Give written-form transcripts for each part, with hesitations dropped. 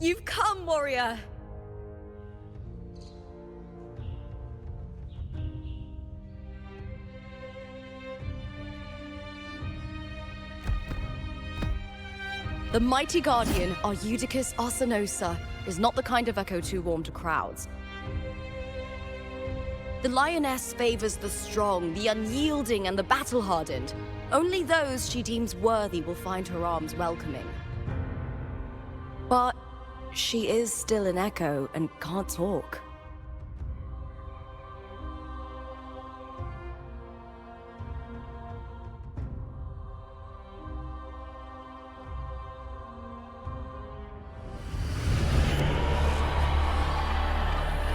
You've come, warrior! The mighty guardian, our Eutychus Arsinosa, is not the kind of echo too warm to crowds. The lioness favors the strong, the unyielding, and the battle-hardened. Only those she deems worthy will find her arms welcoming. But she is still an echo and can't talk.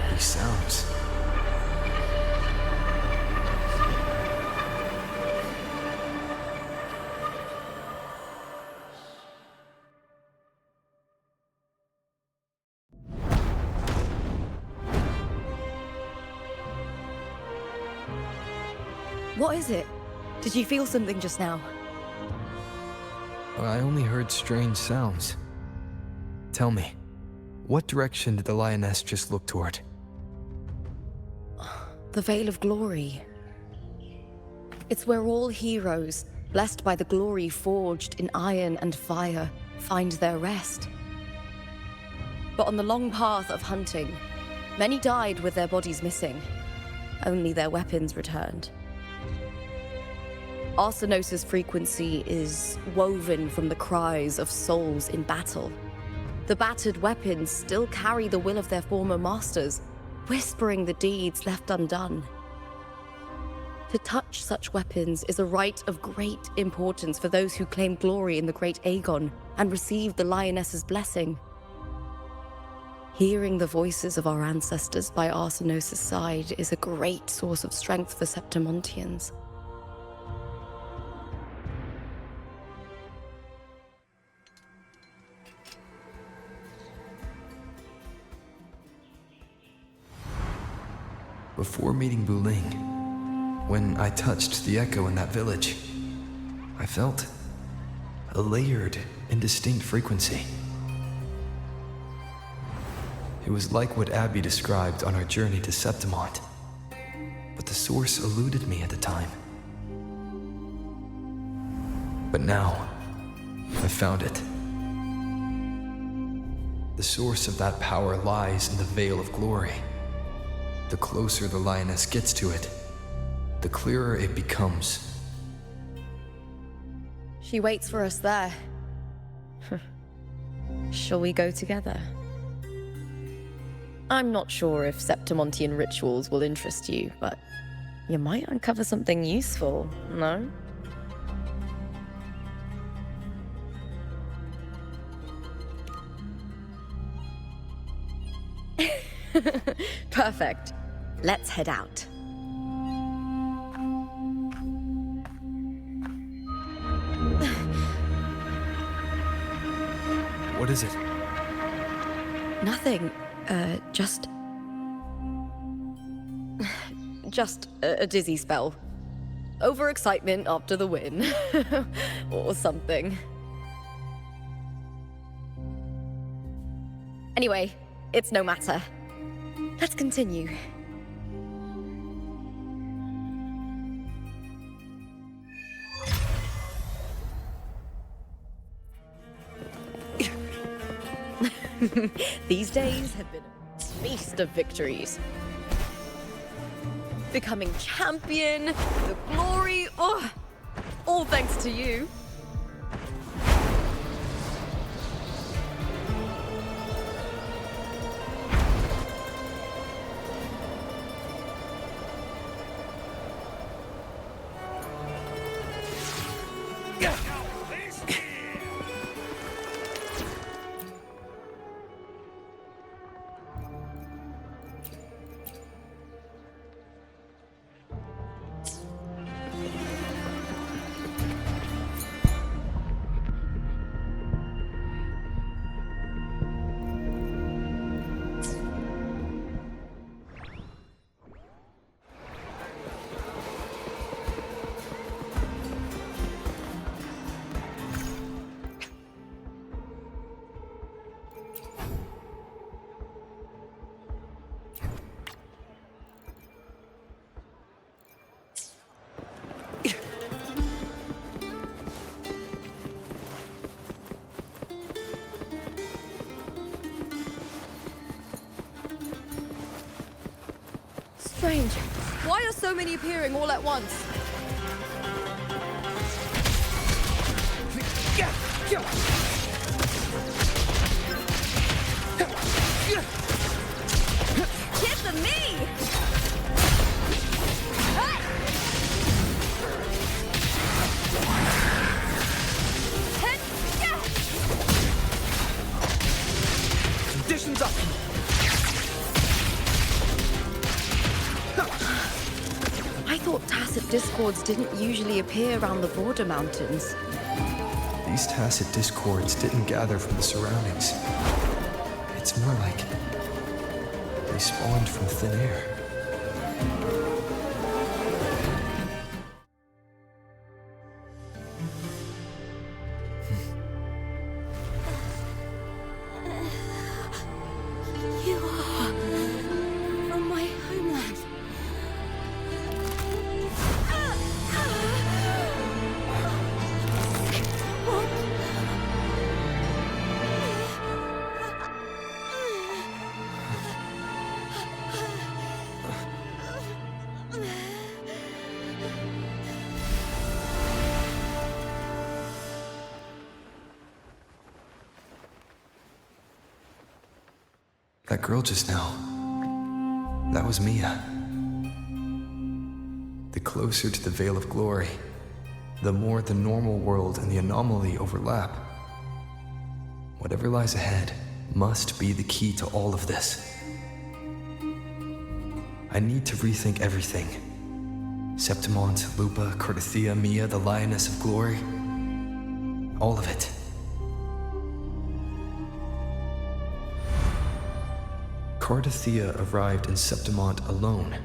These sounds. What is it? Did you feel something just now? I only heard strange sounds. Tell me, what direction did the lioness just look toward? The Veil of Glory. It's where all heroes, blessed by the glory forged in iron and fire, find their rest. But on the long path of hunting, many died with their bodies missing. Only their weapons returned. Arsinosa's frequency is woven from the cries of souls in battle. The battered weapons still carry the will of their former masters, whispering the deeds left undone. To touch such weapons is a rite of great importance for those who claim glory in the great Aegon and receive the lioness's blessing. Hearing the voices of our ancestors by Arsinosa's side is a great source of strength for Septimontians. Before meeting Buling, when I touched the echo in that village, I felt a layered, indistinct frequency. It was like what Abby described on our journey to Septimont, but the source eluded me at the time. But now, I found it. The source of that power lies in the Veil of Glory. The closer the lioness gets to it, the clearer it becomes. She waits for us there. Shall we go together? I'm not sure if Septimontian rituals will interest you, but you might uncover something useful, no? Perfect. Let's head out. What is it? Nothing. Just a dizzy spell. Overexcitement after the win. Or something. Anyway, it's no matter. Let's continue. These days have been a feast of victories. Becoming champion, the glory, all thanks to you. strange. Why are so many appearing all at once? Kids and me! Hey! Conditions up! I thought tacit discords didn't usually appear around the border mountains. These tacit discords didn't gather from the surroundings. It's more like they spawned from thin air. You are from my homeland. That girl just now, that was Mia. The closer to the Veil of Glory, the more the normal world and the anomaly overlap. Whatever lies ahead must be the key to all of this. I need to rethink everything. Septimont, Lupa, Cardathia, Mia, the Lioness of Glory. All of it. Cardathia arrived in Septimont alone,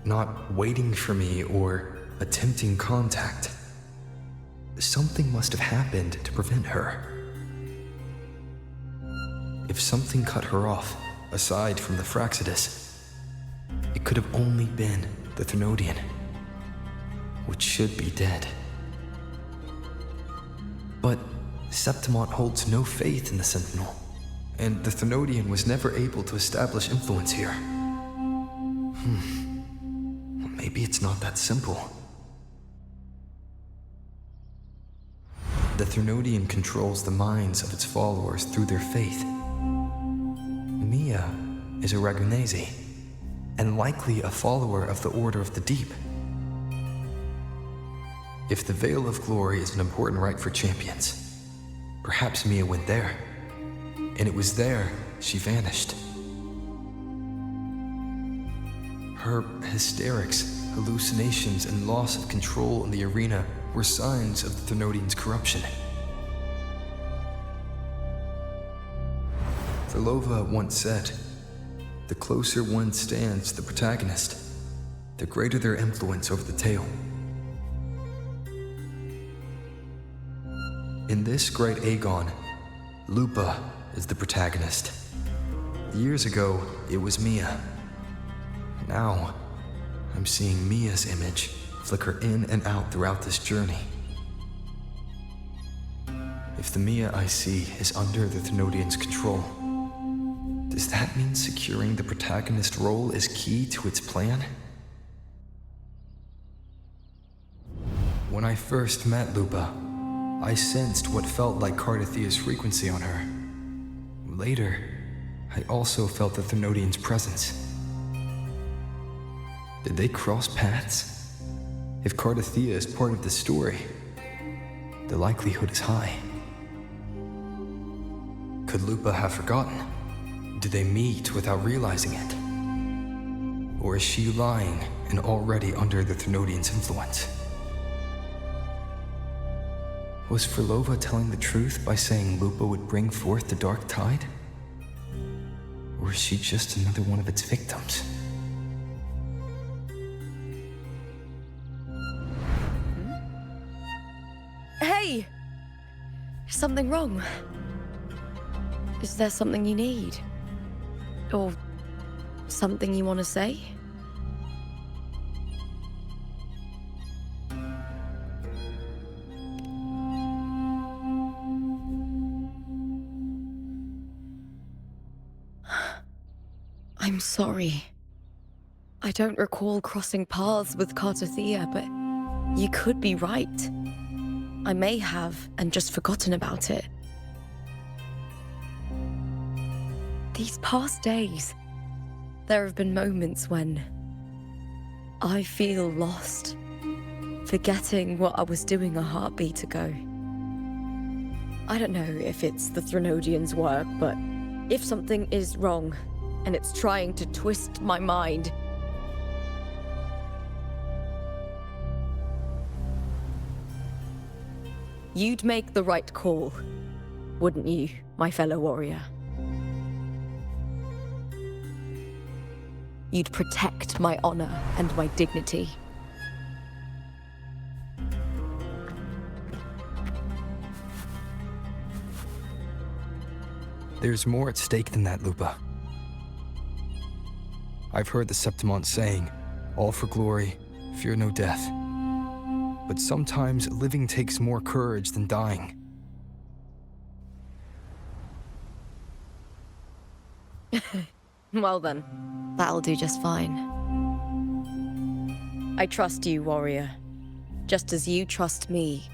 not waiting for me or attempting contact. Something must have happened to prevent her. If something cut her off, aside from the Fraxidus, it could have only been the Thermodian, which should be dead. But Septimont holds no faith in the Sentinel, and the Thermodian was never able to establish influence here. Maybe it's not that simple. The Thermodian controls the minds of its followers through their faith. Mia is a Ragunese, and likely a follower of the Order of the Deep. If the Veil of Glory is an important rite for champions, perhaps Mia went there. And it was there she vanished. Her hysterics, hallucinations, and loss of control in the arena were signs of the Thermodian's corruption. Therlova once said, "The closer one stands to the protagonist, the greater their influence over the tale." In this great Aegon, Lupa is the protagonist. Years ago, it was Mia. Now, I'm seeing Mia's image flicker in and out throughout this journey. If the Mia I see is under the Thermodian's control, does that mean securing the protagonist role is key to its plan? When I first met Lupa, I sensed what felt like Cardathia's frequency on her. Later, I also felt the Thermodian's presence. Did they cross paths? If Cardathia is part of the story, the likelihood is high. Could Lupa have forgotten? Did they meet without realizing it? Or is she lying and already under the Thermodian's influence? Was Therlova telling the truth by saying Lupa would bring forth the Dark Tide? Or is she just another one of its victims? Hey! Is something wrong? Is there something you need? Or something you want to say? I'm sorry. I don't recall crossing paths with Kartathea, but you could be right. I may have, and just forgotten about it. These past days, there have been moments when I feel lost, forgetting what I was doing a heartbeat ago. I don't know if it's the Threnodians' work, but if something is wrong, and it's trying to twist my mind, you'd make the right call, wouldn't you, my fellow warrior? You'd protect my honor and my dignity. There's more at stake than that, Lupa. I've heard the Septimont saying, all for glory, fear no death. But sometimes living takes more courage than dying. Well then, that'll do just fine. I trust you, warrior, just as you trust me.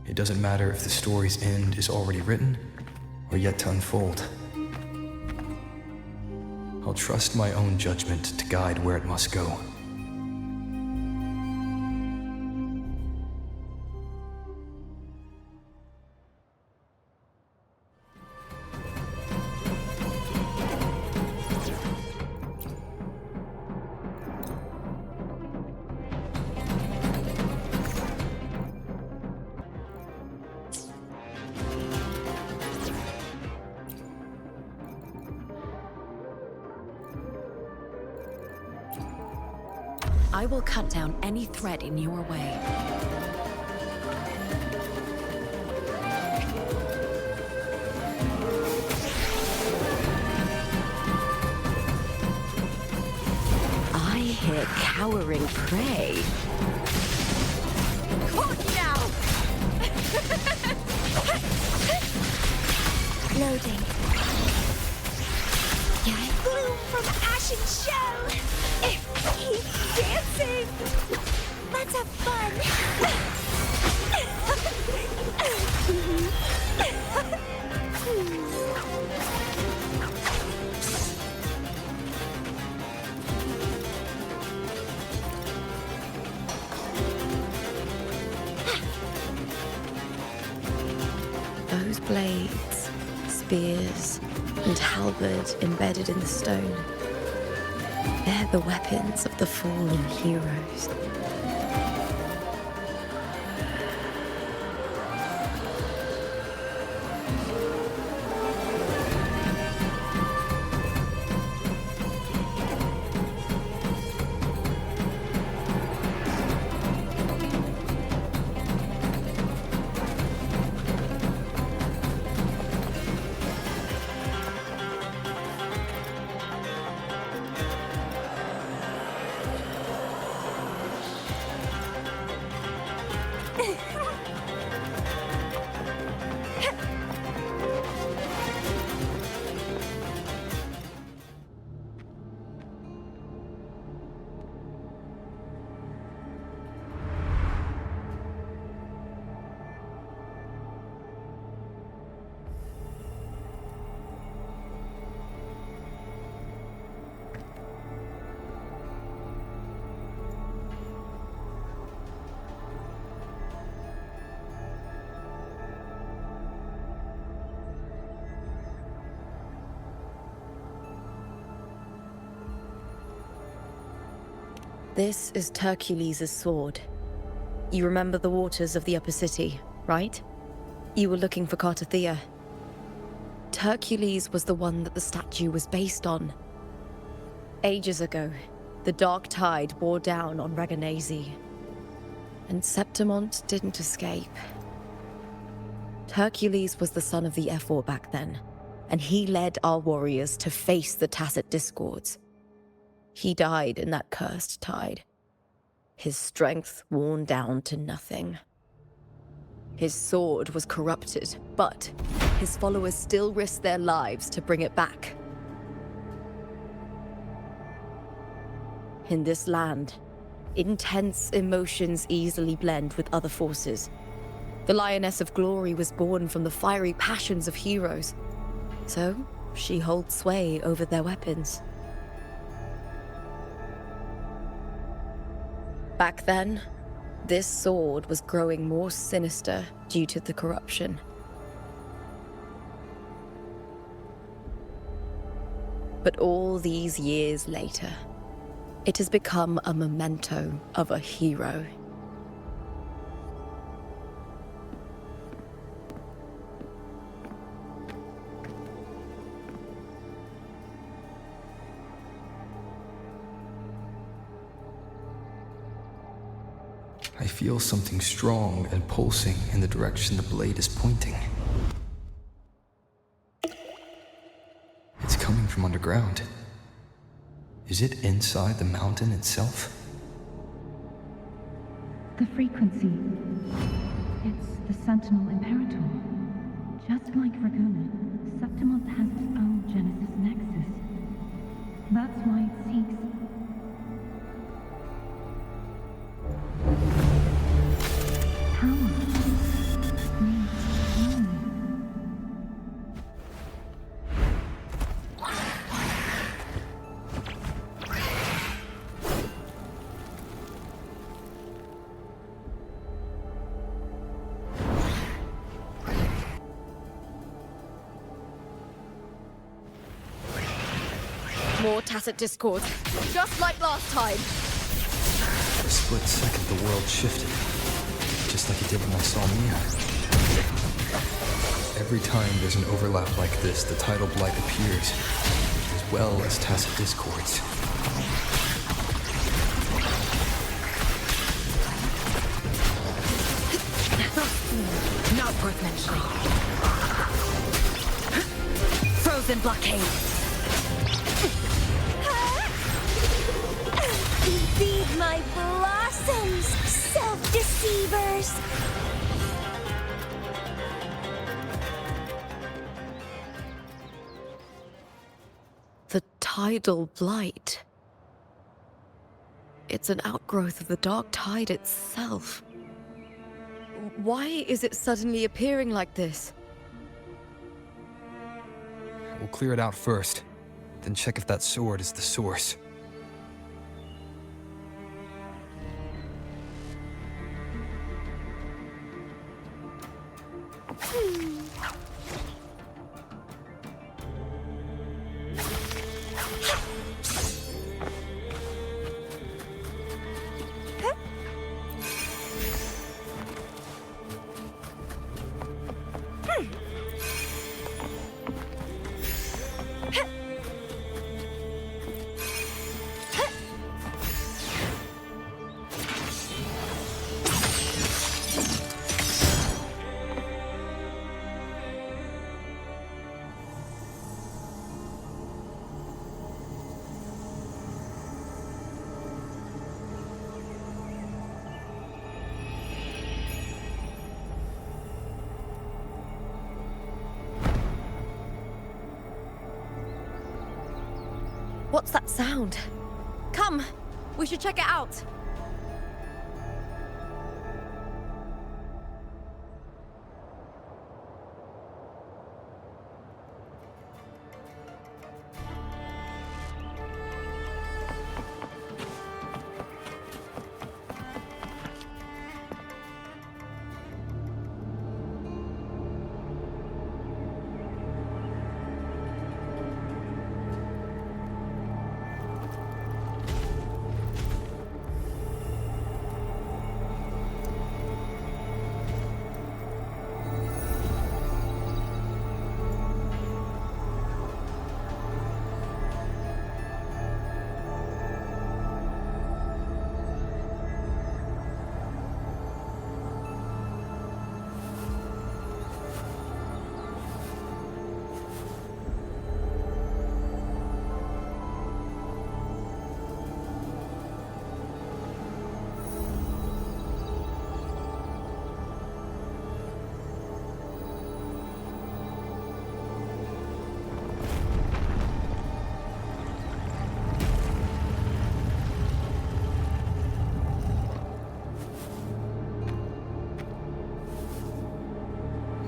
It doesn't matter if the story's end is already written or yet to unfold. I'll trust my own judgment to guide where it must go. I will cut down any thread in your way. I hear cowering prey. Caught now! Loading. Bloom from ashen shell! Keep dancing! Let's have fun! Those blades, spears, and halberd embedded in the stone. They're the weapons of the fallen heroes. This is Hercules' sword. You remember the waters of the upper city, right? You were looking for Kartathea. Hercules was the one that the statue was based on. Ages ago, the dark tide bore down on Reganese. And Septimont didn't escape. Hercules was the son of the Ephor back then, and he led our warriors to face the Tacit Discords. He died in that cursed tide, his strength worn down to nothing. His sword was corrupted, but his followers still risked their lives to bring it back. in this land, intense emotions easily blend with other forces. The Lioness of Glory was born from the fiery passions of heroes, so she holds sway over their weapons. Back then, this sword was growing more sinister due to the corruption. But all these years later, it has become a memento of a hero. I feel something strong and pulsing in the direction the blade is pointing. It's coming from underground. Is it inside the mountain itself? The frequency. It's the Sentinel Imperator. Just like Raguna, Septimonth has its own Genesis Nexus. That's why it seeks... power. Needs harmony. More tacit discord, just like last time. For a split second, the world shifted, just like it did when I saw Mia. Every time there's an overlap like this, the tidal blight appears, as well as tacit discords. Not worth mentioning. Frozen blockade. Feed my blossoms, self-deceivers! The tidal blight. It's an outgrowth of the dark tide itself. Why is it suddenly appearing like this? We'll clear it out first, then check if that sword is the source. What's that sound? Come, we should check it out.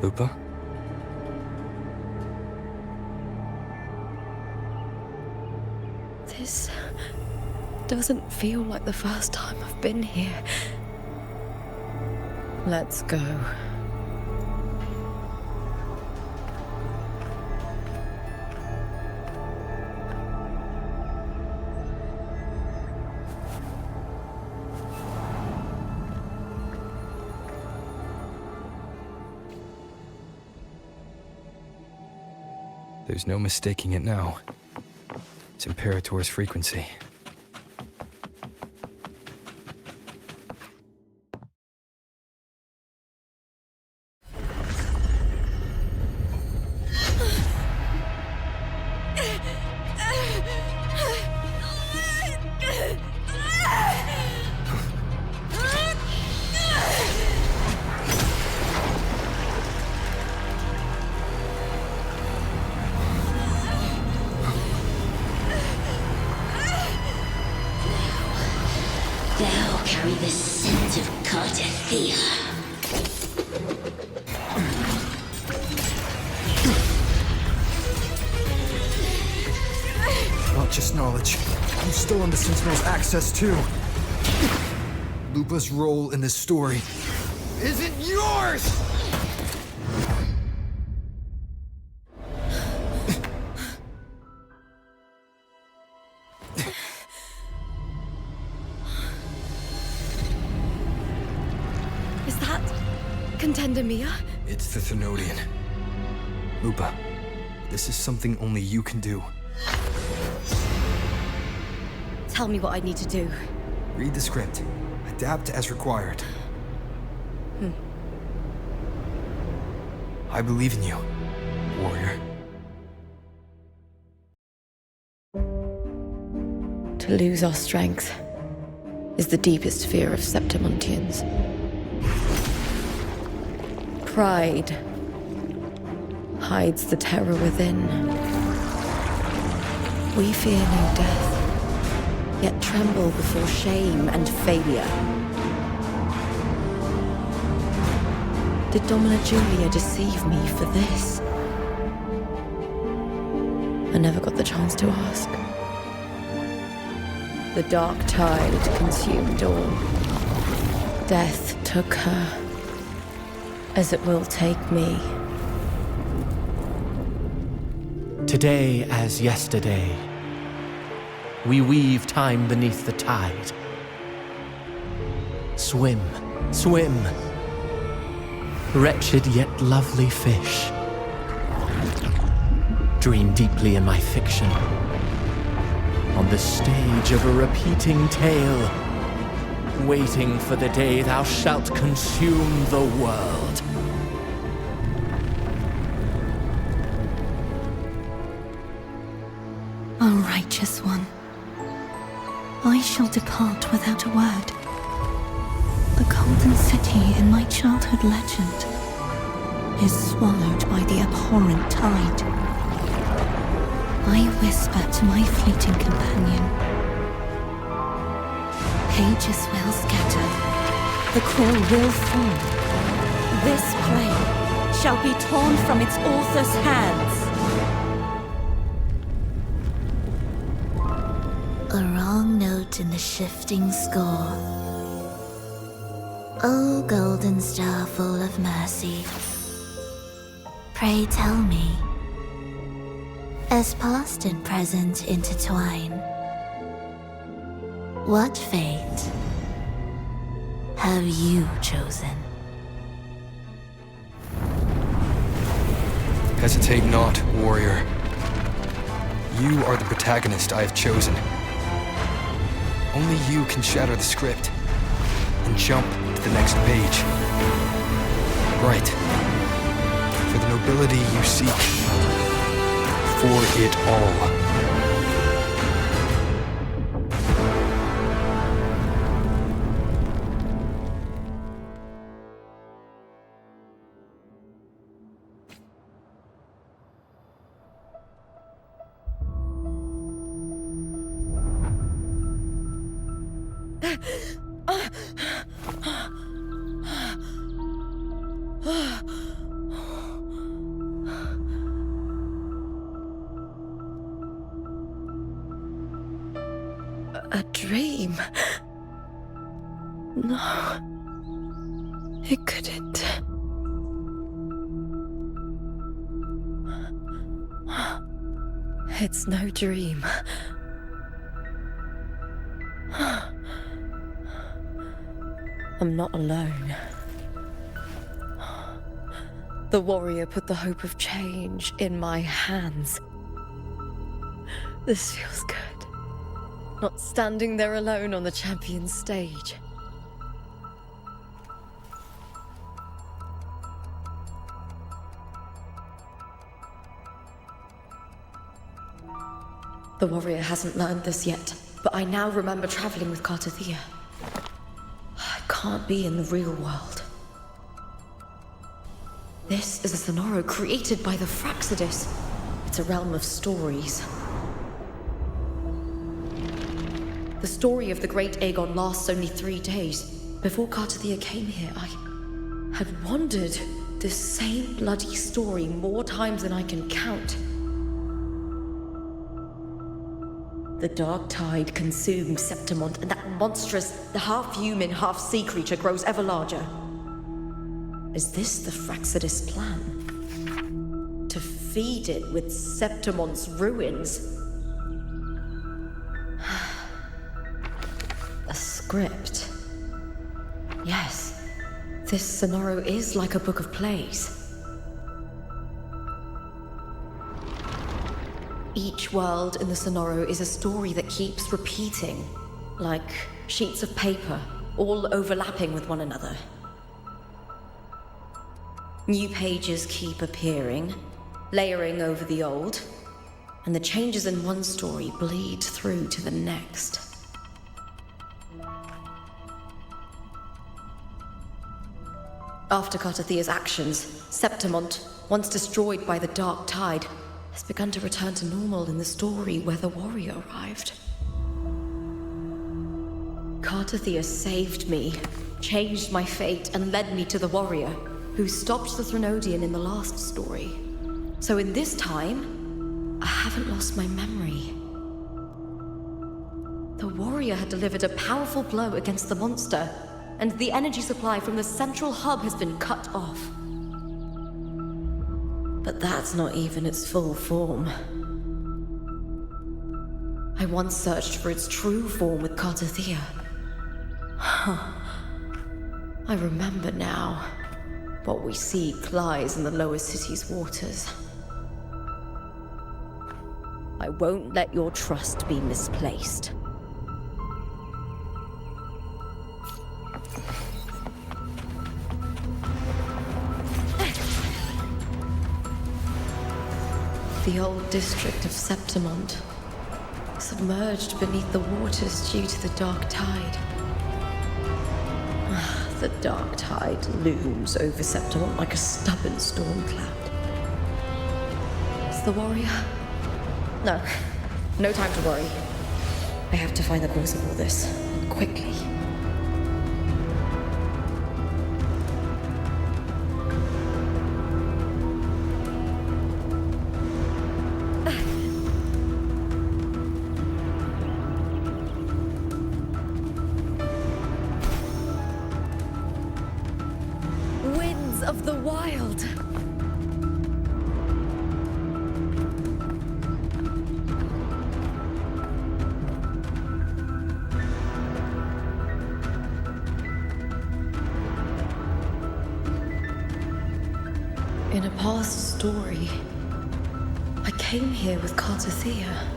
Lupa? This doesn't feel like the first time I've been here. Let's go. There's no mistaking it now. It's Imperator's frequency. Thou carry the scent of Cartathea. Not just knowledge. I'm still on the Sentinel's access too. Lupa's role in this story isn't yours! Is that Contender Mia? It's the Thenodian. Lupa, this is something only you can do. Tell me what I need to do. Read the script. Adapt as required. I believe in you, warrior. To lose our strength is the deepest fear of Septimontians. Pride hides the terror within. We fear no death, yet tremble before shame and failure. Did Domina Julia deceive me for this? I never got the chance to ask. The dark tide consumed all. Death took her, as it will take me. Today as yesterday, we weave time beneath the tide. Swim, swim, wretched yet lovely fish. Dream deeply in my fiction, on the stage of a repeating tale, waiting for the day thou shalt consume the world. O righteous one, I shall depart without a word. The golden city in my childhood legend is swallowed by the abhorrent tide. I whisper to my fleeting companion. Pages will scatter, the quill will fall. This play shall be torn from its author's hands. A wrong note in the shifting score. O golden star full of mercy, pray tell me, as past and present intertwine, what fate have you chosen? Hesitate not, warrior. You are the protagonist I have chosen. Only you can shatter the script and jump to the next page. Right. For the nobility you seek. For it all. A dream? No. It couldn't. It's no dream. I'm not alone. The warrior put the hope of change in my hands. This feels good. Not standing there alone on the champion's stage. The warrior hasn't learned this yet, but I now remember traveling with Cartathea. I can't be in the real world. This is a Sonoro created by the Fraxidus. It's a realm of stories. The story of the Great Aegon lasts only 3 days. Before Cartathea came here, I had wandered this same bloody story more times than I can count. The dark tide consumed Septimont, and that monstrous, half-human, half-sea creature grows ever larger. Is this the Fraxidus plan? To feed it with Septimont's ruins? A script. Yes, this Sonoro is like a book of plays. Each world in the Sonoro is a story that keeps repeating, like sheets of paper, all overlapping with one another. New pages keep appearing, layering over the old, and the changes in one story bleed through to the next. After Cartathea's actions, Septimont, once destroyed by the dark tide, has begun to return to normal in the story where the warrior arrived. Cartathea saved me, changed my fate, and led me to the warrior, who stopped the Threnodian in the last story. So in this time, I haven't lost my memory. The warrior had delivered a powerful blow against the monster, and the energy supply from the central hub has been cut off. But that's not even its full form. I once searched for its true form with Cartathea. I remember now. What we seek lies in the lower city's waters. I won't let your trust be misplaced. The old district of Septimont, submerged beneath the waters due to the dark tide. The dark tide looms over Septimont like a stubborn storm cloud. Is the warrior? No time to worry. I have to find the cause of all this, quickly. Of the wild. In a past story, I came here with Cartathea.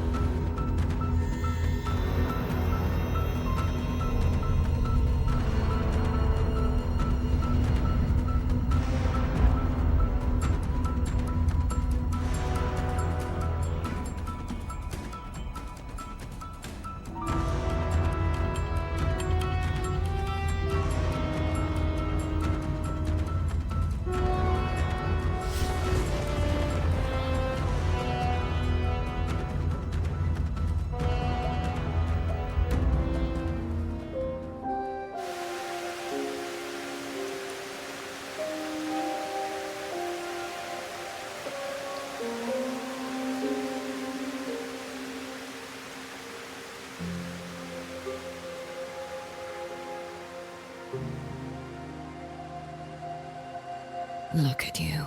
Look at you.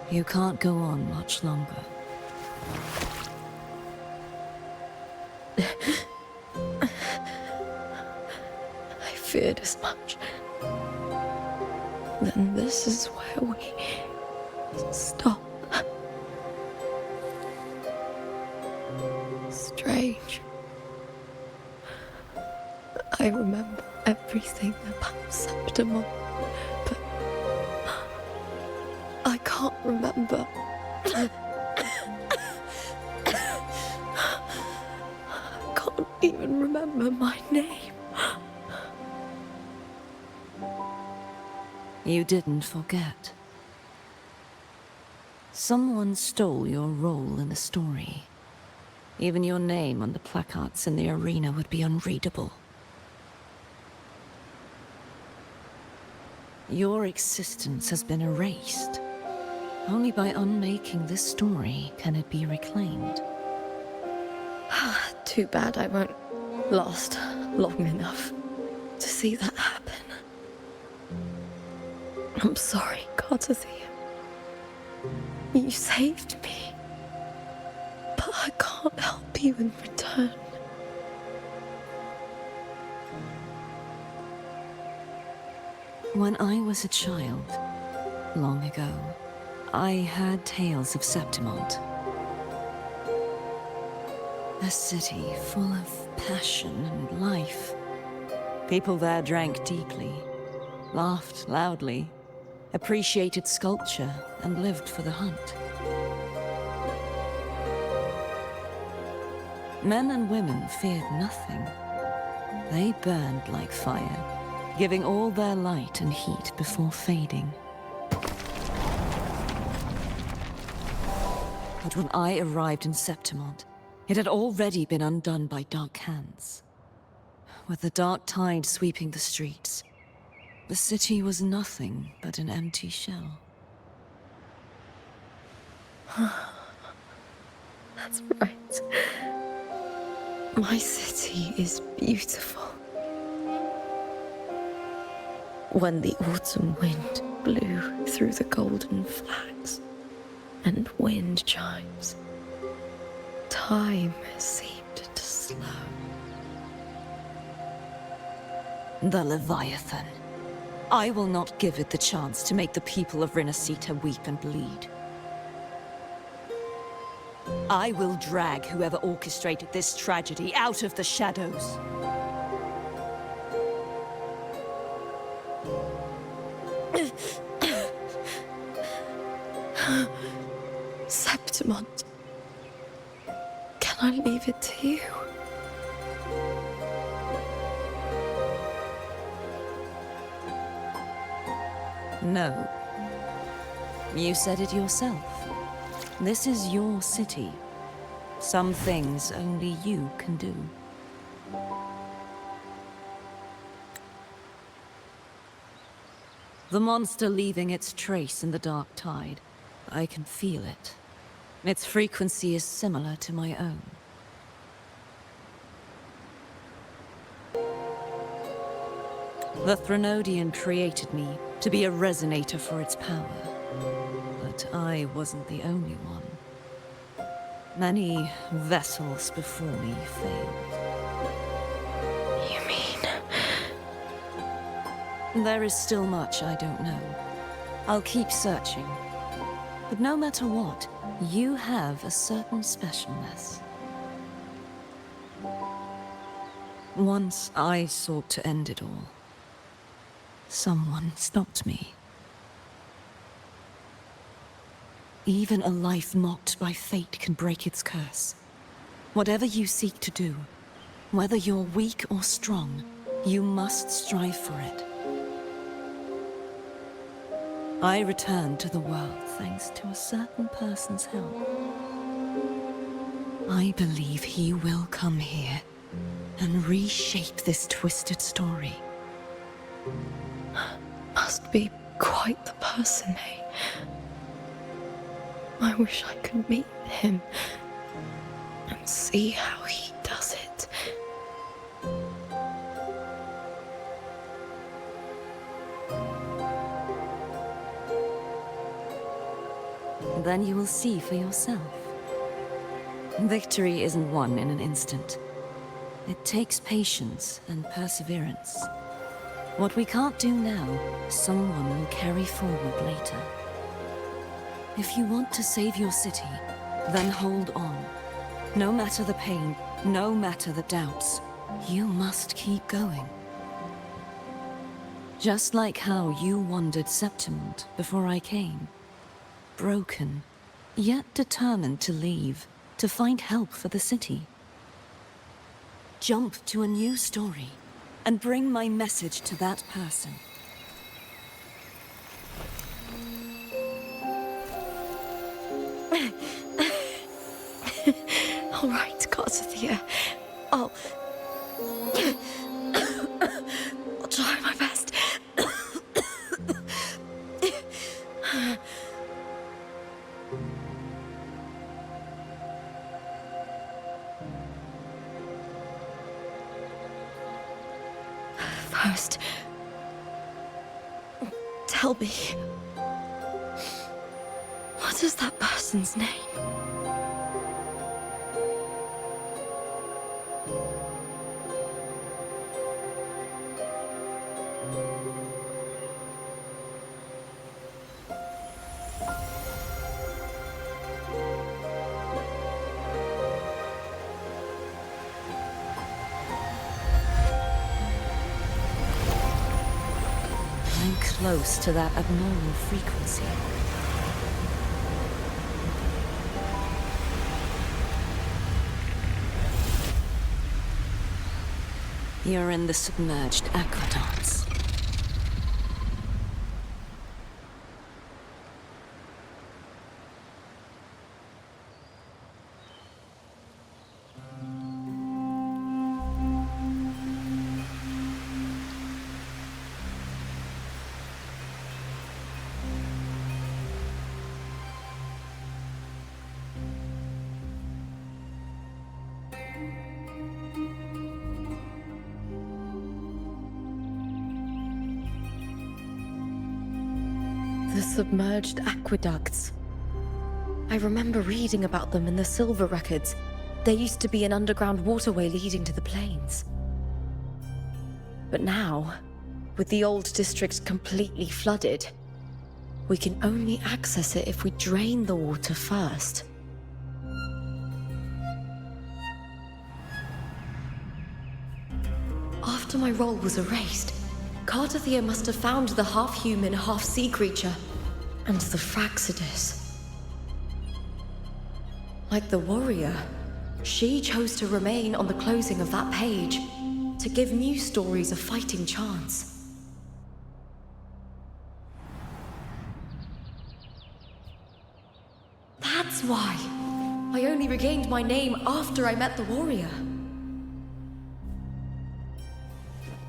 You can't go on much longer. I feared as much. Then this is where we stop. Strange. I remember everything about Septimon, but I can't remember. I can't even remember my name. You didn't forget. Someone stole your role in the story. Even your name on the placards in the arena would be unreadable. Your existence has been erased. Only by unmaking this story can it be reclaimed. Too bad I won't last long enough to see that happen. I'm sorry, Courtesy. You saved me. But I can't help you in return. When I was a child, long ago, I heard tales of Septimont. A city full of passion and life. People there drank deeply, laughed loudly, appreciated sculpture, and lived for the hunt. Men and women feared nothing. They burned like fire, giving all their light and heat before fading. But when I arrived in Septimont, it had already been undone by dark hands. With the dark tide sweeping the streets, the city was nothing but an empty shell. That's right. My city is beautiful. When the autumn wind blew through the golden flags and wind chimes, time seemed to slow. The Leviathan. I will not give it the chance to make the people of Renacita weep and bleed. I will drag whoever orchestrated this tragedy out of the shadows. Septimont, can I leave it to you? No. You said it yourself. This is your city. Some things only you can do. The monster leaving its trace in the dark tide. I can feel it. Its frequency is similar to my own. The Threnodian created me to be a resonator for its power. But I wasn't the only one. Many vessels before me failed. You mean? There is still much I don't know. I'll keep searching. But no matter what, you have a certain specialness. Once I sought to end it all. Someone stopped me. Even a life mocked by fate can break its curse. Whatever you seek to do, whether you're weak or strong, you must strive for it. I returned to the world thanks to a certain person's help. I believe he will come here and reshape this twisted story. Must be quite the person, eh? I wish I could meet him and see how he does it. Then you will see for yourself. Victory isn't won in an instant. It takes patience and perseverance. What we can't do now, someone will carry forward later. If you want to save your city, then hold on. No matter the pain, no matter the doubts, you must keep going. Just like how you wandered Septimont before I came. Broken, yet determined to leave, to find help for the city. Jump to a new story, and bring my message to that person. All right, Garcia. I'll try my best. First, tell me, what is that person's name? I'm close to that abnormal frequency. You're in the submerged aqueducts. The submerged aqueducts. I remember reading about them in the Silver records. There used to be an underground waterway leading to the plains. But now, with the old district completely flooded, we can only access it if we drain the water first. After my role was erased, Cartathea must have found the half-human, half-sea creature, and the Fraxidus. Like the warrior, she chose to remain on the closing of that page, to give new stories a fighting chance. That's why I only regained my name after I met the warrior.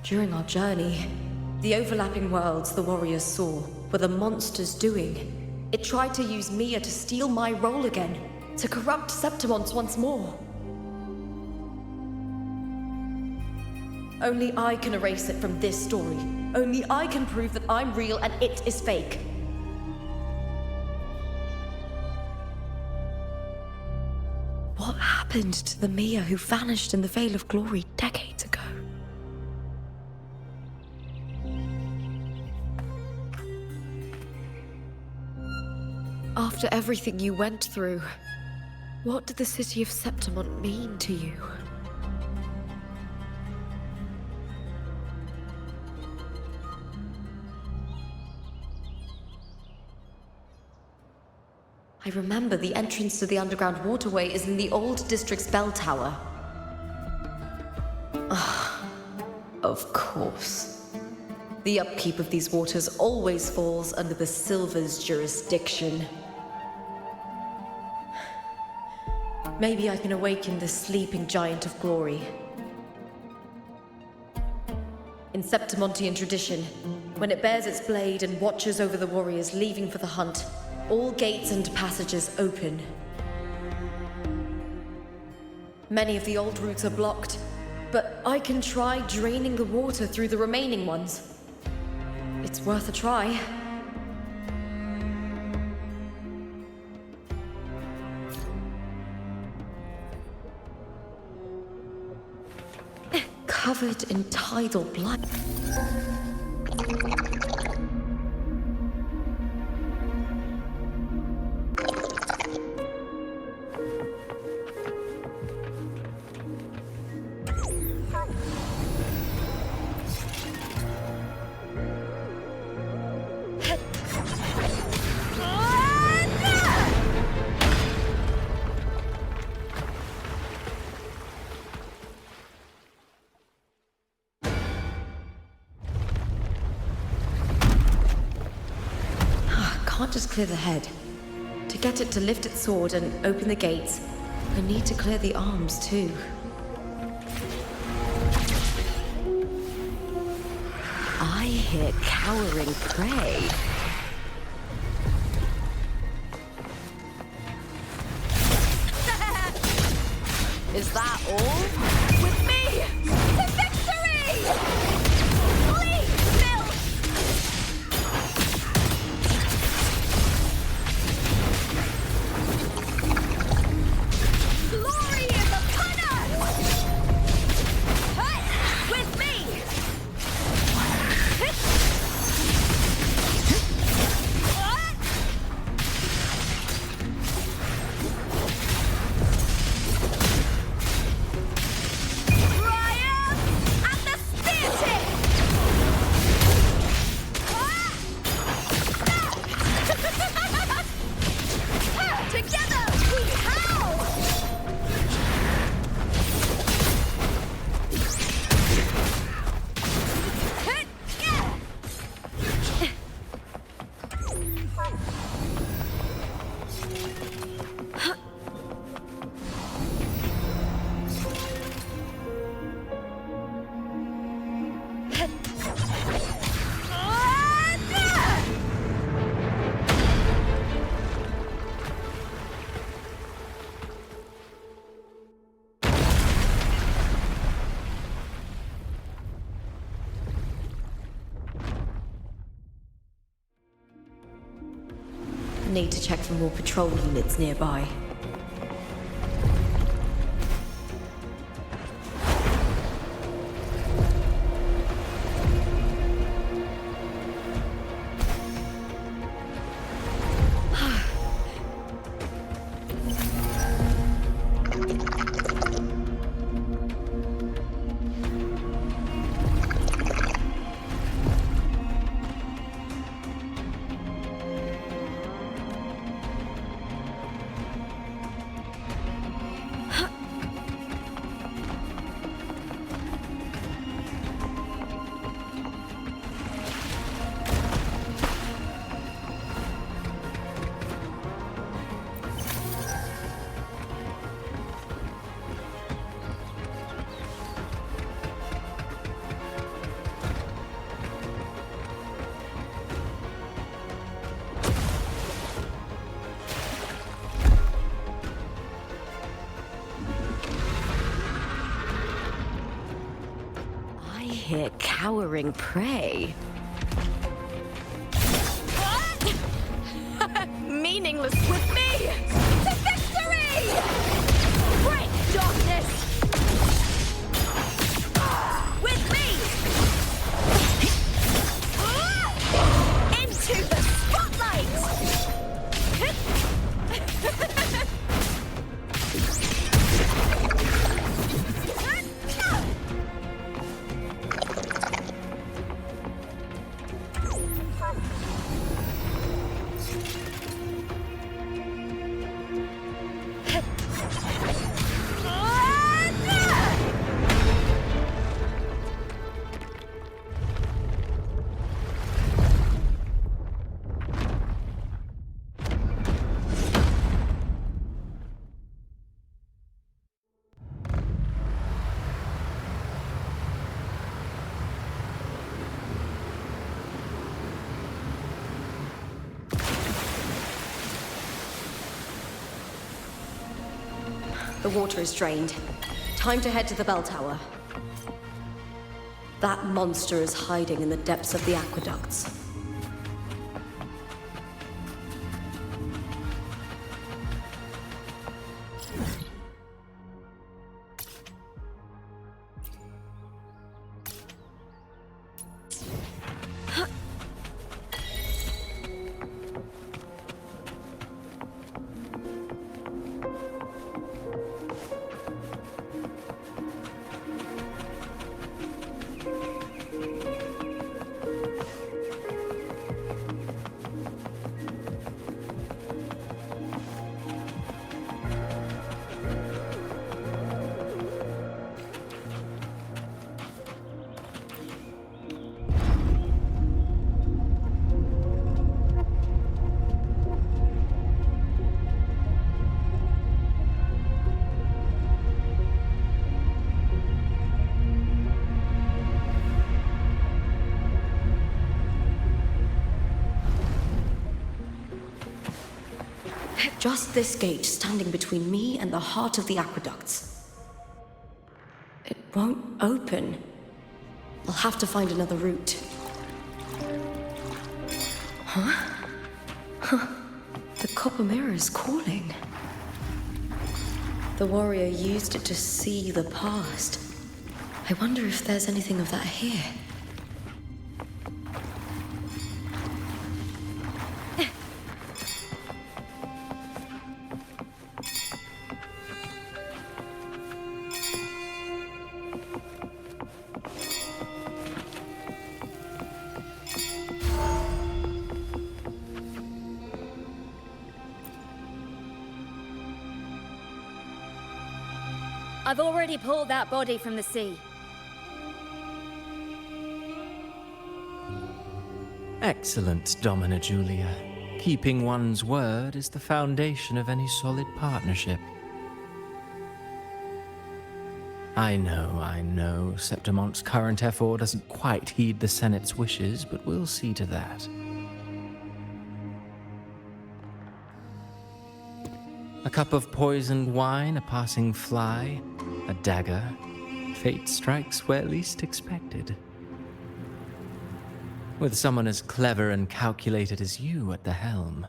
During our journey, the overlapping worlds the warriors saw were the monster's doing. It tried to use Mia to steal my role again, to corrupt Septimont once more. Only I can erase it from this story. Only I can prove that I'm real and it is fake. What happened to the Mia who vanished in the Veil of Glory decades ago? After everything you went through, what did the city of Septimont mean to you? I remember the entrance to the underground waterway is in the old district's bell tower. Of course. The upkeep of these waters always falls under the Silver's jurisdiction. Maybe I can awaken the sleeping giant of glory. In Septimontian tradition, when it bears its blade and watches over the warriors leaving for the hunt, all gates and passages open. Many of the old routes are blocked, but I can try draining the water through the remaining ones. It's worth a try. covered in tidal blood. Can't just clear the head. To get it to lift its sword and open the gates, I need to clear the arms too. I hear cowering prey. Is that all? With me! To victory! Please, Bill! Glory is upon us! Hey, with me! Triumph at the spear tip! Together we howl! Need to check for more patrol units nearby. Hear cowering prey. Meaningless with me! To victory! Break darkness! With me! Into the spotlight! The water is drained. Time to head to the bell tower. That monster is hiding in the depths of the aqueducts. Just this gate standing between me and the heart of the aqueducts. It won't open. I'll have to find another route. The copper mirror is calling. The warrior used it to see the past. I wonder if there's anything of that here. I've already pulled that body from the sea. Excellent, Domina Julia. Keeping one's word is the foundation of any solid partnership. I know, Septimonte's current effort doesn't quite heed the Senate's wishes, but we'll see to that. A cup of poisoned wine, a passing fly, a dagger. Fate strikes where least expected. With someone as clever and calculated as you at the helm,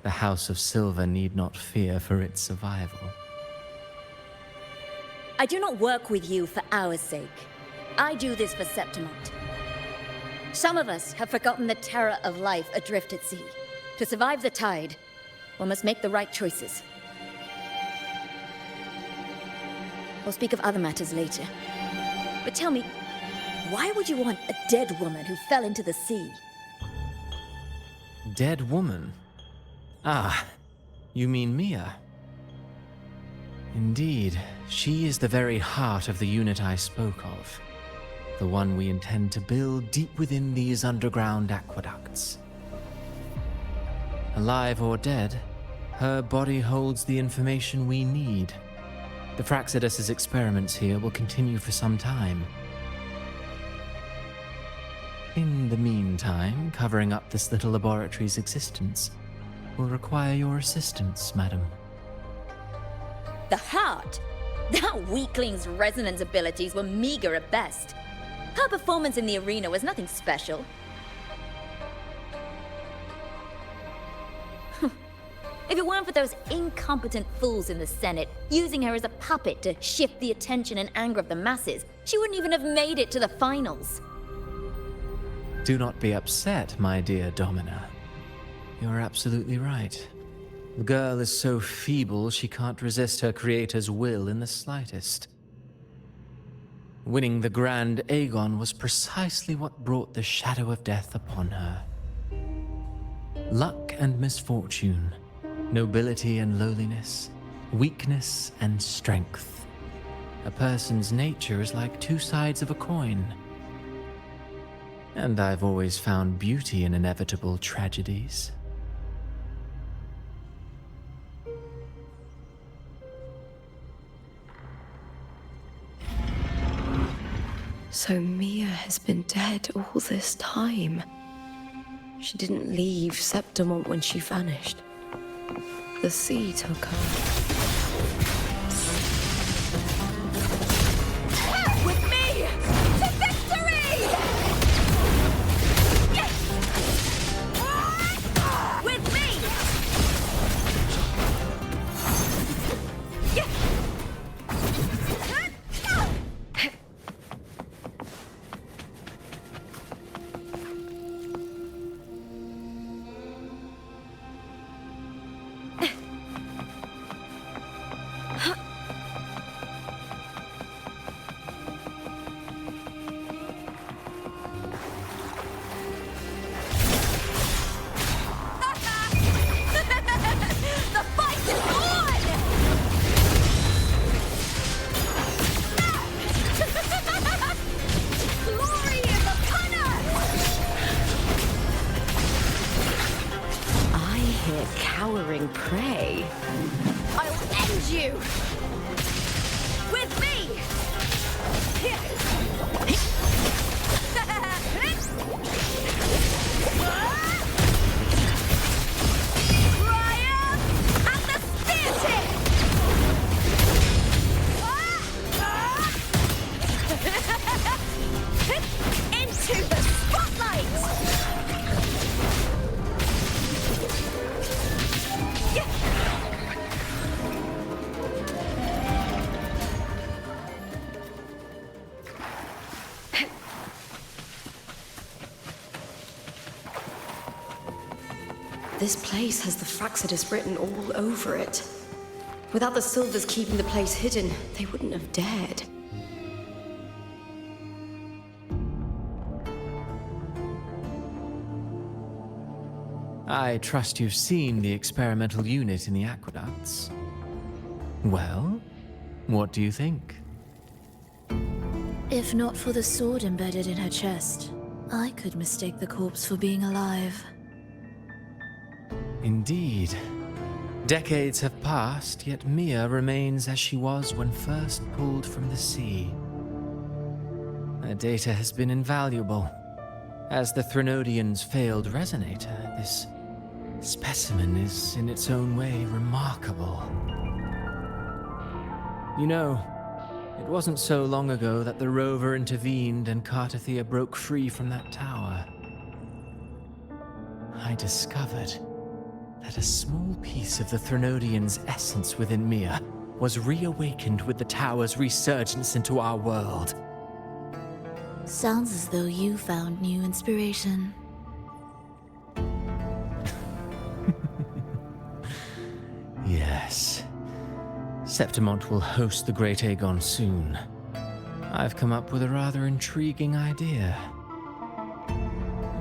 the House of Silver need not fear for its survival. I do not work with you for our sake. I do this for Septimont. Some of us have forgotten the terror of life adrift at sea. To survive the tide, one must make the right choices. We'll speak of other matters later. But tell me, why would you want a dead woman who fell into the sea? Dead woman? Ah, you mean Mia? Indeed, she is the very heart of the unit I spoke of. The one we intend to build deep within these underground aqueducts. Alive or dead, her body holds the information we need. The Fraxidus' experiments here will continue for some time. In the meantime, covering up this little laboratory's existence will require your assistance, madam. The heart? That weakling's resonance abilities were meager at best. Her performance in the arena was nothing special. If it weren't for those incompetent fools in the Senate using her as a puppet to shift the attention and anger of the masses, she wouldn't even have made it to the finals. Do not be upset, my dear Domina. You're absolutely right. The girl is so feeble she can't resist her creator's will in the slightest. Winning the Grand Aegon was precisely what brought the shadow of death upon her. Luck and misfortune, nobility and lowliness, weakness and strength. A person's nature is like two sides of a coin. And I've always found beauty in inevitable tragedies. So Mia has been dead all this time. She didn't leave Septimont when she vanished. The sea took her. With me! To victory! With me! Cowering prey. I will end you! With me! Triumph at this place has the Fraxidus written all over it. Without the Silvers keeping the place hidden, they wouldn't have dared. I trust you've seen the experimental unit in the aqueducts. Well, what do you think? If not for the sword embedded in her chest, I could mistake the corpse for being alive. Indeed. Decades have passed, yet Mia remains as she was when first pulled from the sea. Her data has been invaluable. As the Threnodian's failed resonator, this specimen is in its own way remarkable. You know, it wasn't so long ago that the rover intervened and Cartathea broke free from that tower. I discovered that a small piece of the Threnodian's essence within Mia was reawakened with the tower's resurgence into our world. Sounds as though you found new inspiration. Yes. Septimont will host the Great Aegon soon. I've come up with a rather intriguing idea.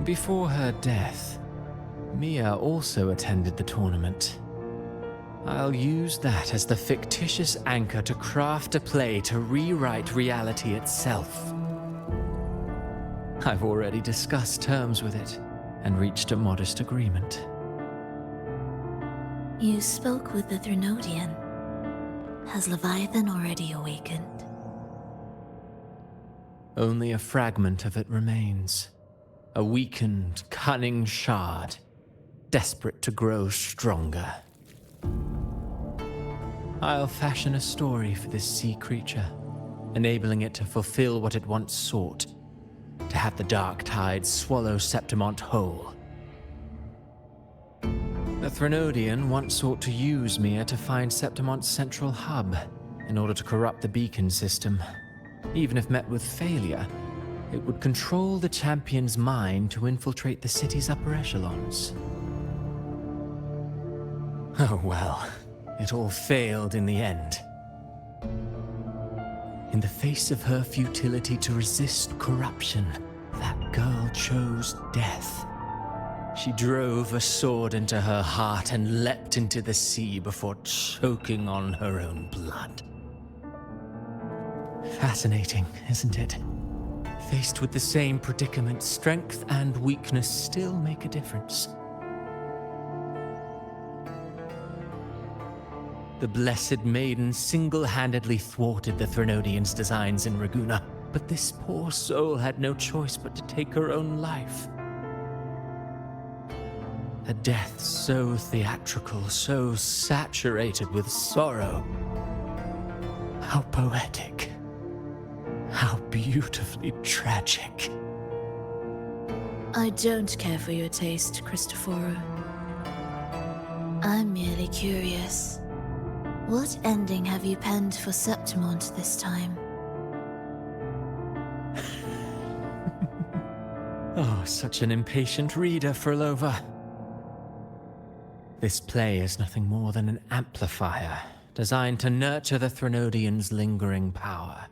Before her death, Mia also attended the tournament. I'll use that as the fictitious anchor to craft a play to rewrite reality itself. I've already discussed terms with it and reached a modest agreement. You spoke with the Threnodian. Has Leviathan already awakened? Only a fragment of it remains. A weakened, cunning shard, desperate to grow stronger. I'll fashion a story for this sea creature, enabling it to fulfill what it once sought, to have the dark tide swallow Septimont whole. The Threnodian once sought to use Mia to find Septimont's central hub in order to corrupt the beacon system. Even if met with failure, it would control the champion's mind to infiltrate the city's upper echelons. Oh well, it all failed in the end. In the face of her futility to resist corruption, that girl chose death. She drove a sword into her heart and leapt into the sea before choking on her own blood. Fascinating, isn't it? Faced with the same predicament, strength and weakness still make a difference. The Blessed Maiden single-handedly thwarted the Threnodian's designs in Raguna, but this poor soul had no choice but to take her own life. A death so theatrical, so saturated with sorrow. How poetic. How beautifully tragic. I don't care for your taste, Cristoforo. I'm merely curious. What ending have you penned for Septimont this time? Oh, such an impatient reader, Frolova. This play is nothing more than an amplifier, designed to nurture the Threnodian's lingering power.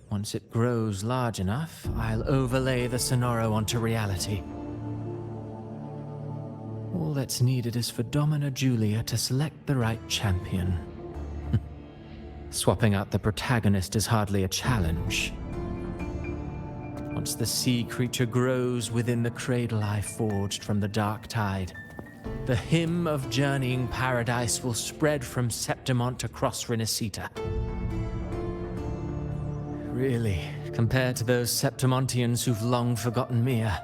Once it grows large enough, I'll overlay the Sonoro onto reality. All that's needed is for Domina Julia to select the right champion. Swapping out the protagonist is hardly a challenge. Once the sea creature grows within the cradle I forged from the dark tide, the hymn of journeying paradise will spread from Septimont across Renacita. Really, compared to those Septimontians who've long forgotten Mia,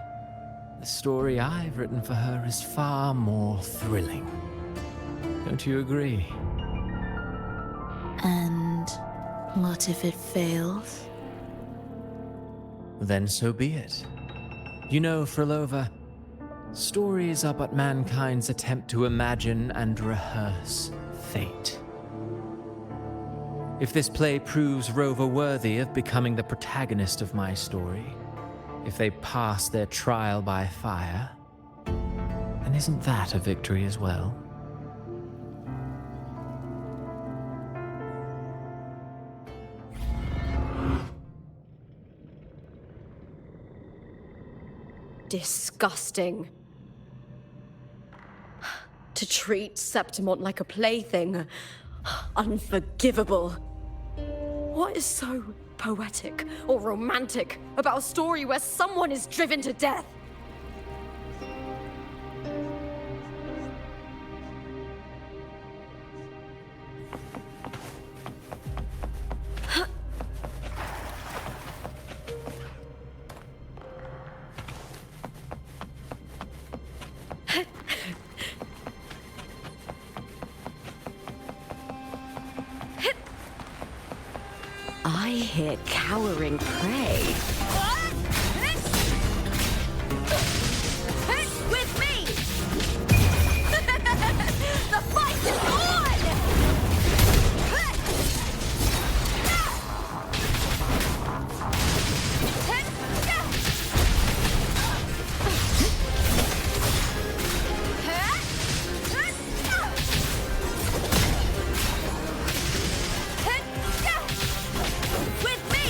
the story I've written for her is far more thrilling. Don't you agree? And what if it fails? Then so be it. You know, Frolova, stories are but mankind's attempt to imagine and rehearse fate. If this play proves Rover worthy of becoming the protagonist of my story, if they pass their trial by fire, then And isn't that a victory as well? Disgusting. To treat Septimont like a plaything. Unforgivable. What is so poetic or romantic about a story where someone is driven to death? I hear cowering prey. With me! The fight is on! With me!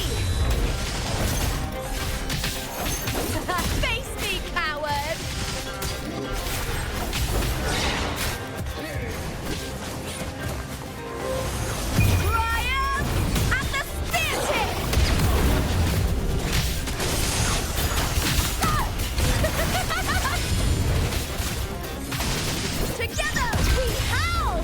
Face me, coward! Triumph at the spear tip! Together we howl!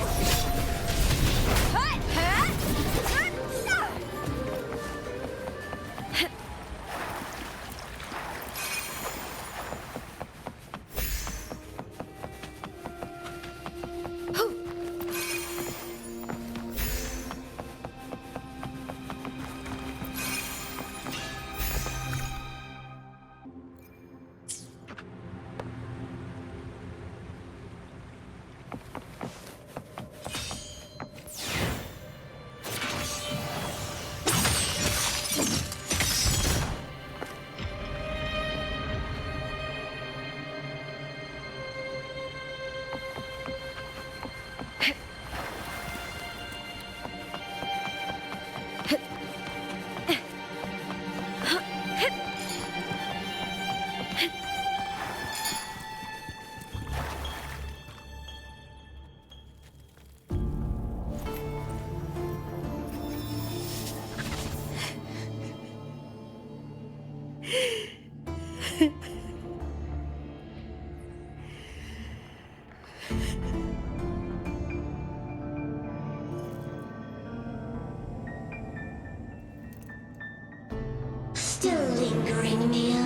Still lingering, Mia.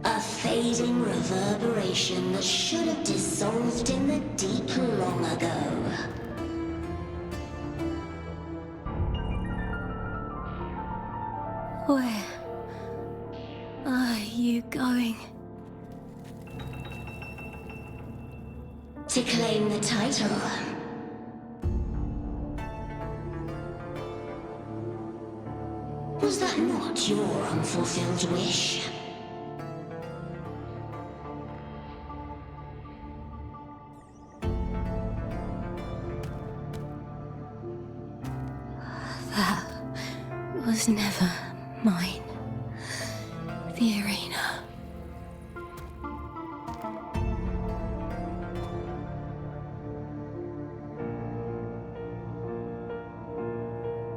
A fading reverberation that should have dissolved in the deep long ago. Where are you going? To claim the title. Was that not your unfulfilled wish? That was never mine. The arena.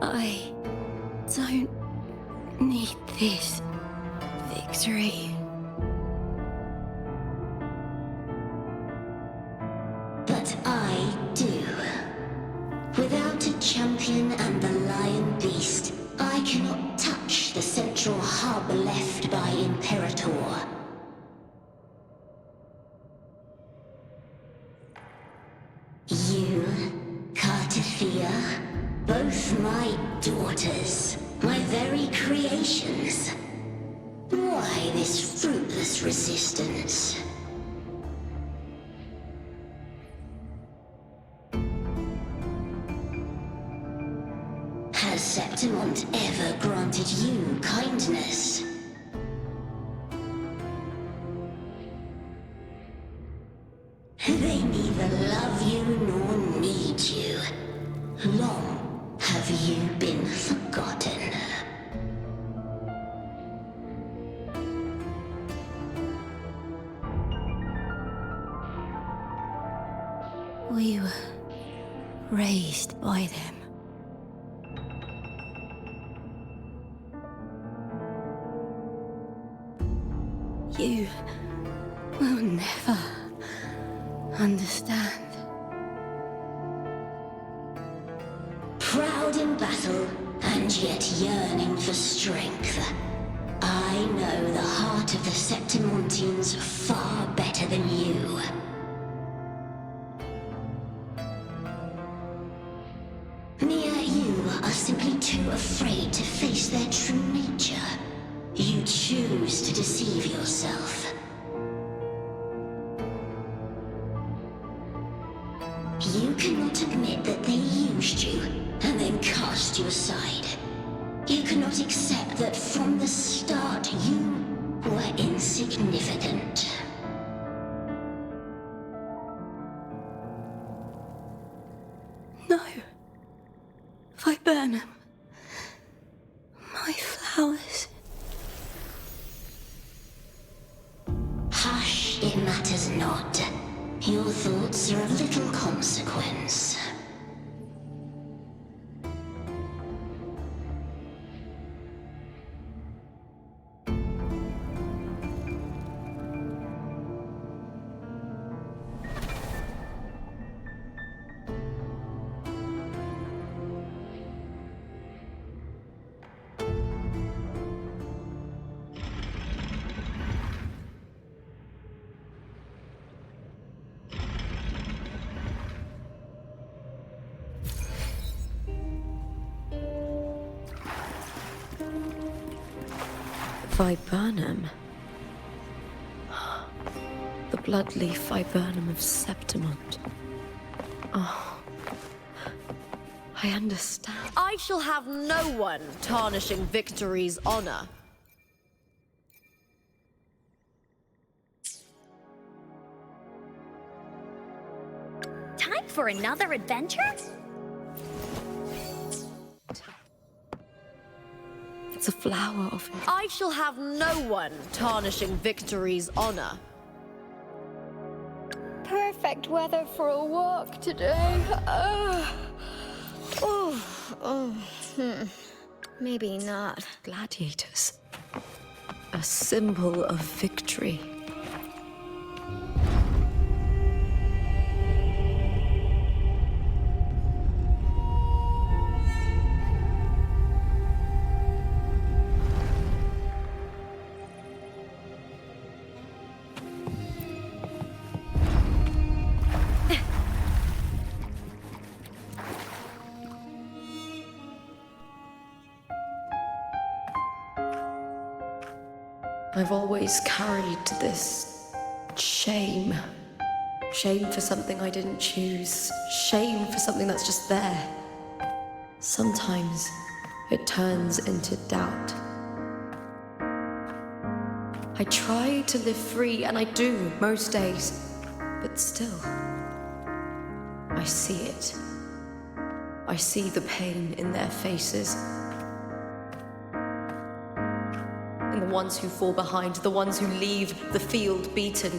I don't need this victory. But I do. Without a champion and the lion beast, I cannot touch the central hub left by Imperator. You, Cartafia, both my daughters, my very creations. Why this fruitless resistance? Has Septimont ever granted you kindness? They neither love you nor need you. Long have you been forgotten. We were raised by them. You will never understand. Proud in battle, and yet yearning for strength. I know the heart of the Septimontians far better than you. Mia, you are simply too afraid to face their true nature. You choose to deceive yourself. You cannot admit that they used you and then cast you aside. You cannot accept that from the start you were insignificant. No. Viburnum. My flowers. Hush, it matters not. Your thoughts are of little consequence. Viburnum. The bloodleaf viburnum of Septimont. Oh. I understand. I shall have no one tarnishing Victory's honor. Time for another adventure? It's a flower of... I shall have no one tarnishing Victory's honor. Perfect weather for a walk today. Maybe not. Gladiators. A symbol of victory. I've always carried this shame. Shame for something I didn't choose. Shame for something that's just there. Sometimes it turns into doubt. I try to live free, and I do most days. But still, I see it. I see the pain in their faces. And the ones who fall behind, the ones who leave the field beaten,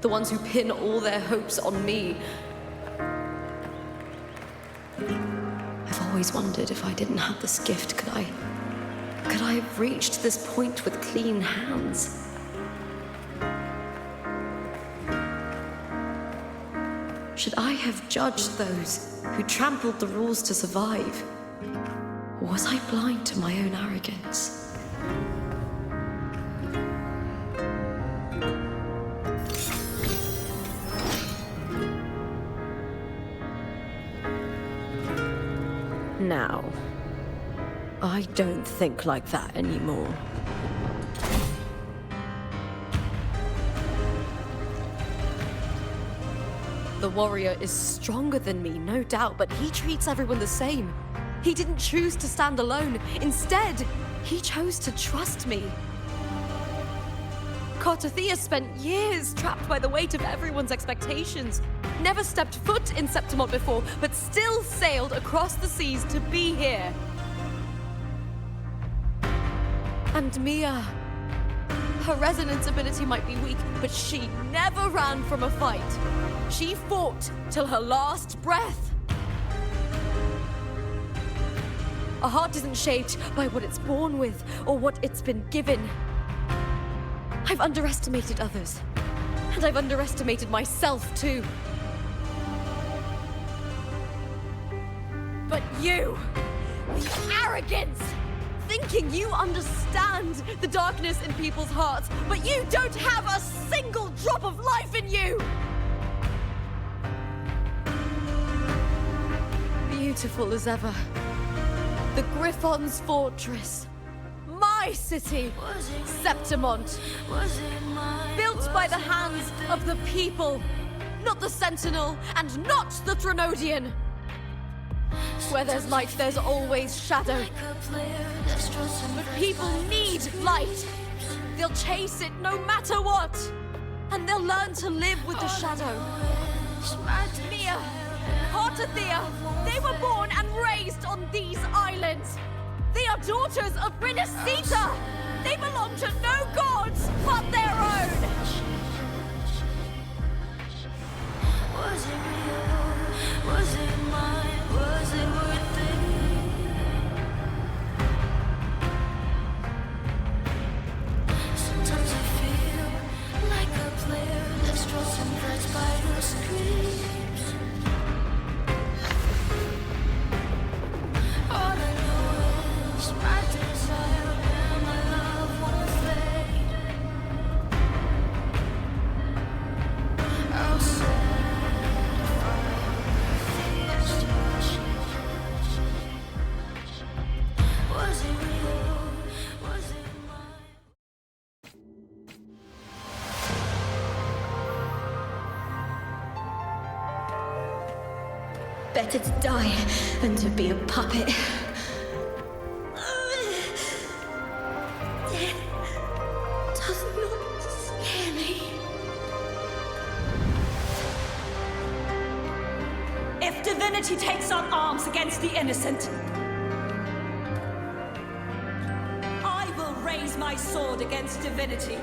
the ones who pin all their hopes on me. I've always wondered if I didn't have this gift, could I have reached this point with clean hands? Should I have judged those who trampled the rules to survive? Or was I blind to my own arrogance? Now, I don't think like that anymore. The warrior is stronger than me, no doubt, but he treats everyone the same. He didn't choose to stand alone. Instead, he chose to trust me. Cartothea spent years trapped by the weight of everyone's expectations. Never stepped foot in Septimont before, but still sailed across the seas to be here. And Mia. Her resonance ability might be weak, but she never ran from a fight. She fought till her last breath. A heart isn't shaped by what it's born with or what it's been given. I've underestimated others, and I've underestimated myself too. But you, the arrogance! Thinking you understand the darkness in people's hearts, but you don't have a single drop of life in you! Beautiful as ever. The Griffon's fortress. My city, Septimont. Built by the hands of the people, not the Sentinel and not the Threnodian. Where there's light, there's always shadow. But people need light. They'll chase it no matter what. And they'll learn to live with the shadow. Mia, Cartothea, they were born and raised on these islands. They are daughters of Renacita. They belong to no gods but their own. Was it real? Was it mine? Was it worth it? Sometimes I feel like a player that's lost and that's by the screams. All I know is my desire and my love won't fade. I'll say was it real? Was it mine? Better to die than to be a puppet. Death does not scare me. If divinity takes up arms against the innocent, I will raise my sword against divinity.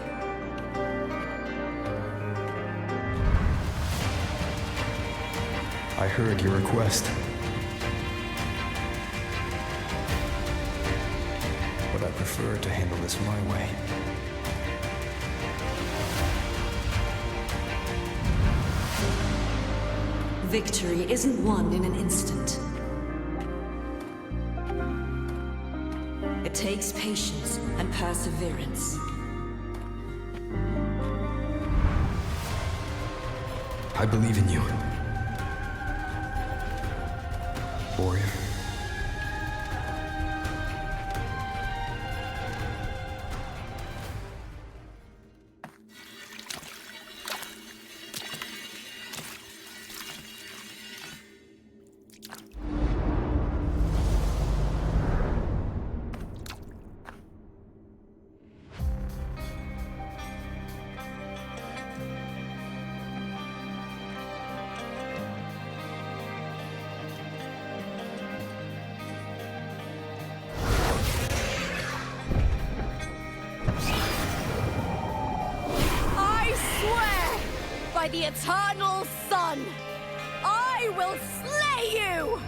I heard your request. But I prefer to handle this my way. Victory isn't won in an instant. It takes patience and perseverance. I believe in you. Warrior. By the eternal sun, I will slay you!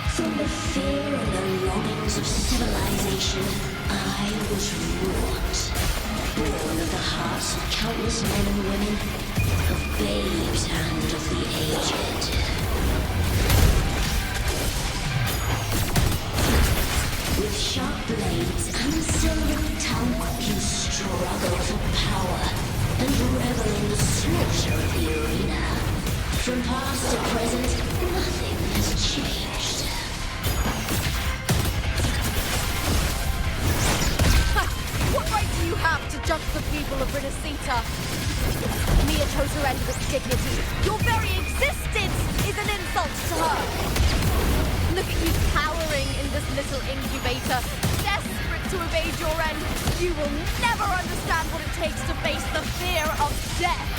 From the fear and the longings of civilization, I was wrought. Born of the hearts of countless men and women, of babes and of the aged. With sharp blades and silver tongue, you struggle for power and revel in the slaughter of the arena. From past to present, nothing has changed. What right do you have to judge the people of Renacita? Mia oppose her end with dignity. Your very existence is an insult to her. Look at you cowering in this little incubator, desperate to evade your end. You will never understand what it takes to face the fear of death.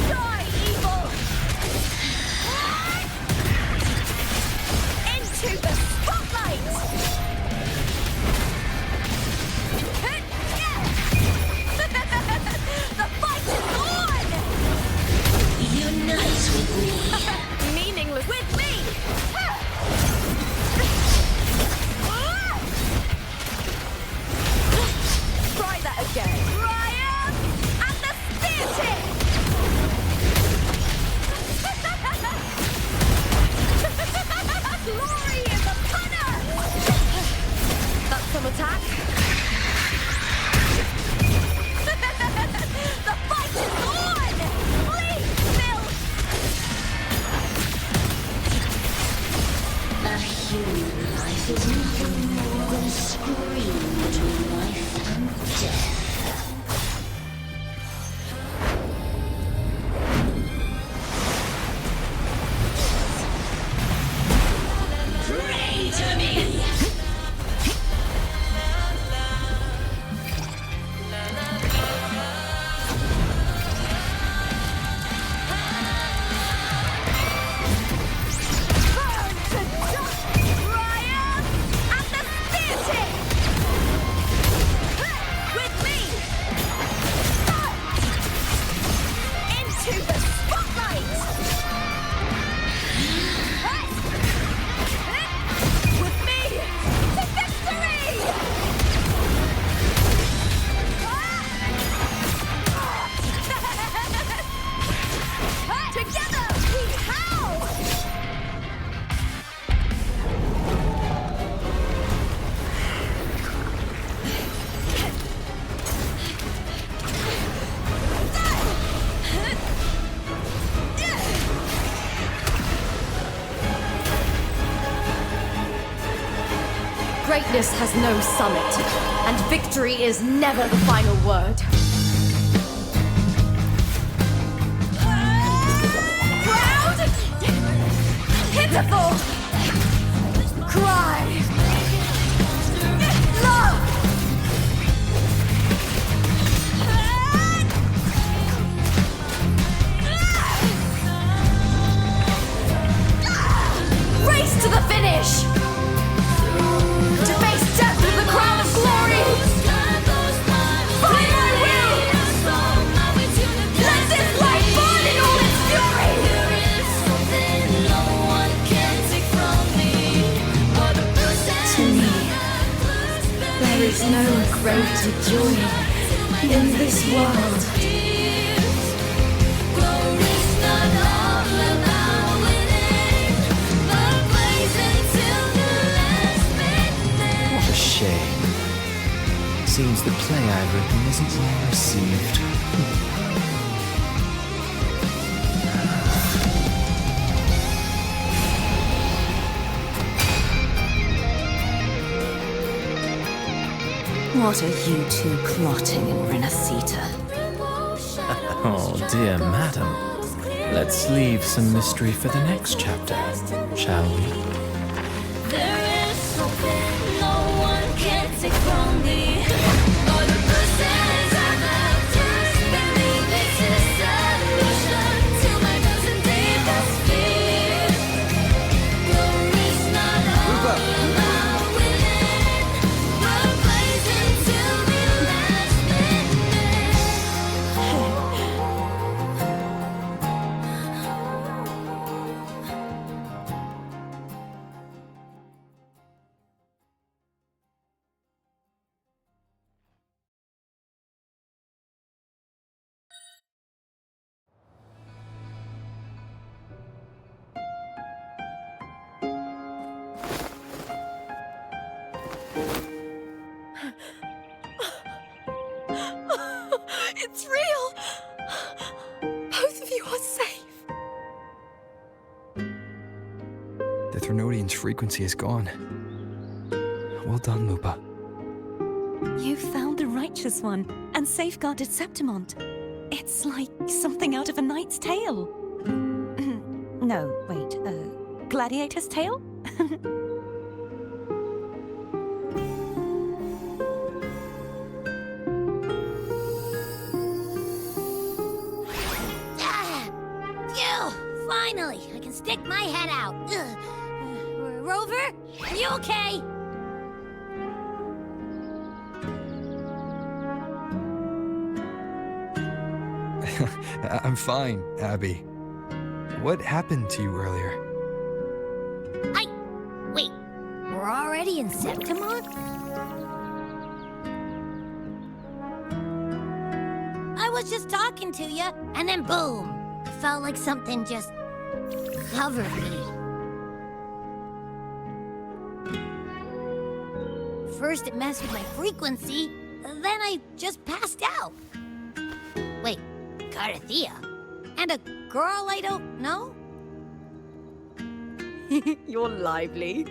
Die, evil! Into the spotlight! The fight is on! Unite with me. Meaningless with me! Try that again. Ryan! And the spear tip! Glory is a punner! That's some attack. The fight is on! Please, Bill! A human life is nothing more than a scream between life and death. Pray to me! Burn to dust, Ryan! And the spear tip! With me! Into the spotlight! With me! To victory! Together we howl! Greatness has no summit, and victory is never the final word. Proud! Pitiful! Cry! Love! Race to the finish! To face death with the crown of glory! By my will! Let this light burn in all its fury! To me, there is no greater joy in this world. What a shame. Seems the play I've written isn't well received. What are you two plotting in Renacita? Oh, dear madam. Let's leave some mystery for the next chapter, shall we? There is something no one can take from me. All the bruises I've left just believe this is solution to my dozen deepest fears. Glory's not all about winning, but blazing till the last minute. It's real! Both of you are safe. The Threnodian's frequency is gone. Well done, Lupa. You found the Righteous One and safeguarded Septimont. It's like something out of a knight's tale. No, wait, gladiator's tale? Phew! Finally, I can stick my head out. Rover, are you okay? I'm fine, Abby. What happened to you earlier? Wait, we're already in Septimont? I was just talking to you, and then boom! I felt like something just covered me. First it messed with my frequency, then I just passed out. Wait, Carthea? And a girl I don't know? You're lively.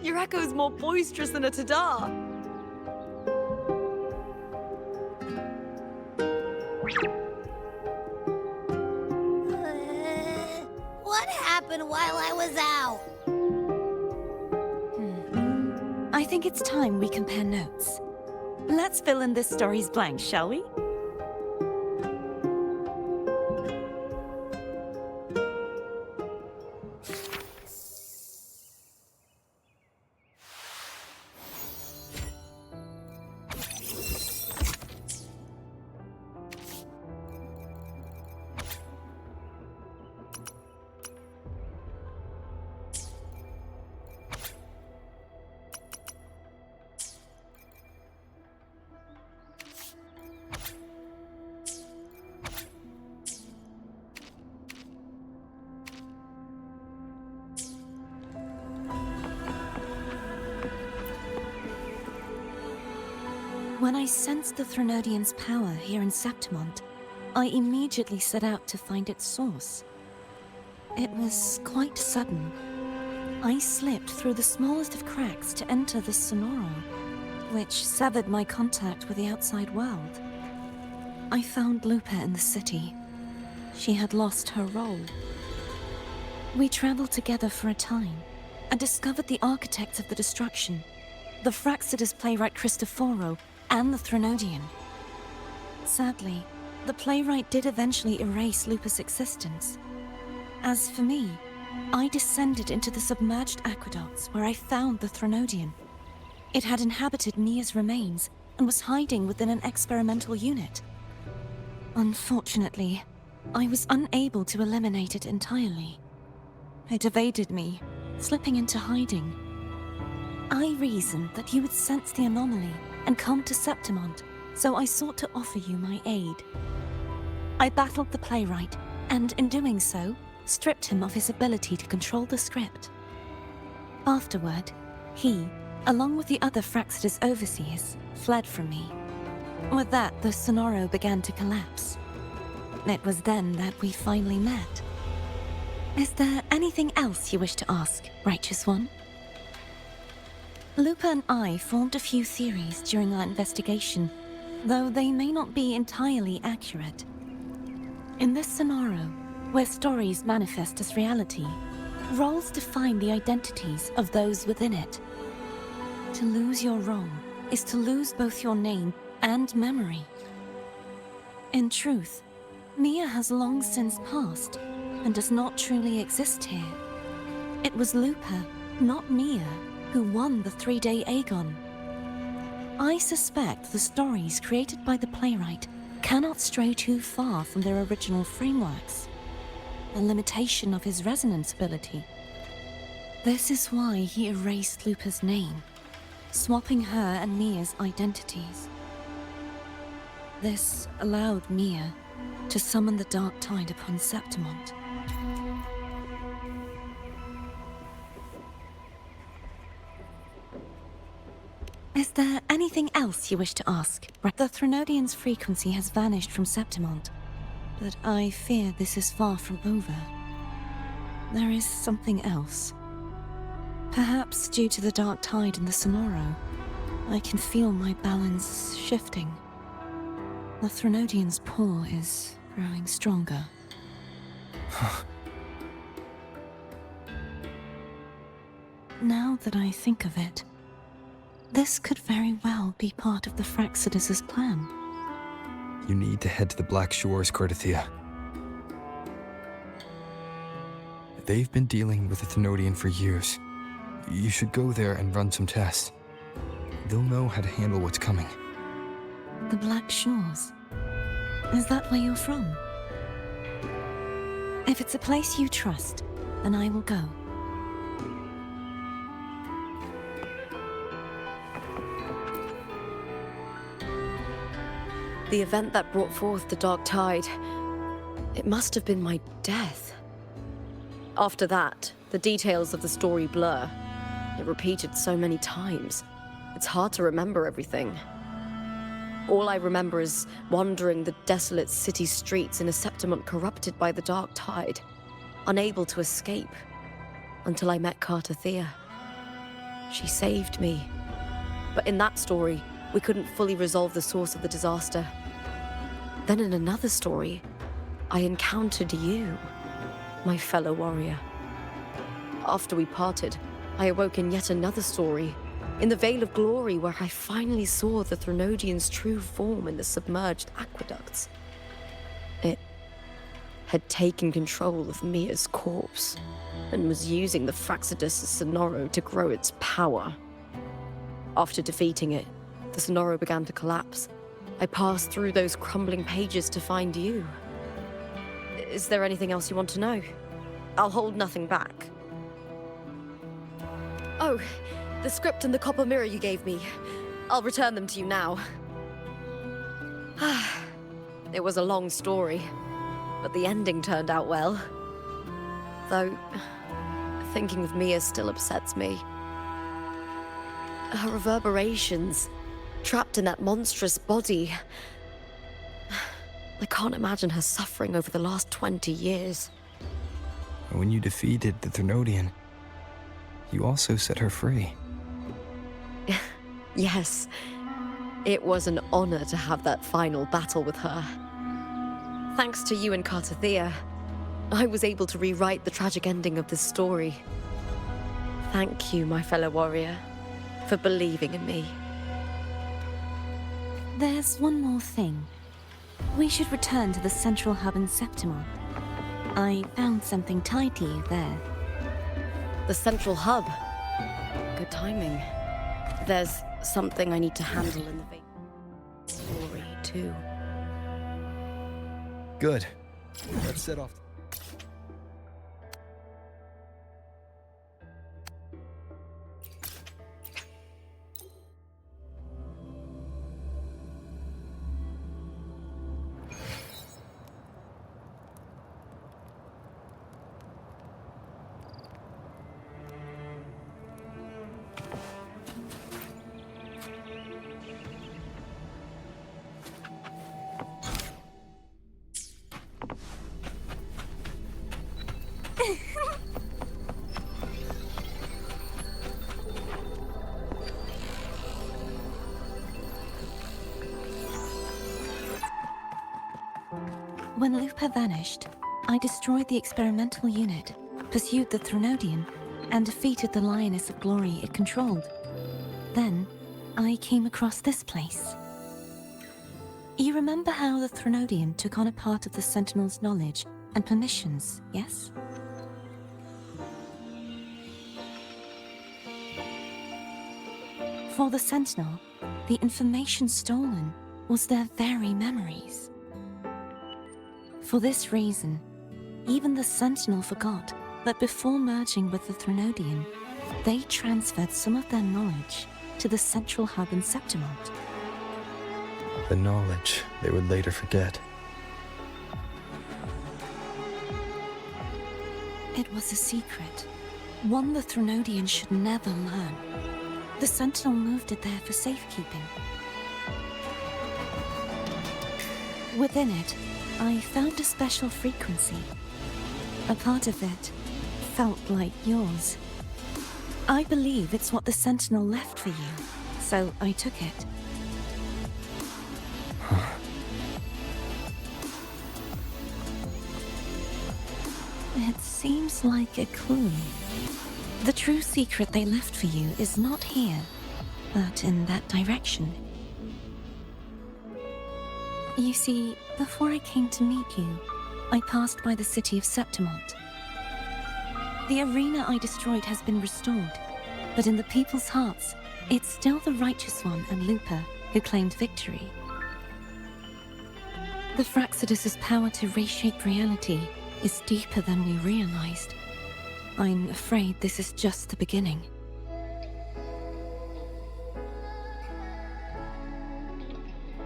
Your echo's more boisterous than a Tadar. What happened while I was out? I think it's time we compare notes. Let's fill in this story's blanks, shall we? When I sensed the Threnodian's power here in Septimont, I immediately set out to find its source. It was quite sudden. I slipped through the smallest of cracks to enter the Sonoro, which severed my contact with the outside world. I found Lupa in the city. She had lost her role. We traveled together for a time, and discovered the architects of the destruction, the Fraxidus playwright Cristoforo, and the Threnodian. Sadly, the playwright did eventually erase Lupa's existence. As for me, I descended into the submerged aqueducts where I found the Threnodian. It had inhabited Mia's remains and was hiding within an experimental unit. Unfortunately, I was unable to eliminate it entirely. It evaded me, slipping into hiding. I reasoned that you would sense the anomaly and come to Septimont, so I sought to offer you my aid. I battled the playwright, and in doing so, stripped him of his ability to control the script. Afterward, he, along with the other Fraxidus overseers, fled from me. With that, the Sonoro began to collapse. It was then that we finally met. Is there anything else you wish to ask, Righteous One? Lupa and I formed a few theories during our investigation, though they may not be entirely accurate. In this Sonoro, where stories manifest as reality, roles define the identities of those within it. To lose your role is to lose both your name and memory. In truth, Mia has long since passed and does not truly exist here. It was Lupa, not Mia, who won the 3-day Aegon. I suspect the stories created by the playwright cannot stray too far from their original frameworks, a limitation of his resonance ability. This is why he erased Lupa's name, swapping her and Mia's identities. This allowed Mia to summon the Dark Tide upon Septimont. Is there anything else you wish to ask? The Threnodian's frequency has vanished from Septimont, but I fear this is far from over. There is something else. Perhaps due to the Dark Tide in the Sonoro. I can feel my balance shifting. The Threnodian's paw is growing stronger. Now that I think of it, this could very well be part of the Fraxidus' plan. You need to head to the Black Shores, Cordothea. They've been dealing with the Thenodian for years. You should go there and run some tests. They'll know how to handle what's coming. The Black Shores? Is that where you're from? If it's a place you trust, then I will go. The event that brought forth the Dark Tide, it must have been my death. After that, the details of the story blur. It repeated so many times. It's hard to remember everything. All I remember is wandering the desolate city streets in a Septimont corrupted by the Dark Tide, unable to escape, until I met Cartothea. She saved me. But in that story, we couldn't fully resolve the source of the disaster. Then in another story, I encountered you, my fellow warrior. After we parted, I awoke in yet another story, in the Vale of Glory, where I finally saw the Threnodian's true form in the submerged aqueducts. It had taken control of Mia's corpse, and was using the Fraxidus' Sonoro to grow its power. After defeating it, the Sonoro began to collapse. I passed through those crumbling pages to find you. Is there anything else you want to know? I'll hold nothing back. Oh, the script and the copper mirror you gave me. I'll return them to you now. It was a long story, but the ending turned out well. Though, thinking of Mia still upsets me. Her reverberations, trapped in that monstrous body. I can't imagine her suffering over the last 20 years. When you defeated the Threnodian, you also set her free. Yes, it was an honor to have that final battle with her. Thanks to you and Cartothea, I was able to rewrite the tragic ending of this story. Thank you, my fellow warrior, for believing in me. There's one more thing. We should return to the central hub in Septimont. I found something tied to you there. The central hub. Good timing. There's something I need to handle in the Vale of Glory, too. Good. Let's set off. When Lupa vanished, I destroyed the experimental unit, pursued the Threnodian, and defeated the Lioness of Glory it controlled. Then, I came across this place. You remember how the Threnodian took on a part of the Sentinel's knowledge and permissions, yes? For the Sentinel, the information stolen was their very memories. For this reason, even the Sentinel forgot that before merging with the Threnodian, they transferred some of their knowledge to the central hub in Septimont. The knowledge they would later forget. It was a secret, one the Threnodian should never learn. The Sentinel moved it there for safekeeping. Within it, I found a special frequency. A part of it felt like yours. I believe it's what the Sentinel left for you, so I took it. It seems like a clue. The true secret they left for you is not here, but in that direction. You see, before I came to meet you, I passed by the city of Septimont. The arena I destroyed has been restored, but in the people's hearts, it's still the Righteous One and Lupa who claimed victory. The Fraxidus' power to reshape reality is deeper than we realized. I'm afraid this is just the beginning.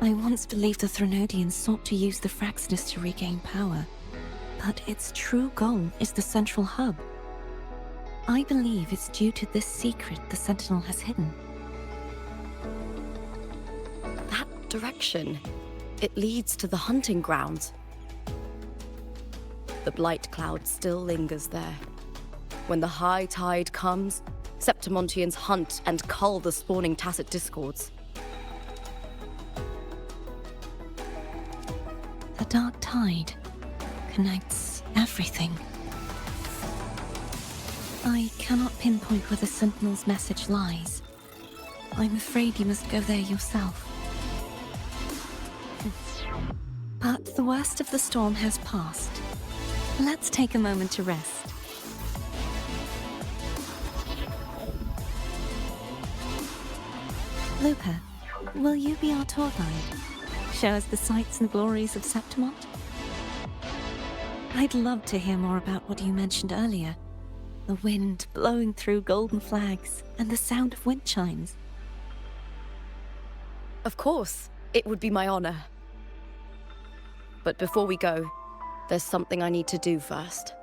I once believed the Threnodians sought to use the Fraxidus to regain power, but its true goal is the central hub. I believe it's due to this secret the Sentinel has hidden. That direction, it leads to the hunting grounds. The blight cloud still lingers there. When the high tide comes, Septimontians hunt and cull the spawning Tacit Discords. The dark tide connects everything. I cannot pinpoint where the Sentinel's message lies. I'm afraid you must go there yourself. But the worst of the storm has passed. Let's take a moment to rest. Lupa, will you be our tour guide? Show us the sights and glories of Septimont? I'd love to hear more about what you mentioned earlier. The wind blowing through golden flags and the sound of wind chimes. Of course, it would be my honor. But before we go, there's something I need to do first.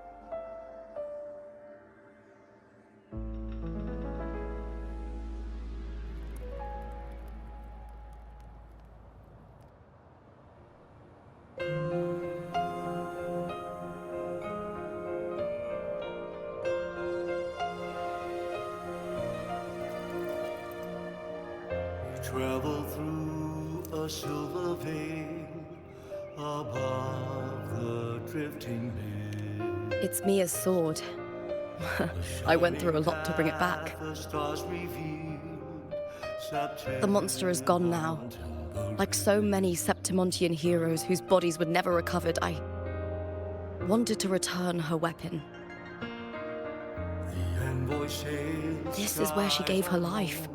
Travel through a silver veil above the drifting bay. It's Mia's sword. I went through a lot to bring it back. The monster is gone now. Like so many Septimontian heroes whose bodies were never recovered, I wanted to return her weapon. This is where she gave her life.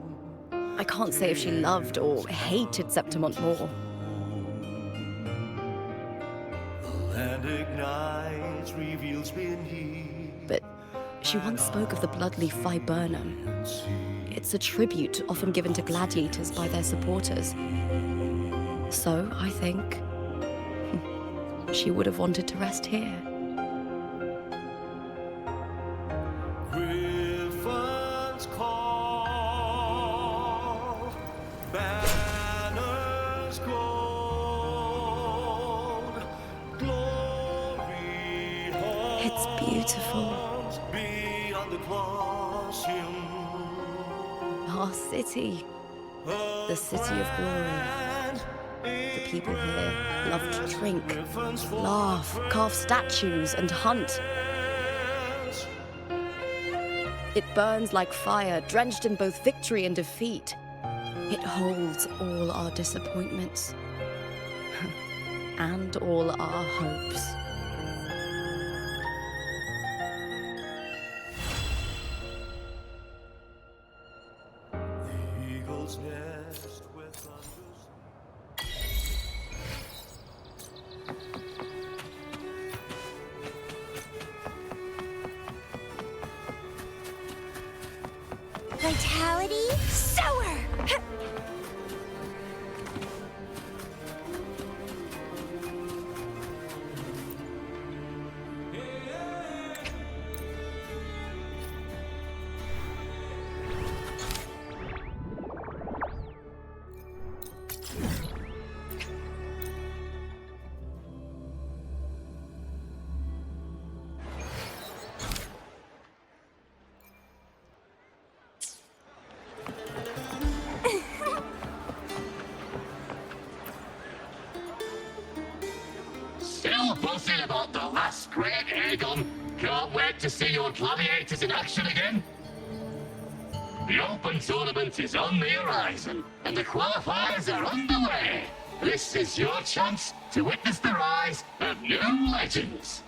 I can't say if she loved or hated Septimont more. But she once spoke of the bloodleaf viburnum. It's a tribute often given to gladiators by their supporters. So, I think, she would have wanted to rest here. It's beautiful. Our city. The city of glory. The people here love to drink, laugh, carve statues, and hunt. It burns like fire, drenched in both victory and defeat. It holds all our disappointments. And all our hopes. Vitality sour! all buzzing about the last great airgun. Can't wait to see your gladiators in action again. The Open Tournament is on the horizon, and the qualifiers are underway. This is your chance to witness the rise of new legends.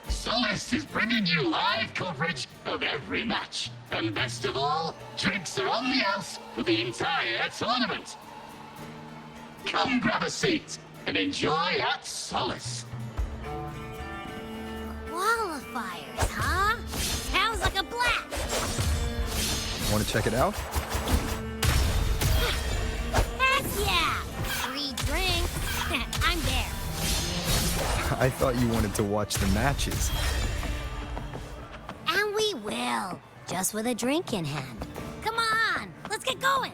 Solace is bringing you live coverage of every match. And best of all, drinks are on the house for the entire tournament. Come grab a seat and enjoy at Solace. Qualifiers, huh? Sounds like a blast! Want to check it out? Heck yeah! Free drinks. I'm there. I thought you wanted to watch the matches. And we will. Just with a drink in hand. Come on, let's get going.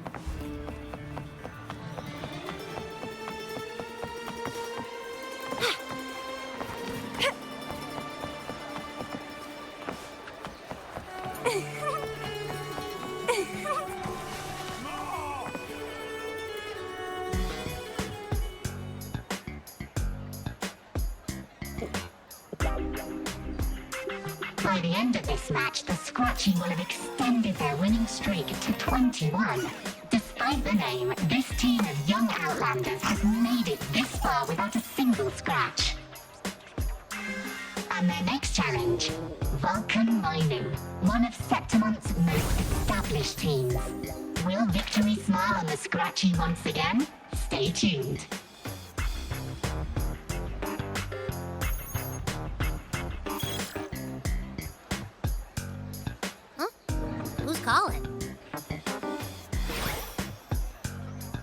By the end of this match, the Scratchy will have extended their winning streak to 21. Despite the name, this team of young Outlanders has made it this far without a single scratch. And their next challenge, Vulcan Mining, one of Septimont's most established teams. Will victory smile on the Scratchy once again? Stay tuned. Who's calling?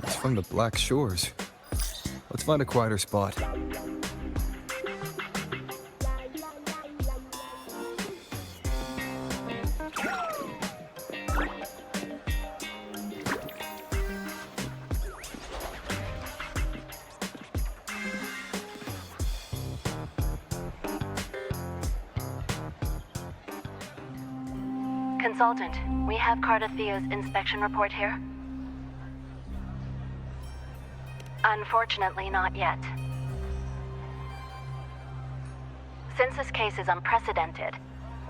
It's from the Black Shores. Let's find a quieter spot. Consultant, we have Cardathia's inspection report here. Unfortunately, not yet. Since this case is unprecedented,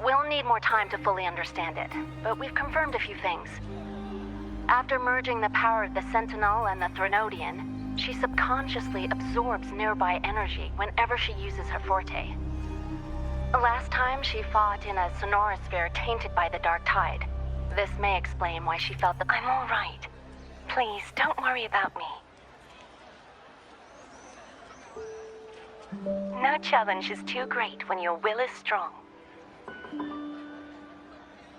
we'll need more time to fully understand it, but we've confirmed a few things. After merging the power of the Sentinel and the Threnodian, she subconsciously absorbs nearby energy whenever she uses her forte. Last time, she fought in a sonorosphere tainted by the Dark Tide. This may explain why she felt that I'm all right. Please, don't worry about me. No challenge is too great when your will is strong.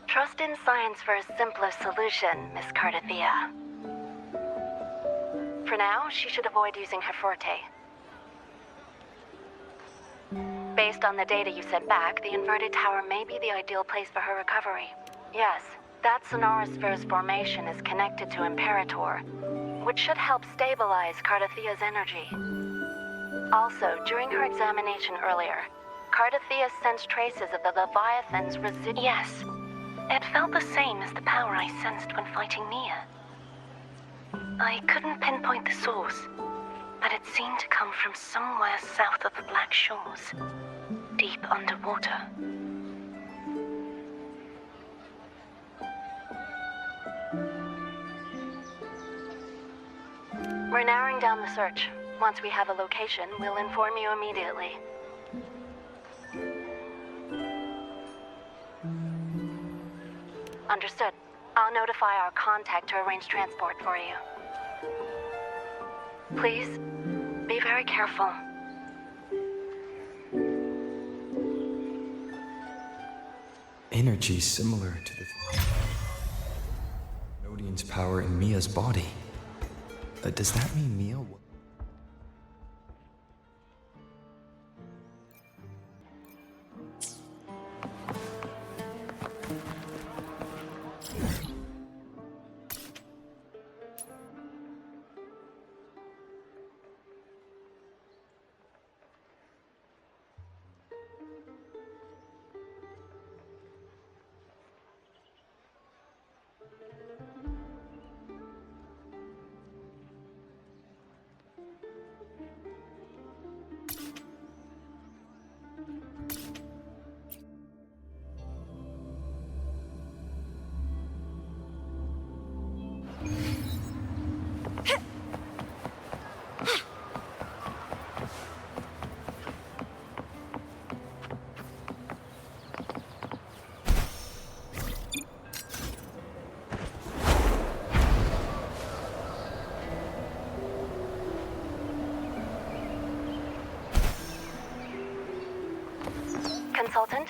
Trust in science for a simpler solution, Miss Cardathia. For now, she should avoid using her forte. Based on the data you sent back, the inverted tower may be the ideal place for her recovery. Yes, that sonorosphere's formation is connected to Imperator, which should help stabilize Cardathia's energy. Also, during her examination earlier, Cardathia sensed traces of the Leviathan's residual. Yes, it felt the same as the power I sensed when fighting Nia. I couldn't pinpoint the source, but it seemed to come from somewhere south of the Black Shores, deep underwater. We're narrowing down the search. Once we have a location, we'll inform you immediately. Understood. I'll notify our contact to arrange transport for you. Please, be very careful. Energy similar to the Nodian's power in Mia's body. Does that mean Mia? Consultant.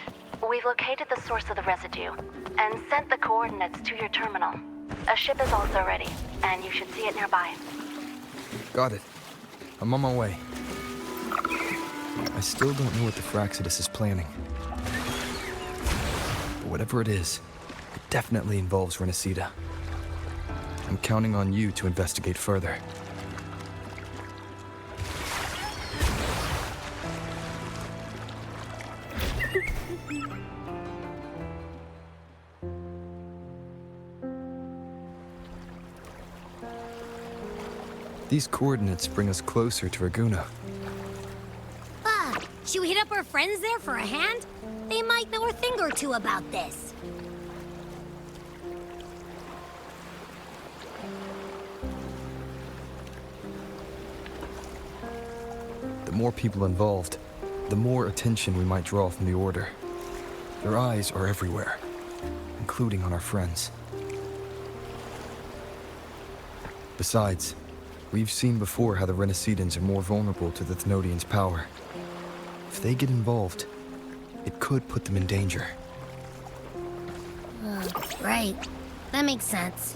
We've located the source of the residue and sent the coordinates to your terminal. A ship is also ready, and you should see it nearby. Got it. I'm on my way. I still don't know what the Fractsidus is planning. But whatever it is, it definitely involves Renacida. I'm counting on you to investigate further. These coordinates bring us closer to Raguna. Should we hit up our friends there for a hand? They might know a thing or two about this. The more people involved, the more attention we might draw from the Order. Their eyes are everywhere, including on our friends. Besides, we've seen before how the Renacidans are more vulnerable to the Thenodians' power. If they get involved, it could put them in danger. Right. That makes sense.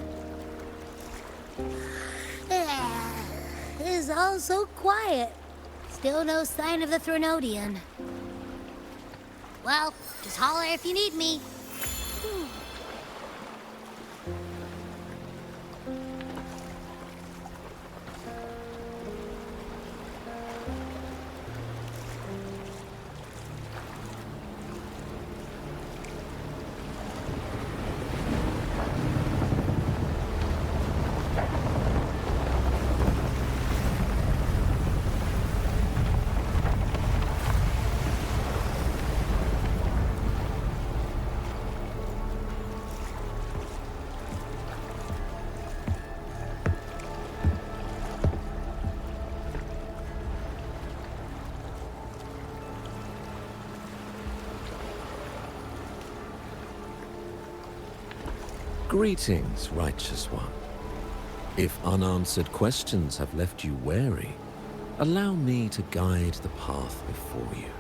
It's all so quiet. Still no sign of the Thenodian. Well, just holler if you need me. Greetings, Righteous One. If unanswered questions have left you wary, allow me to guide the path before you.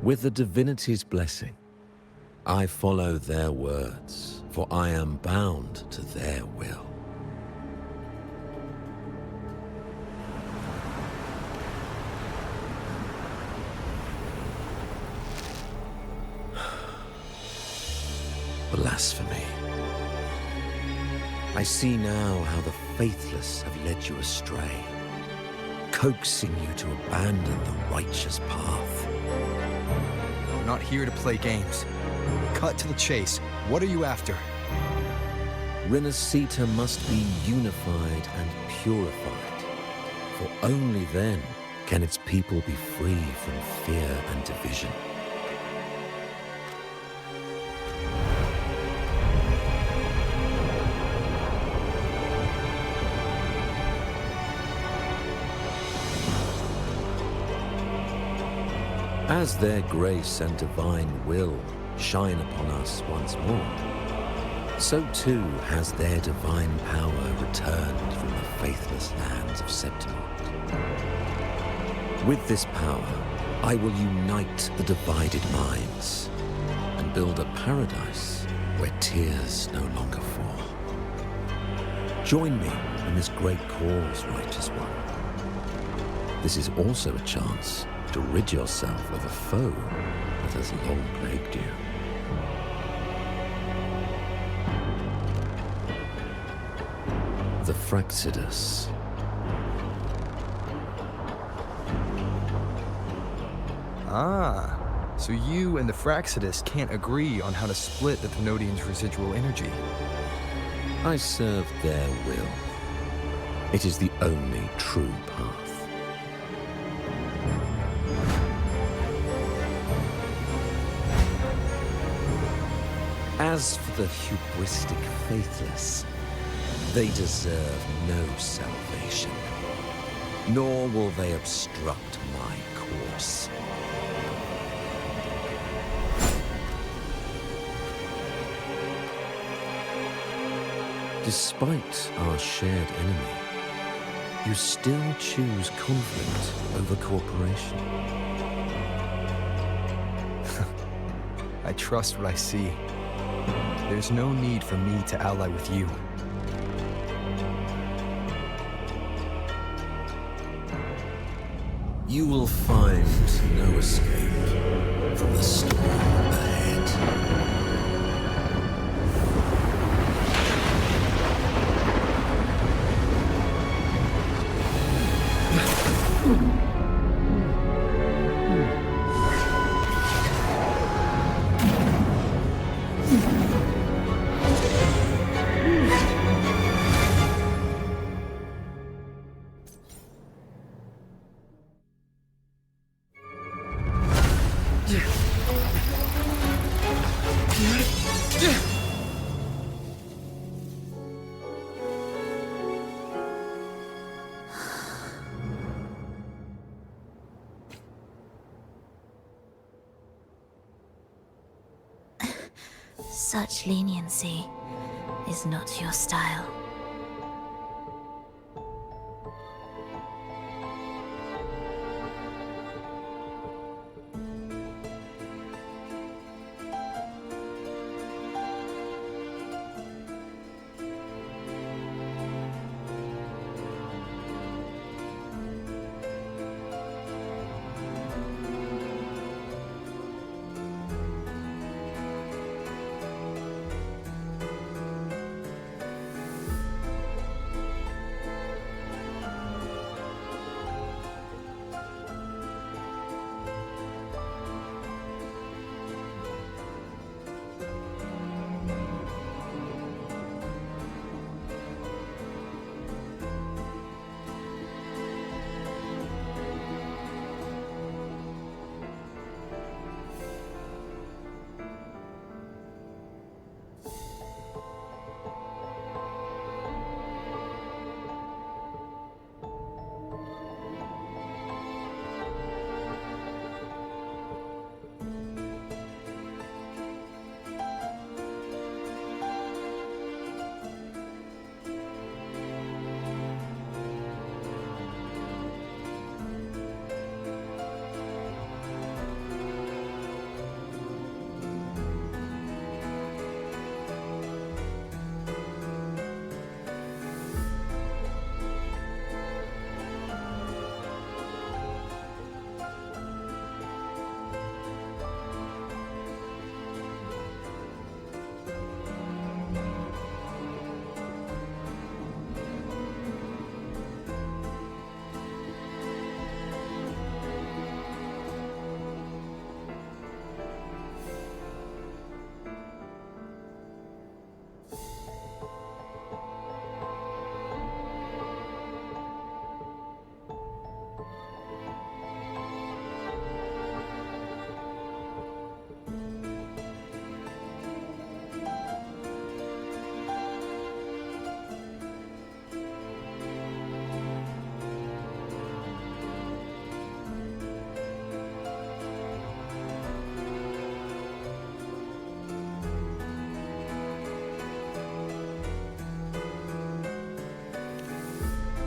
With the divinity's blessing, I follow their words, for I am bound to their will. Blasphemy. I see now how the faithless have led you astray, coaxing you to abandon the righteous path. We're not here to play games. Cut to the chase. What are you after? Renacita must be unified and purified, for only then can its people be free from fear and division. As their grace and divine will shine upon us once more, so too has their divine power returned from the faithless lands of Septimont. With this power, I will unite the divided minds and build a paradise where tears no longer fall. Join me in this great cause, Righteous One. This is also a chance to rid yourself of a foe that has long plagued you. The Fractsidus. Ah, so you and the Fractsidus can't agree on how to split the Thenodians' residual energy. I serve their will. It is the only true path. As for the hubristic faithless, they deserve no salvation, nor will they obstruct my course. Despite our shared enemy, you still choose conflict over cooperation. I trust what I see. There's no need for me to ally with you. You will find no escape from the storm ahead. Such leniency is not your style.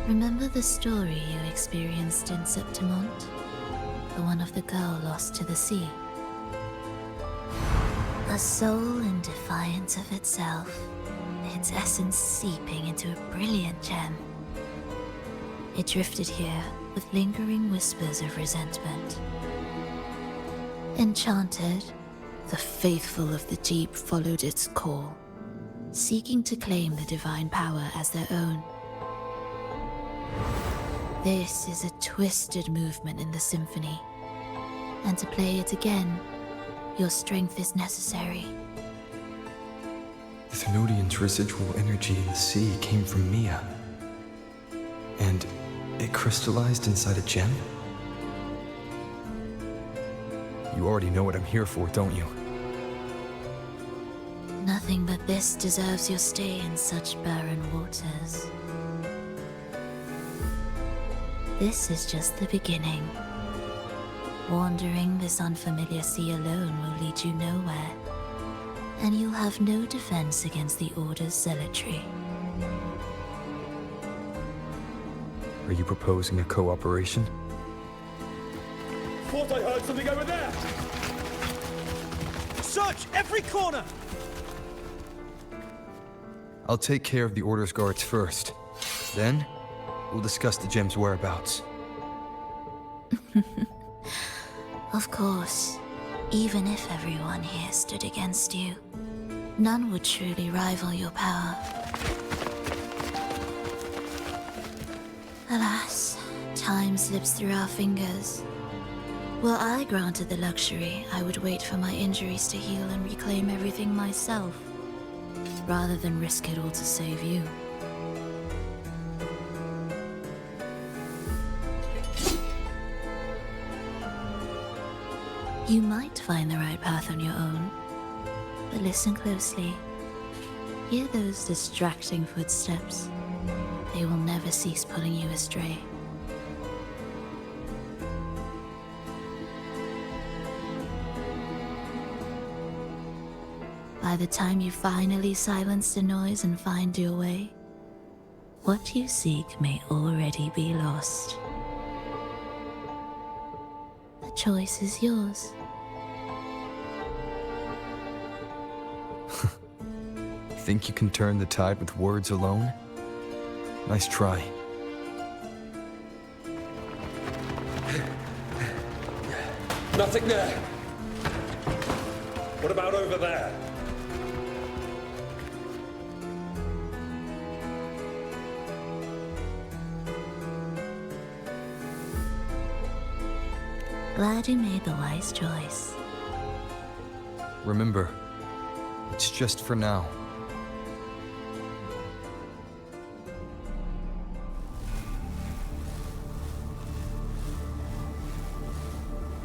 Remember the story you experienced in Septimont? The one of the girl lost to the sea? A soul in defiance of itself, its essence seeping into a brilliant gem. It drifted here with lingering whispers of resentment. Enchanted, the faithful of the deep followed its call, seeking to claim the divine power as their own. This is a twisted movement in the symphony, and to play it again, your strength is necessary. The Thenodian's residual energy in the sea came from Mia. And it crystallized inside a gem? You already know what I'm here for, don't you? Nothing but this deserves your stay in such barren waters. This is just the beginning. Wandering this unfamiliar sea alone will lead you nowhere, and you'll have no defense against the Order's zealotry. Are you proposing a cooperation? Thought I heard something over there! Search every corner! I'll take care of the Order's guards first. Then, we'll discuss the gem's whereabouts. Of course, even if everyone here stood against you, none would truly rival your power. Alas, time slips through our fingers. Were I granted the luxury, I would wait for my injuries to heal and reclaim everything myself, rather than risk it all to save you. You might find the right path on your own, but listen closely. Hear those distracting footsteps. They will never cease pulling you astray. By the time you finally silence the noise and find your way, what you seek may already be lost. The choice is yours. Think you can turn the tide with words alone? Nice try. Nothing there! What about over there? Glad you made the wise choice. Remember, it's just for now.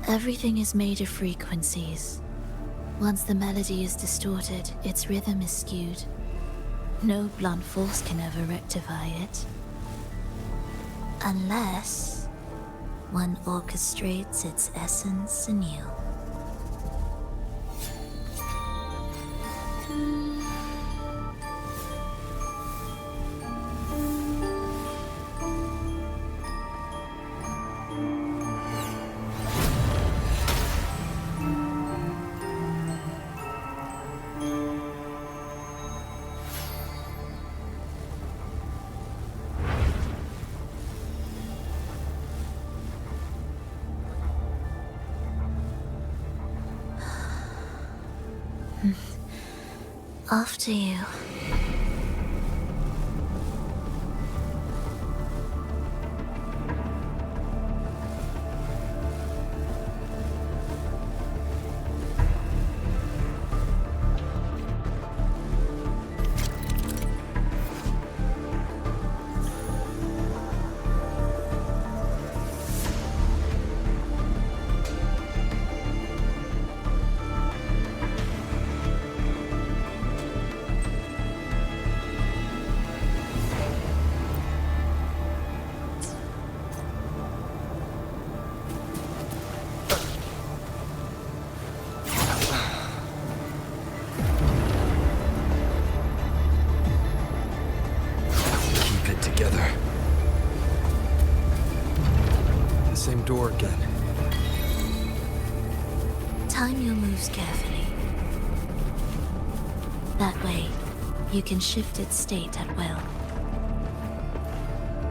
Everything is made of frequencies. Once the melody is distorted, its rhythm is skewed. No blunt force can ever rectify it. Unless one orchestrates its essence anew. After you. Same door again. Time your moves carefully. That way, you can shift its state at will.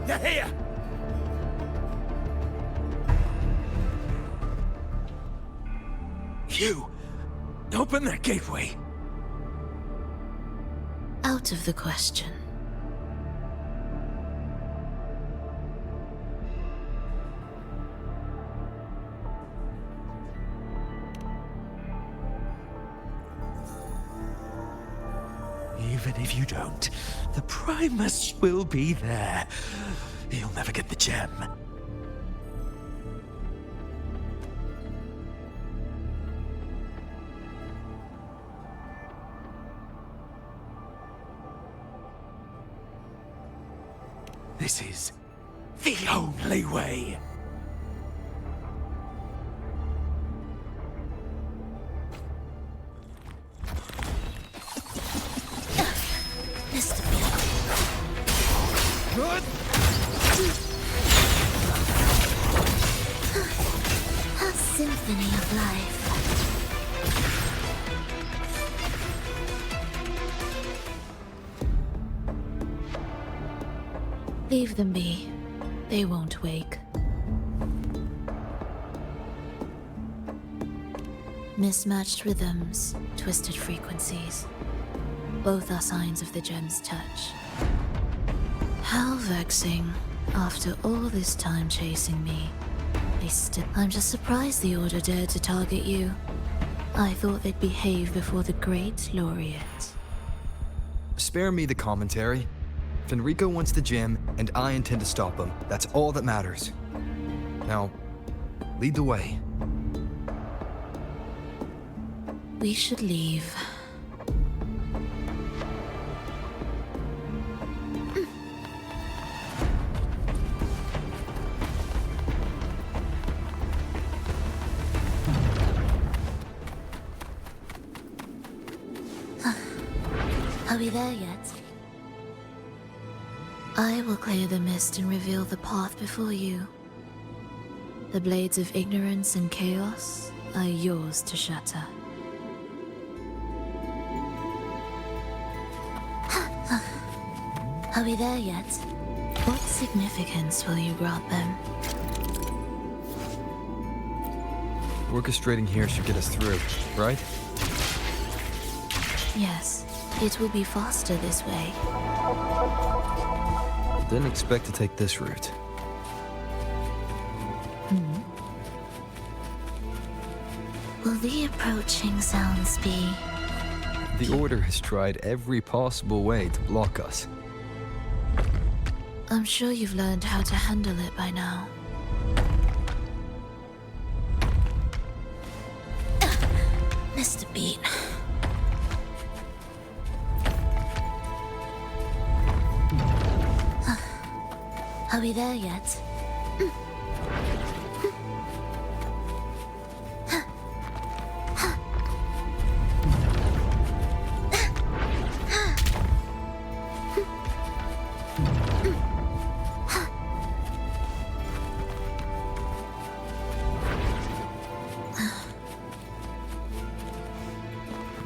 They're here! You! Open that gateway! Out of the question. Even if you don't, the Primus will be there. You'll never get the gem. This is the only way. of life. Leave them be. They won't wake. Mismatched rhythms, twisted frequencies. Both are signs of the gem's touch. How vexing. After all this time chasing me, I'm just surprised the Order dared to target you. I thought they'd behave before the great laureate. Spare me the commentary. Fenrico wants the gem, and I intend to stop him. That's all that matters. Now, lead the way. We should leave. Are we there yet? I will clear the mist and reveal the path before you. The blades of ignorance and chaos are yours to shatter. Are we there yet? What significance will you grant them? Orchestrating here should get us through, right? Yes, it will be faster this way. Didn't expect to take this route. Will the approaching sounds be? The Order has tried every possible way to block us. I'm sure you've learned how to handle it by now. Missed a beat. Are we there yet?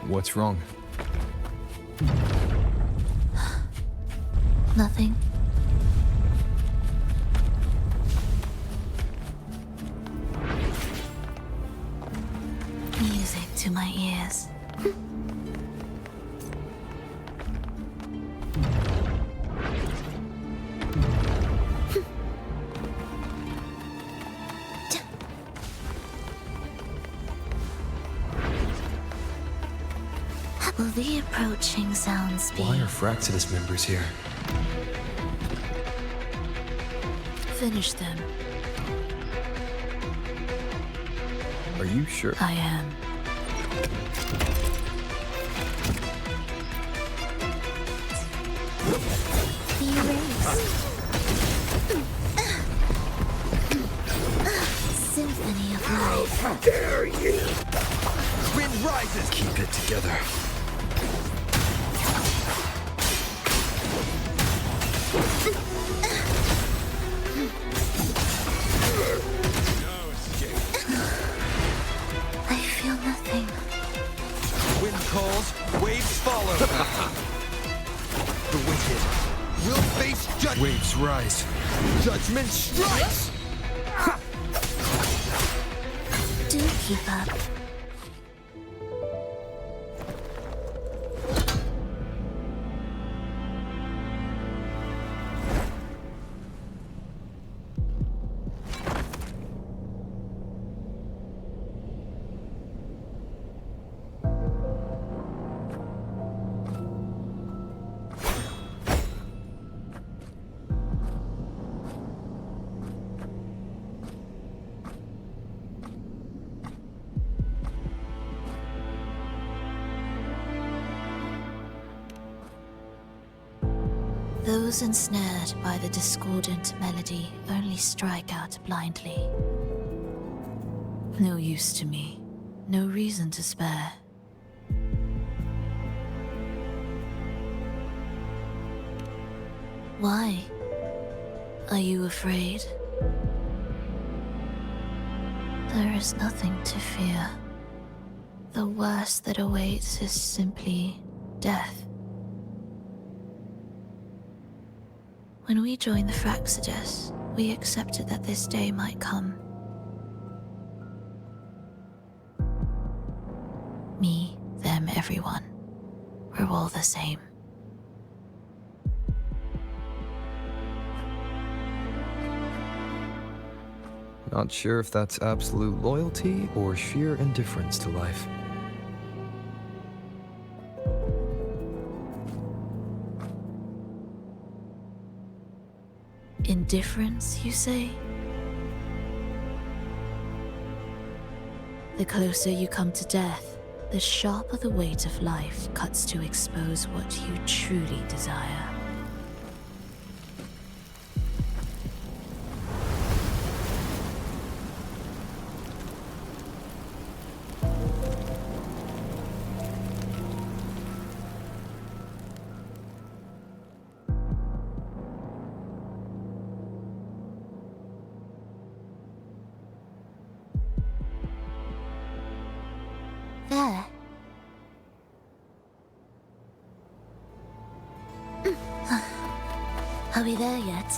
What's wrong? Nothing. Music to my ears. Will the approaching sounds be? Why are Fraxidus members here? Finish them. Are you sure? I am. The erase. Symphony of life. How dare you! Wind rises! Keep it together. I feel nothing. Wind calls, waves follow. The wicked will face judgment. Waves rise. Judgment strikes! Do keep up. Those ensnared by the discordant melody only strike out blindly. No use to me, no reason to spare. Why? Are you afraid? There is nothing to fear. The worst that awaits is simply death. When we joined the Fraxidus, we accepted that this day might come. Me, them, everyone. We're all the same. Not sure if that's absolute loyalty or sheer indifference to life. Indifference, you say? The closer you come to death, the sharper the weight of life cuts to expose what you truly desire. There. Are we there yet?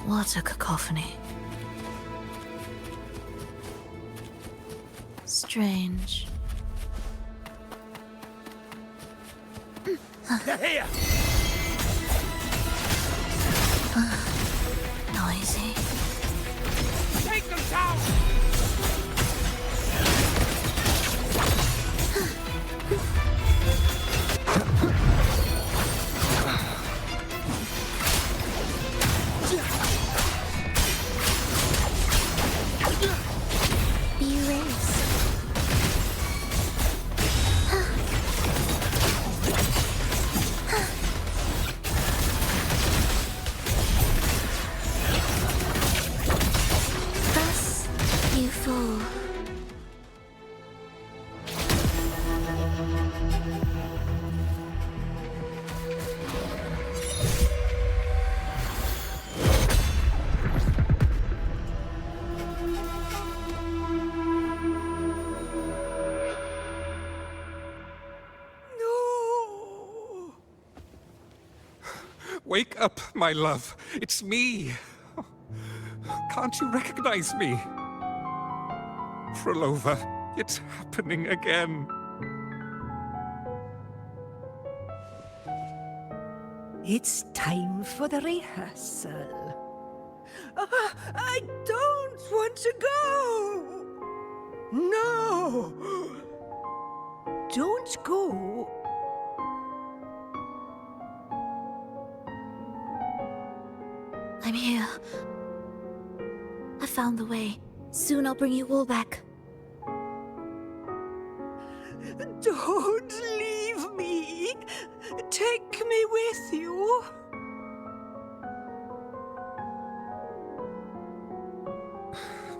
What a cacophony. Strange. Here! Noisy. Take them down! Wake up, my love. It's me. Can't you recognize me? Frolova, it's happening again. It's time for the rehearsal. I don't want to go! No! Don't go! I'm here. I found the way. Soon I'll bring you all back. Don't leave me! Take me with you!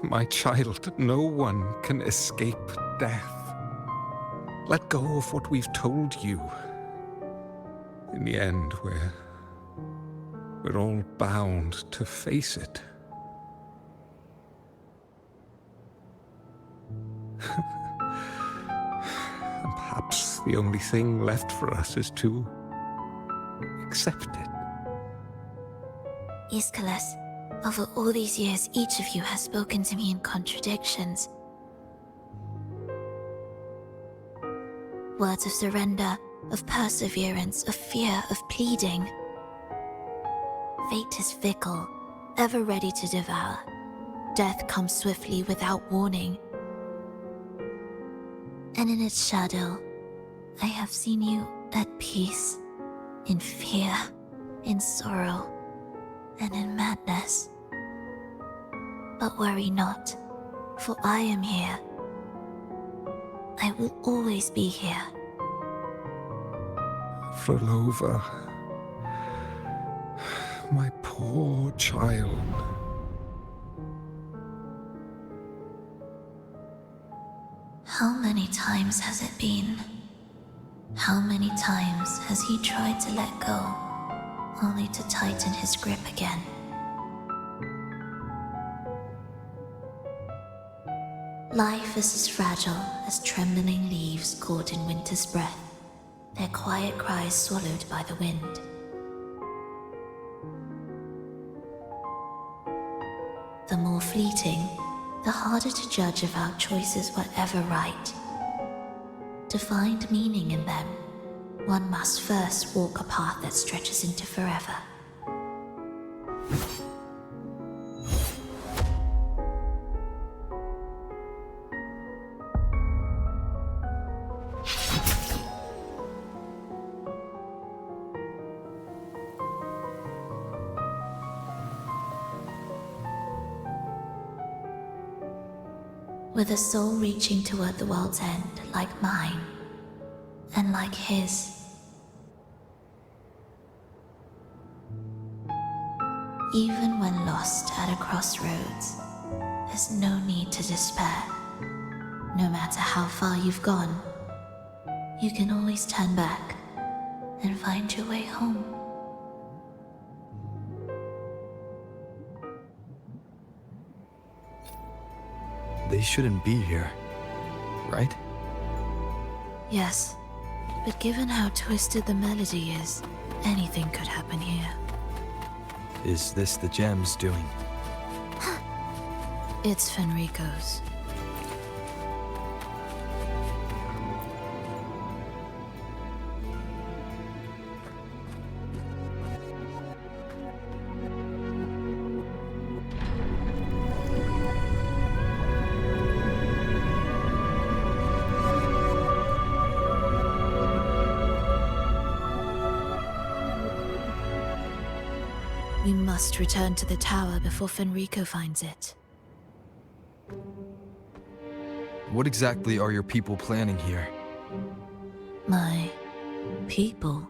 My child, no one can escape death. Let go of what we've told you. In the end, we're all bound to face it. And perhaps the only thing left for us is to accept it. Iskalas, over all these years, each of you has spoken to me in contradictions. Words of surrender, of perseverance, of fear, of pleading. Fate is fickle, ever ready to devour. Death comes swiftly without warning. And in its shadow, I have seen you at peace, in fear, in sorrow, and in madness. But worry not, for I am here. I will always be here. Frolova, my poor child. How many times has it been? How many times has he tried to let go? only to tighten his grip again. Life is as fragile as trembling leaves caught in winter's breath, their quiet cries swallowed by the wind. The more fleeting, the harder to judge if our choices were ever right. To find meaning in them, one must first walk a path that stretches into forever. With a soul reaching toward the world's end like mine, and like his. Even when lost at a crossroads, there's no need to despair. No matter how far you've gone, you can always turn back and find your way home. They shouldn't be here, right? Yes, but given how twisted the melody is, anything could happen here. Is this the gem's doing? It's Fenrico's. We must return to the tower before Fenrico finds it. What exactly are your people planning here? My people?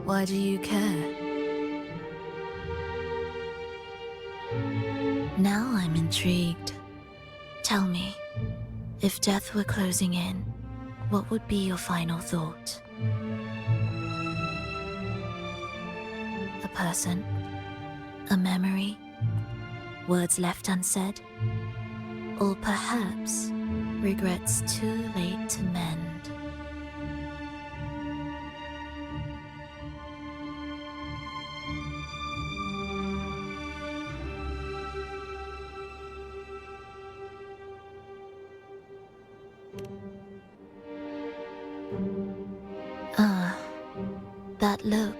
Why do you care? Now I'm intrigued. Tell me, if death were closing in, what would be your final thought? A person? A memory? Words left unsaid? Or perhaps regrets too late to mend? Ah, that look.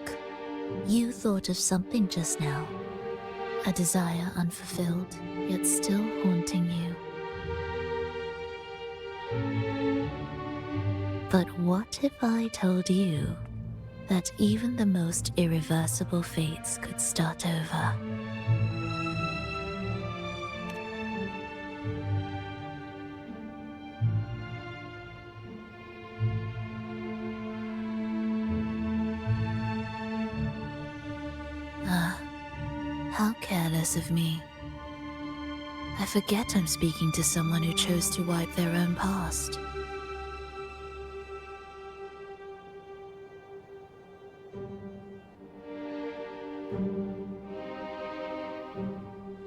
You thought of something just now. A desire unfulfilled, yet still haunting you. But what if I told you that even the most irreversible fates could start over? How careless of me. I forget I'm speaking to someone who chose to wipe their own past.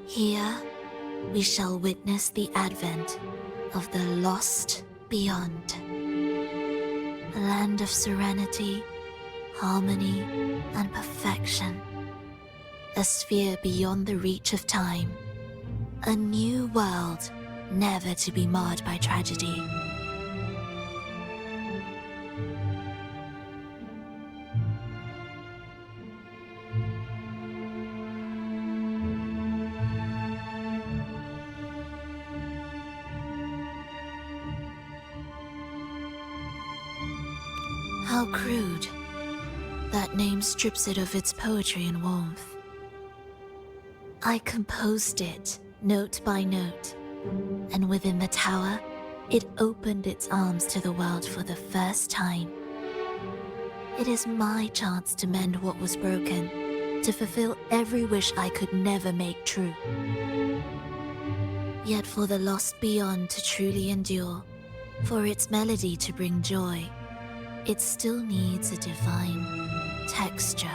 Here, we shall witness the advent of the lost beyond. A land of serenity, harmony, and perfection. A sphere beyond the reach of time. A new world, never to be marred by tragedy. How crude. That name strips it of its poetry and warmth. I composed it, note by note, and within the tower, it opened its arms to the world for the first time. It is my chance to mend what was broken, to fulfill every wish I could never make true. Yet for the lost beyond to truly endure, for its melody to bring joy, it still needs a divine texture.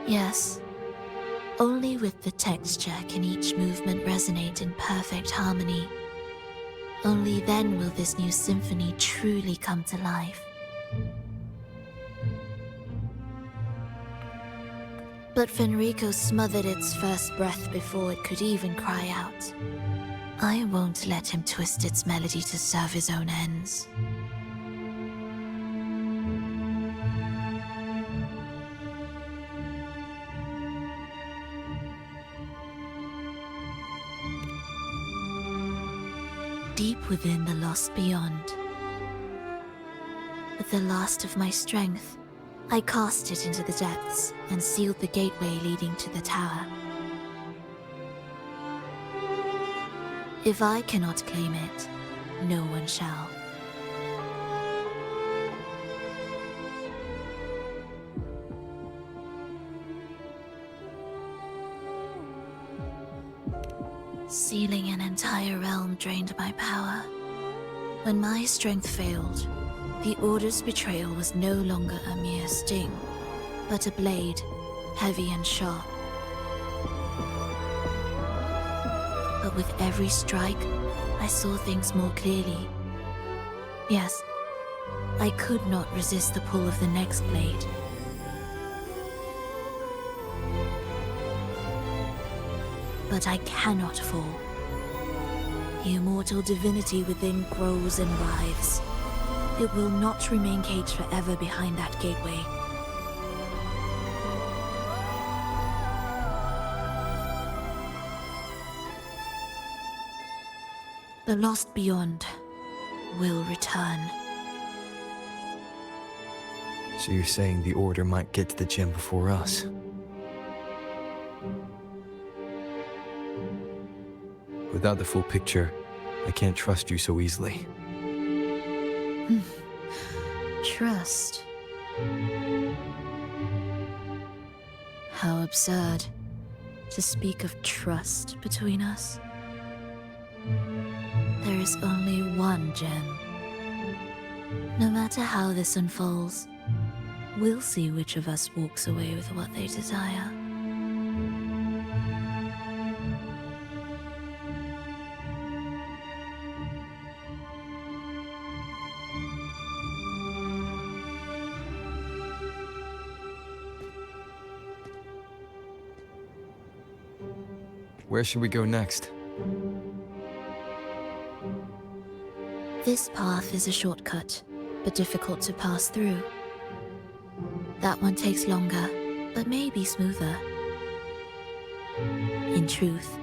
Yes, only with the texture can each movement resonate in perfect harmony. Only then will this new symphony truly come to life. But Fenrico smothered its first breath before it could even cry out. I won't let him twist its melody to serve his own ends. Deep within the lost beyond, with the last of my strength, I cast it into the depths and sealed the gateway leading to the tower. If I cannot claim it, no one shall. Sealing an entire realm drained my power. When my strength failed, the Order's betrayal was no longer a mere sting, but a blade, heavy and sharp. But with every strike, I saw things more clearly. Yes, I could not resist the pull of the next blade. But I cannot fall. The immortal divinity within grows and writhes. It will not remain caged forever behind that gateway. The lost beyond will return. So you're saying the Order might get to the gem before us? Without the full picture, I can't trust you so easily. Trust? How absurd to speak of trust between us. There is only one gem. No matter how this unfolds, we'll see which of us walks away with what they desire. Where should we go next? This path is a shortcut, but difficult to pass through. That one takes longer, but may be smoother. In truth,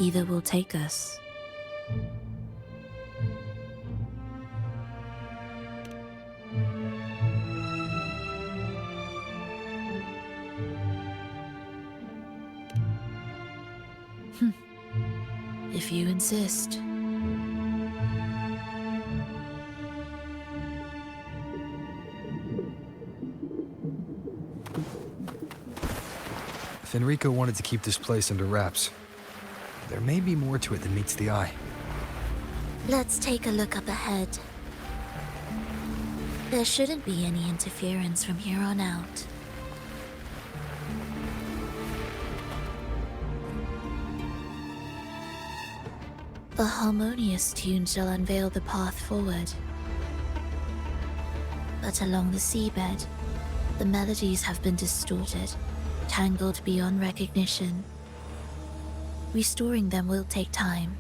either will take us. If you insist. Fenrico wanted to keep this place under wraps. There may be more to it than meets the eye. Let's take a look up ahead. There shouldn't be any interference from here on out. A harmonious tune shall unveil the path forward. But along the seabed, the melodies have been distorted, tangled beyond recognition. Restoring them will take time.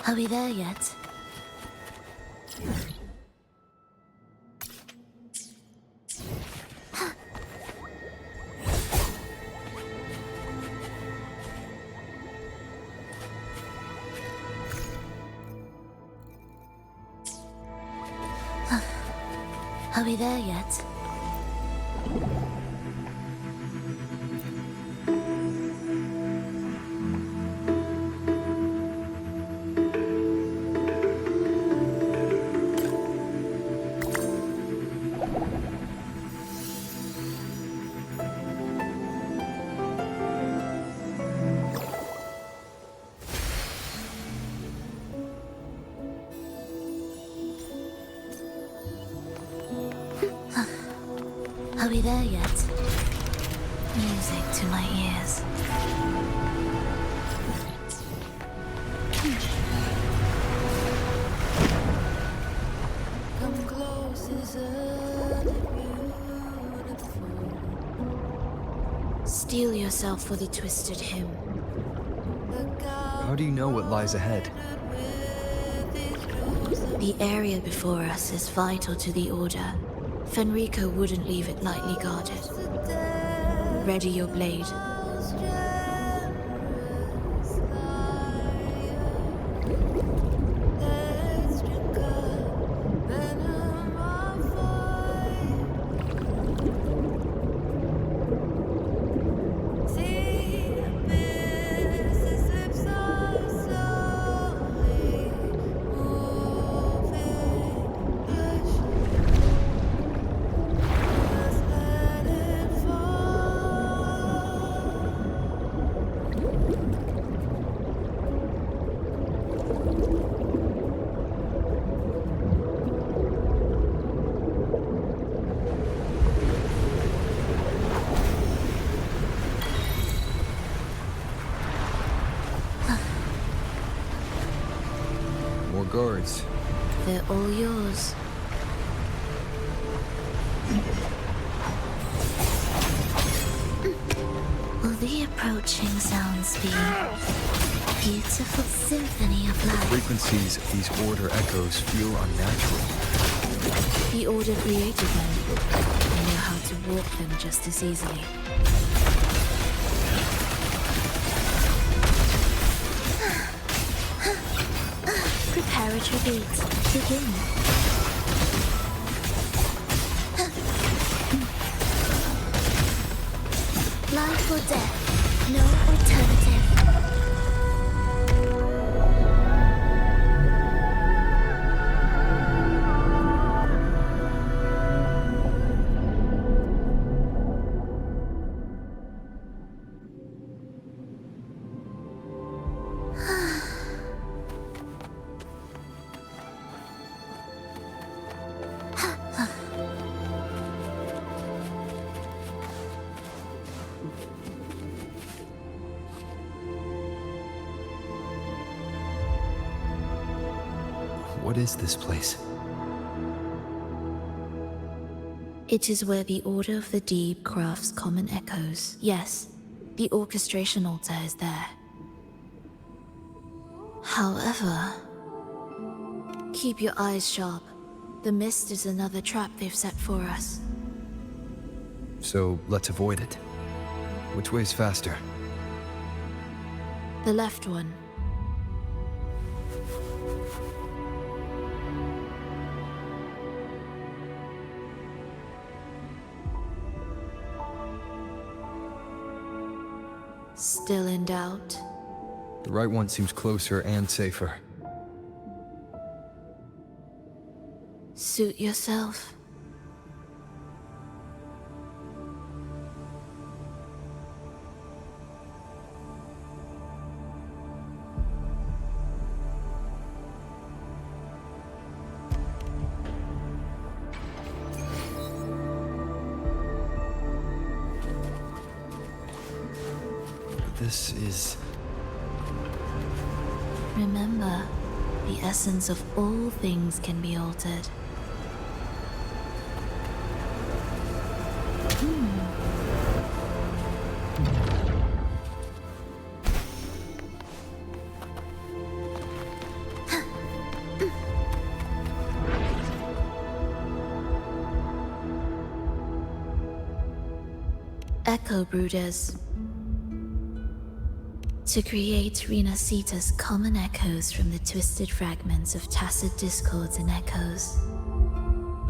Are we there yet? Are we there yet? Are we there yet? Music to my ears. Come close, isn't it beautiful? Steel yourself for the twisted hymn. How do you know what lies ahead? The area before us is vital to the Order. Fenrico wouldn't leave it lightly guarded. Ready your blade. More guards. They're all yours. Will the approaching sounds be a beautiful symphony of The life? frequencies of these Order echoes feel unnatural. The Order created them. They know how to warp them just as easily. Prepare a retreat. Begin. Life or death, no alternative. What is this place? It is where the Order of the Deep crafts common echoes. Yes, the orchestration altar is there. However, keep your eyes sharp. The mist is another trap they've set for us. So let's avoid it. Which way's faster? The left one. Still in doubt? The right one seems closer and safer. Suit yourself. This is... Remember, the essence of all things can be altered. Echo Brooders. To create Rina Sita's common echoes from the twisted fragments of tacit discords and echoes.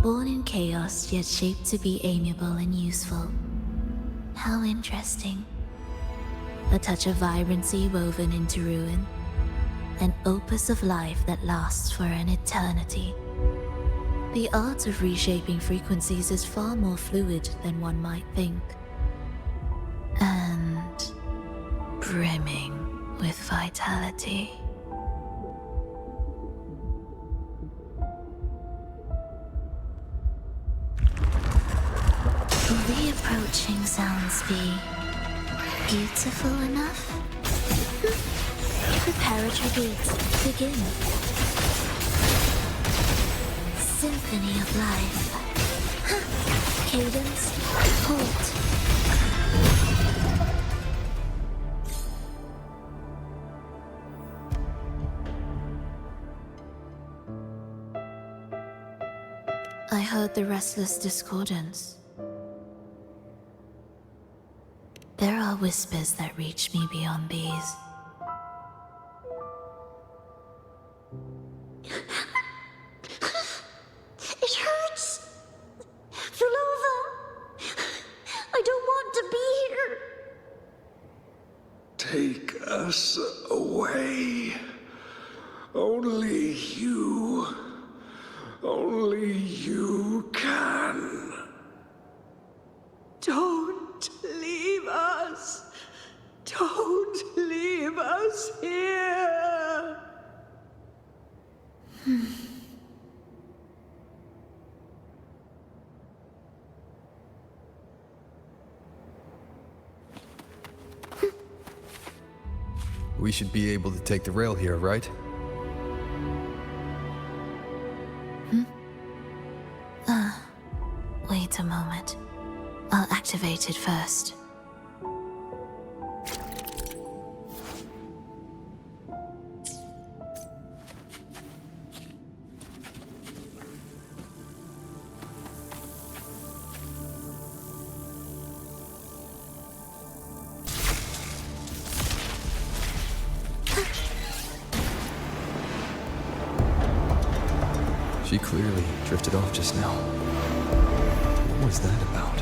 Born in chaos, yet shaped to be amiable and useful. How interesting. A touch of vibrancy woven into ruin. An opus of life that lasts for an eternity. The art of reshaping frequencies is far more fluid than one might think. And brimming with vitality. Will the approaching sounds be beautiful enough? Preparatory beats begin. Symphony of life. Cadence, halt. I heard the restless discordance. There are whispers that reach me beyond these. It hurts! Vulova! I don't want to be here! Take us away. Only you can. Don't leave us. Don't leave us here. We should be able to take the rail here, right? Wait a moment. I'll activate it first. She clearly drifted off just now. What was that about?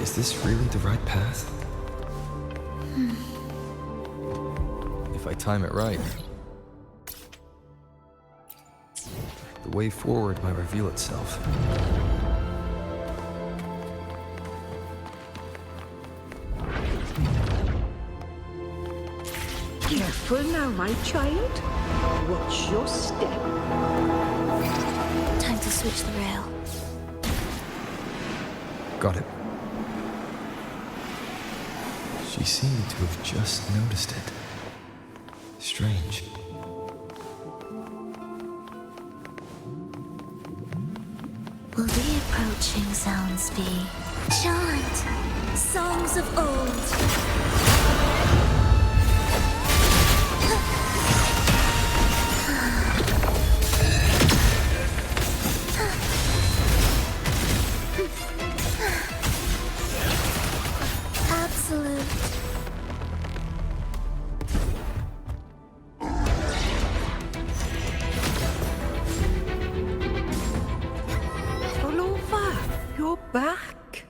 Is this really the right path? If I time it right, the way forward might reveal itself. Careful now, my child. Watch your step. Time to switch the rail. Got it. She seemed to have just noticed it. Strange. Will the approaching sounds be chant, songs of old? Absolute. Vulova, you're back.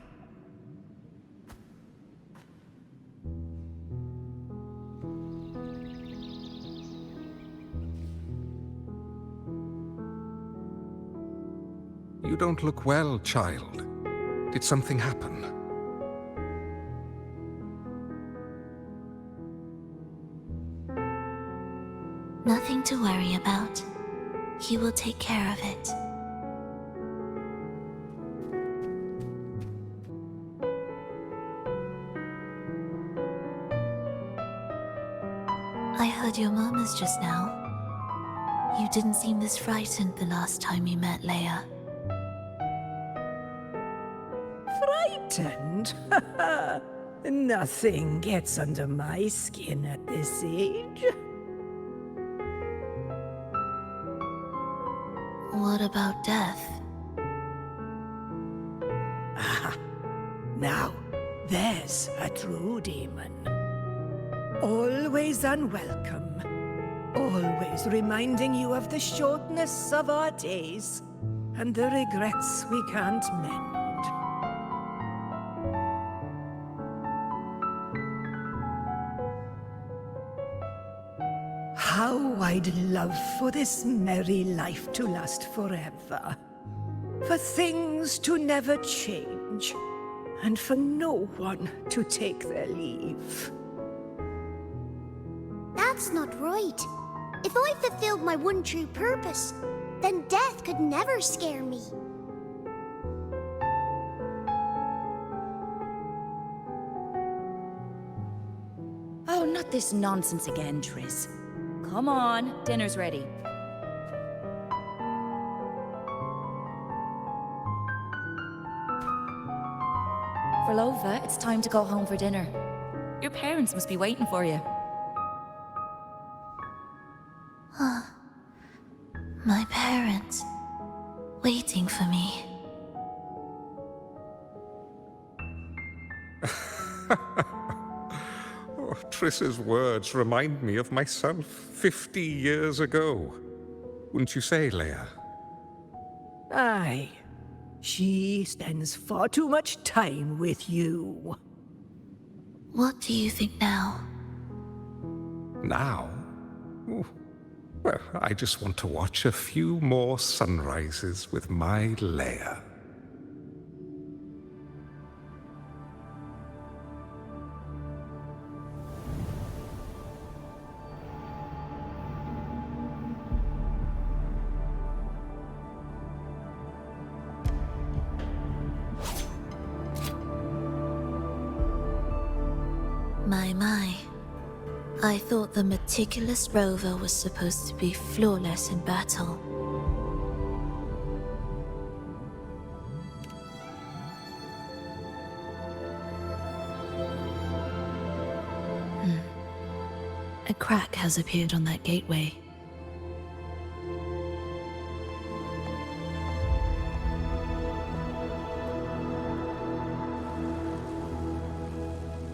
You don't look well, child. Did something happen? Nothing to worry about. He will take care of it. I heard your murmurs just now. You didn't seem this frightened the last time we met, Leia. Frightened? Nothing gets under my skin at this age. What about death? Ah, now, there's a true demon. Always unwelcome. Always reminding you of the shortness of our days. and the regrets we can't mend. How I'd love for this merry life to last forever. For things to never change, and for no one to take their leave. That's not right. If I fulfilled my one true purpose, then death could never scare me. Oh, not this nonsense again, Triss. Come on, dinner's ready. Verlova, it's time to go home for dinner. Your parents must be waiting for you. My parents, waiting for me. Oh, Triss's words remind me of myself 50 years ago. Wouldn't you say, Leia? Aye. She spends far too much time with you. What do you think now? Now? Ooh. Well, I just want to watch a few more sunrises with my Leia. My. I thought the meticulous rover was supposed to be flawless in battle. A crack has appeared on that gateway.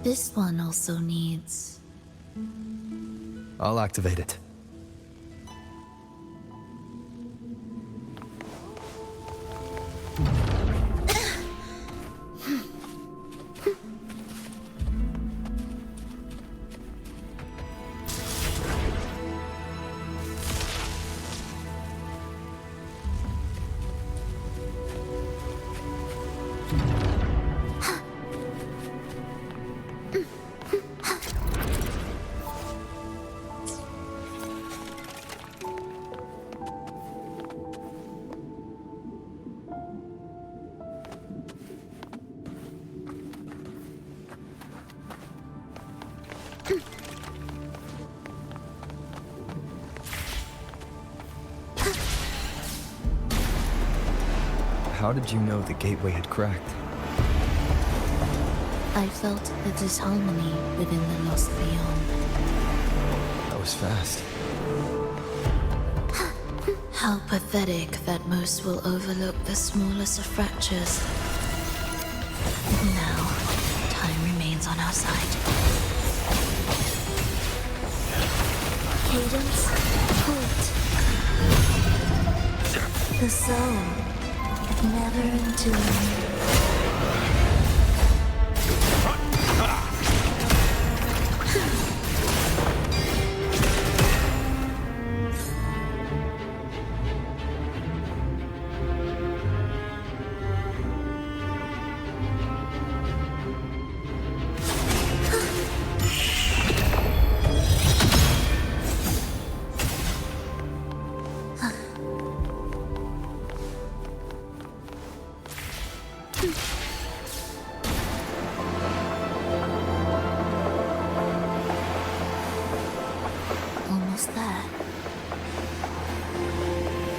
This one also needs... I'll activate it. How did you know the gateway had cracked? I felt the disharmony within the lost beyond. That was fast. How pathetic that most will overlook the smallest of fractures. Now, time remains on our side. Cadence, halt. The soul. Never entombed. Almost there.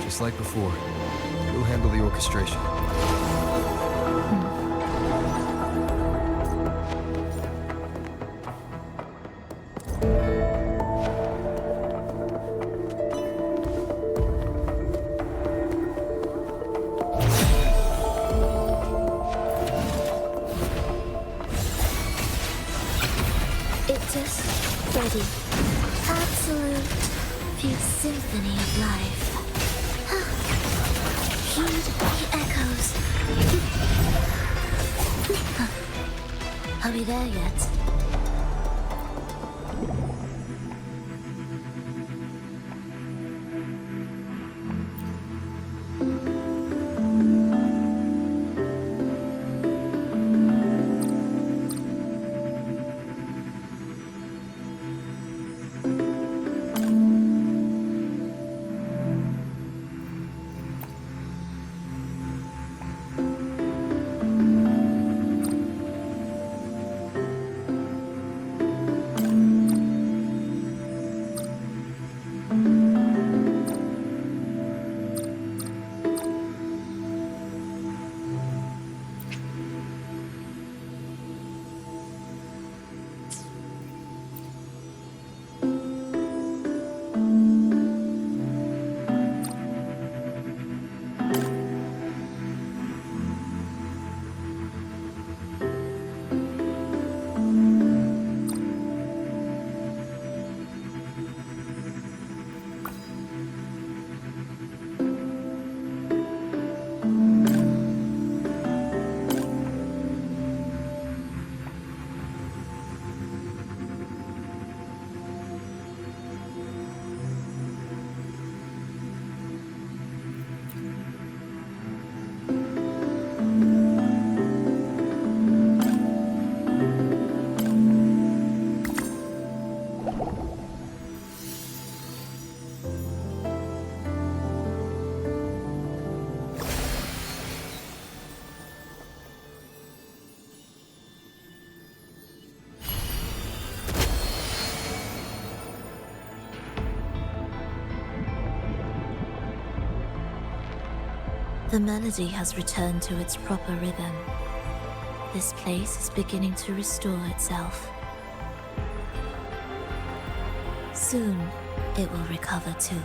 Just like before, we'll handle the orchestration. Ready. Absolute symphony of life. Here. The echoes. Are we there yet? The melody has returned to its proper rhythm. This place is beginning to restore itself. Soon, it will recover too.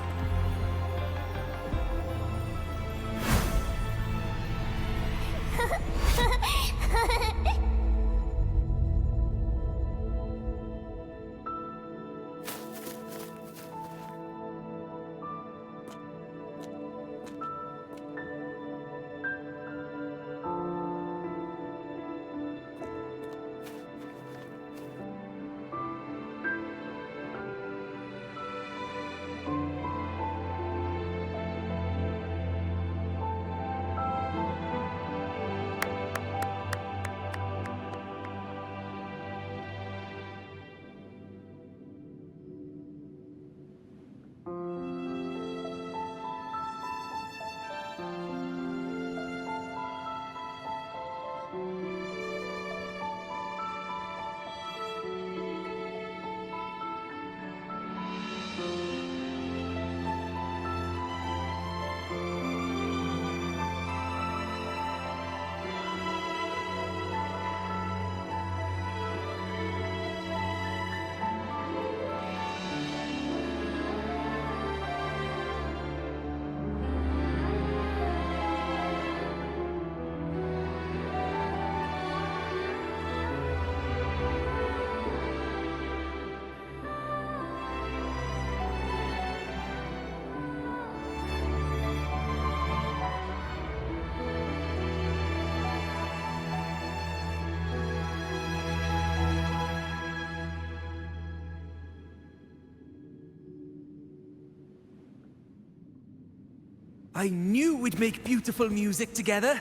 I knew we'd make beautiful music together.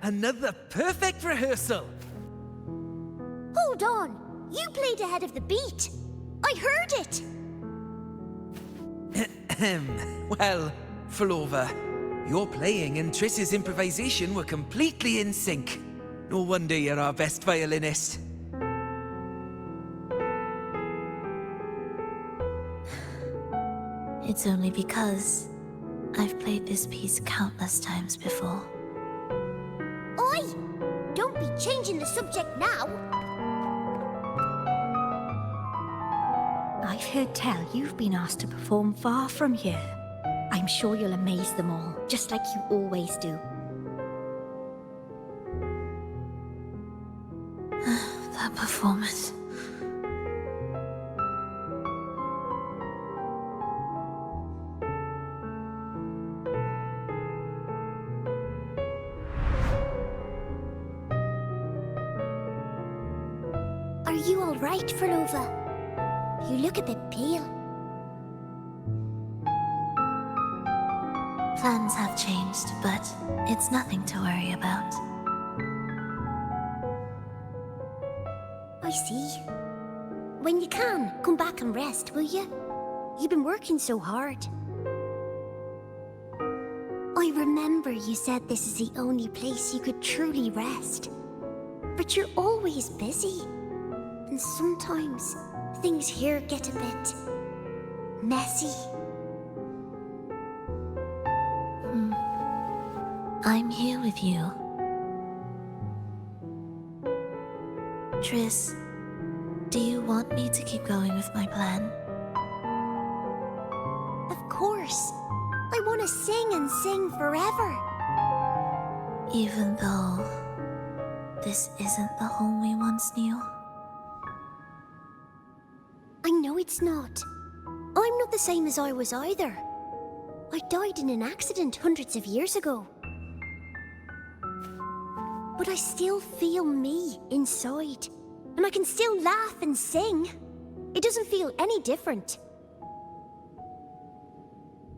Another perfect rehearsal. Hold on! You played ahead of the beat. I heard it! Well, Flova, your playing and Triss's improvisation were completely in sync. No wonder you're our best violinist. It's only because I've played this piece countless times before. Oi! Don't be changing the subject now! I've heard tell you've been asked to perform far from here. I'm sure you'll amaze them all, just like you always do. That performance. you all right, Frolova? You look a bit pale. Plans have changed, but it's nothing to worry about. I see. When you can, come back and rest, will you? You've been working so hard. I remember you said this is the only place you could truly rest. But you're always busy. And sometimes things here get a bit messy. I'm here with you. Triss, do you want me to keep going with my plan? Of course. I want to sing and sing forever. Even though this isn't the home we once knew. I know it's not. I'm not the same as I was either. I died in an accident hundreds of years ago. But I still feel me inside. And I can still laugh and sing. It doesn't feel any different.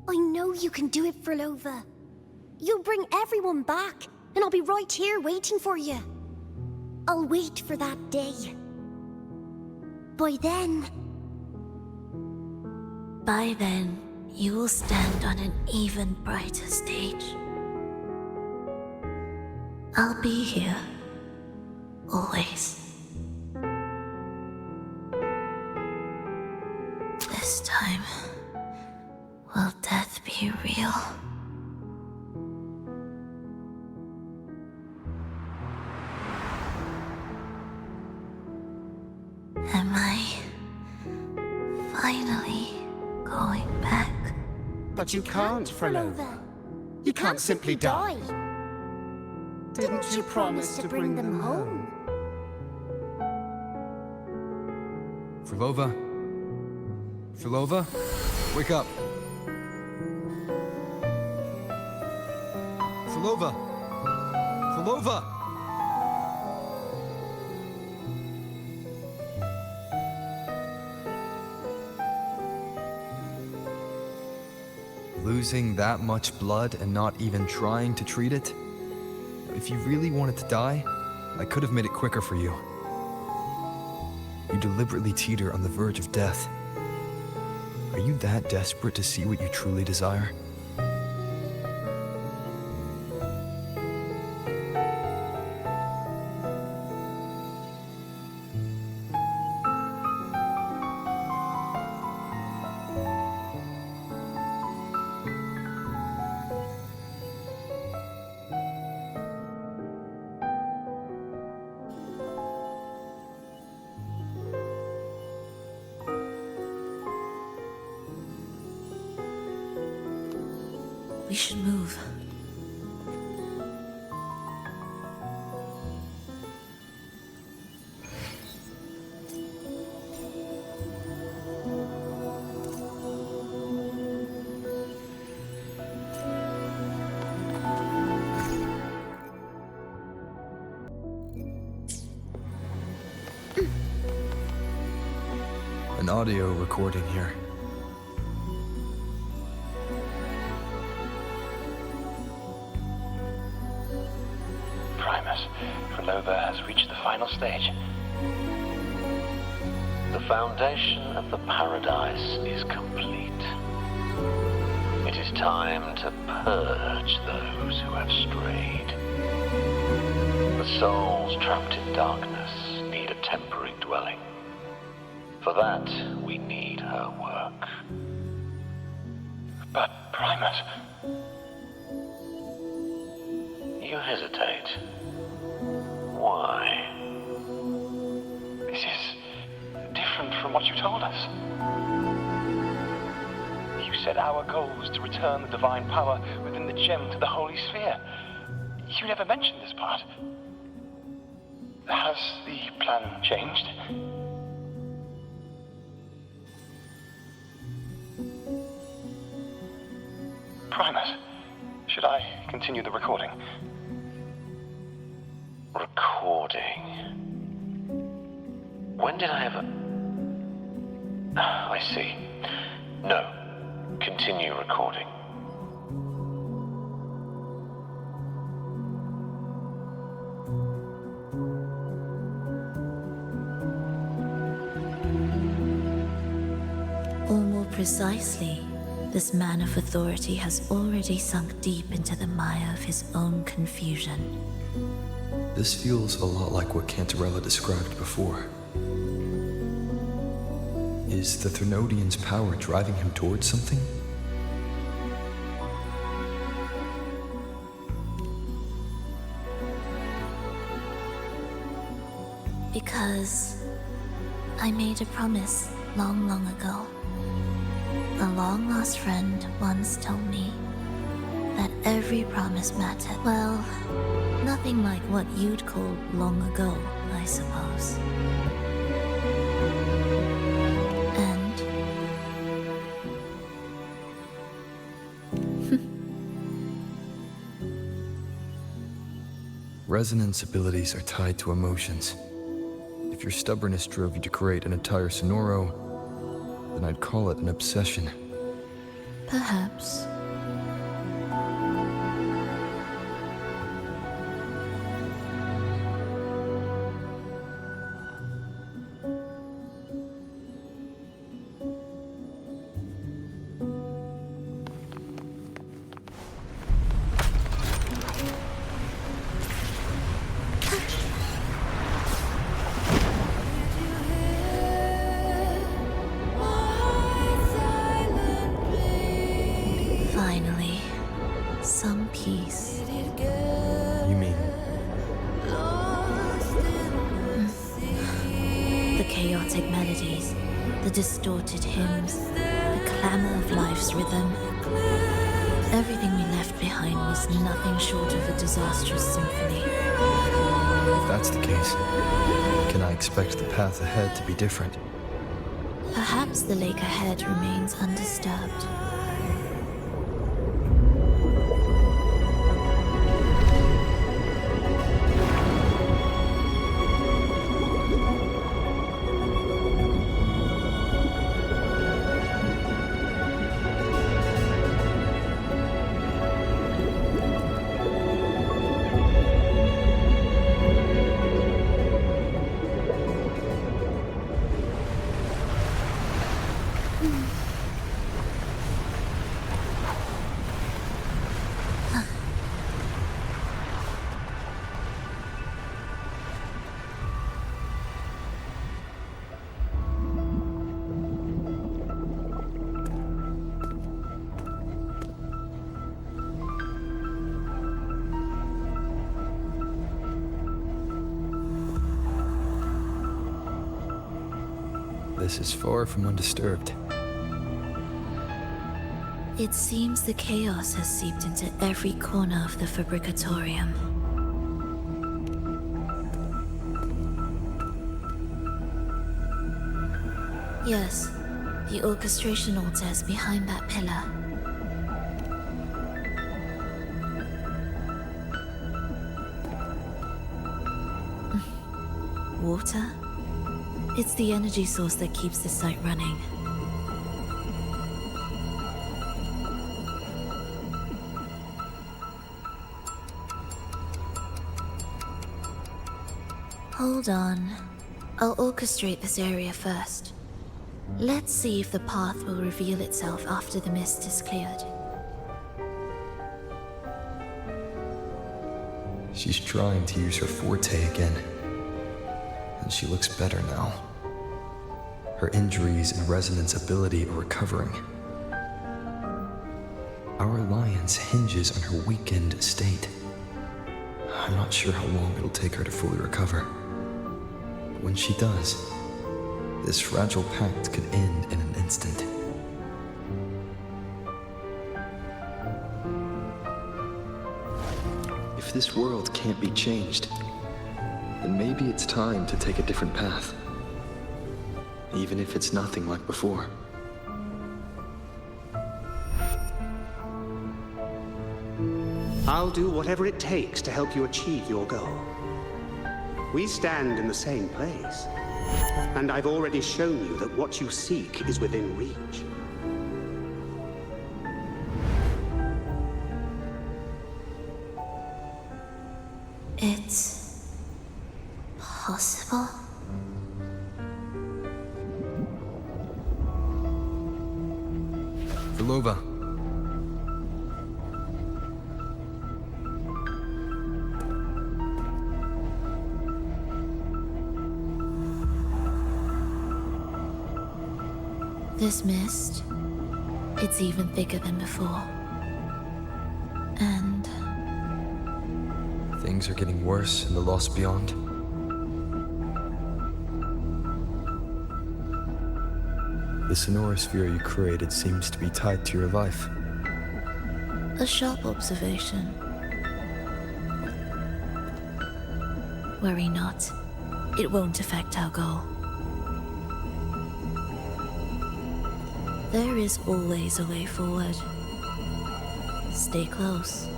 I know you can do it, Frolova. You'll bring everyone back, and I'll be right here waiting for you. I'll wait for that day. By then, you will stand on an even brighter stage. I'll be here. Always. This time, will death be real? Am I finally going back? But you can't, Frolova. You can't simply die. Didn't you promise to bring them home? Frolova? Frolova? Wake up! Frolova! Frolova! Losing that much blood and not even trying to treat it? If you really wanted to die, I could have made it quicker for you. You deliberately teeter on the verge of death. Are you that desperate to see what you truly desire? We should move. An audio recording here. Frolova has reached the final stage. The foundation of the paradise is complete. It is time to purge those who have strayed. The souls trapped in darkness need a temporary dwelling. For that, we need her work. But, Primus... You hesitate. Why? This is different from what you told us. You said our goal was to return the divine power within the gem to the Holy Sphere. You never mentioned this part. Has the plan changed? Primus, should I continue the recording? Recording. When did I ever... I see. No. Continue recording. Or more precisely, this man of authority has already sunk deep into the mire of his own confusion. This feels a lot like what Cantarella described before. Is the Thermodian's power driving him towards something? Because I made a promise long, long ago. A long-lost friend once told me that every promise mattered. Well, nothing like what you'd call long ago, I suppose. And... Resonance abilities are tied to emotions. If your stubbornness drove you to create an entire Sonoro, then I'd call it an obsession. perhaps. Finally, some peace. You mean? The chaotic melodies, the distorted hymns, the clamor of life's rhythm. Everything we left behind was nothing short of a disastrous symphony. If that's the case, can I expect the path ahead to be different? Perhaps the lake ahead remains undisturbed. This is far from undisturbed. It seems the chaos has seeped into every corner of the Fabricatorium. Yes, the orchestration altar is behind that pillar. Water? It's the energy source that keeps the site running. Hold on. I'll orchestrate this area first. Let's see if the path will reveal itself after the mist is cleared. She's trying to use her forte again. And she looks better now. Her injuries and resonance ability are recovering. Our alliance hinges on her weakened state. I'm not sure how long it'll take her to fully recover. But when she does, this fragile pact could end in an instant. If this world can't be changed, then maybe it's time to take a different path. Even if it's nothing like before. I'll do whatever it takes to help you achieve your goal. We stand in the same place. And I've already shown you that what you seek is within reach. It's possible? Belova. This mist, it's even thicker than before. And Things are getting worse in the Lost Beyond. The sonorosphere you created seems to be tied to your life. a sharp observation. Worry not. It won't affect our goal. There is always a way forward. Stay close.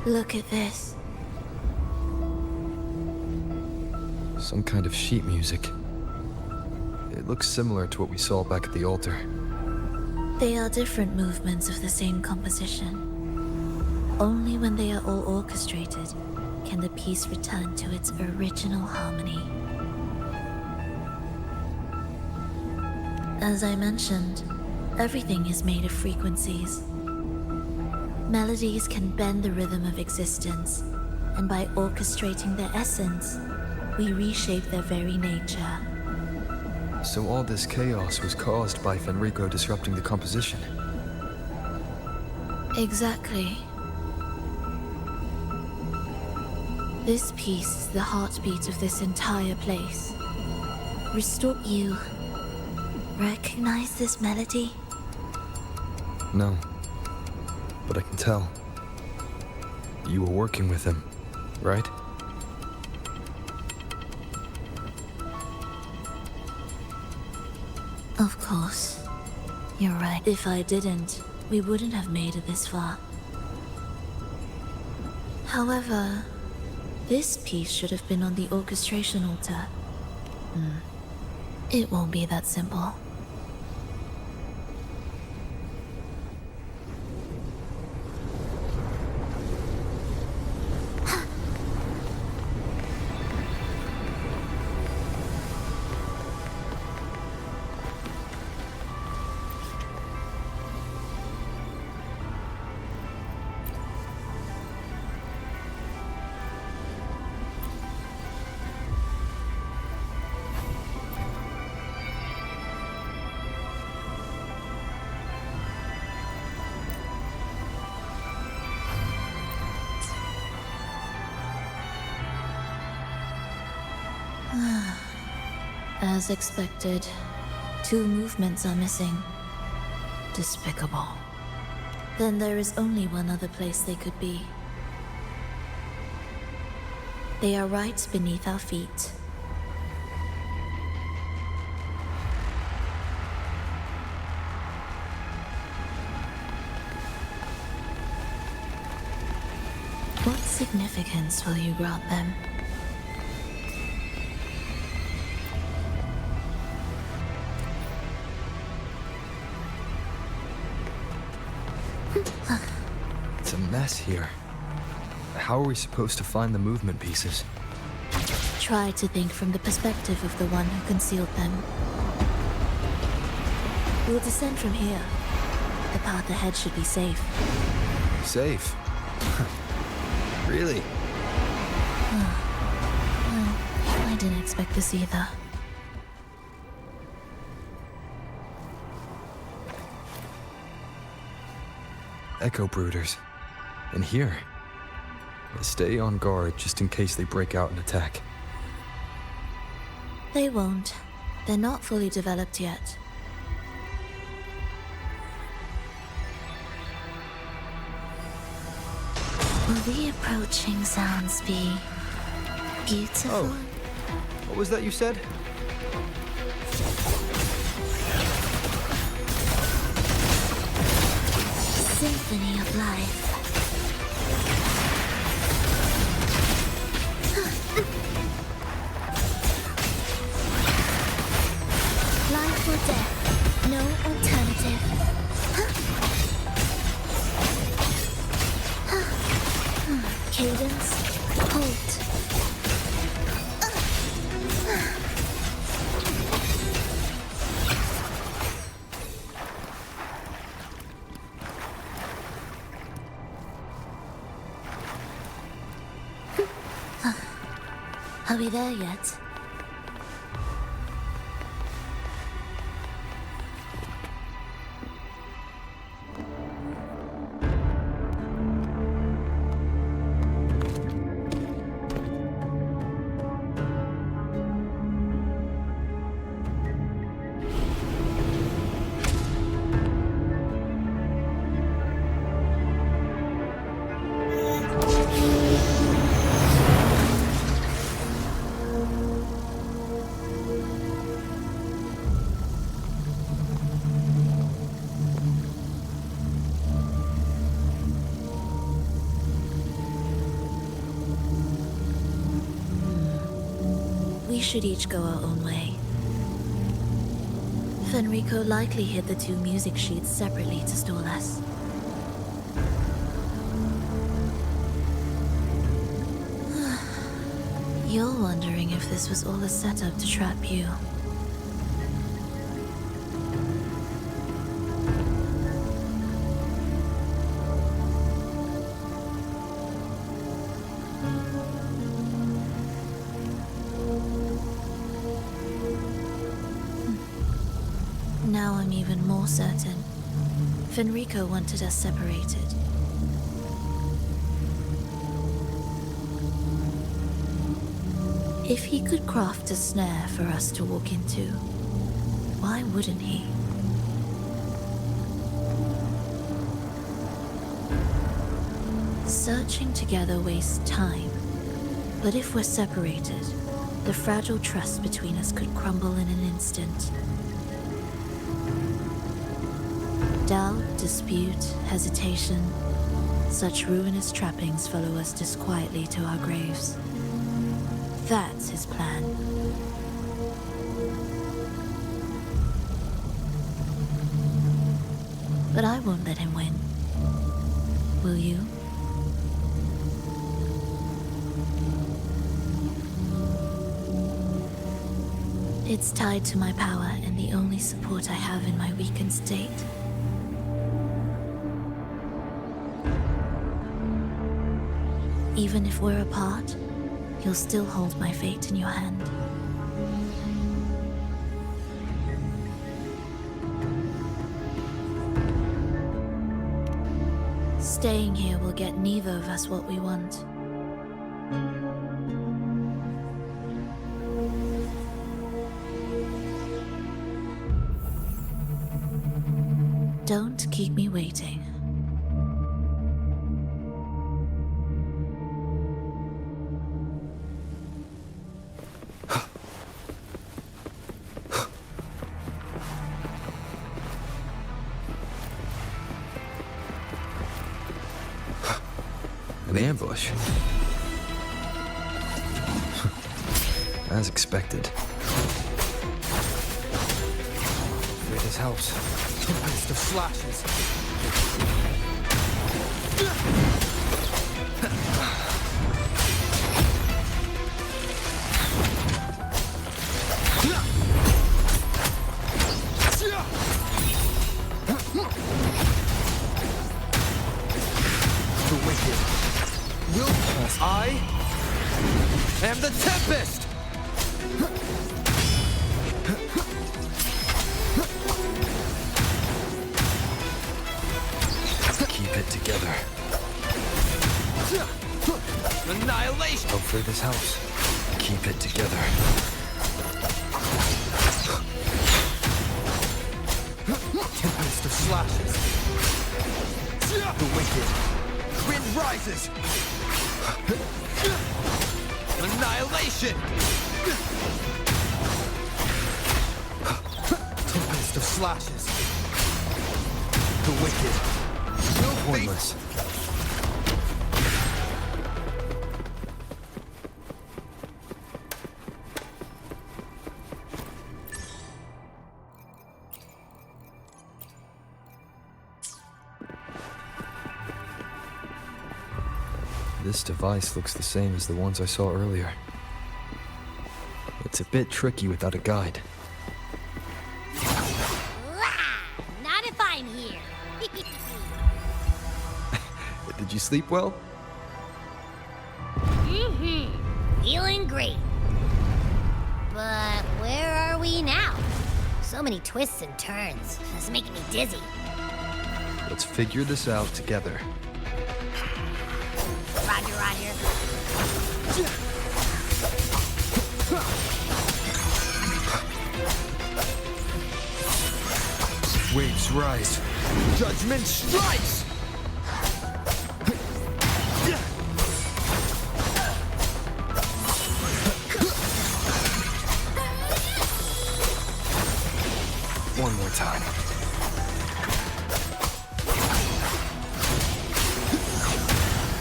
Look at this. Some kind of sheet music. It looks similar to what we saw back at the altar. They are different movements of the same composition. Only when they are all orchestrated can the piece return to its original harmony. As I mentioned, everything is made of frequencies. Melodies can bend the rhythm of existence, and by orchestrating their essence, we reshape their very nature. So all this chaos was caused by Fenrico disrupting the composition. Exactly. This piece is the heartbeat of this entire place. Restore you. Recognize this melody? No. But I can tell. You were working with him, right? Of course. You're right. If I didn't, we wouldn't have made it this far. However, this piece should have been on the orchestration altar. It won't be that simple. As expected, 2 movements are missing. Despicable. Then there is only one other place they could be. They are right beneath our feet. What significance will you grant them? It's a mess here. How are we supposed to find the movement pieces? Try to think from the perspective of the one who concealed them. We'll descend from here. The path ahead should be safe. Safe? Really? Well, I didn't expect this either. Echo brooders. And here. Stay on guard just in case they break out and attack. They won't. They're not fully developed yet. Will the approaching sounds be beautiful? Oh, what was that you said? Symphony of life. Life or death, no alternative. Cadence, halt. Are we there yet? We should each go our own way. Fenrico likely hid the two music sheets separately to stall us. You're wondering if this was all a setup to trap you. Now I'm even more certain. Fenrico wanted us separated. If he could craft a snare for us to walk into, why wouldn't he? Searching together wastes time, but if we're separated, the fragile trust between us could crumble in an instant. Doubt, dispute, hesitation, such ruinous trappings follow us disquietly to our graves. That's his plan. But I won't let him win. Will you? It's tied to my power and the only support I have in my weakened state. Even if we're apart, you'll still hold my fate in your hand. Staying here will get neither of us what we want. Don't keep me waiting. An ambush. As expected. Where this helps. Tempest of slashes. The wicked will pass. I am the Tempest! Keep it together. Annihilation! Hopefully this helps. Keep it together. Tempest of slashes. The wicked Wind rises! Annihilation! Tempest of slashes. The wicked will Pointless. This device looks the same as the ones I saw earlier. It's a bit tricky without a guide. Not if I'm here. Did you sleep well? Feeling great. But where are we now? So many twists and turns. It's making me dizzy. Let's figure this out together. Roger, Roger. Waves rise. Judgment strikes! One more time.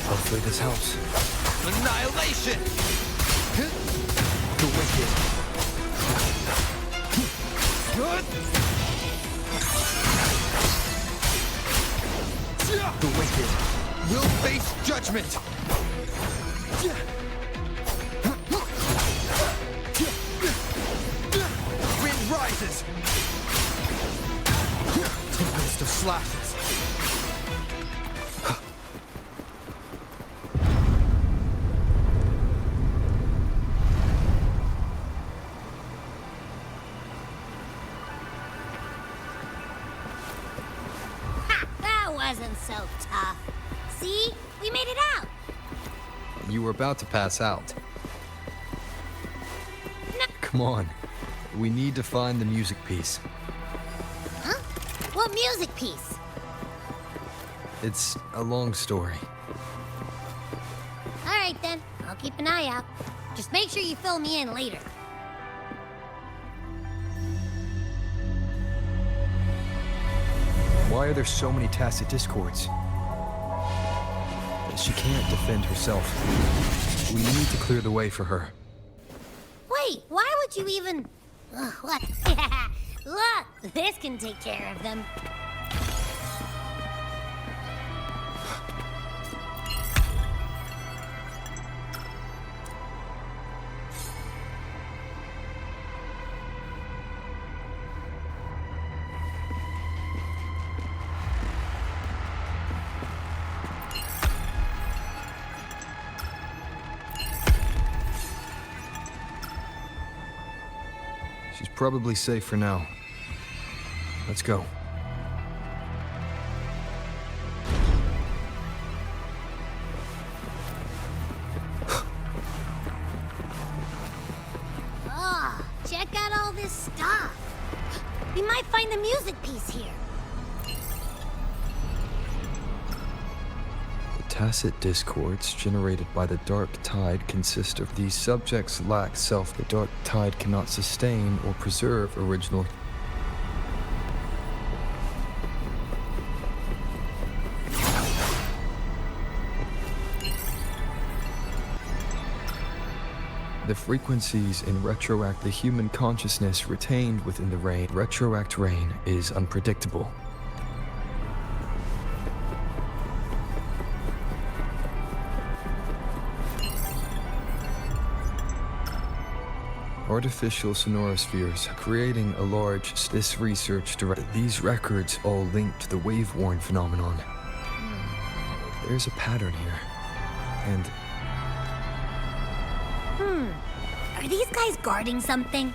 Hopefully this helps. Annihilation! The wicked. The wicked will face judgment! Wind rises! Tempest of slashes! That wasn't so tough. See? We made it out. You were about to pass out. Come on. We need to find the music piece. Huh? What music piece? It's a long story. All right, then. I'll keep an eye out. Just make sure you fill me in later. Why are there so many tacit discords? She can't defend herself. We need to clear the way for her. Wait, why would you even... Ugh, what? Look, this can take care of them. She's probably safe for now. Let's go. Oh, check out all this stuff. We might find the music piece here. Tacit discords generated by the Dark Tide consist of these subjects lack self. The Dark Tide cannot sustain or preserve original. The frequencies in retroact the human consciousness retained within the rain. Retroact rain is unpredictable. Artificial sonorospheres, creating a large. This research these records all link to the wave-worn phenomenon. There's a pattern here, and Are these guys guarding something?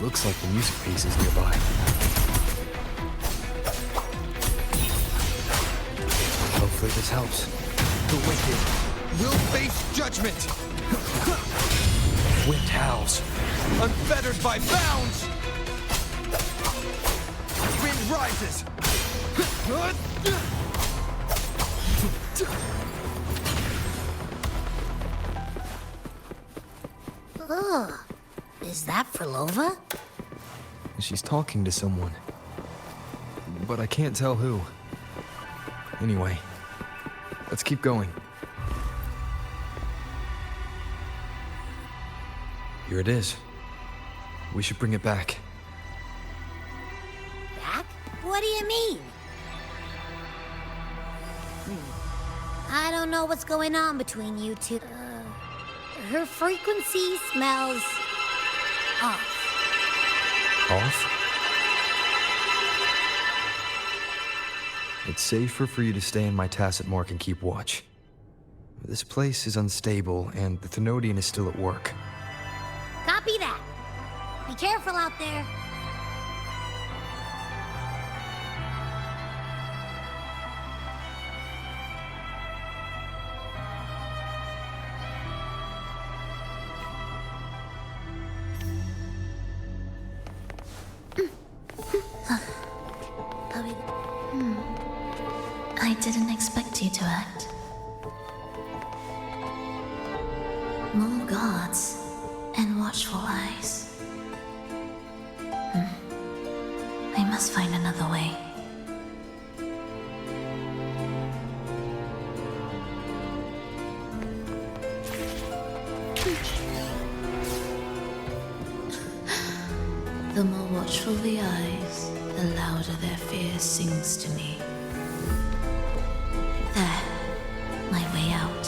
looks like the music piece is nearby. Hopefully this helps. The wicked will face judgment! Wind howls. Unfettered by bounds! Wind rises! Ugh. Is that Frolova? She's talking to someone. But I can't tell who. Anyway, let's keep going. Here it is. We should bring it back. Back? What do you mean? I don't know what's going on between you two. Her frequency smells off. Off? It's safer for you to stay in my tacit mark and keep watch. This place is unstable, and the Thenodian is still at work. Copy that. Be careful out there. I didn't expect you to act. More guards and watchful eyes. I must find another way. The more watchful the eyes, the louder their fear sings to me. There, my way out.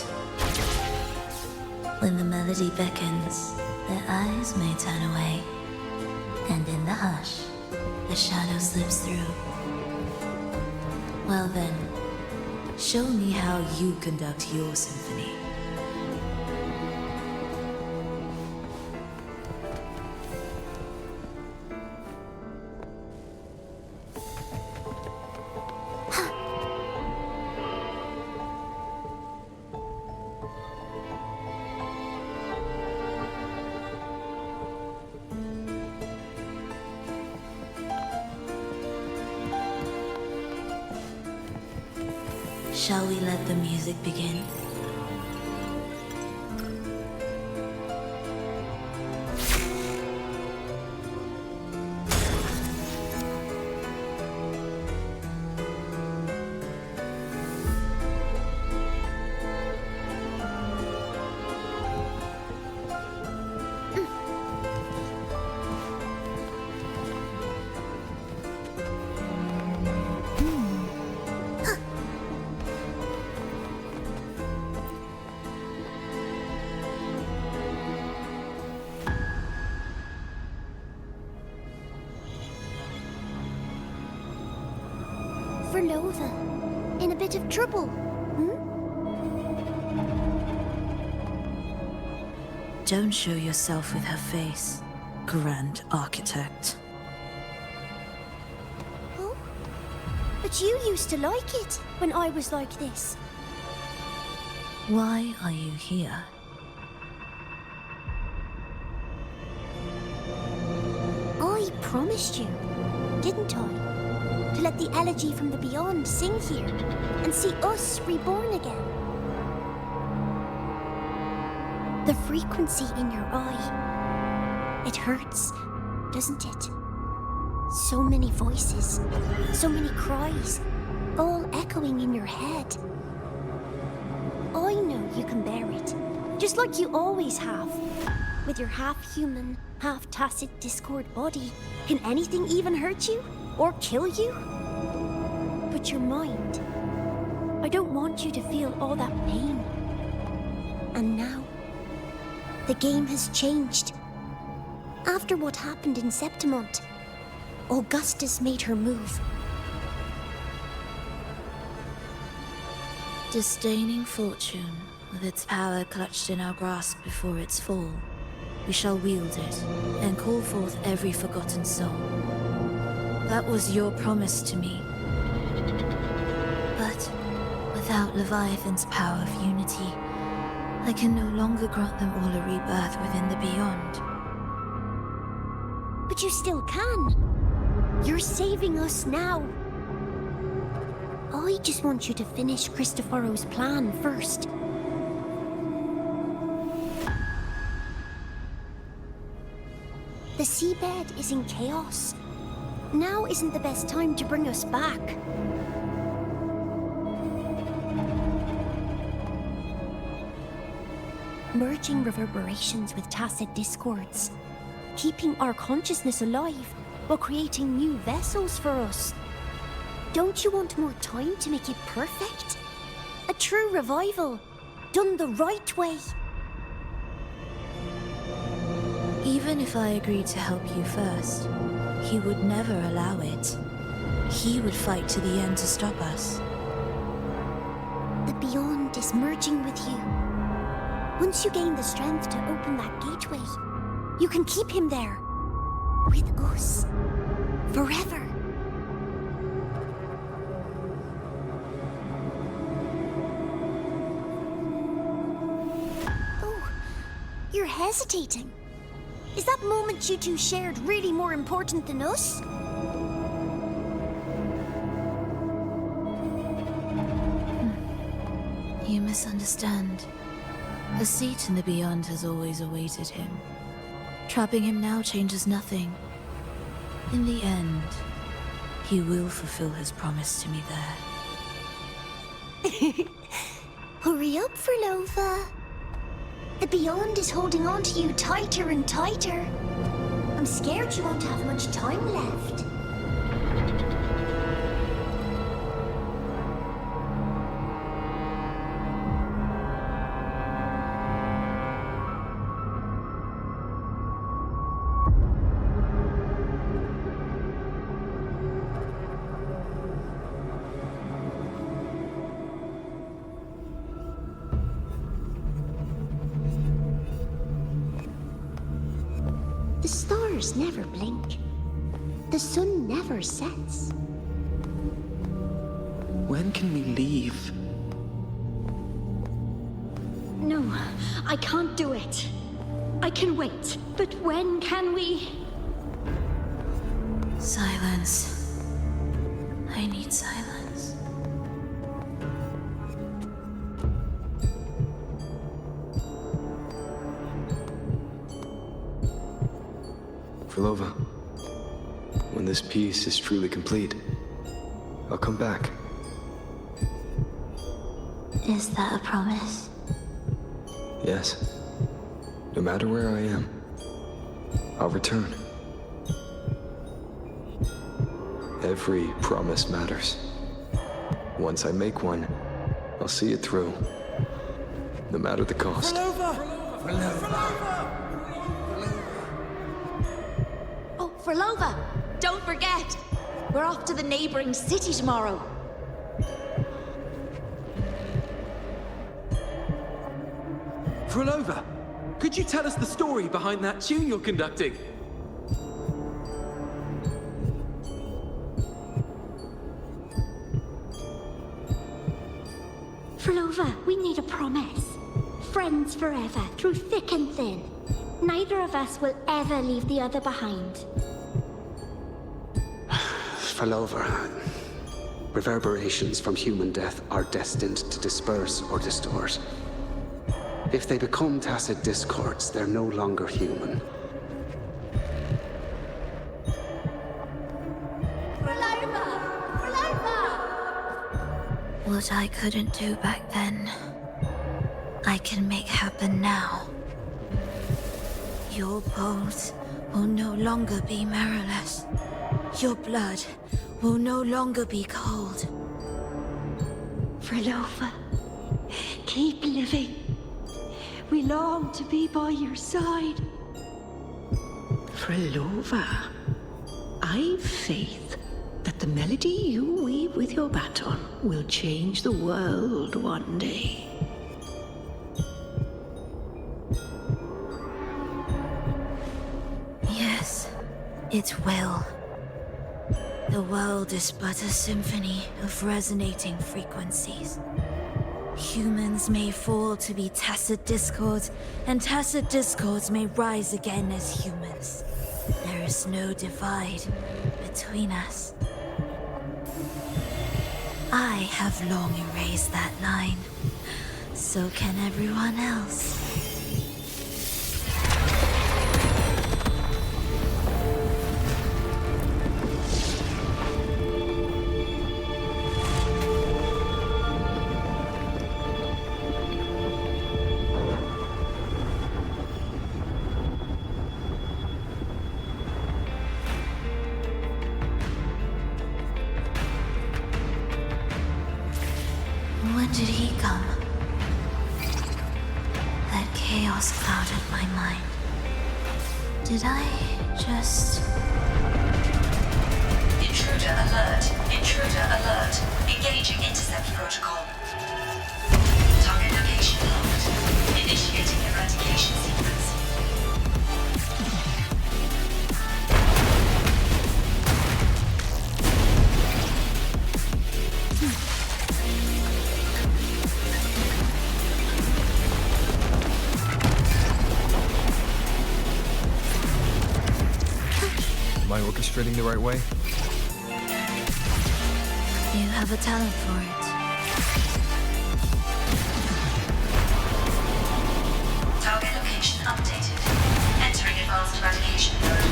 When the melody beckons, their eyes may turn away, and in the hush, the shadow slips through. Well then, show me how you conduct your symphony. Shall we let the music begin? Frolova, in a bit of trouble, Don't show yourself with her face, Grand Architect. Oh, but you used to like it when I was like this. Why are you here? I promised you, didn't I? To let the elegy from the beyond sing here and see us reborn again. The frequency in your eye, it hurts, doesn't it? So many voices, so many cries, all echoing in your head. I know you can bear it, just like you always have. With your half-human, half-tacit Discord body, can anything even hurt you? Or kill you? But your mind, I don't want you to feel all that pain. And now, the game has changed. After what happened in Septimont, Augustus made her move. Disdaining fortune, with its power clutched in our grasp before its fall, we shall wield it and call forth every forgotten soul. That was your promise to me. But without Leviathan's power of unity, I can no longer grant them all a rebirth within the beyond. But you still can. You're saving us now. I just want you to finish Cristoforo's plan first. The seabed is in chaos. Now isn't the best time to bring us back. Merging reverberations with tacit discords. Keeping our consciousness alive while creating new vessels for us. Don't you want more time to make it perfect? A true revival, done the right way. Even if I agreed to help you first, he would never allow it. He would fight to the end to stop us. The Beyond is merging with you. Once you gain the strength to open that gateway, you can keep him there. With us. Forever. Oh, you're hesitating. Is that moment you two shared really more important than us? You misunderstand. A seat in the Beyond has always awaited him. Trapping him now changes nothing. In the end, he will fulfill his promise to me there. Hurry up, Frolova. The Beyond is holding on to you tighter and tighter. I'm scared you won't have much time left. The stars never blink. The sun never sets. When can we leave? No, I can't do it. I can wait, but when can we? Silence. I need silence. Frolova, when this piece is truly complete, I'll come back. Is that a promise? Yes. No matter where I am, I'll return. Every promise matters. Once I make one, I'll see it through. No matter the cost. Oh, Frolova! Don't forget! We're off to the neighboring city tomorrow. Frolova, could you tell us the story behind that tune you're conducting? Frolova, we need a promise. Friends forever, through thick and thin. Neither of us will ever leave the other behind. Frolova, reverberations from human death are destined to disperse or distort. If they become tacit discords, they're no longer human. What I couldn't do back then, I can make happen now. Your bones will no longer be marrowless. Your blood will no longer be cold. Frolova, keep living. We long to be by your side. Frolova, I've faith that the melody you weave with your baton will change the world one day. Yes, it will. The world is but a symphony of resonating frequencies. Humans may fall to be tacit discords, and tacit discords may rise again as humans. There is no divide between us. I have long erased that line. So can everyone else. When did he come? That chaos clouded my mind. Did I just... Intruder alert. Intruder alert. Engaging intercept protocol. Target location locked. Initiating eradication sequence. Am I orchestrating the right way? You have a talent for it. Target location updated. Entering advanced eradication mode.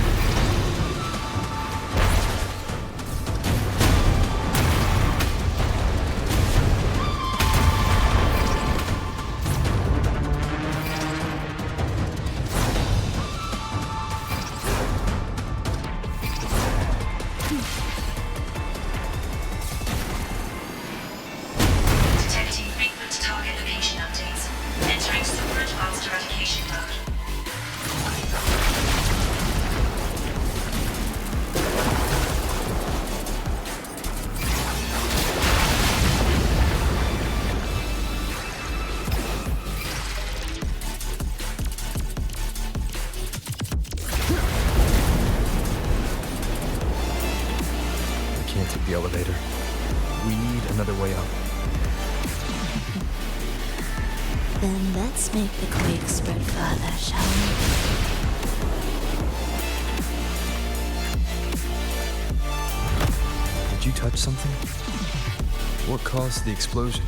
Detecting frequent target location updates. Entering super advanced eradication mode. I can't take the elevator. We need another way up. Then let's make the quake spread further, shall we? Did you touch something? What caused the explosion?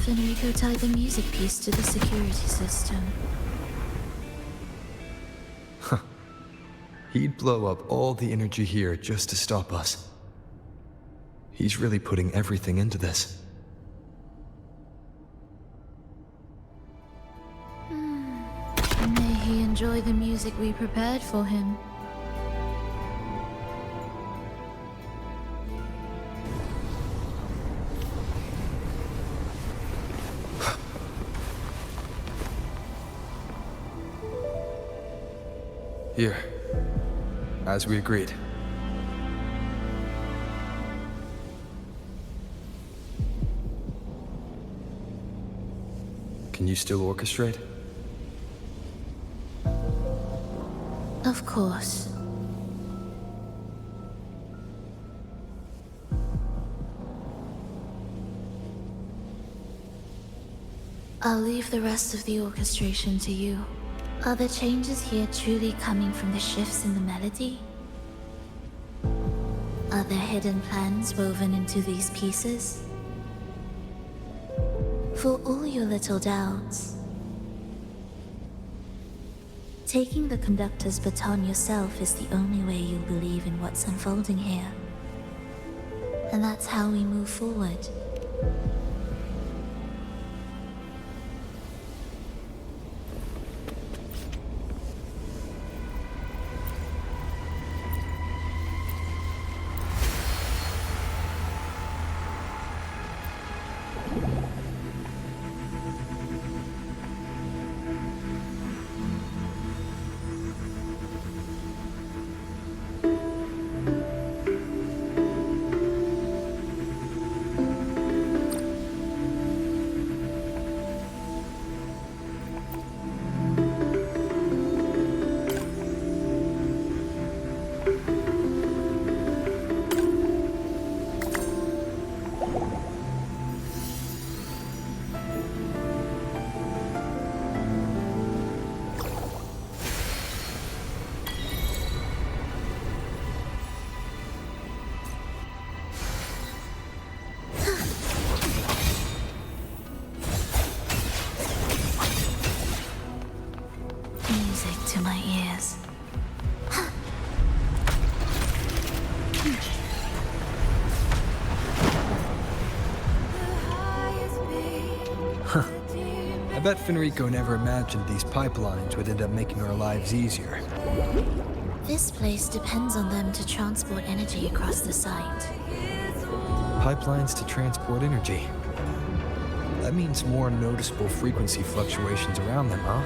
Federico tied the music piece to the security system. He'd blow up all the energy here just to stop us. He's really putting everything into this. May he enjoy the music we prepared for him. Here, as we agreed. Can you still orchestrate? Of course. I'll leave the rest of the orchestration to you. Are the changes here truly coming from the shifts in the melody? Are there hidden plans woven into these pieces? For all your little doubts, taking the conductor's baton yourself is the only way you'll believe in what's unfolding here. And that's how we move forward. bet Fenrico never imagined these pipelines would end up making our lives easier. This place depends on them to transport energy across the site. Pipelines to transport energy. That means more noticeable frequency fluctuations around them, huh?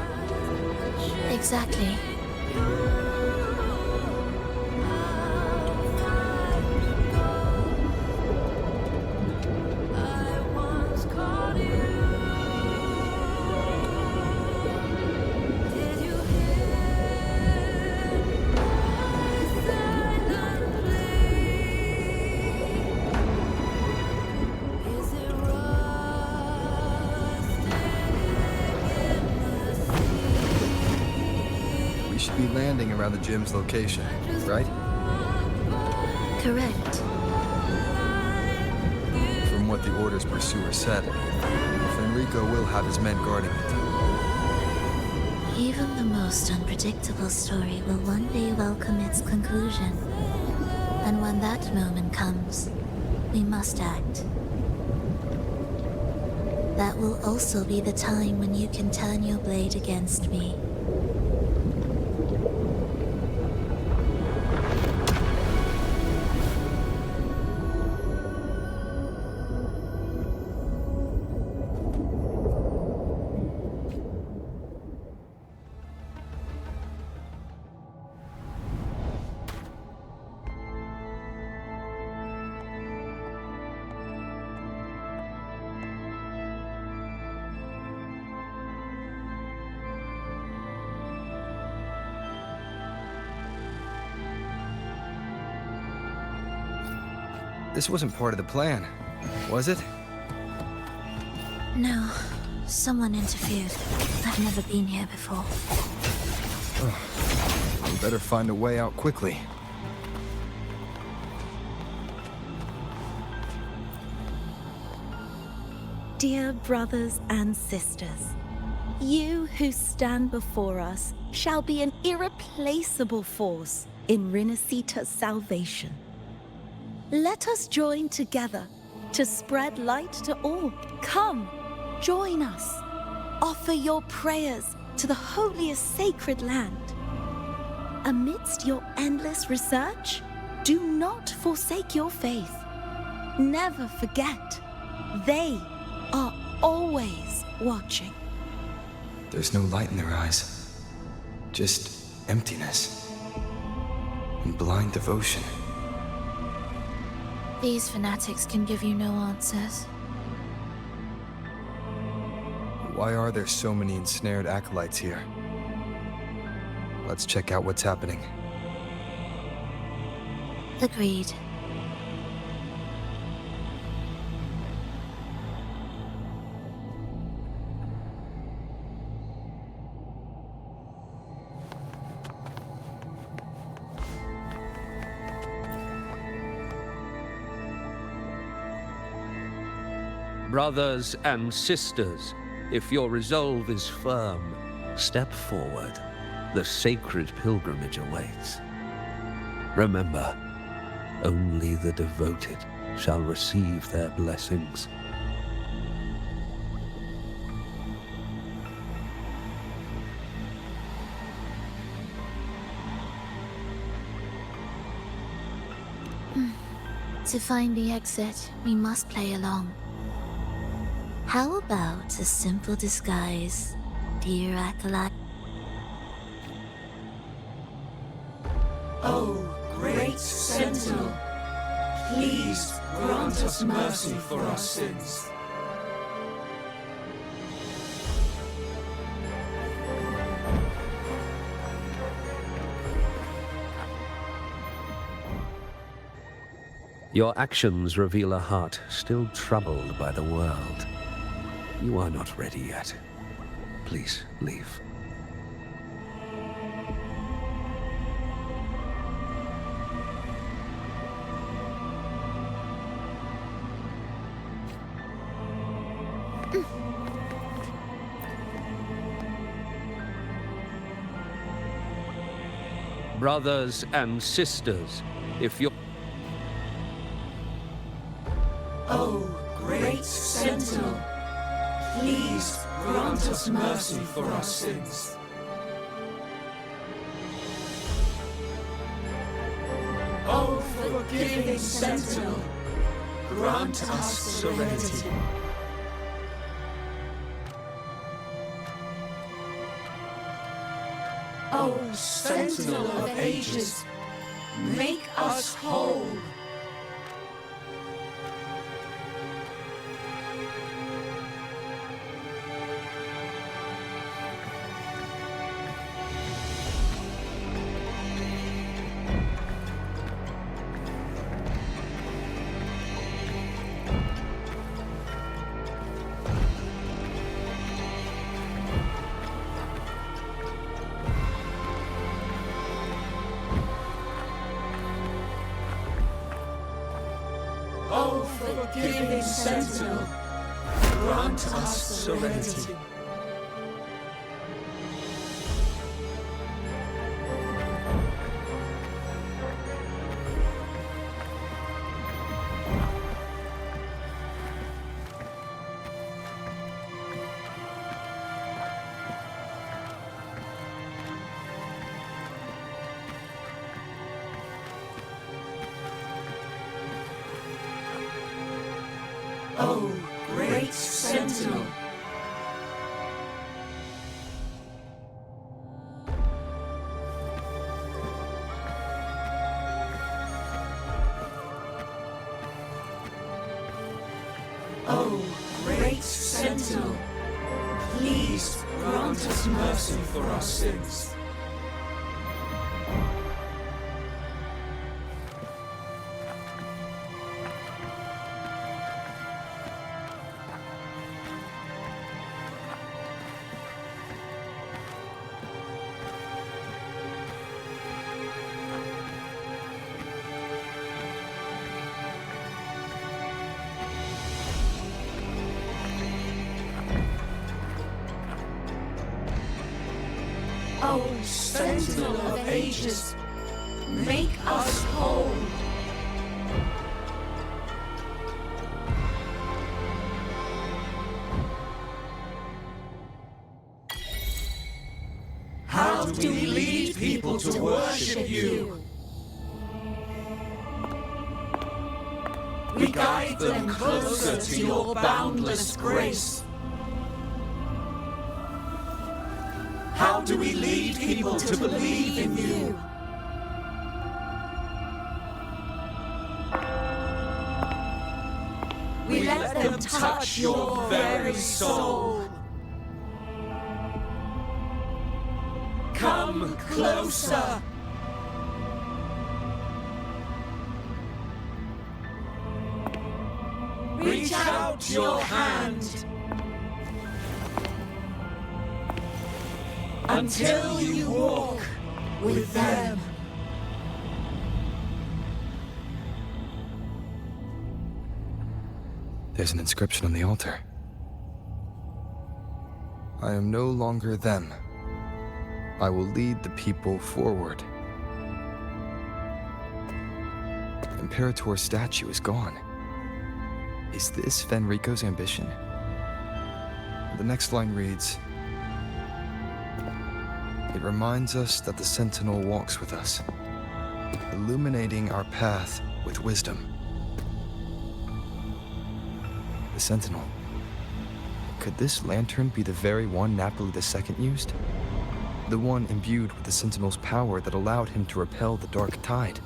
Exactly. Be landing around the gym's location, right? Correct. From what the Order's pursuer said, Fenrico will have his men guarding it. Even the most unpredictable story will one day welcome its conclusion. And when that moment comes, we must act. That will also be the time when you can turn your blade against me. This wasn't part of the plan, was it? No. Someone interfered. I've never been here before. We better find a way out quickly. Dear brothers and sisters, you who stand before us shall be an irreplaceable force in Renacita's salvation. Let us join together to spread light to all. Come, join us. Offer your prayers to the holiest sacred land. Amidst your endless research, do not forsake your faith. Never forget, they are always watching. There's no light in their eyes. Just emptiness. And blind devotion. These fanatics can give you no answers. Why are there so many ensnared acolytes here? Let's check out what's happening. Agreed. Brothers and sisters, if your resolve is firm, step forward. The sacred pilgrimage awaits. Remember, only the devoted shall receive their blessings. To find the exit, we must play along. How about a simple disguise, dear acolyte? Oh, great Sentinel, please grant us mercy for our sins. Your actions reveal a heart still troubled by the world. You are not ready yet. Please leave. Brothers and sisters, if you're... Oh, great Sentinel, please grant us mercy for our sins. O forgiving Sentinel, grant us serenity. O Sentinel of ages, make us whole. O forgiving Sentinel, grant us serenity. O great Sentinel, O great Sentinel, please grant us mercy for our sins. O Sentinel of ages, make us whole. How do we lead people to worship you? We guide them closer to your boundless grace. How do we lead people to believe in you? We let them touch your very soul. Come closer. Reach out your hand. Until you walk with them. There's an inscription on the altar. I am no longer them. I will lead the people forward. Imperator's statue is gone. Is this Fenrico's ambition? The next line reads, it reminds us that the Sentinel walks with us, illuminating our path with wisdom. The Sentinel. Could this lantern be the very one Napoli II used? The one imbued with the Sentinel's power that allowed him to repel the dark tide?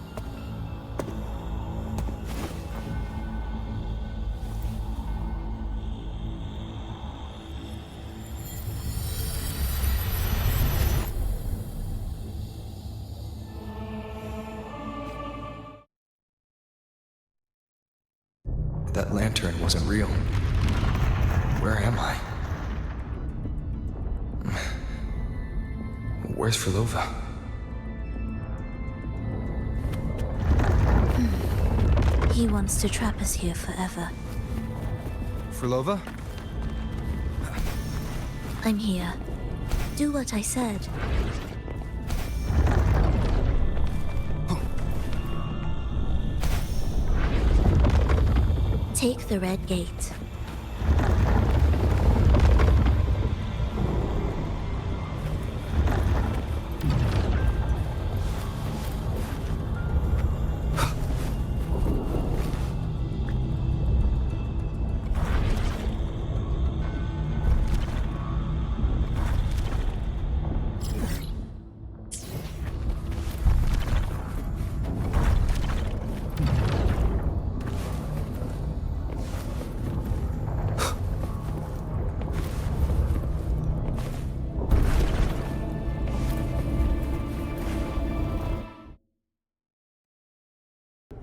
That lantern wasn't real. Where am I? Where's Frolova? He wants to trap us here forever. Frolova? I'm here. Do what I said. Take the red gate.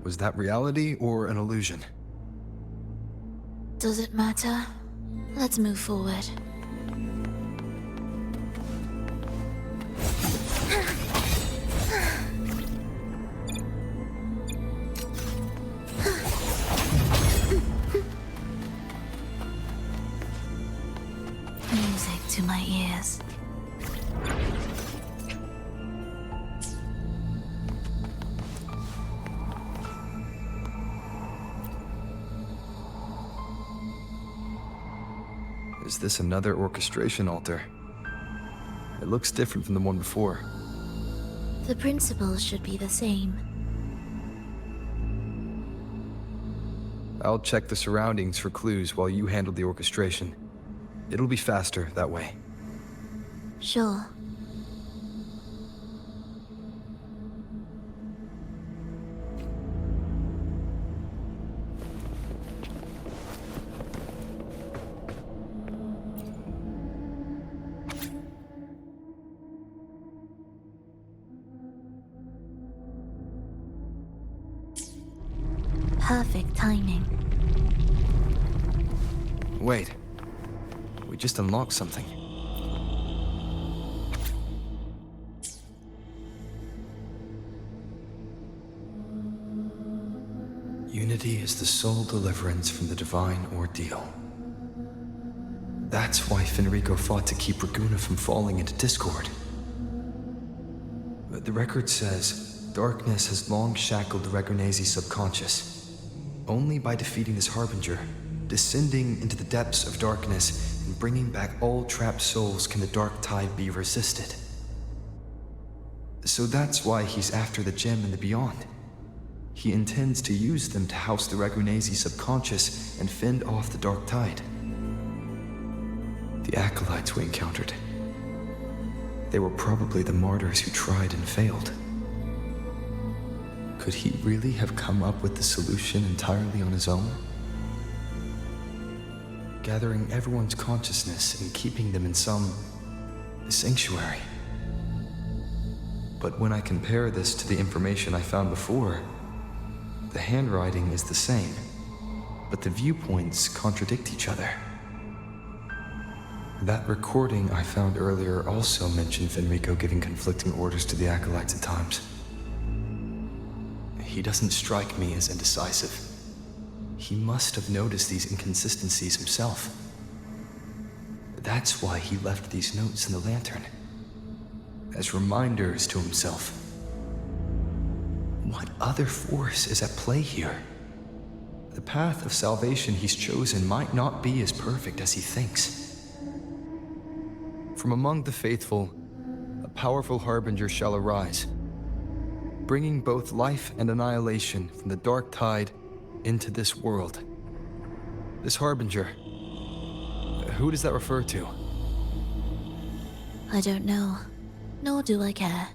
Was that reality or an illusion? Does it matter? Let's move forward. Music to my ears. Is this another orchestration altar? It looks different from the one before. The principles should be the same. I'll check the surroundings for clues while you handle the orchestration. It'll be faster that way. Sure. Perfect timing. Wait. We just unlocked something. Unity is the sole deliverance from the divine ordeal. That's why Fenrico fought to keep Raguna from falling into discord. But the record says darkness has long shackled Ragunese's subconscious. Only by defeating this harbinger, descending into the depths of darkness, and bringing back all trapped souls can the dark tide be resisted. So that's why he's after the gem and the beyond. He intends to use them to house the Ragunese subconscious and fend off the dark tide. The acolytes we encountered. They were probably the martyrs who tried and failed. Could he really have come up with the solution entirely on his own? Gathering everyone's consciousness and keeping them in some sanctuary. But when I compare this to the information I found before, the handwriting is the same, but the viewpoints contradict each other. That recording I found earlier also mentioned Fenrico giving conflicting orders to the acolytes at times. He doesn't strike me as indecisive. He must have noticed these inconsistencies himself. That's why he left these notes in the lantern, as reminders to himself. What other force is at play here? The path of salvation he's chosen might not be as perfect as he thinks. From among the faithful, a powerful harbinger shall arise, bringing both life and annihilation from the dark tide into this world. This harbinger, who does that refer to? I don't know, nor do I care.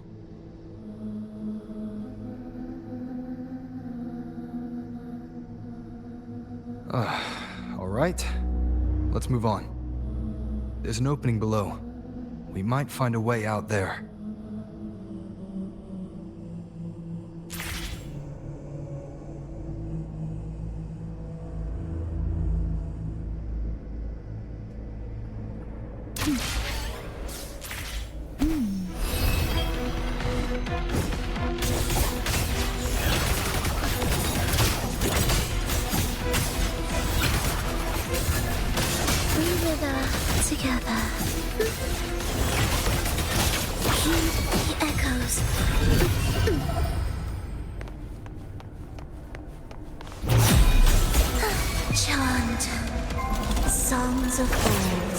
All right, let's move on. There's an opening below. We might find a way out there. Together. Heed the echoes. Chant songs of old.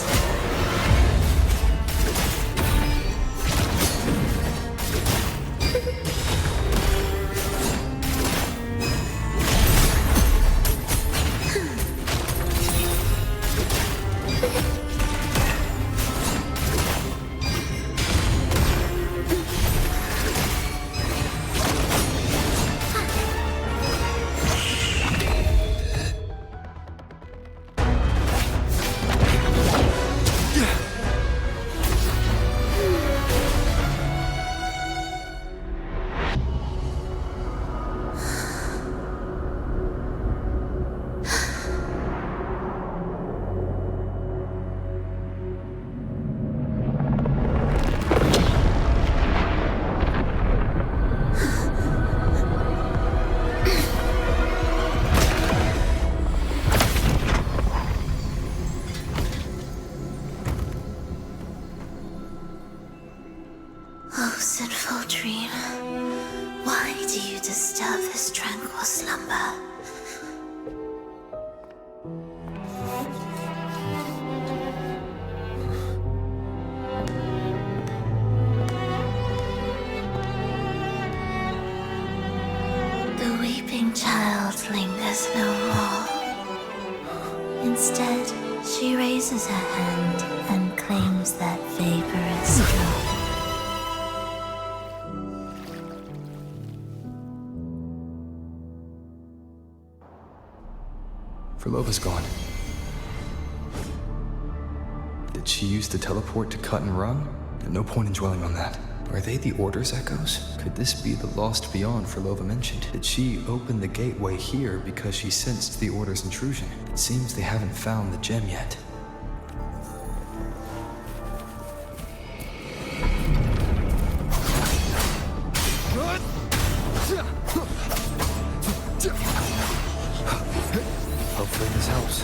do you disturb this tranquil slumber? The weeping child lingers no more. Instead, she raises her hand and claims that vaporous drop. Frolova's gone. Did she use the teleport to cut and run? No point in dwelling on that. Are they the Order's echoes? Could this be the Lost Beyond Frolova mentioned? Did she open the gateway here because she sensed the Order's intrusion? It seems they haven't found the gem yet. Hopefully this helps.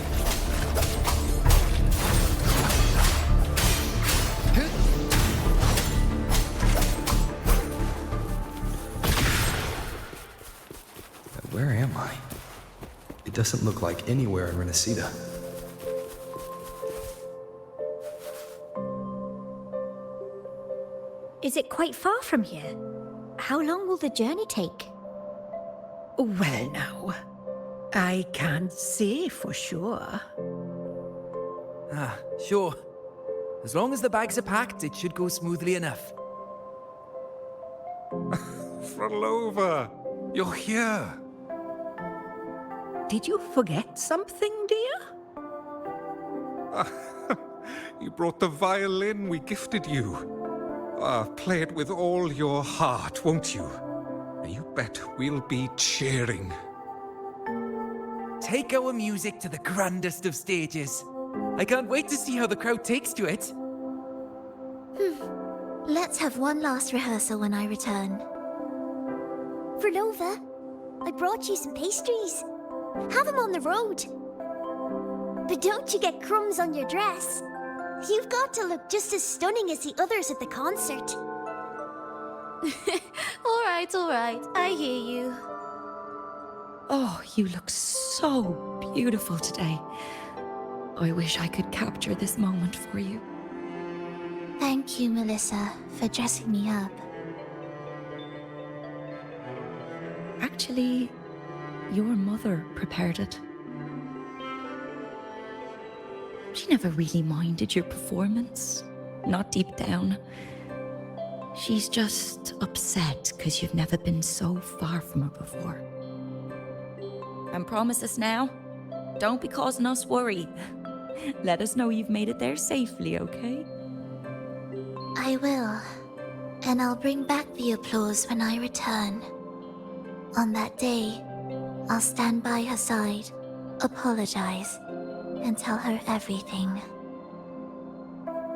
Where am I? It doesn't look like anywhere in Renacita. Is it quite far from here? How long will the journey take? Well now, I can't say for sure. Ah, sure. As long as the bags are packed, it should go smoothly enough. Frolova, you're here. Did you forget something, dear? You brought the violin we gifted you. Play it with all your heart, won't you? You bet we'll be cheering. Take our music to the grandest of stages. I can't wait to see how the crowd takes to it. Let's have one last rehearsal when I return. Frolova, I brought you some pastries. Have them on the road. But don't you get crumbs on your dress. You've got to look just as stunning as the others at the concert. All right, I hear you. Oh, you look so beautiful today. I wish I could capture this moment for you. Thank you, Melissa, for dressing me up. Actually, your mother prepared it. She never really minded your performance, not deep down. She's just upset because you've never been so far from her before. And promise us now, don't be causing us worry. Let us know you've made it there safely, okay? I will. And I'll bring back the applause when I return. On that day, I'll stand by her side, apologize, and tell her everything.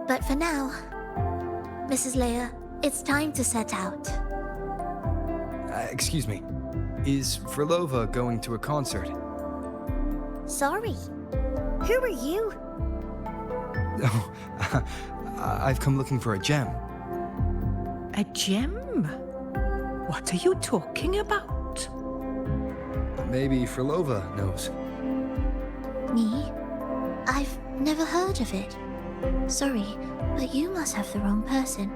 But for now, Mrs. Leia, it's time to set out. Excuse me. Is Frolova going to a concert? Sorry. Who are you? Oh, I've come looking for a gem. A gem? What are you talking about? Maybe Frolova knows. Me? I've never heard of it. Sorry, but you must have the wrong person.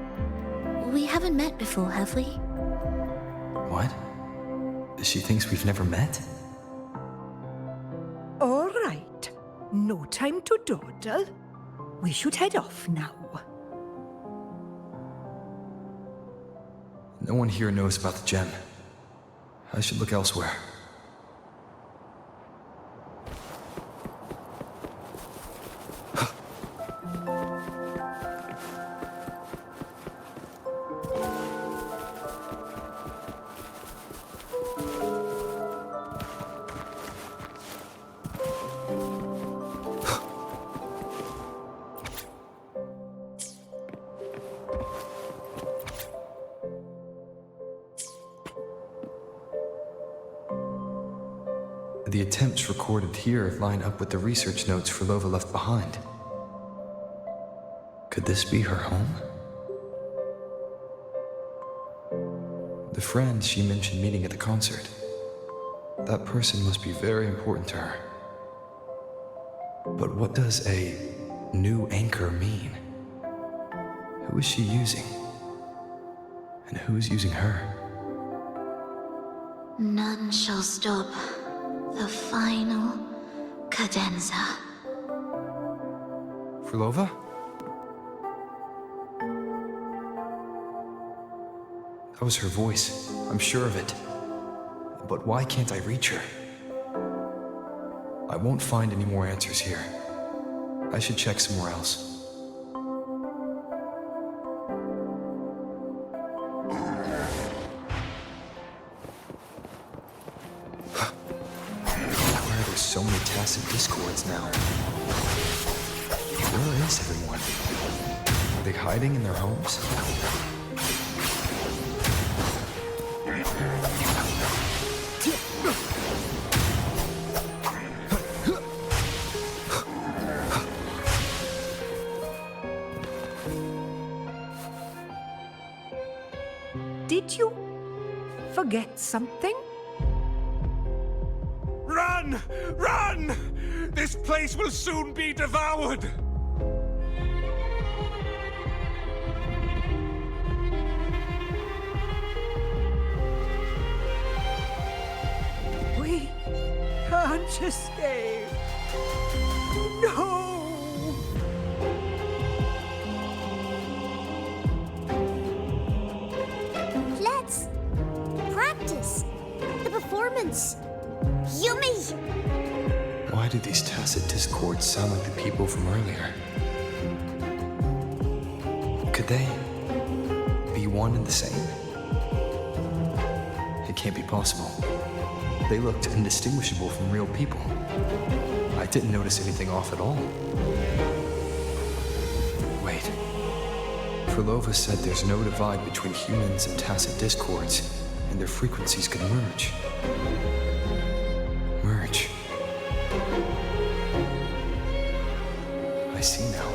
We haven't met before, have we? What? She thinks we've never met? All right. No time to dawdle. We should head off now. No one here knows about the gem. I should look elsewhere. The attempts recorded here line up with the research notes Frolova left behind. Could this be her home? The The friend she mentioned meeting at the concert. That person must be very important to her. But what does a new anchor mean? Who is she using? And who's using her? None shall stop the final cadenza. Frolova? That was her voice. I'm sure of it. But why can't I reach her? I won't find any more answers here. I should check somewhere else. Why are there so many tacit discords now? Where is everyone? Are they hiding in their homes? Did you forget something? Run! Run! This place will soon be devoured! We can't escape. No! Let's practice the performance. Yummy! Why do these tacit discords sound like the people from earlier? Could they be one and the same? It can't be possible. They looked indistinguishable from real people. I didn't notice anything off at all. Wait. Frolova said there's no divide between humans and tacit discords, and their frequencies could merge. Merge. I see now.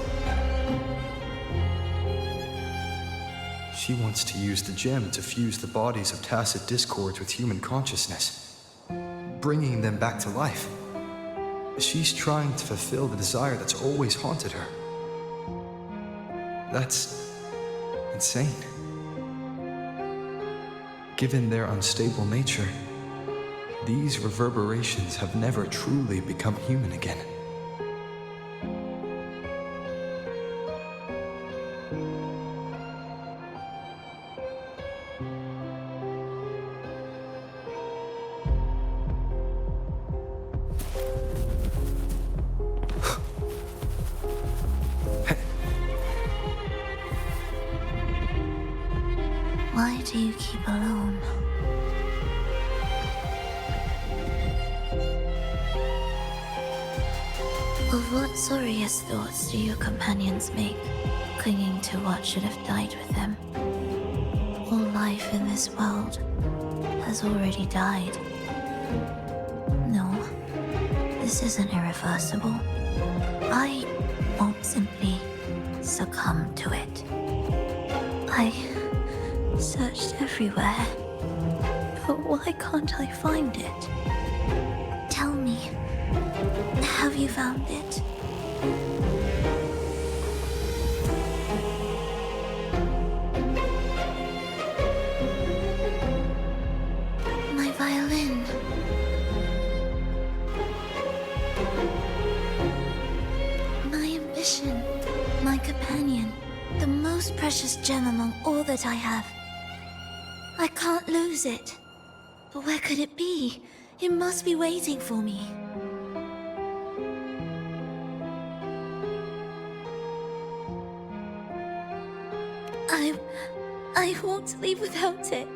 She wants to use the gem to fuse the bodies of tacit discords with human consciousness, bringing them back to life. She's trying to fulfill the desire that's always haunted her. That's insane. Given their unstable nature, these reverberations have never truly become human again. Why do you keep alone? Of what sorriest thoughts do your companions make, clinging to what should have died with them? All life in this world has already died. No, this isn't irreversible. I won't simply succumb to it. I searched everywhere, but why can't I find it? Tell me, have you found it? My violin. My ambition. My companion. The most precious gem among all that I have. I can't lose it. But where could it be? It must be waiting for me. I won't leave without it.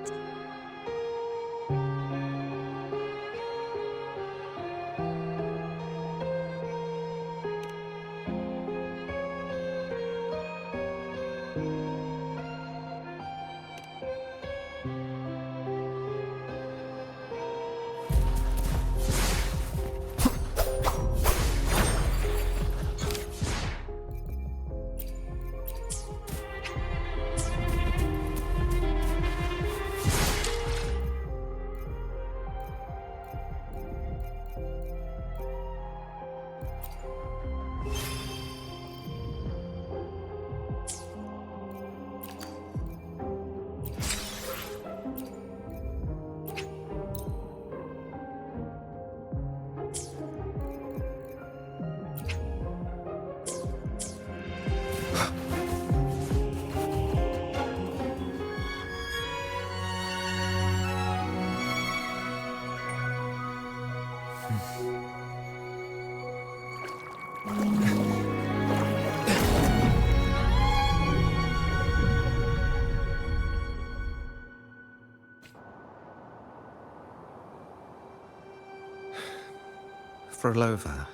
Frolova,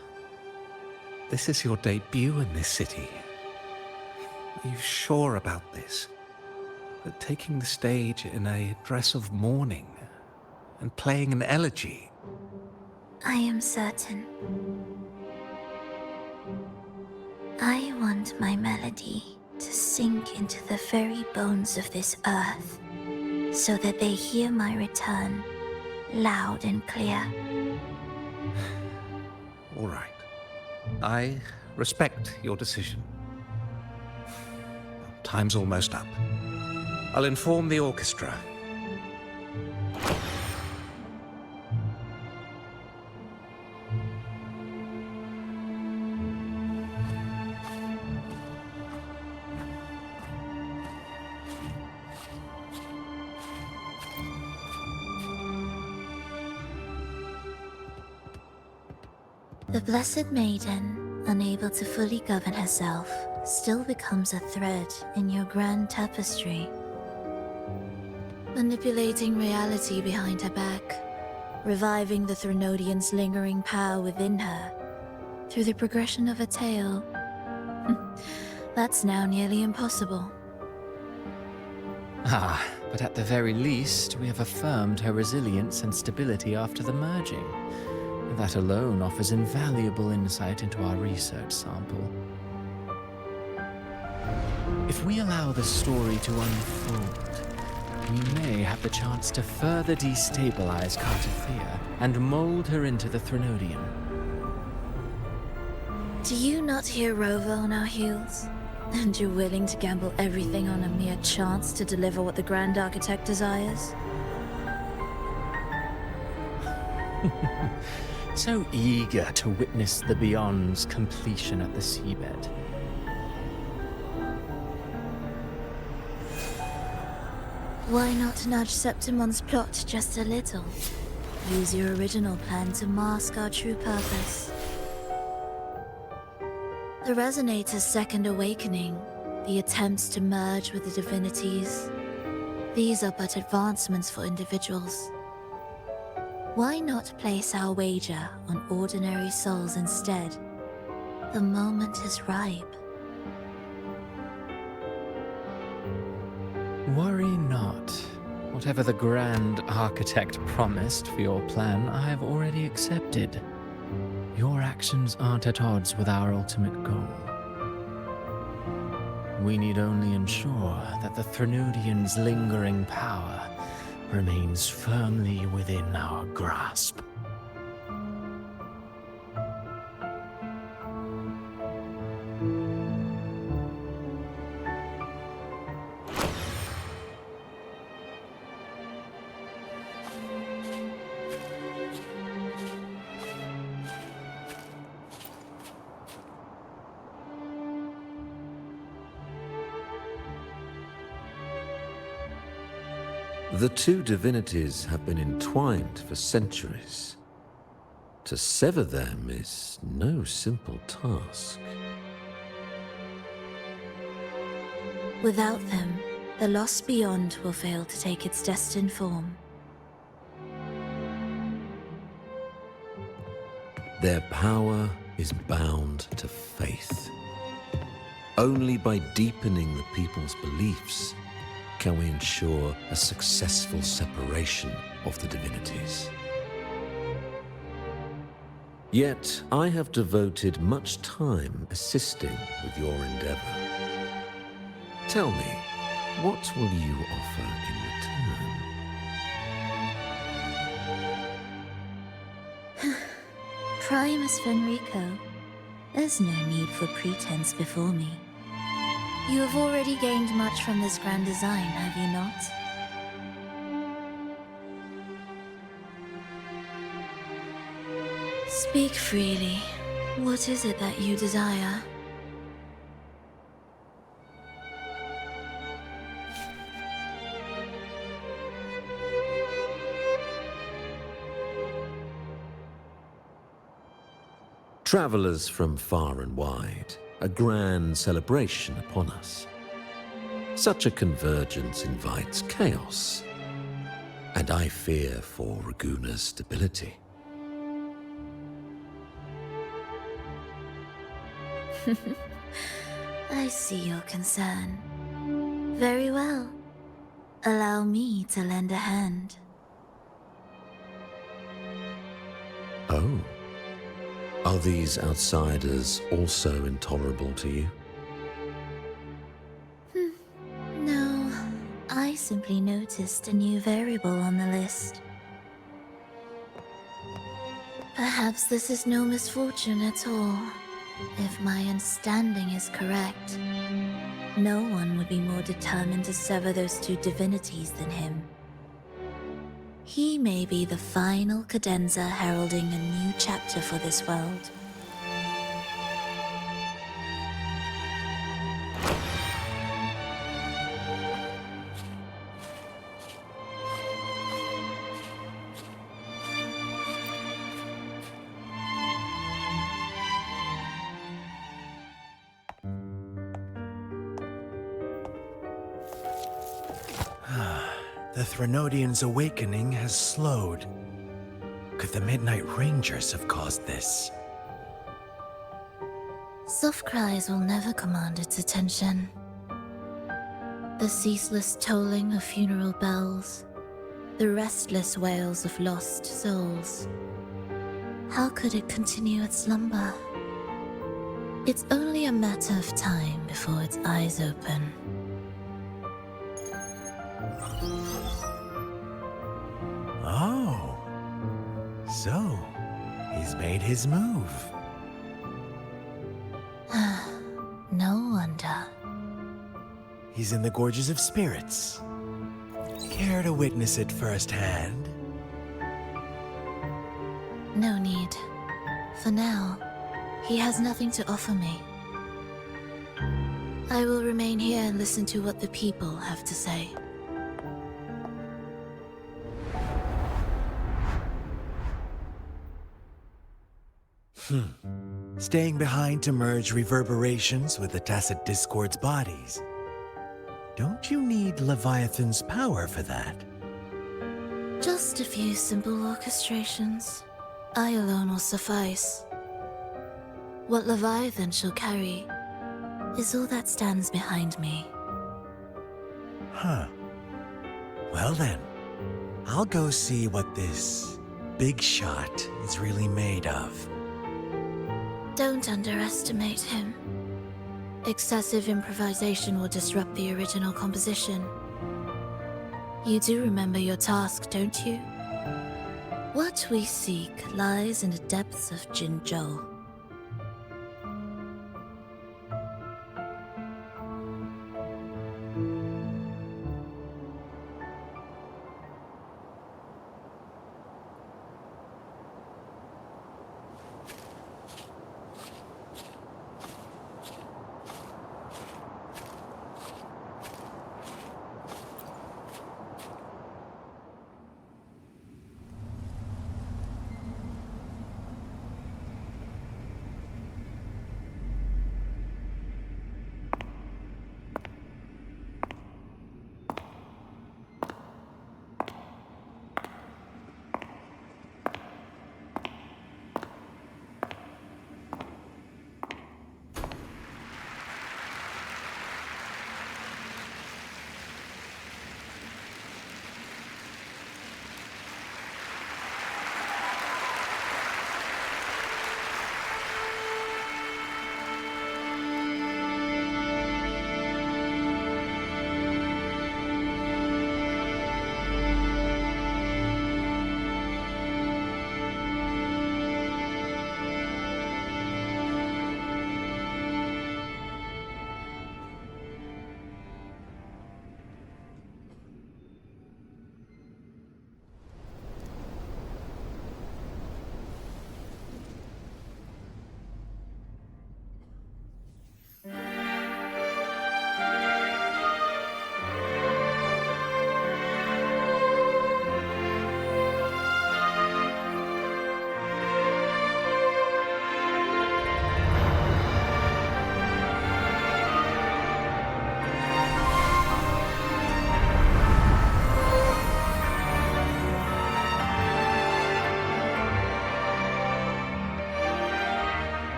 this is your debut in this city. Are you sure about this? That taking the stage in a dress of mourning and playing an elegy? I am certain. I want my melody to sink into the very bones of this earth, so that they hear my return loud and clear. All right. I respect your decision. Time's almost up. I'll inform the orchestra. The Blessed Maiden, unable to fully govern herself, still becomes a thread in your grand tapestry. Manipulating reality behind her back, reviving the Threnodian's lingering power within her, through the progression of a tale. That's now nearly impossible. Ah, but at the very least, we have affirmed her resilience and stability after the merging. That alone offers invaluable insight into our research sample. If we allow the story to unfold, we may have the chance to further destabilize Cartothea and mold her into the Threnodian. Do you not hear Rover on our heels? And you're willing to gamble everything on a mere chance to deliver what the Grand Architect desires? So eager to witness the Beyond's completion at the seabed. Why not nudge Septimon's plot just a little? Use your original plan to mask our true purpose. The Resonator's second awakening, the attempts to merge with the divinities, these are but advancements for individuals. Why not place our wager on ordinary souls instead? The moment is ripe. Worry not. Whatever the Grand Architect promised for your plan, I have already accepted. Your actions aren't at odds with our ultimate goal. We need only ensure that the Threnodian's lingering power remains firmly within our grasp. The two divinities have been entwined for centuries. To sever them is no simple task. Without them, the lost beyond will fail to take its destined form. Their power is bound to faith. Only by deepening the people's beliefs can we ensure a successful separation of the divinities. Yet, I have devoted much time assisting with your endeavor. Tell me, what will you offer in return? Primus Fenrico, there's no need for pretense before me. You have already gained much from this grand design, have you not? Speak freely. What is it that you desire? Travelers from far and wide, a grand celebration upon us. Such a convergence invites chaos, and I fear for Raguna's stability. I see your concern. Very well. Allow me to lend a hand. Oh. Are these outsiders also intolerable to you? No, I simply noticed a new variable on the list. Perhaps this is no misfortune at all. If my understanding is correct, no one would be more determined to sever those two divinities than him. He may be the final cadenza heralding a new chapter for this world. The Threnodian's awakening has slowed. Could the Midnight Rangers have caused this? Soft cries will never command its attention. The ceaseless tolling of funeral bells, the restless wails of lost souls. How could it continue its slumber? It's only a matter of time before its eyes open. Oh. So, he's made his move. No wonder. He's in the Gorges of Spirits. Care to witness it firsthand? No need. For now, he has nothing to offer me. I will remain here and listen to what the people have to say. Staying behind to merge reverberations with the Tacit Discord's bodies. Don't you need Leviathan's power for that? Just a few simple orchestrations. I alone will suffice. What Leviathan shall carry is all that stands behind me. Huh. Well then, I'll go see what this big shot is really made of. Don't underestimate him. Excessive improvisation will disrupt the original composition. You do remember your task, don't you? What we seek lies in the depths of Jinzhou.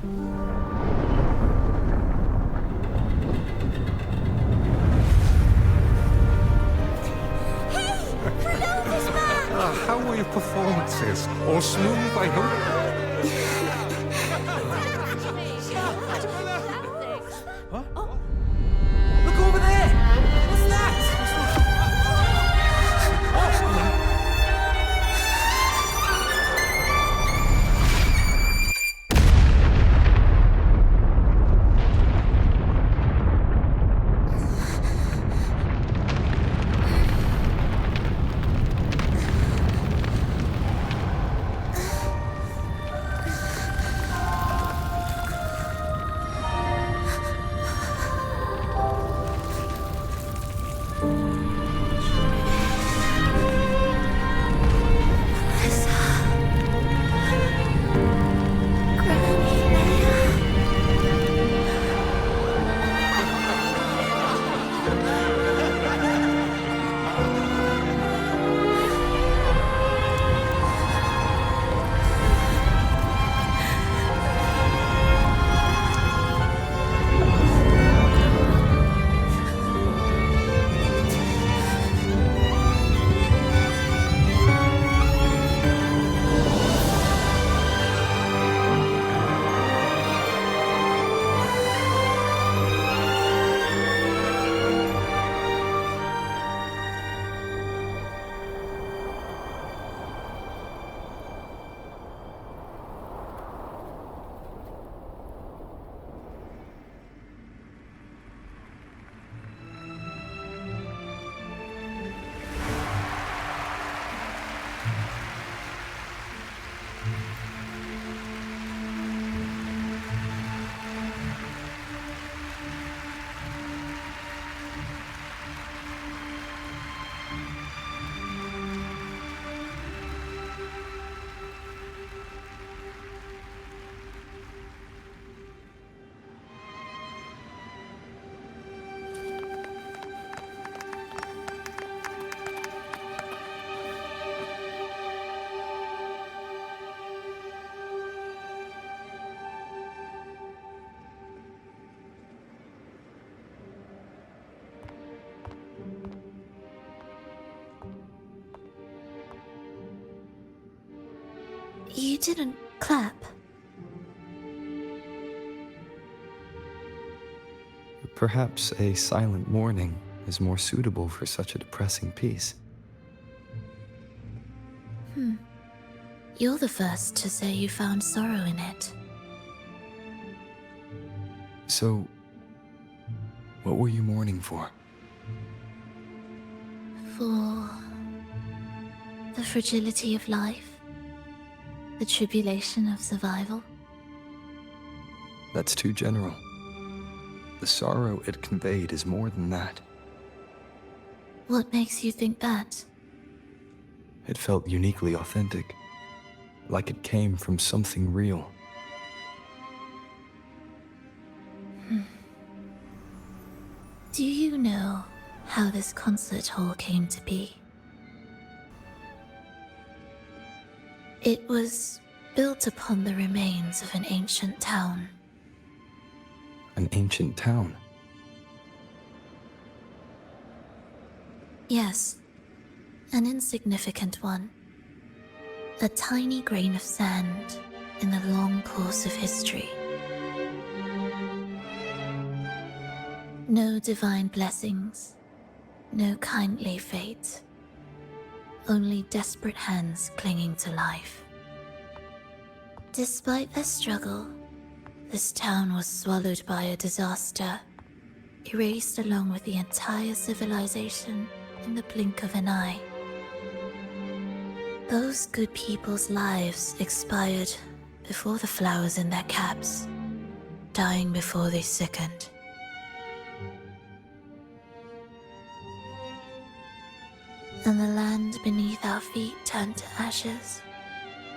How were your performances? All smooth, I hope? Look over there! What's that? You didn't clap. Perhaps a silent mourning is more suitable for such a depressing piece. You're the first to say you found sorrow in it. So, what were you mourning for? For the fragility of life, the tribulation of survival. That's too general. The sorrow it conveyed is more than that. What makes you think that? It felt uniquely authentic, like it came from something real. Do you know how this concert hall came to be? It was built upon the remains of an ancient town. An ancient town? Yes, an insignificant one. A tiny grain of sand in the long course of history. No divine blessings, no kindly fate. Only desperate hands clinging to life. Despite their struggle, this town was swallowed by a disaster, erased along with the entire civilization in the blink of an eye. Those good people's lives expired before the flowers in their caps, dying before they sickened. And the land beneath our feet turned to ashes,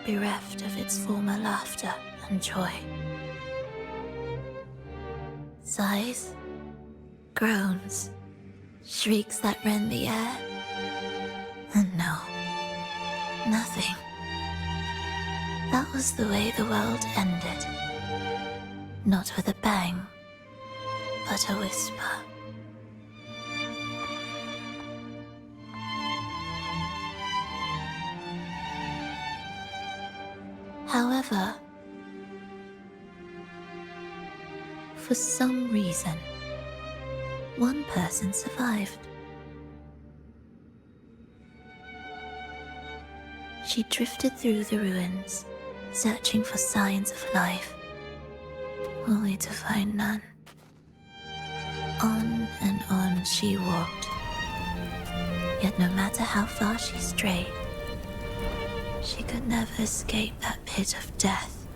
bereft of its former laughter and joy. Sighs, groans, shrieks that rend the air. And no, nothing. That was the way the world ended. Not with a bang, but a whisper. However, for some reason, one person survived. She drifted through the ruins, searching for signs of life, only to find none. On and on she walked, yet no matter how far she strayed, she could never escape that pit of death.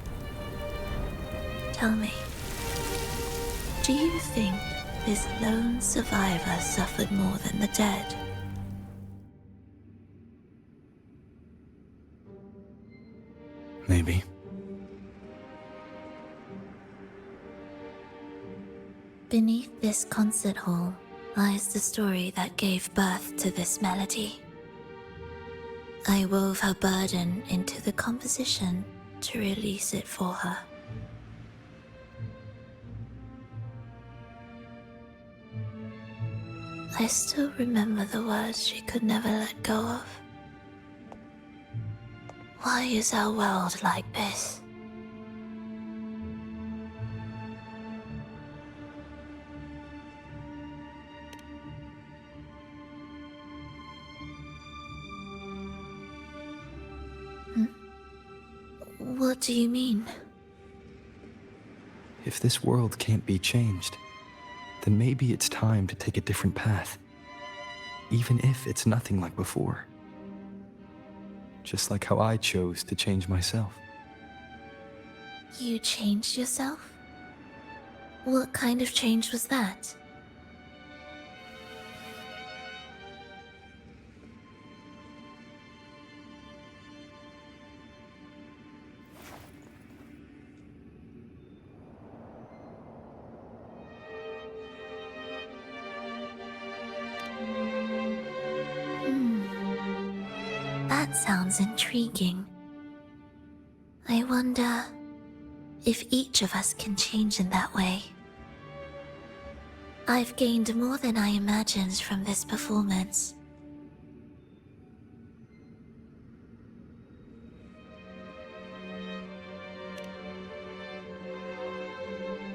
Tell me, do you think this lone survivor suffered more than the dead? Maybe. Beneath this concert hall lies the story that gave birth to this melody. I wove her burden into the composition to release it for her. I still remember the words she could never let go of. Why is our world like this? What do you mean? If this world can't be changed, then maybe it's time to take a different path. Even if it's nothing like before. Just like how I chose to change myself. You changed yourself? What kind of change was that? That sounds intriguing. I wonder if each of us can change in that way. I've gained more than I imagined from this performance.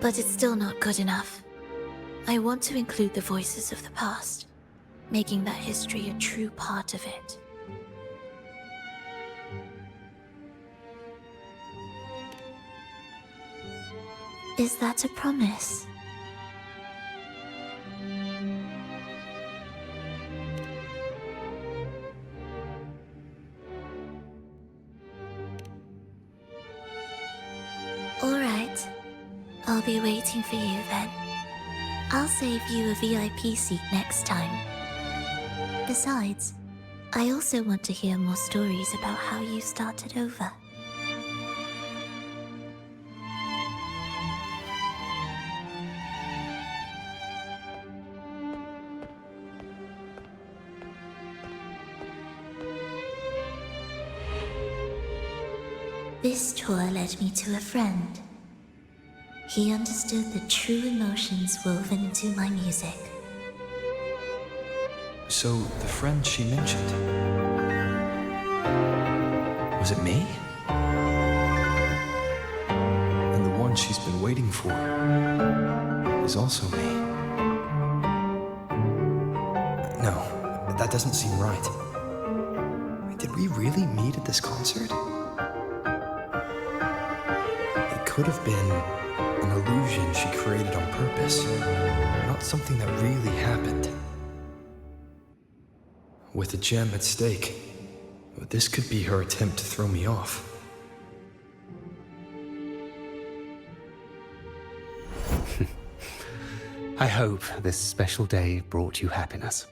But it's still not good enough. I want to include the voices of the past, making that history a true part of it. Is that a promise? All right. I'll be waiting for you then. I'll save you a VIP seat next time. Besides, I also want to hear more stories about how you started over. This tour led me to a friend. He understood the true emotions woven into my music. So, the friend she mentioned... was it me? And the one she's been waiting for is also me. No, that doesn't seem right. Did we really meet at this concert? It could have been an illusion she created on purpose, not something that really happened. With a gem at stake, this could be her attempt to throw me off. I hope this special day brought you happiness.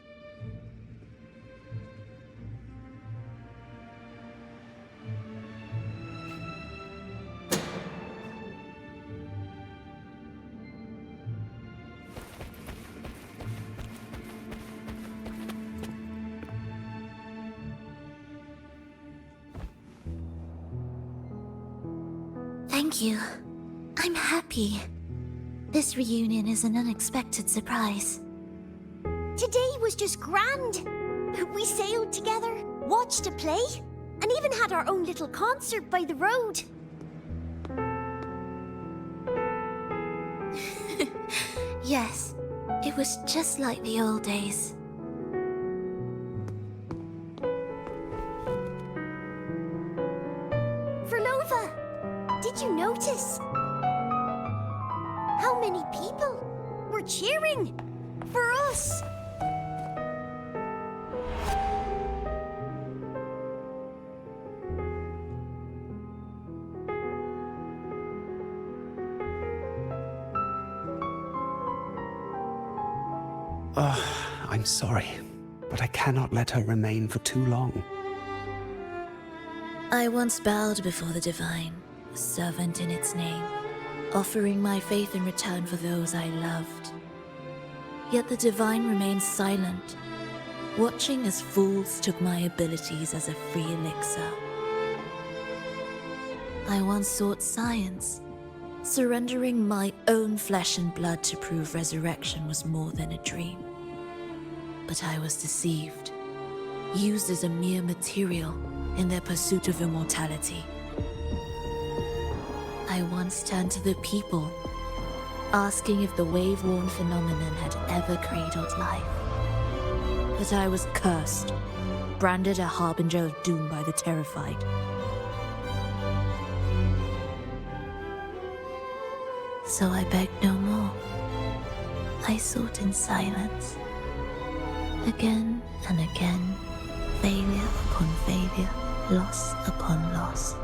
Thank you. I'm happy. This reunion is an unexpected surprise. Today was just grand. We sailed together, watched a play, and even had our own little concert by the road. Yes, it was just like the old days. Verlova, did you notice? How many people were cheering for us? I'm sorry, but I cannot let her remain for too long. I once bowed before the Divine, a servant in its name, offering my faith in return for those I loved. Yet the Divine remained silent, watching as fools took my abilities as a free elixir. I once sought science, surrendering my own flesh and blood to prove resurrection was more than a dream. But I was deceived, used as a mere material in their pursuit of immortality. I once turned to the people, asking if the wave-worn phenomenon had ever cradled life. But I was cursed, branded a harbinger of doom by the terrified. So I begged no more. I sought in silence. Again and again, failure upon failure, loss upon loss.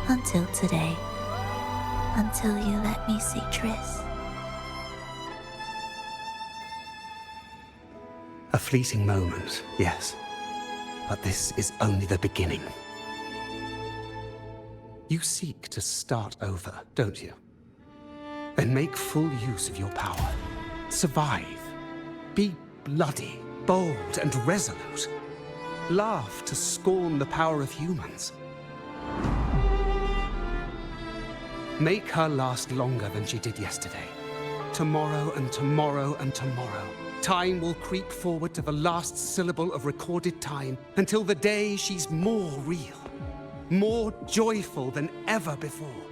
Until today. Until you let me see Triss. A fleeting moment, yes. But this is only the beginning. You seek to start over, don't you? Then make full use of your power. Survive. Be bloody, bold, and resolute. Laugh to scorn the power of humans. Make her last longer than she did yesterday. Tomorrow and tomorrow and tomorrow. Time will creep forward to the last syllable of recorded time until the day she's more real, more joyful than ever before.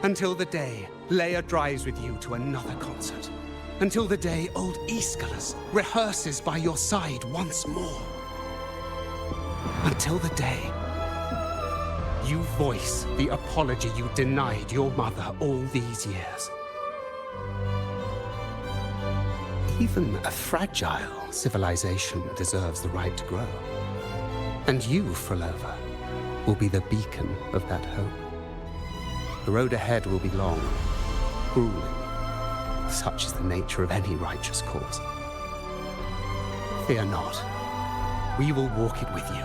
Until the day Leia drives with you to another concert. Until the day old Aeschylus rehearses by your side once more. Until the day you voice the apology you denied your mother all these years. Even a fragile civilization deserves the right to grow. And you, Frolova, will be the beacon of that hope. The road ahead will be long, grueling. Such is the nature of any righteous cause. Fear not. We will walk it with you.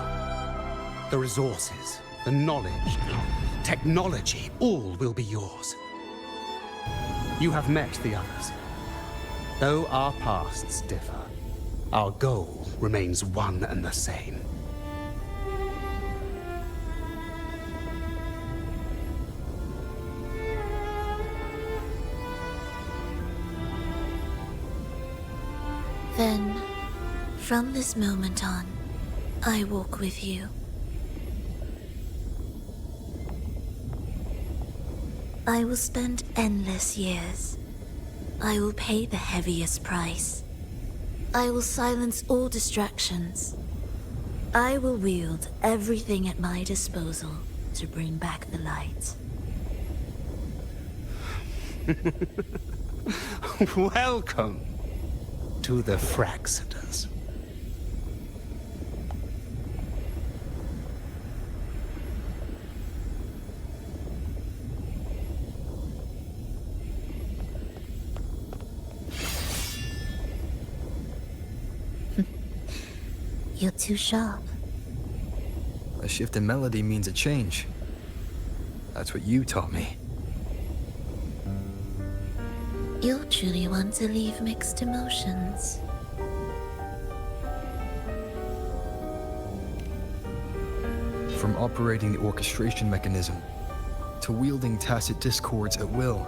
The resources, the knowledge, technology, all will be yours. You have met the others. Though our pasts differ, our goal remains one and the same. Then, from this moment on, I walk with you. I will spend endless years. I will pay the heaviest price. I will silence all distractions. I will wield everything at my disposal to bring back the light. Welcome to the Fraxiters. You're too sharp. A shift in melody means a change. That's what you taught me. You're truly one to leave mixed emotions. From operating the orchestration mechanism, to wielding tacit discords at will,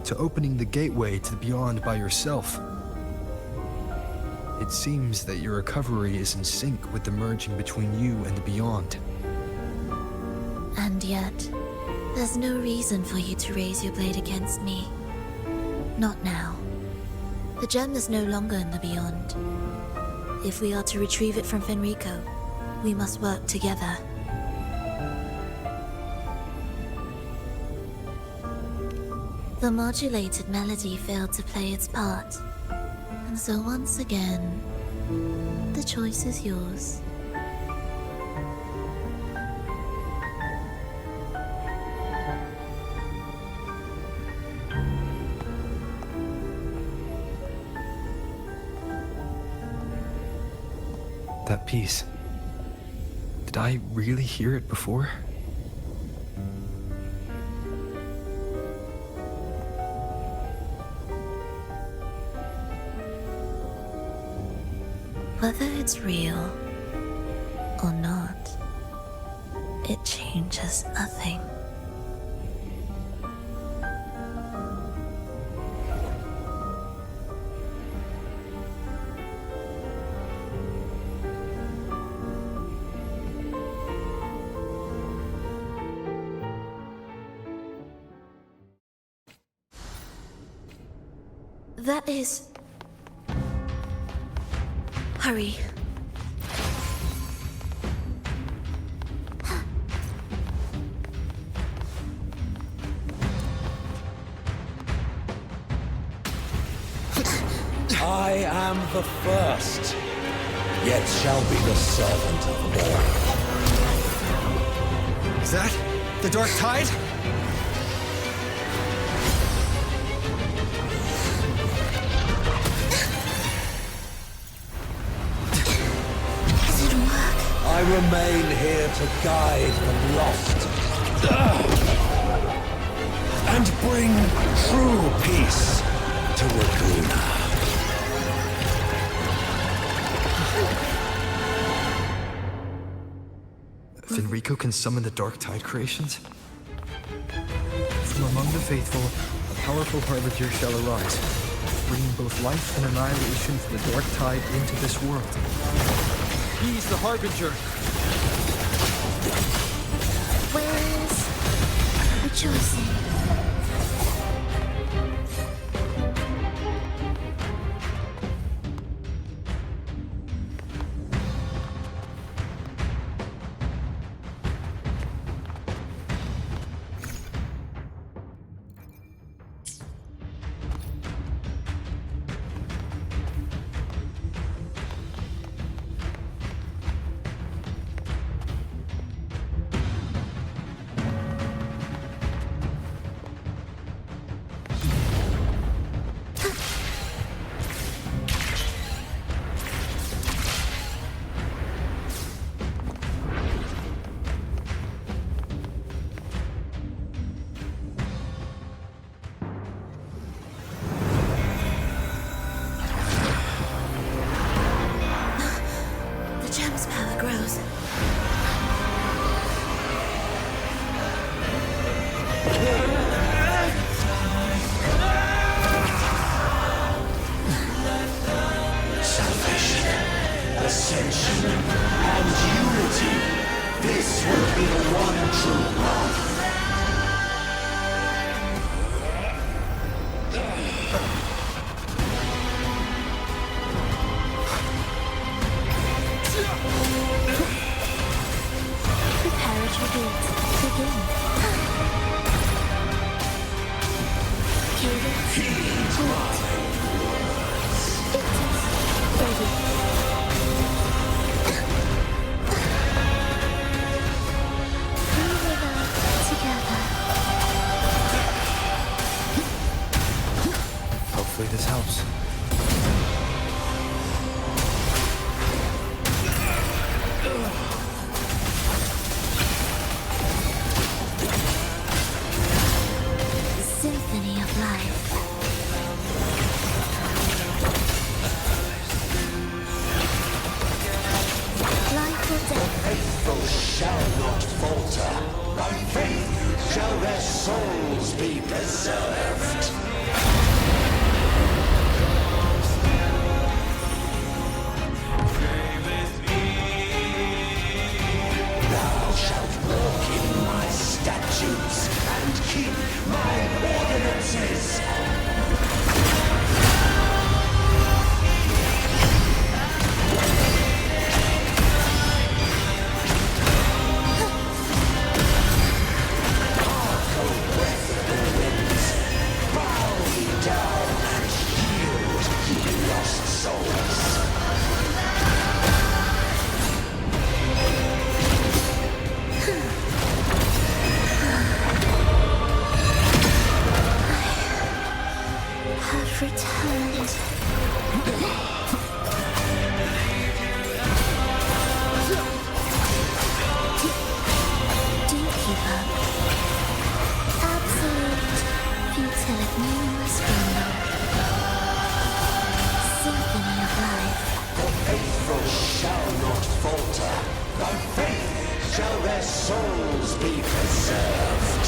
to opening the gateway to the beyond by yourself. It seems that your recovery is in sync with the merging between you and the beyond. And yet, there's no reason for you to raise your blade against me. Not now. The gem is no longer in the beyond. If we are to retrieve it from Fenrico, we must work together. The modulated melody failed to play its part, and so once again, the choice is yours. That piece. Did I really hear it before? Whether it's real or not, it changes nothing. That is... Hurry. I am the first, yet shall be the servant of all. Is that the Dark Tide? I remain here to guide the lost and bring true peace to Laguna. Fenrico can summon the Dark Tide creations? From among the faithful, a powerful harbinger shall arise, bringing both life and annihilation for the Dark Tide into this world. He's the harbinger. Where is rejoicing? Ascension and unity. This will be the one true path. Preparatory gates begin. Cadence. It is ready. Hopefully this helps. Symphony of life. Life or death. Faithful shall not shall their souls be preserved. Thou shalt walk in my statutes and keep my ordinances. Have returned. Do you keep up? Absolute futility. Symphony of life. The faithful shall not falter. By faith shall their souls be preserved.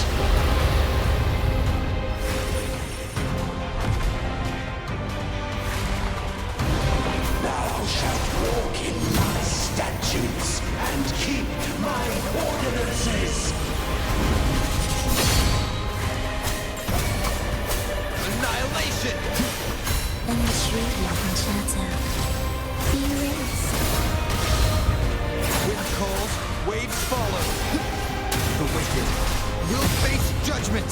Thou shalt walk in my statutes and keep my ordinances. Annihilation! And the shrewdness and shadow. Be erased. Wind calls, waves follow. The wicked will face judgment.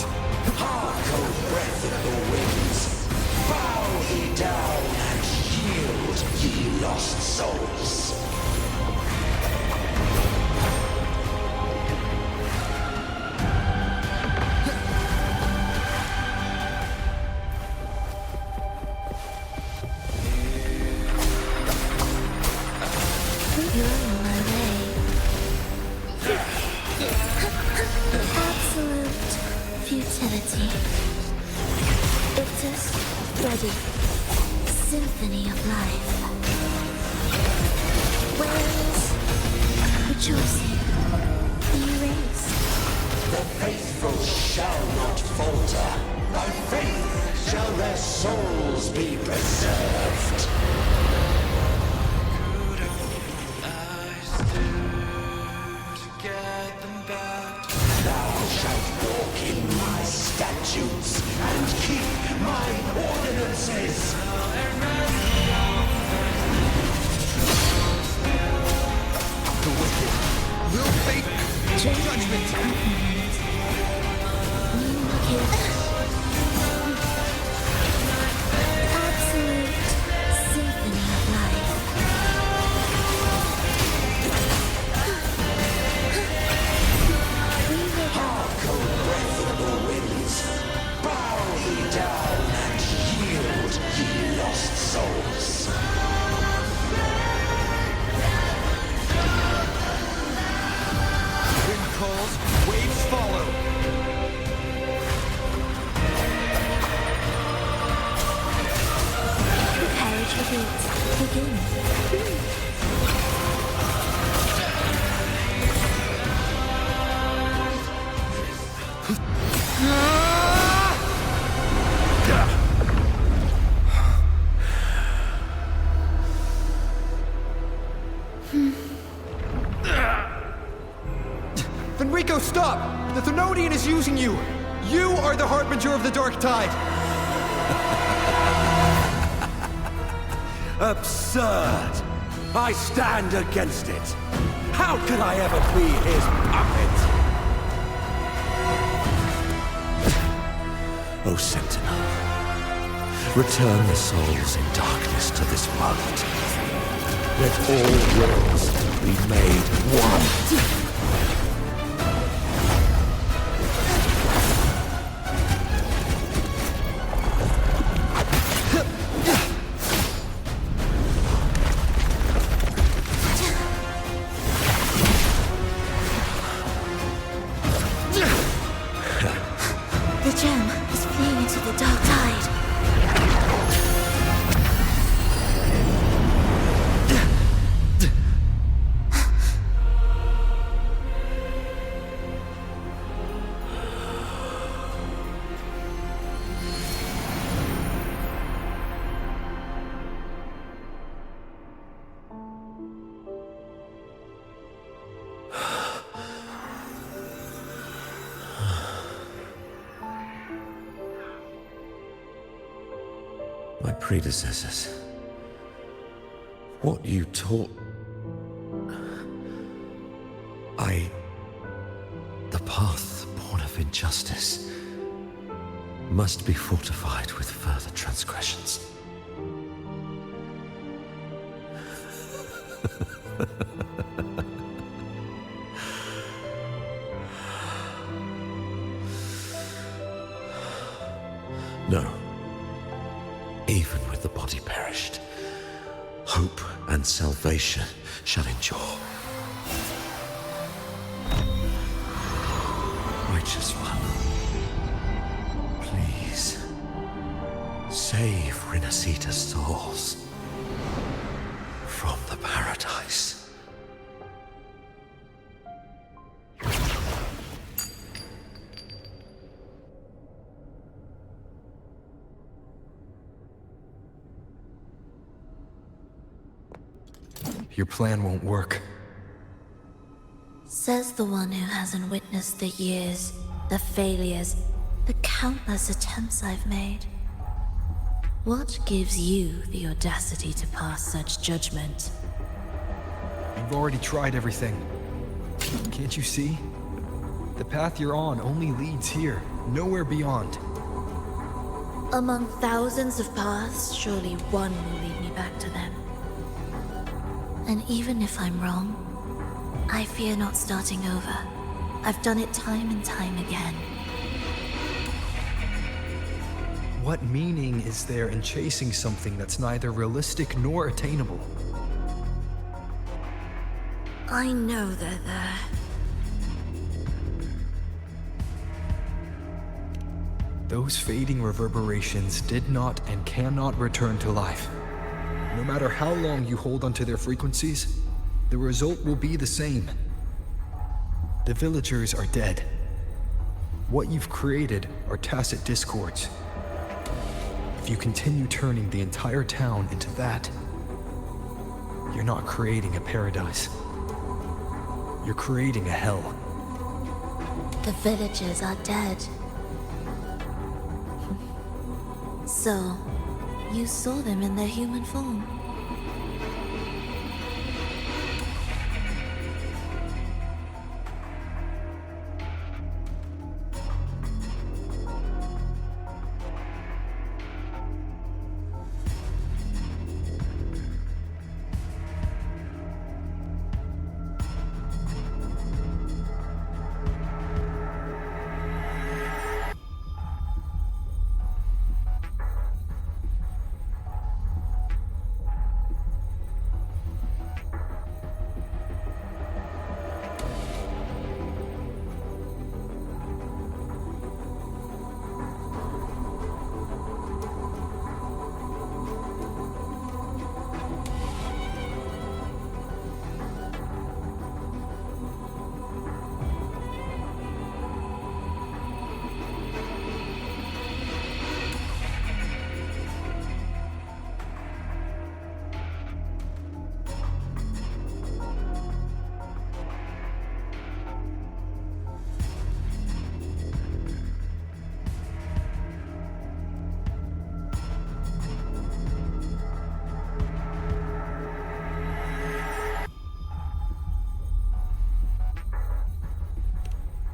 Hark, O breath of the winds. Bow ye down and yield, ye lost souls. You're on my way. Absolute futility. Ictus, ready. Symphony of life. Whales, rejoicing. Be erased. The faithful shall not falter. By faith shall their souls be preserved. Thou shalt walk in my statutes and keep my ordinances. The wicked will face judgment. Absolute symphony of life. Hark, O breath of the winds. Bow ye down and yield, ye lost souls. Wind calls, waves follow. The carriage repeats. Begin. Fenrico, stop! The Thenodian is using you! You are the harbinger of the Dark Tide! Absurd! I stand against it! How could I ever be his puppet? O Sentinel, return the souls in darkness to this world. Let all wills be made one. The gem is fleeing into the dark tide. My predecessors. What you taught... The path born of injustice must be fortified with further transgressions. No. Even with the body perished, hope and salvation shall endure. Righteous One, please save Renacita's souls from the paradise. Your plan won't work. Says the one who hasn't witnessed the years, the failures, the countless attempts I've made. What gives you the audacity to pass such judgment? You've already tried everything. Can't you see? The path you're on only leads here, nowhere beyond. Among thousands of paths, surely one will lead me back to them. And even if I'm wrong, I fear not starting over. I've done it time and time again. What meaning is there in chasing something that's neither realistic nor attainable? I know they're there. Those fading reverberations did not and cannot return to life. No matter how long you hold onto their frequencies, the result will be the same. The villagers are dead. What you've created are tacit discords. If you continue turning the entire town into that, you're not creating a paradise. You're creating a hell. The villagers are dead. So, you saw them in their human form.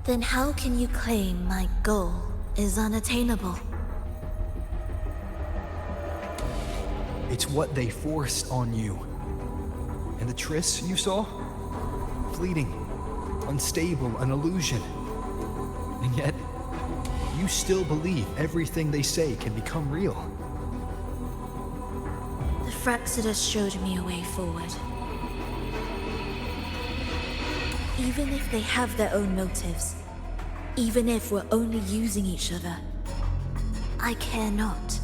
Then how can you claim my goal is unattainable? It's what they forced on you. And the trysts you saw? Fleeting, unstable, an illusion. And yet, you still believe everything they say can become real. The Fraxidus showed me a way forward. Even if they have their own motives, even if we're only using each other, I care not.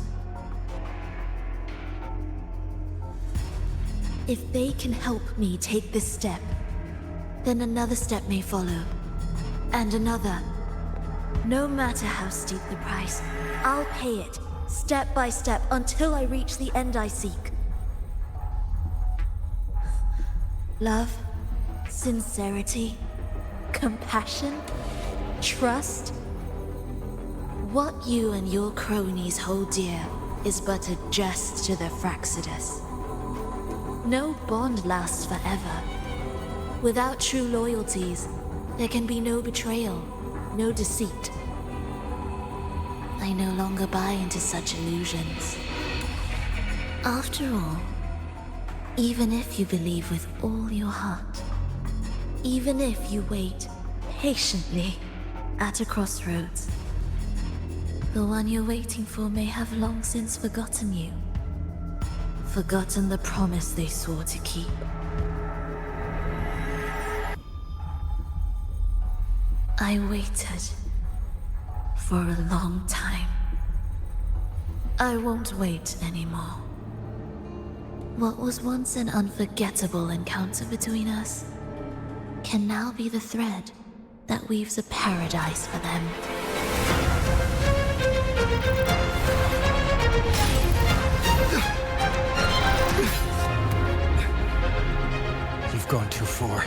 If they can help me take this step, then another step may follow, and another. No matter how steep the price, I'll pay it, step by step, until I reach the end I seek. Love, sincerity, compassion, trust. What you and your cronies hold dear is but a jest to the Fraxidus. No bond lasts forever. Without true loyalties, there can be no betrayal, no deceit. I no longer buy into such illusions. After all, even if you believe with all your heart, even if you wait patiently at a crossroads, the one you're waiting for may have long since forgotten you. Forgotten the promise they swore to keep. I waited for a long time. I won't wait anymore. What was once an unforgettable encounter between us can now be the thread that weaves a paradise for them. You've gone too far.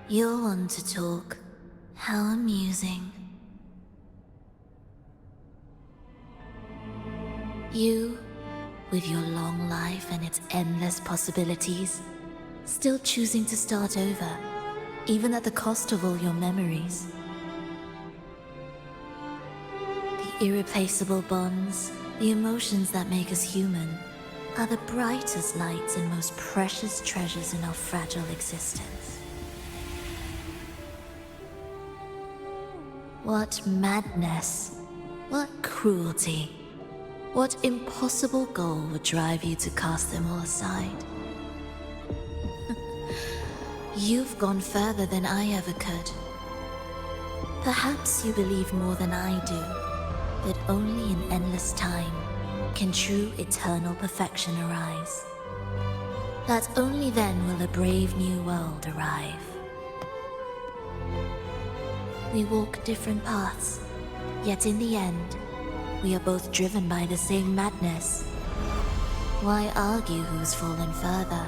You'll want to talk. How amusing. You, with your long life and its endless possibilities, still choosing to start over, even at the cost of all your memories. The irreplaceable bonds, the emotions that make us human, are the brightest lights and most precious treasures in our fragile existence. What madness, what cruelty, what impossible goal would drive you to cast them all aside? You've gone further than I ever could. Perhaps you believe more than I do, that only in endless time can true eternal perfection arise. That only then will a brave new world arrive. We walk different paths, yet in the end, we are both driven by the same madness. Why argue who's fallen further?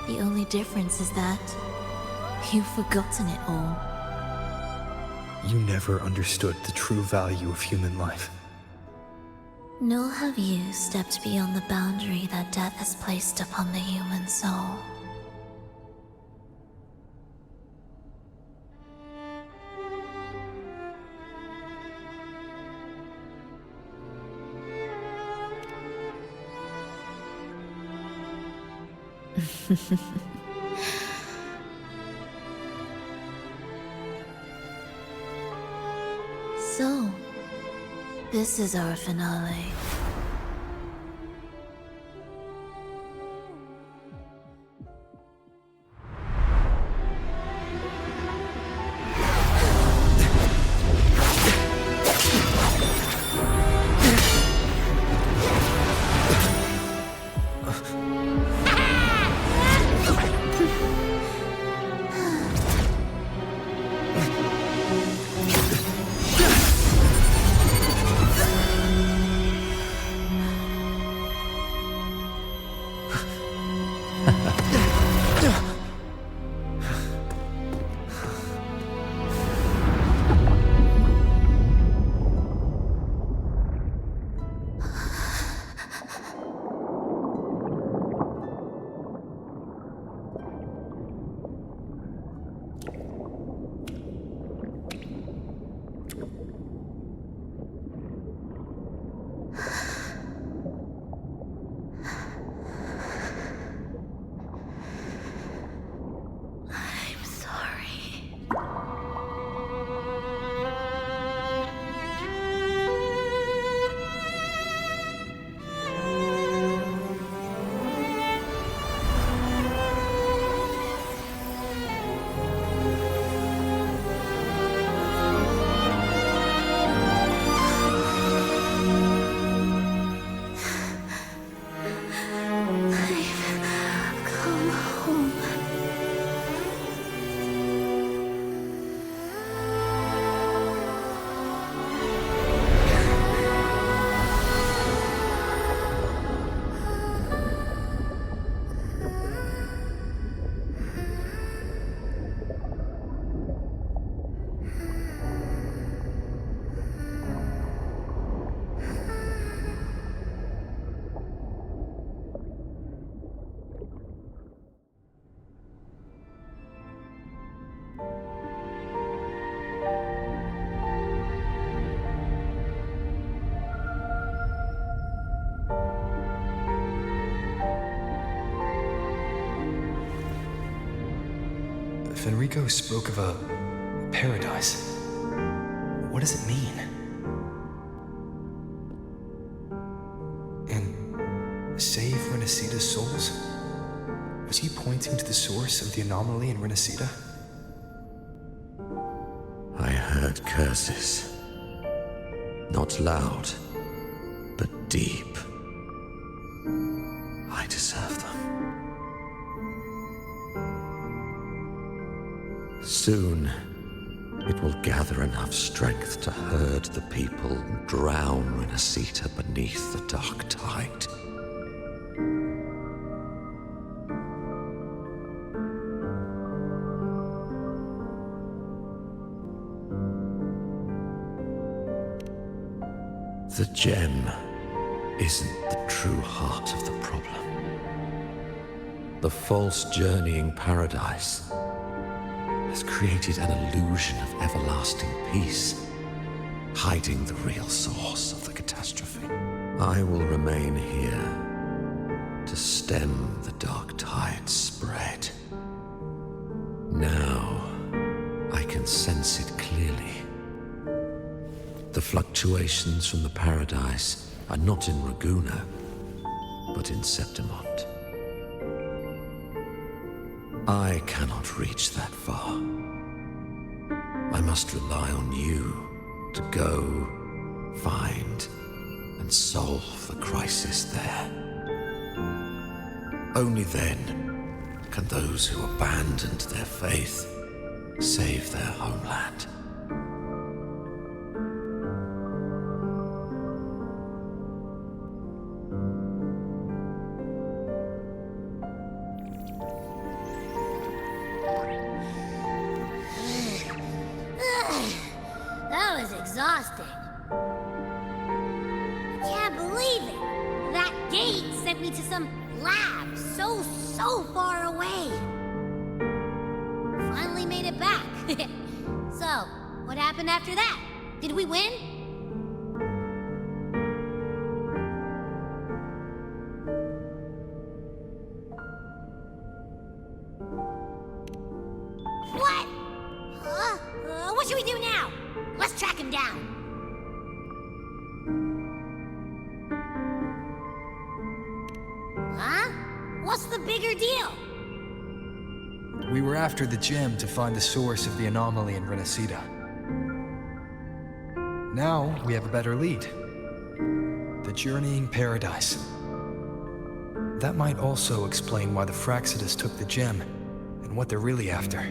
The only difference is that you've forgotten it all. You never understood the true value of human life. Nor have you stepped beyond the boundary that death has placed upon the human soul. So, this is our finale. Fenrico spoke of a paradise. What does it mean? And save Renacita's souls? Was he pointing to the source of the anomaly in Renacita? I heard curses. Not loud, but deep. I deserve them. Soon, it will gather enough strength to herd the people and drown Renacita beneath the dark tide. The gem isn't the true heart of the problem. The false journeying paradise has created an illusion of everlasting peace, hiding the real source of the catastrophe. I will remain here to stem the dark tide's spread. Now, I can sense it clearly. The fluctuations from the paradise are not in Raguna, but in Septimont. I cannot reach that far. I must rely on you to go, find, and solve the crisis there. Only then can those who abandoned their faith save their homeland. That was exhausting. I can't believe it. That gate sent me to some lab so far away. Finally made it back. So, what happened after that? Did we win? What? What should we do now? Let's track him down. Huh? What's the bigger deal? We were after the gem to find the source of the anomaly in Renacita. Now we have a better lead. The journeying paradise. That might also explain why the Fraxidus took the gem and what they're really after.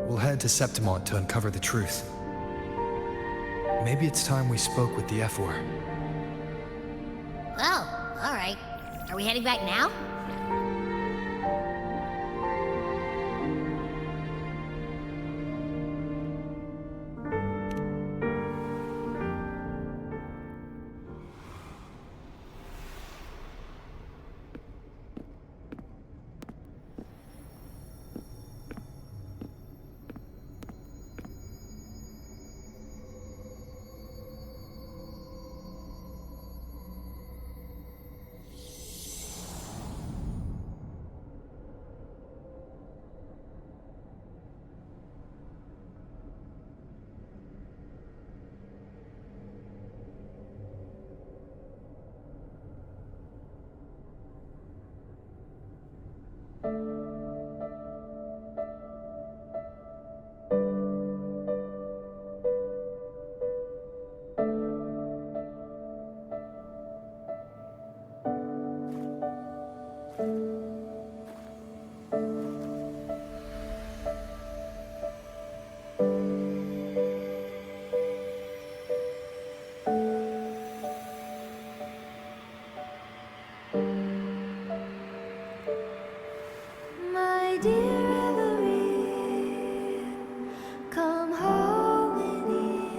We'll head to Septimont to uncover the truth. Maybe it's time we spoke with the F-War. Oh, alright. Are we heading back now? My dear Reverie, come home with me.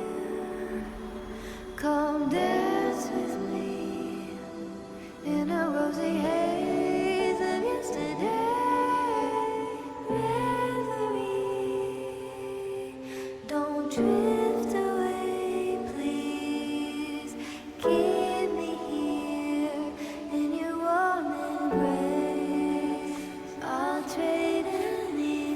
Come dance with me in a rosy haze of yesterday. Reverie, don't drift away, please. Keep me here in your warm embrace. I'll trade anything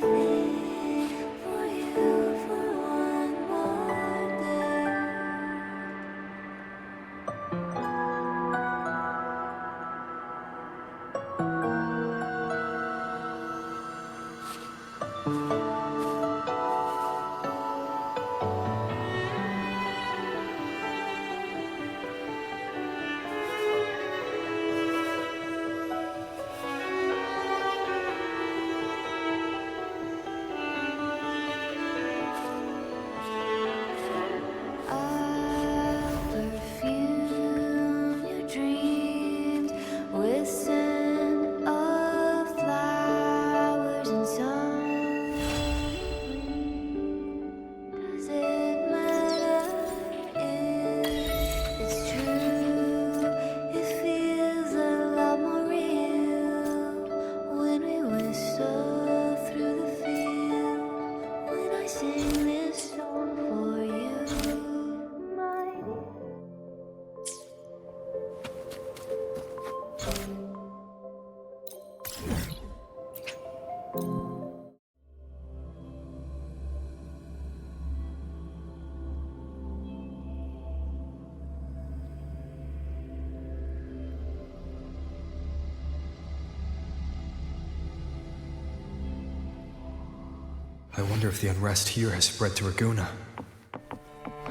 I wonder if the unrest here has spread to Raguna.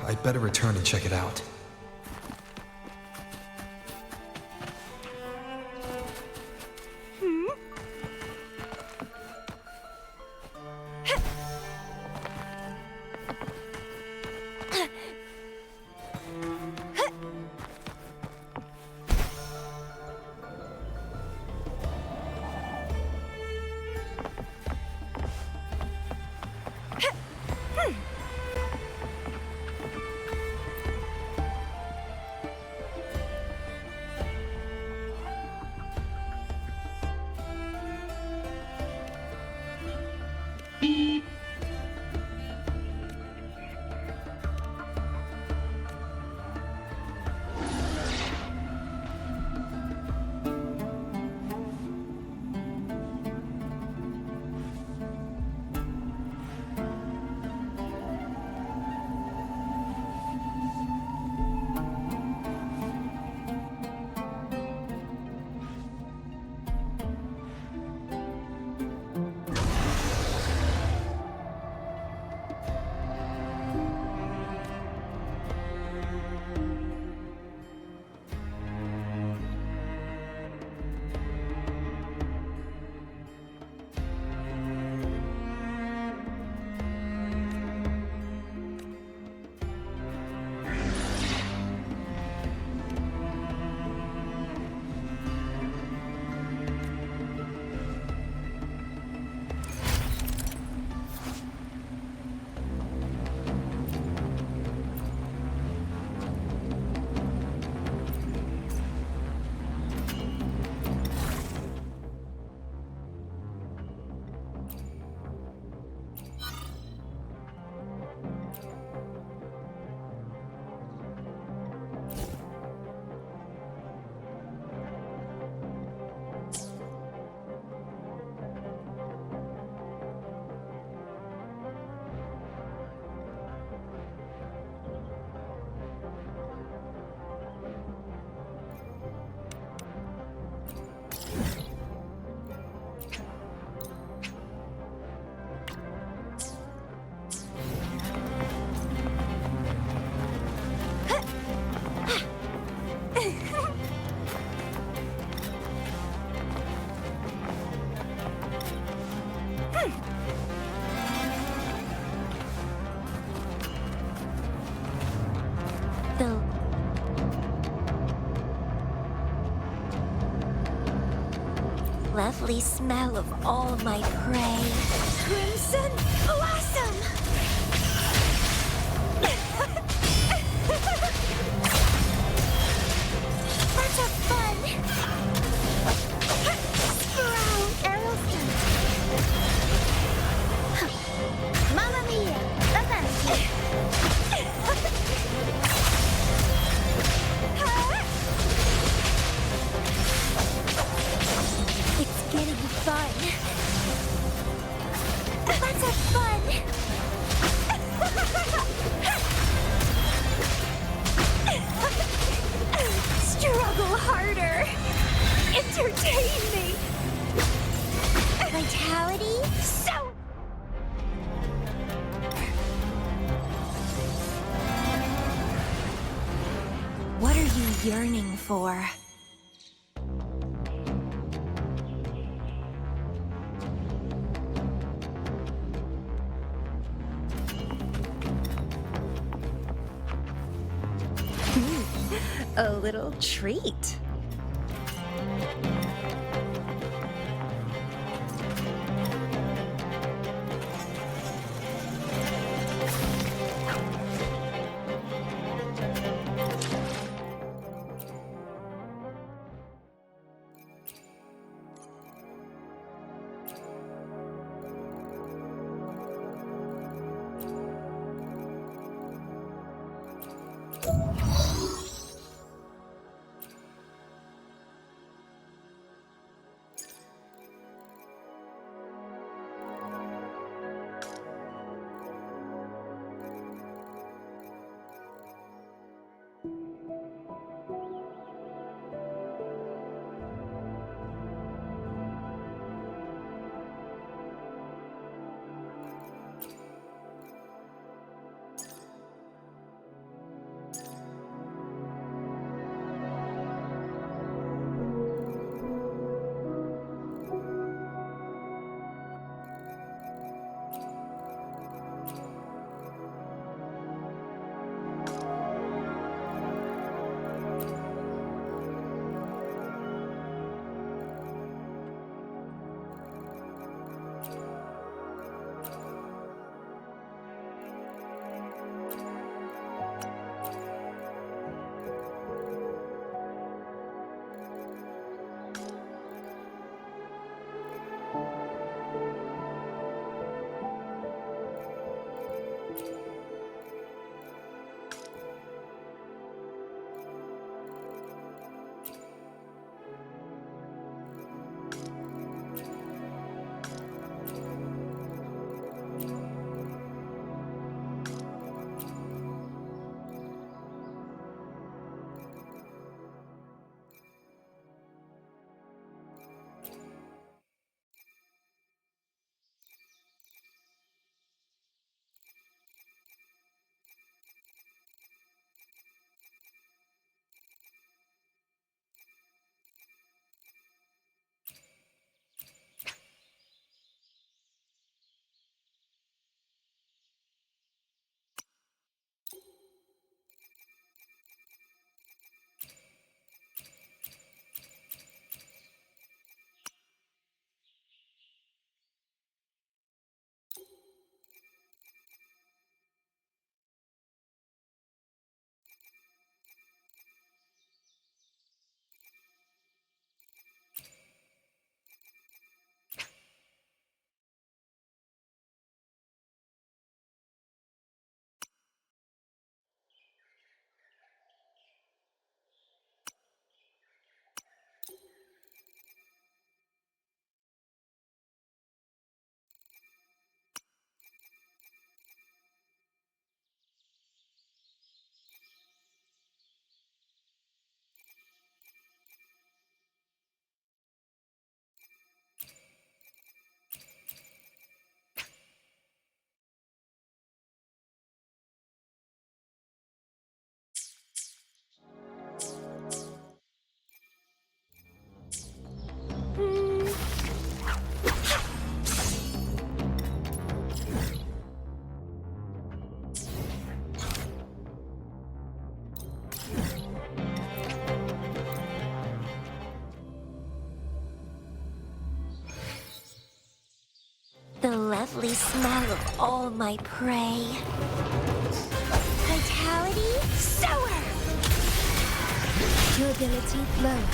I'd better return and check it out. Lovely smell of all my prey. Crimson blossom! That's a fun! Sprout Arrowstone! Mamma mia! Avanti! It's getting fun. Let's have fun. Struggle harder. Entertain me. Vitality. So. What are you yearning for? A little treat. lovely smell of all my prey. Vitality, sour! Durability lowered.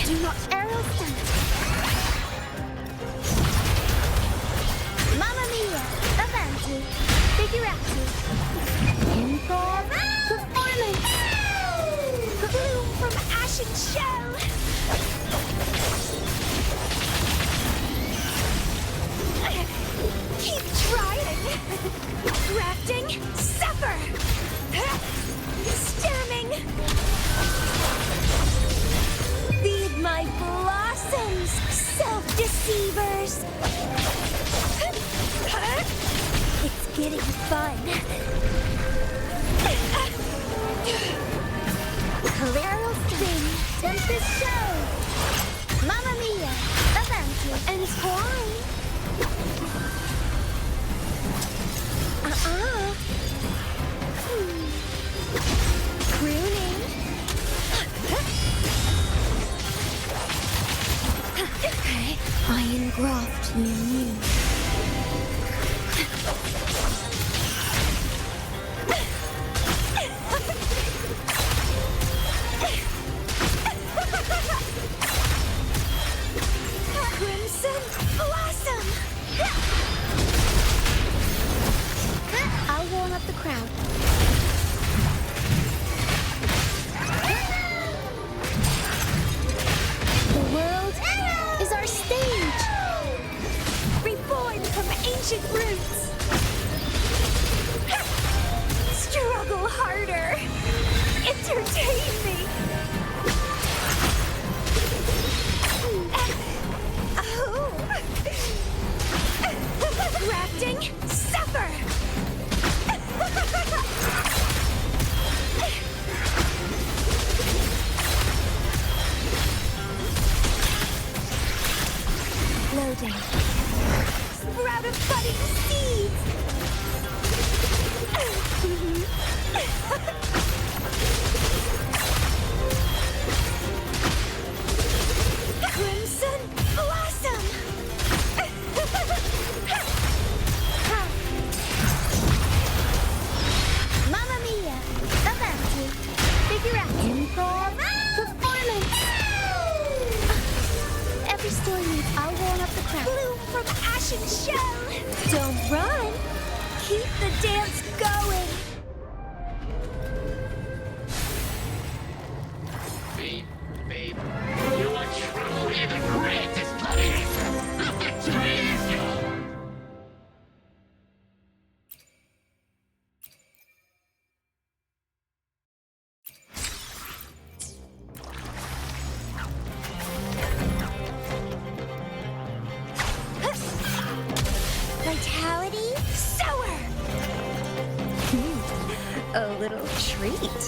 Do not arrow stunt. Mamma mia! Avanti! Figurati! Improv! Performance! Bloom from ashen shell! Keep trying! Grafting, suffer! Stemming! Feed my blossoms, self-deceivers! It's getting fun. Collateral spin! Tempest show! Mamma mia! Avanti! And twine! Pruning. I engraft you new. Crimson blossom. I'll warm up the crowd. The world is our stage. Reborn from ancient roots. Struggle harder. Entertain me. Grafting, suffer. Loading. Sprout of budding seeds. Crimson blossom. Mamma mia! Avanti! Figurati! Improv! Performance! Every story needs I'll warm up the crowd. Bloom from ashen shell. Don't run. Keep the dance going. Babe, you are truly the greatest buddy. The victory is yours. Vitality, sour. A little treat.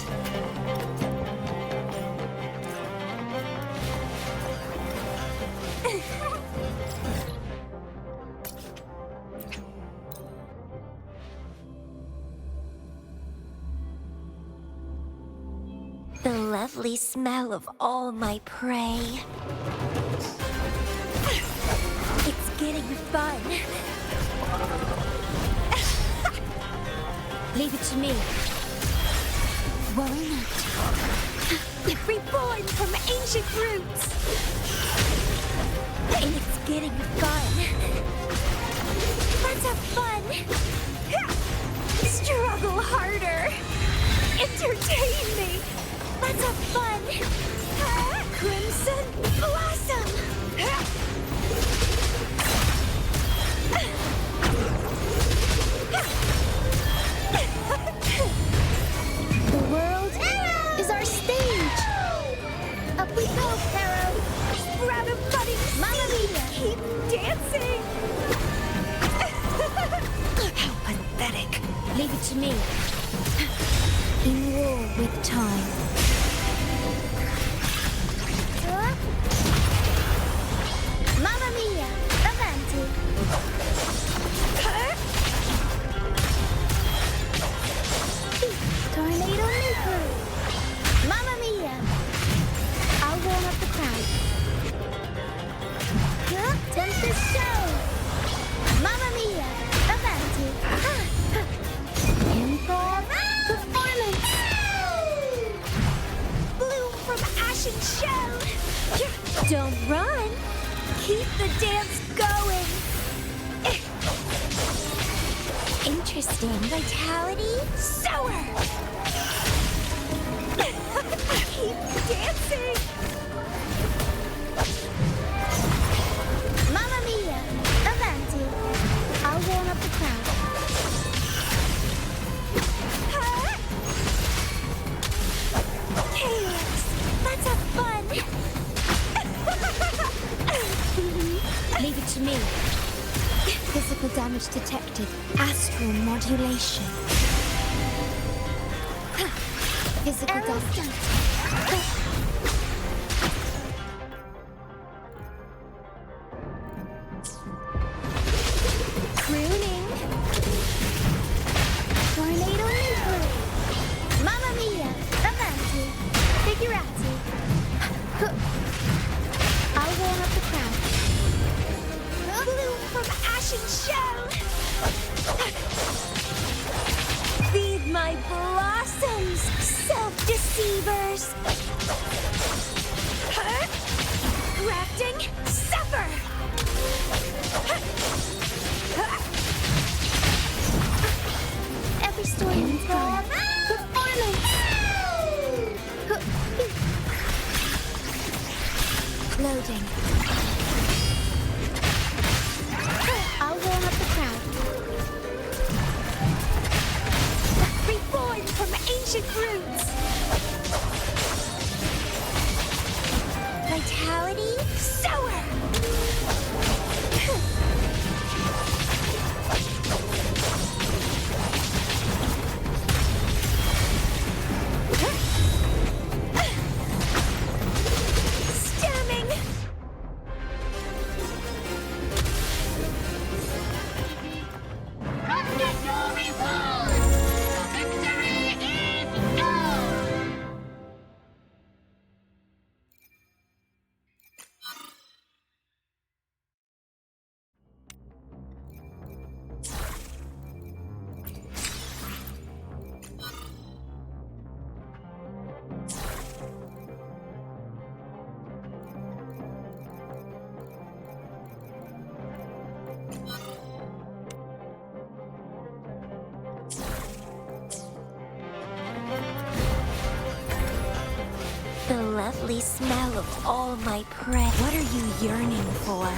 The lovely smell of all my prey. It's getting fun. Leave it to me. Worry not. Reborn from ancient roots. And it's getting fun. Let's have fun. Struggle harder. Entertain me. Let's have fun. Crimson blossom. The world is our stage. Up we go, Pharaoh. Sprout of budding Mamma mia! Keep dancing. How pathetic. Leave it to me. In war with time. Mamma mia! Avanti! Tornado nuclear! Mamma mia! I'll warm up the crowd. Tempest show! Mamma interesting. Vitality, sour! Keep dancing! Mamma mia! Avanti! I'll warm up the crowd. Huh? Chaos! Let's have fun! Leave it to me. Physical damage detected. Astral modulation. Physical damage. Crooning. Tornado nuclear. Mamma mia. Avanti. Figurati. I'll warm up the crowd. Bloom from ashen shell. Feed my blossoms, self-deceivers! Huh? Grafting, suffer! Every story needs performance. Loading. I'll warm up the crowd. Reborn from ancient roots! Vitality, sour! Stemming! The lovely smell of all my prey. What are you yearning for?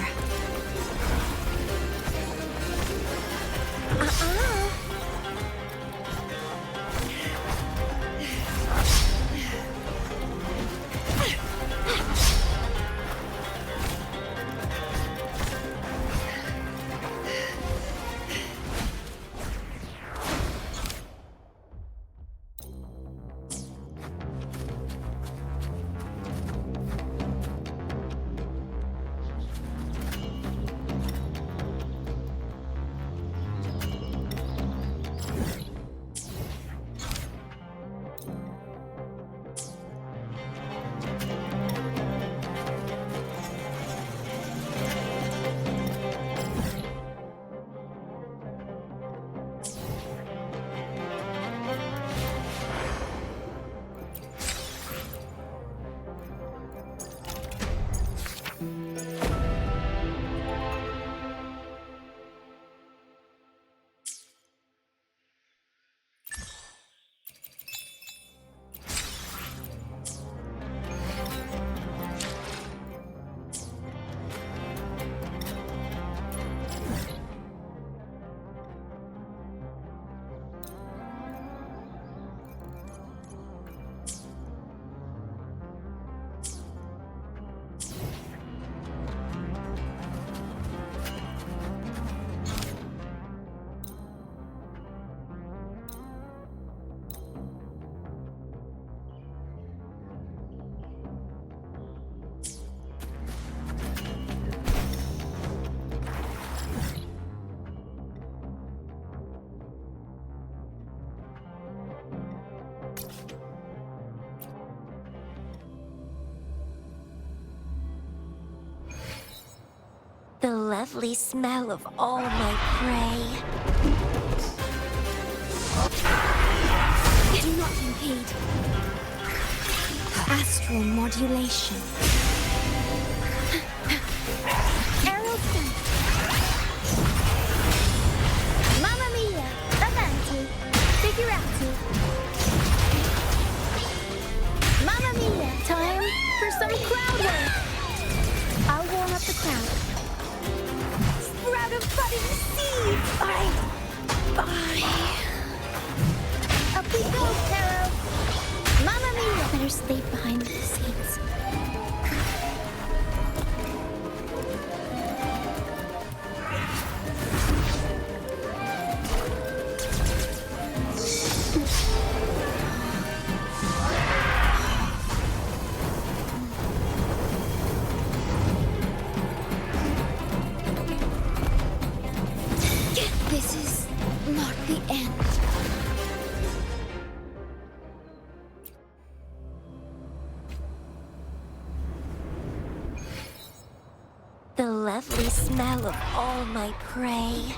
The lovely smell of all my prey. Do not impede. Astral modulation. Arrow sent. Mamma mia! see. Bye. Up we go, Taro. Mamma Mia! Better stay behind the seats. This is not the end. The lovely smell of all my prey.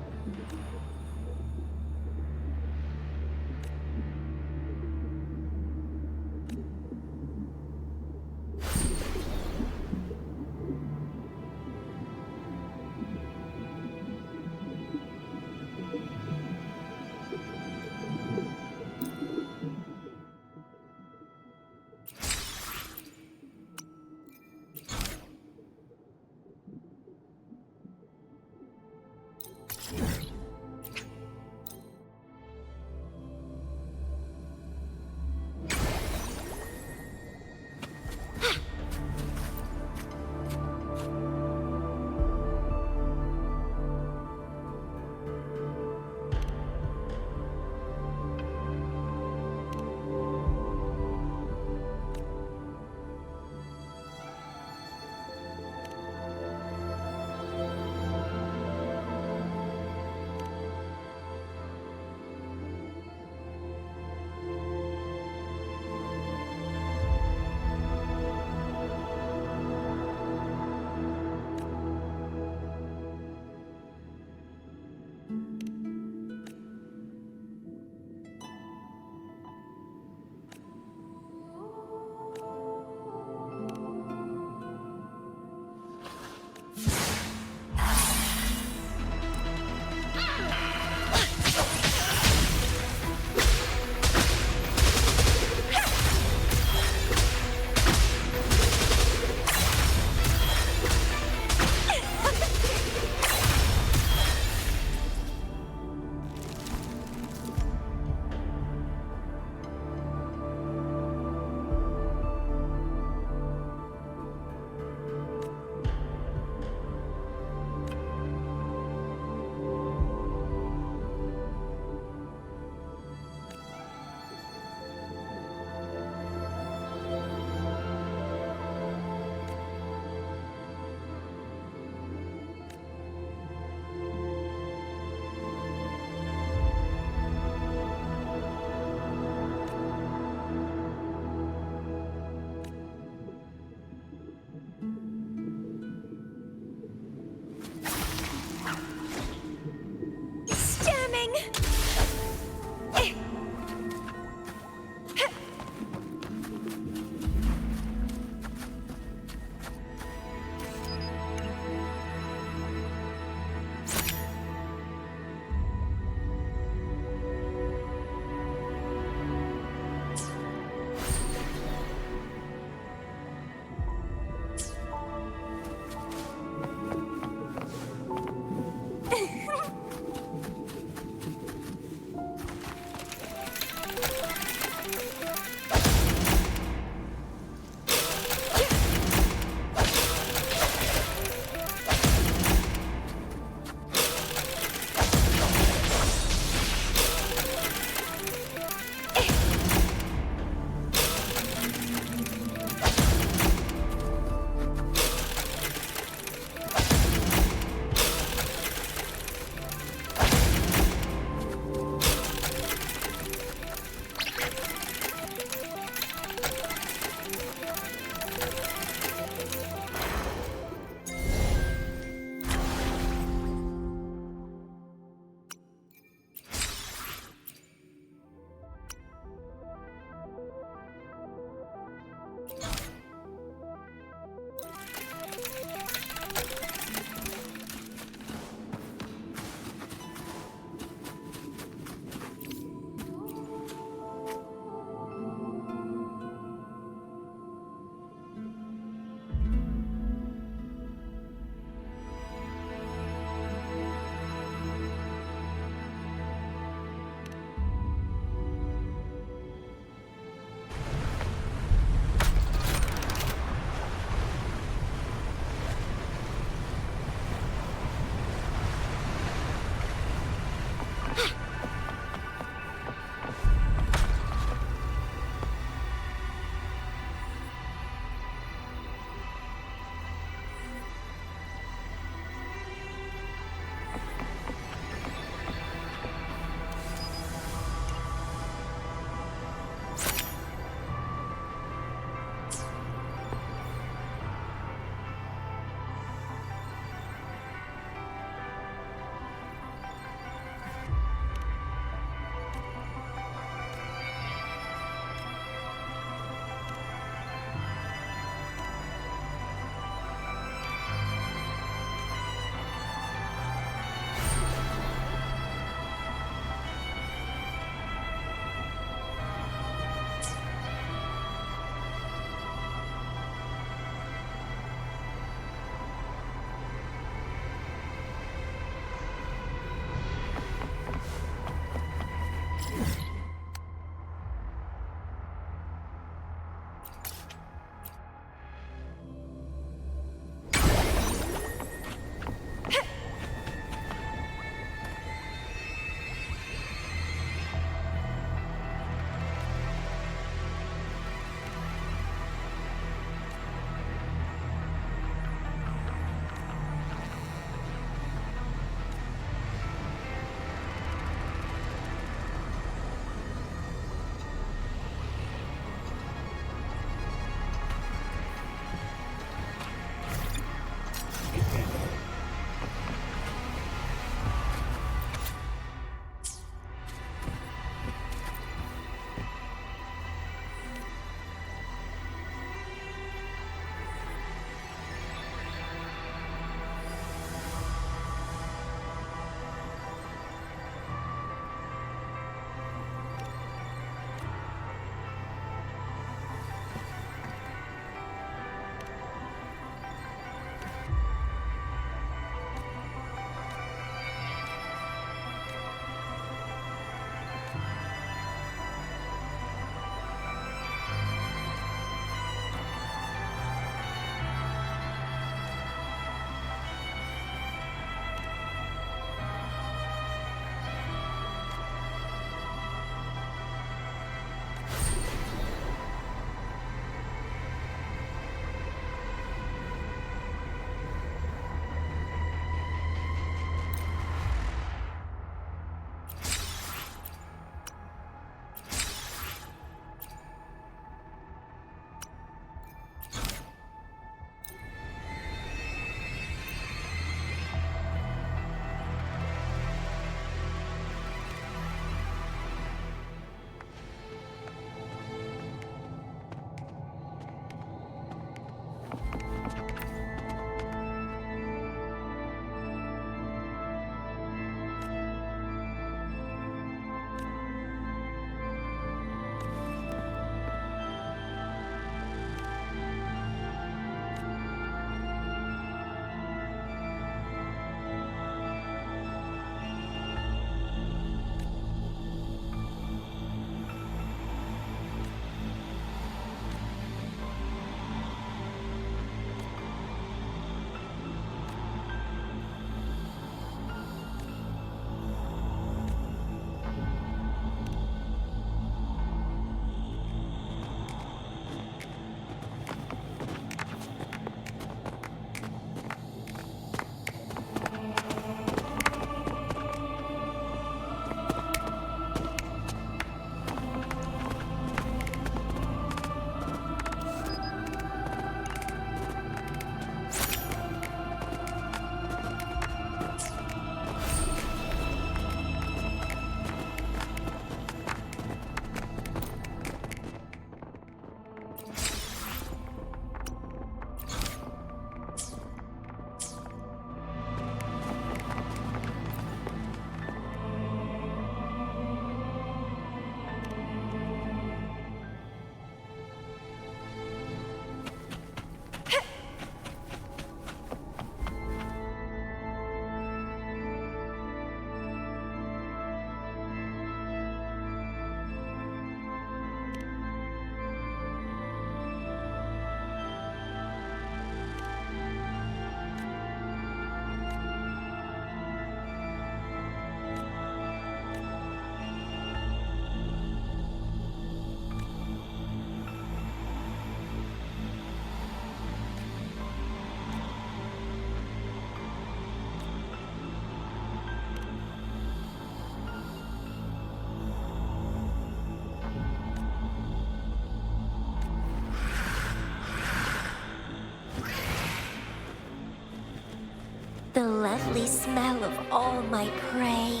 The lovely smell of all my prey.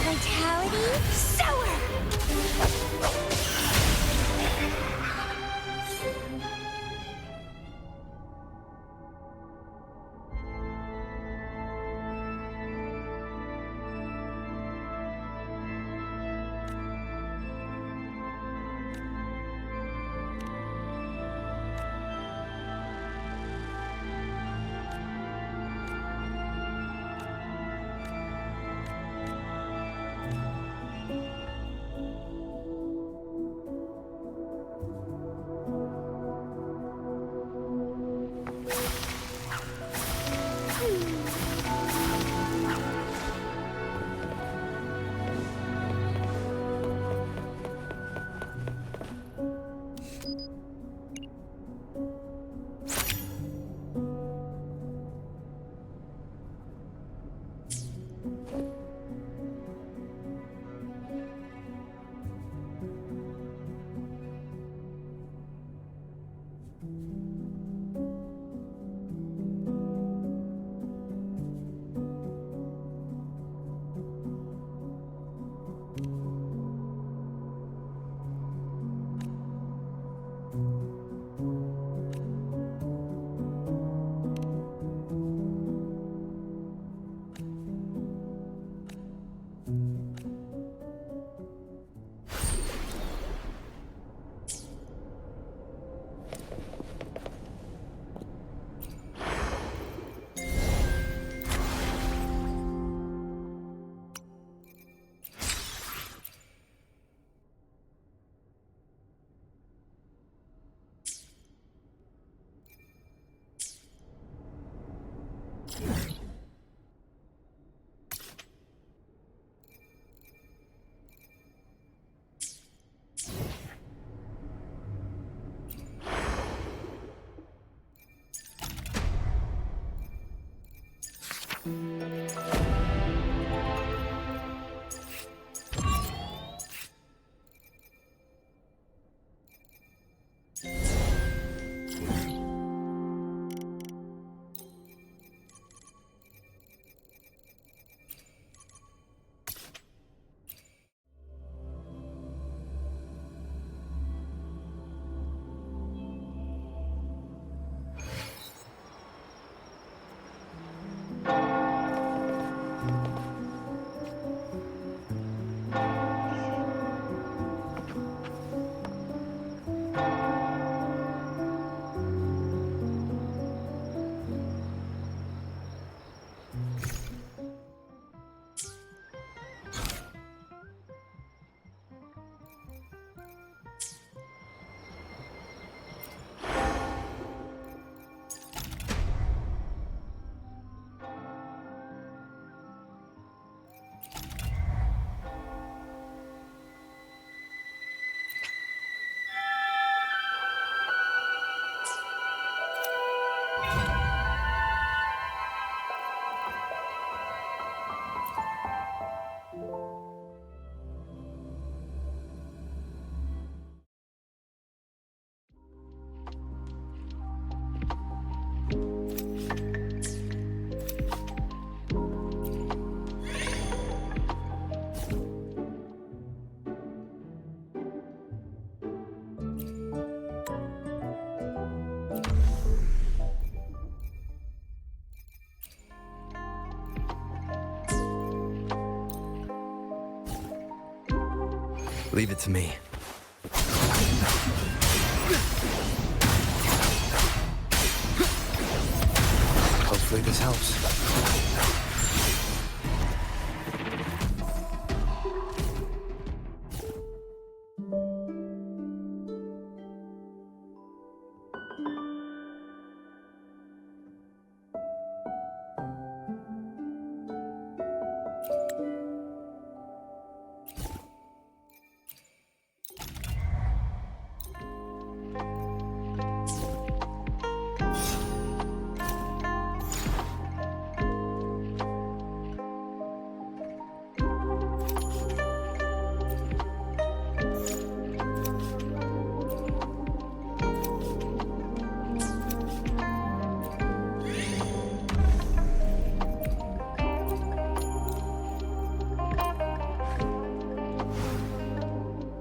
Vitality, sour! Leave it to me. Hopefully this helps.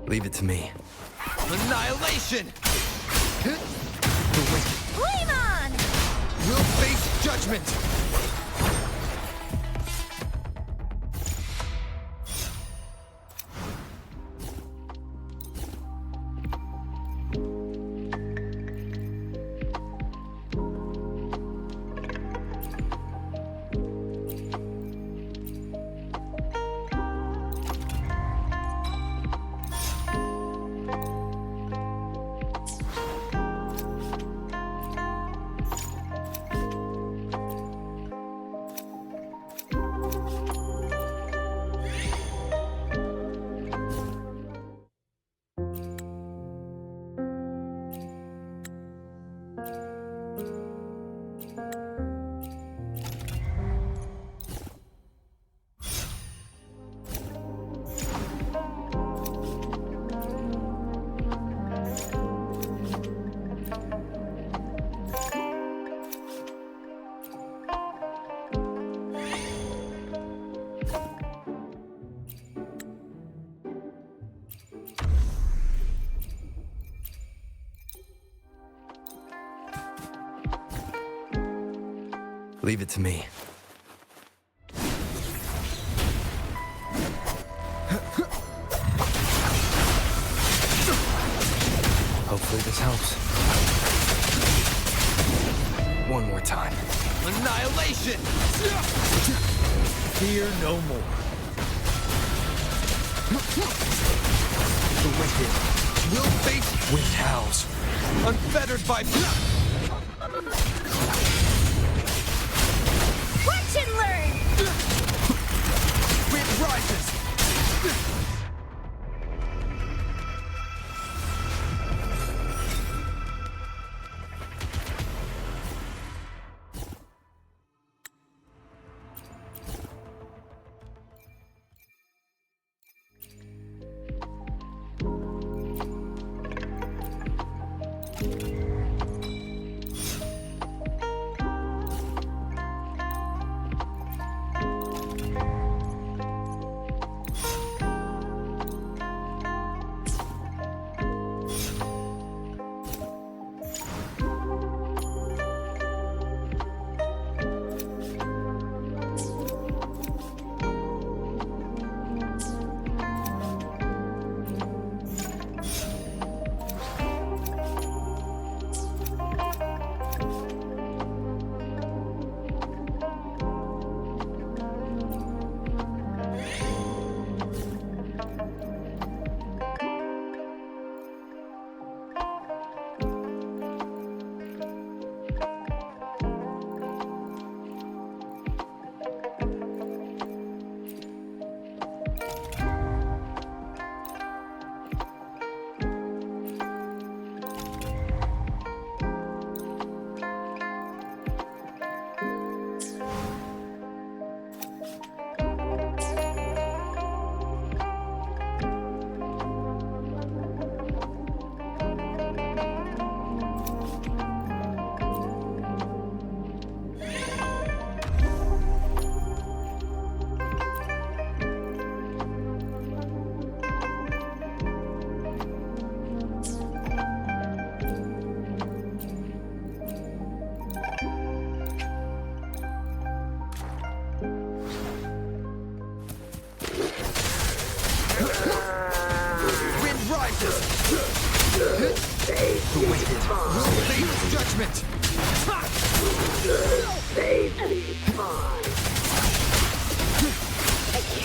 Leave it to me. Annihilation! The wicked Flame on! will face judgment! Leave it to me. Hopefully this helps. One more time. Annihilation! Fear no more. The wicked will face Wind howls. unfettered by Watch and learn! wind rises! The wicked will face judgment!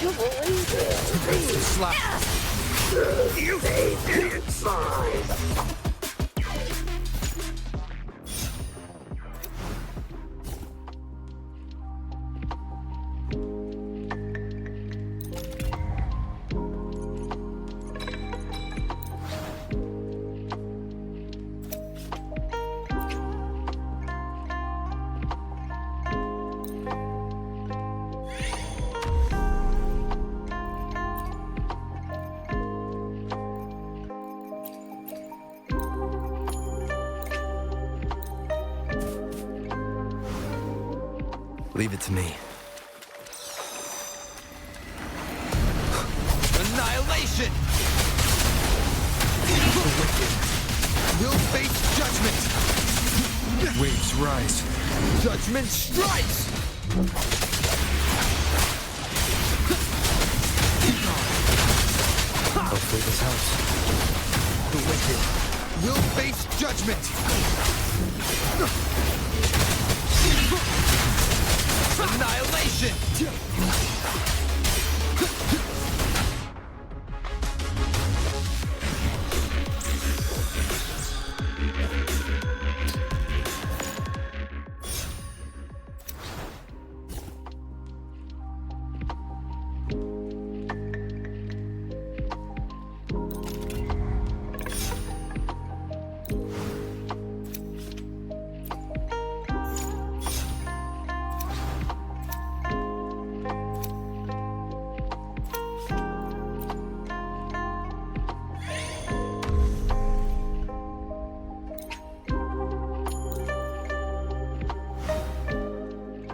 You believe it? Slap! You it's mine! Leave it to me. Annihilation! judgment! Waves rise. Judgment strikes! Hopefully this helps. The wicked will face judgment! Annihilation!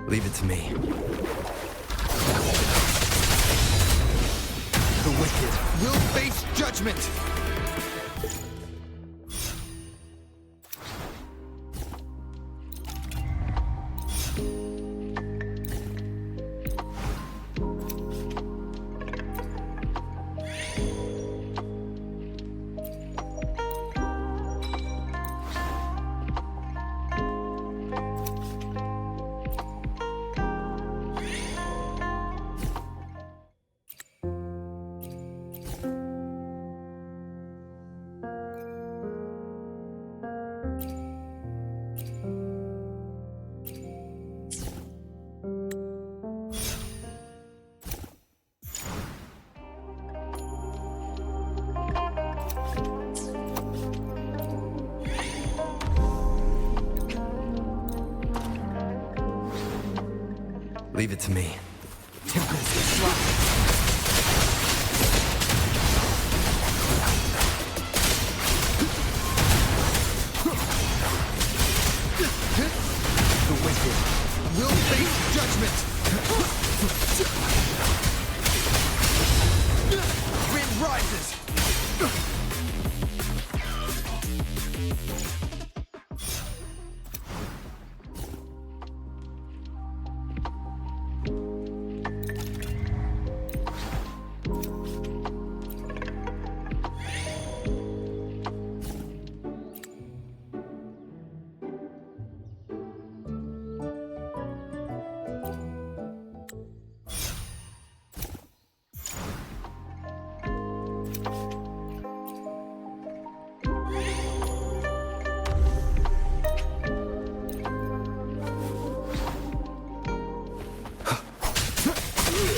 Leave it to me. The wicked will face judgment! Leave it to me. Tempest slide! The wicked will face judgment! Wind rises!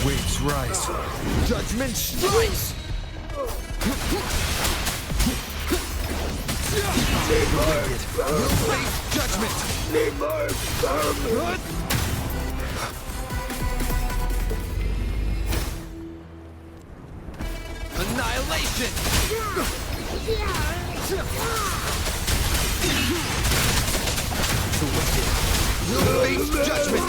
Waves rise. Judgment strikes! The wicked will face judgment! Annihilation! The wicked will face judgment!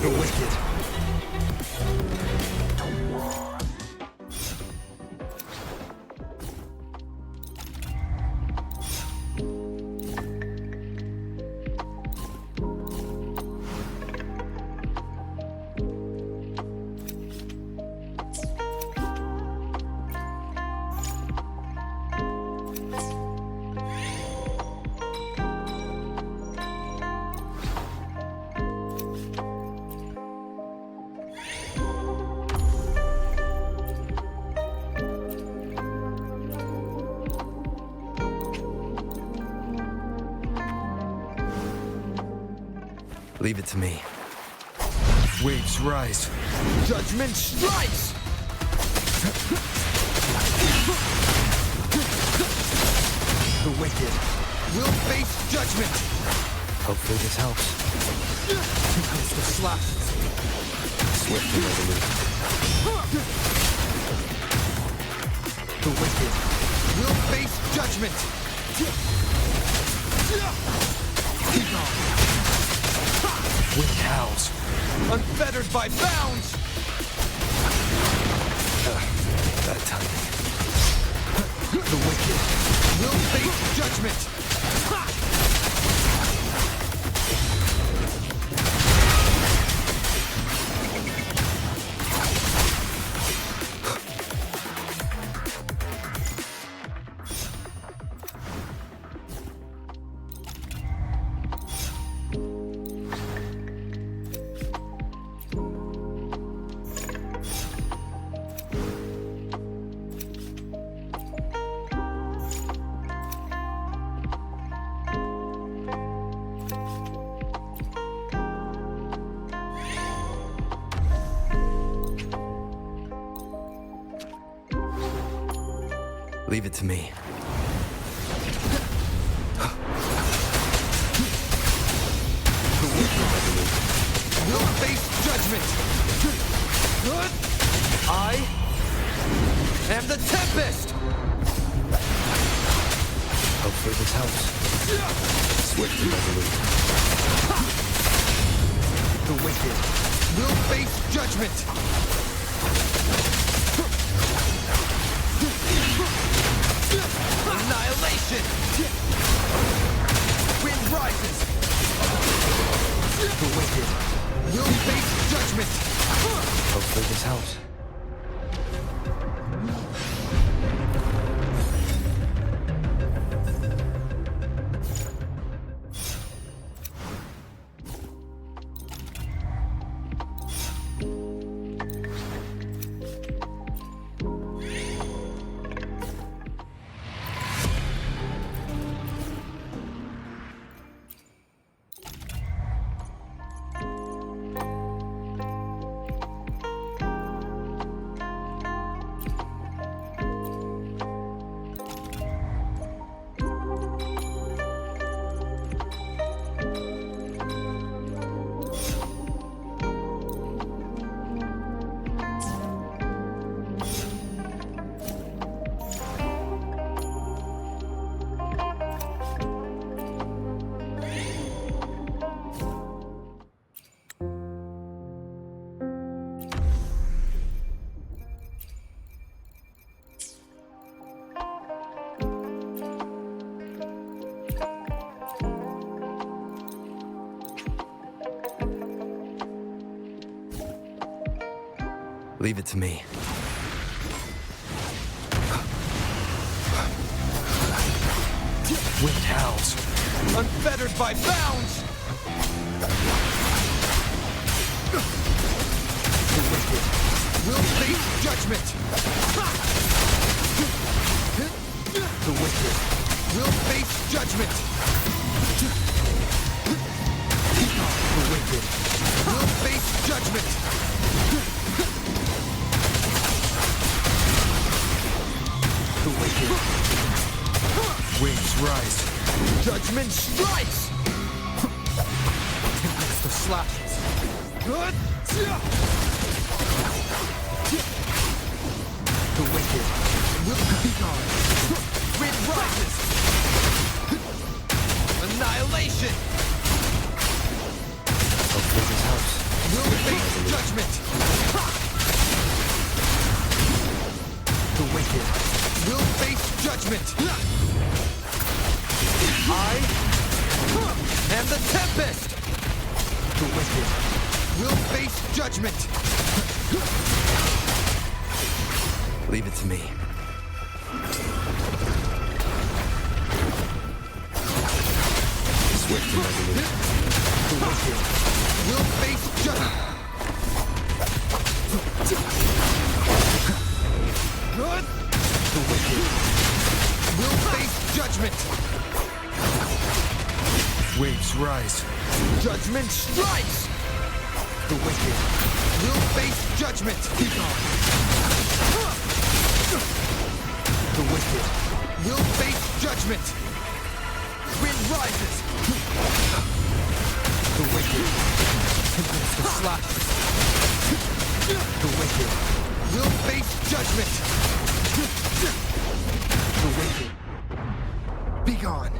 The wicked. Leave it to me. Waves rise. Judgment strikes! The wicked will face judgment! Hopefully this helps. Tempest slashes. Swift and resolute. The wicked will face judgment! Wind howls. Unfettered by bounds! Bad timing. The wicked will face judgment! Leave it to me. The wicked will face judgment! I am the Tempest! Hopefully this helps. Swift and resolute. The wicked will face judgment! Annihilation! Wind rises! The wicked will face judgment! Hopefully this helps. Leave it to me. Wind howls, unfettered by bounds! The wicked will face judgment! The wicked will face judgment! The wicked will face judgment! The wicked. Wings rise. Judgment strikes! Tempest the slashes. The wicked will be gone. Wind rises. Annihilation! Hopefully this helps. Will face judgment! The wicked will face judgment! I am the Tempest! The wicked will face judgment! Leave it to me. Swift and resolute. The wicked will face judgment! The wicked will face judgment! Waves rise. Judgment strikes! The wicked will face judgment! The wicked will face judgment! Wind rises! The wicked tempers the slashes! The wicked will face judgment! The wicked, be gone!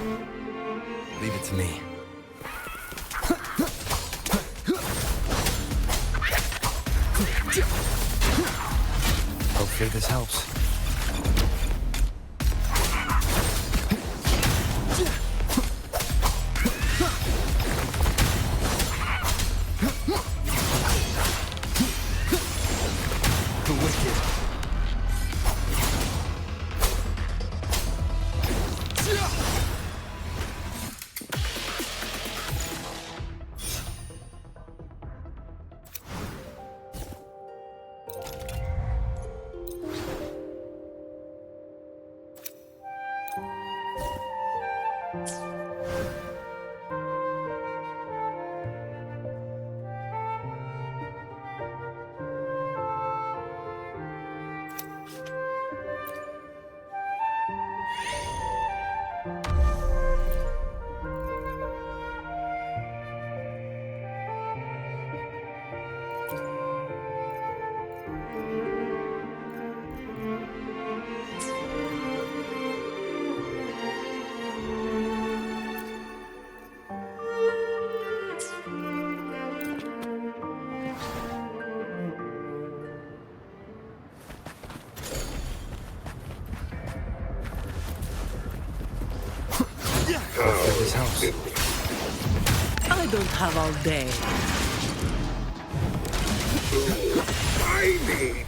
Leave it to me. Hopefully this helps. The wicked. This helps. I don't have all day. I need.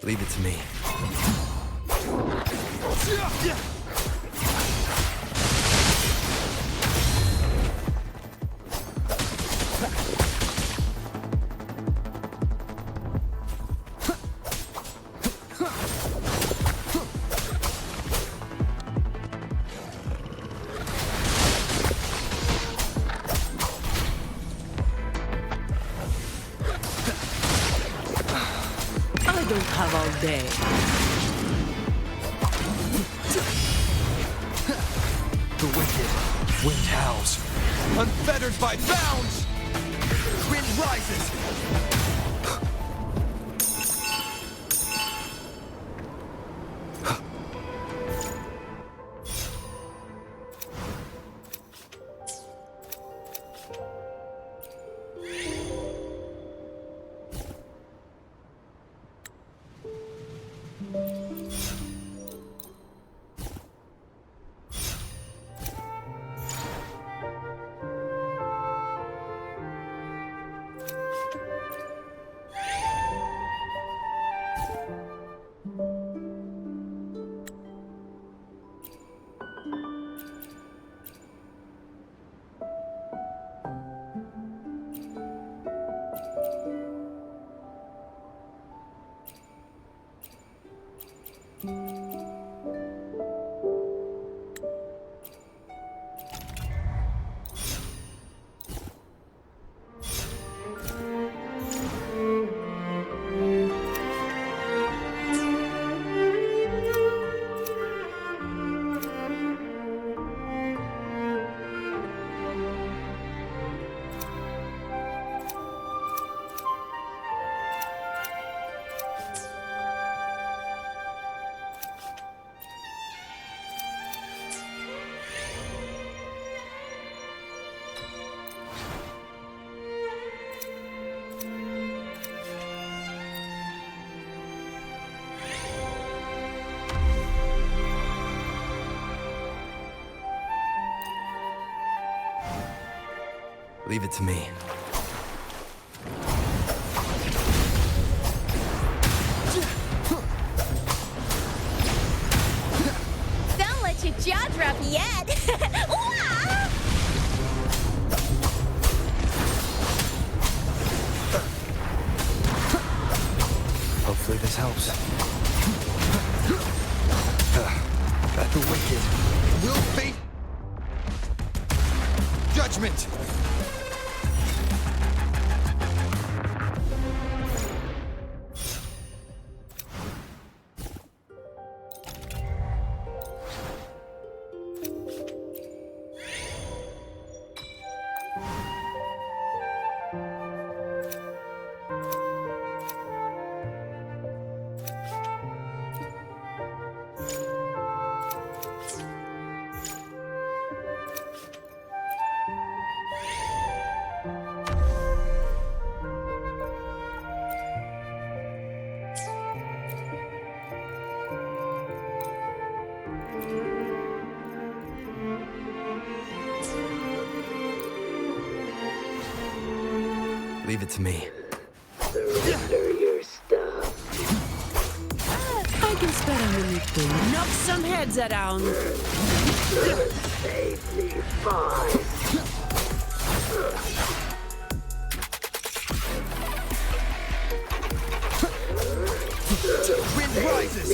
Leave it to me. I don't have all day. The wicked. Wind howls. Unfettered by bounds! Wind rises! Leave it to me. Don't let your jaw drop yet! Wah! Hopefully this helps. That the wicked will face judgment! Leave it to me. Surrender your stuff. I can spare a minute to knock some heads around. Safely fine. Wind rises!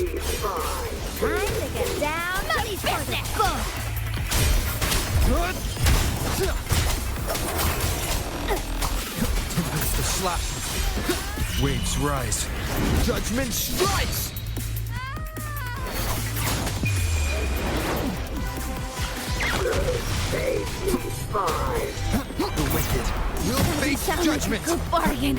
Time to get down to business! The slap. Waves rise. Judgment strikes! Safely fine. The wicked will face judgment! Good bargain.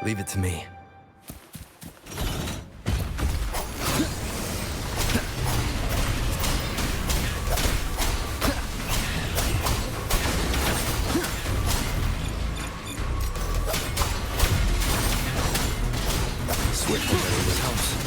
Leave it to me. Swift to this house.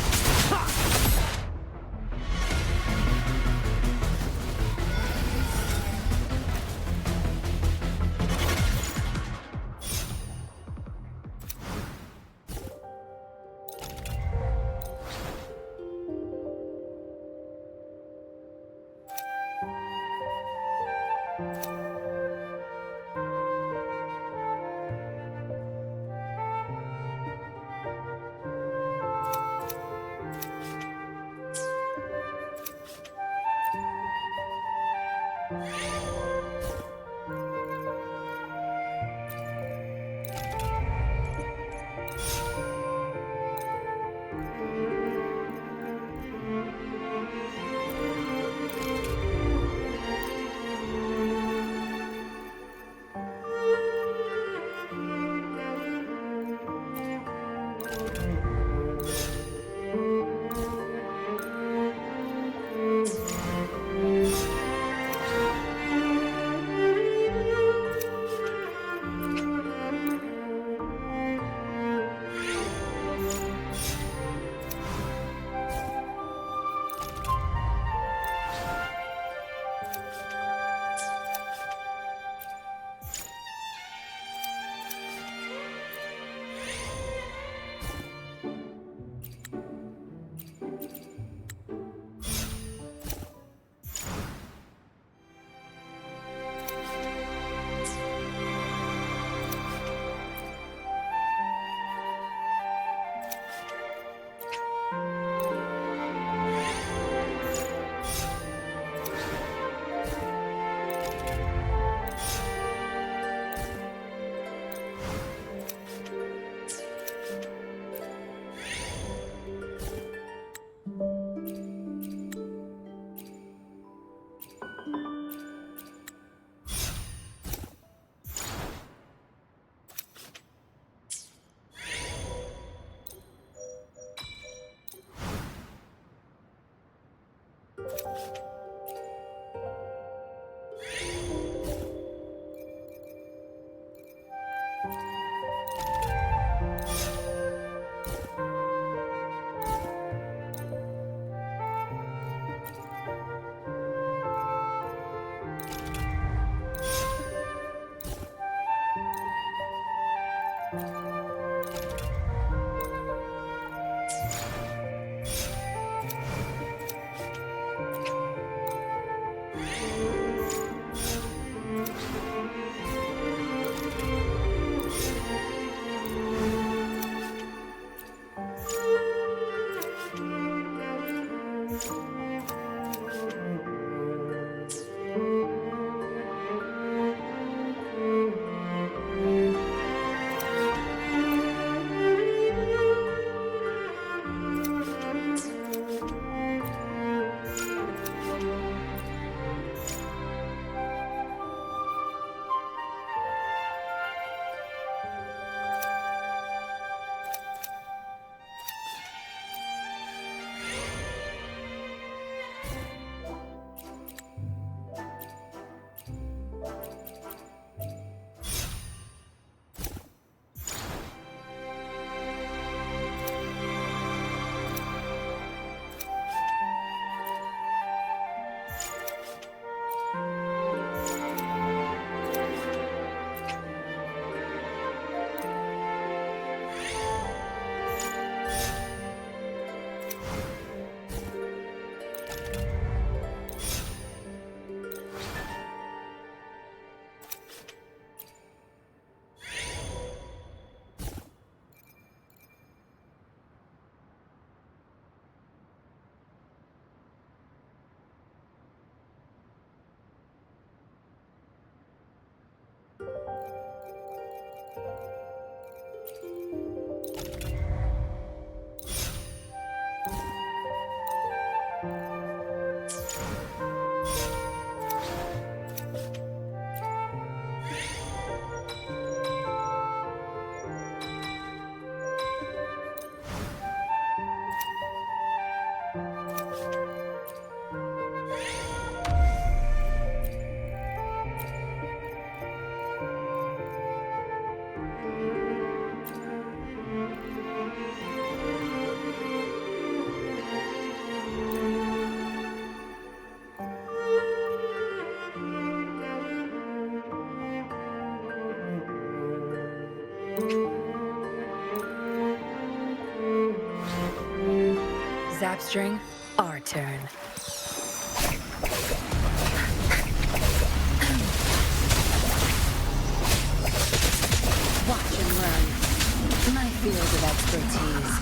Strapstring, our turn. Watch and learn. My field of expertise.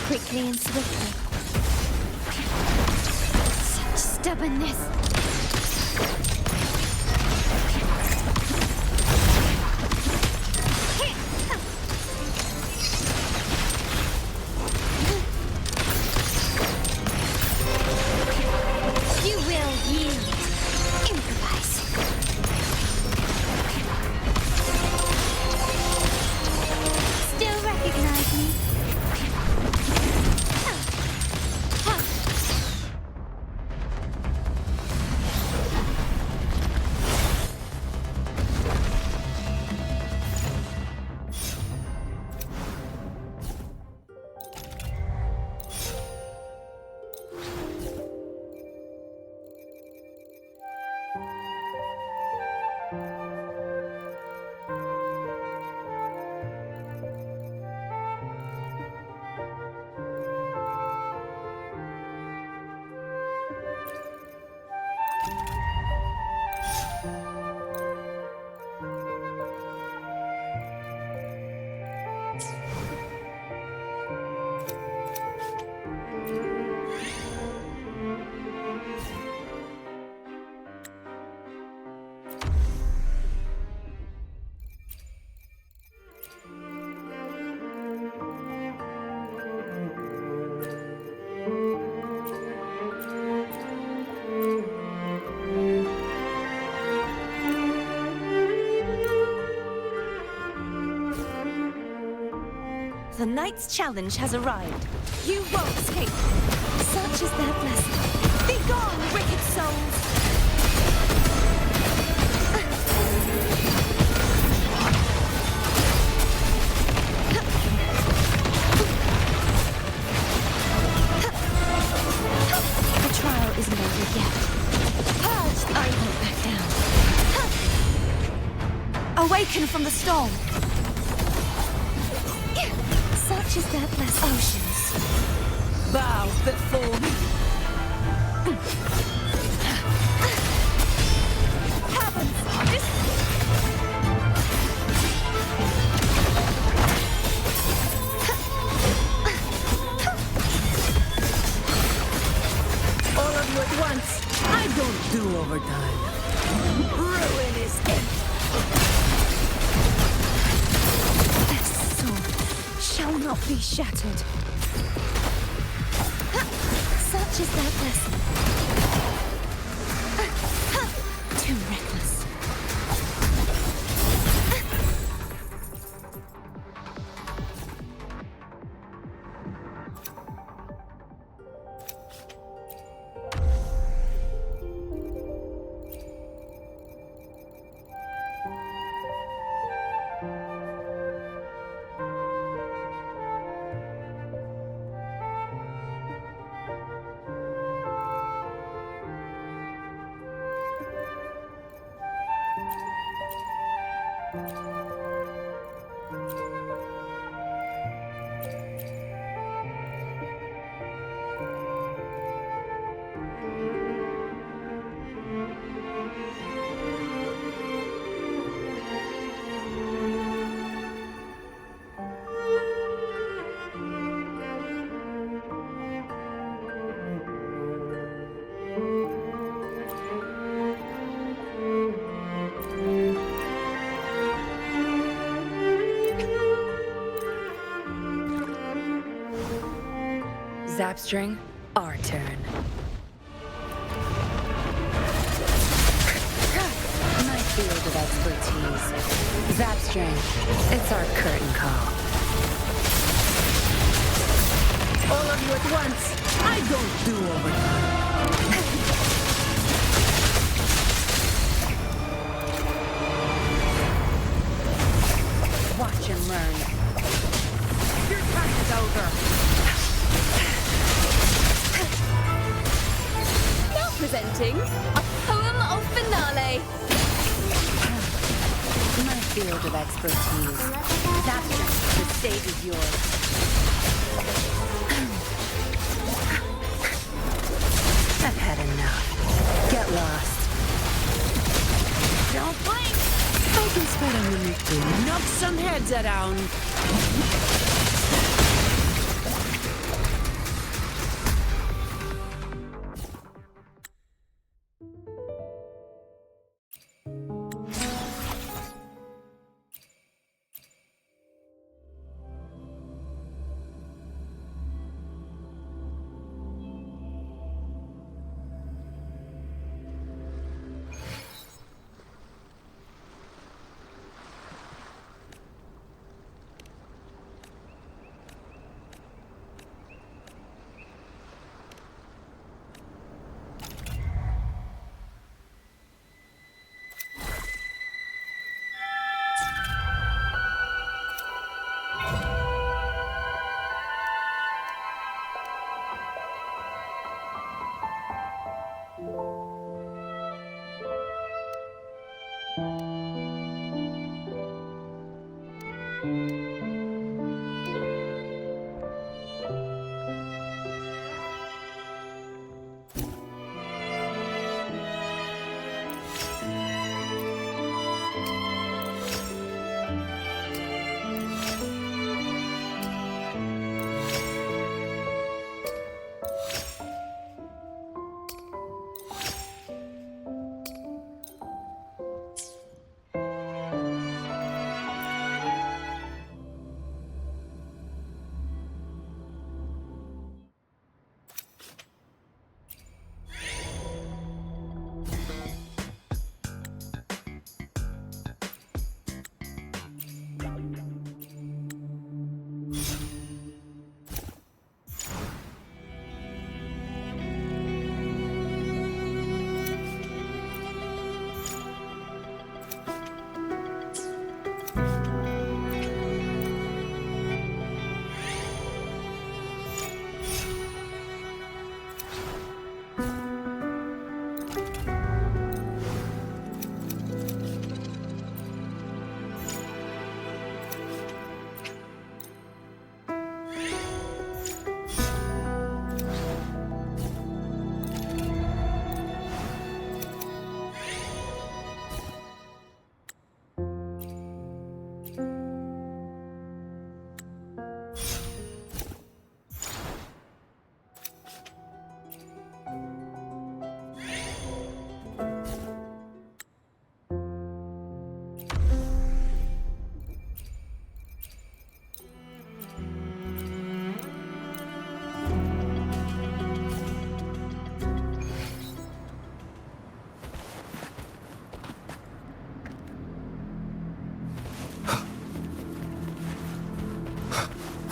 Quickly and swiftly. Such stubbornness. You will yield. Improvise. Still recognize me? The knight's challenge has arrived. You won't escape. Such is their blessing. Be gone, wicked souls! The trial isn't over yet. Purge, I won't back down. Awaken from the storm. Such is their blessed oceans. Bow before me. Heavens! All of you at once. I don't do overtime. Ruin is it. Shall not be shattered. Such is their blessing. Too reckless. Zapstring, our turn. My field of expertise. Zapstring, it's our curtain call. All of you at once. I don't do overtime. Watch and learn. Your time is over. Now presenting a poem of finale. My field of expertise. Zapstring, the stage is yours. I've had enough. Get lost. Don't blink. I can spell a minute to knock some heads around.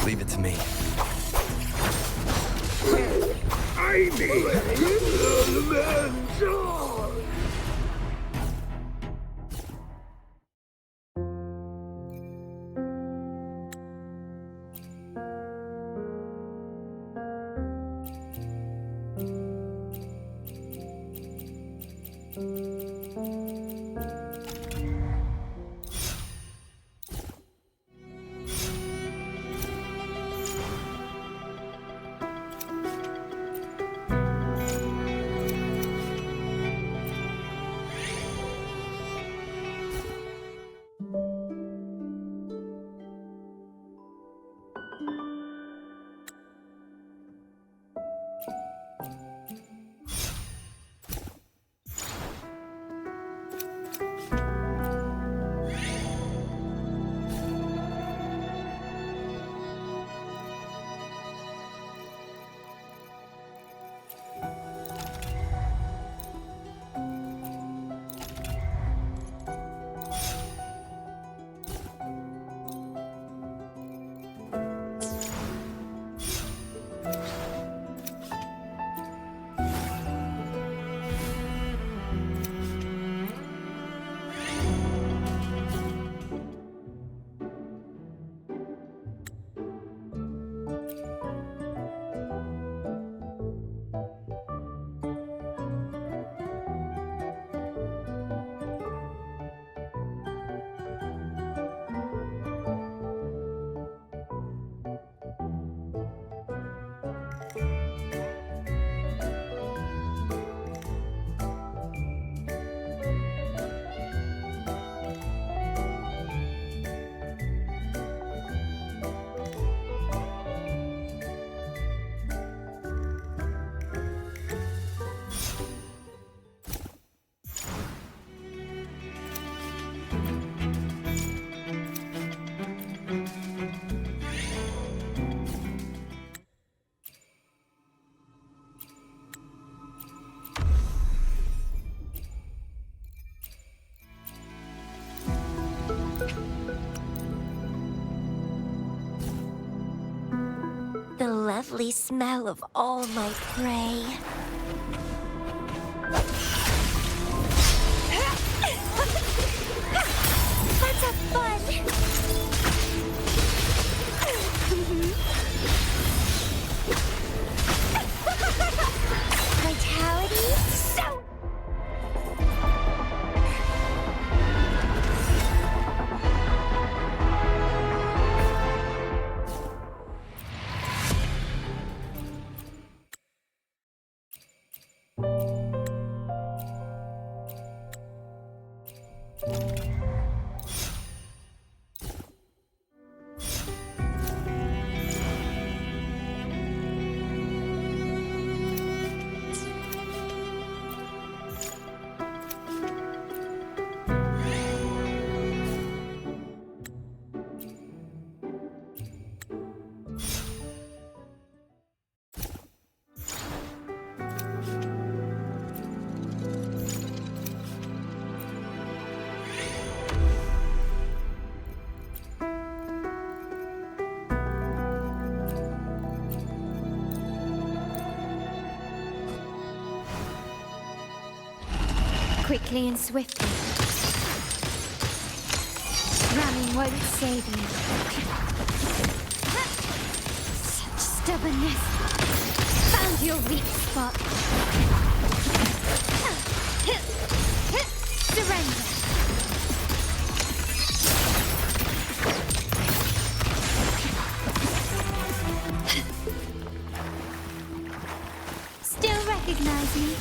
Leave it to me. I need elemental. lovely smell of all my prey. Let's have fun! Vitality? So... Quickly and swiftly. Running won't save you. Such stubbornness. Found your weak spot. Surrender. Still recognize me?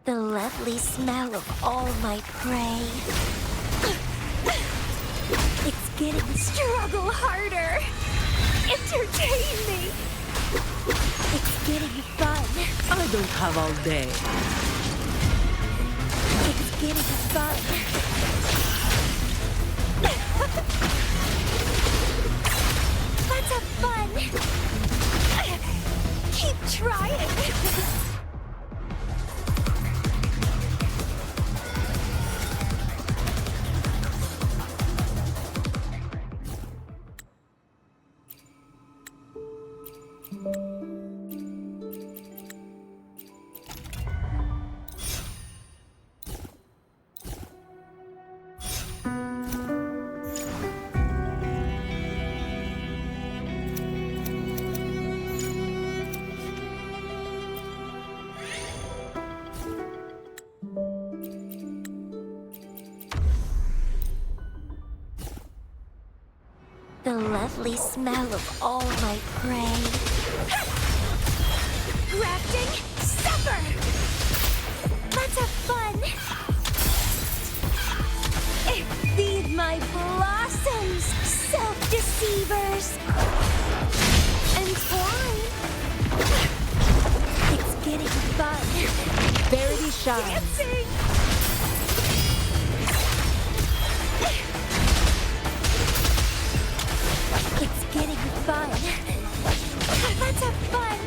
The lovely smell of all my prey. It's getting struggle harder. Entertain me. It's getting fun. I don't have all day. It's getting fun. Let's have fun. Keep trying. The lovely smell of all my prey. Grafting, supper! Let's have fun! Feed my blossoms, self-deceivers! And twine! It's getting fun! Verity shines. Dancing! It's getting fun! Let's have fun!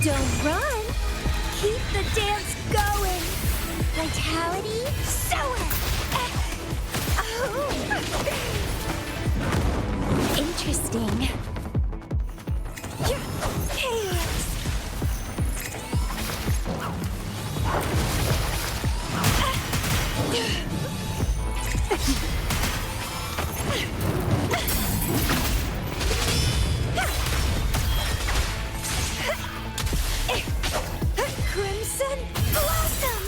Don't run! Keep the dance going! Vitality, soar! Oh. Interesting. Chaos! Crimson Blossom!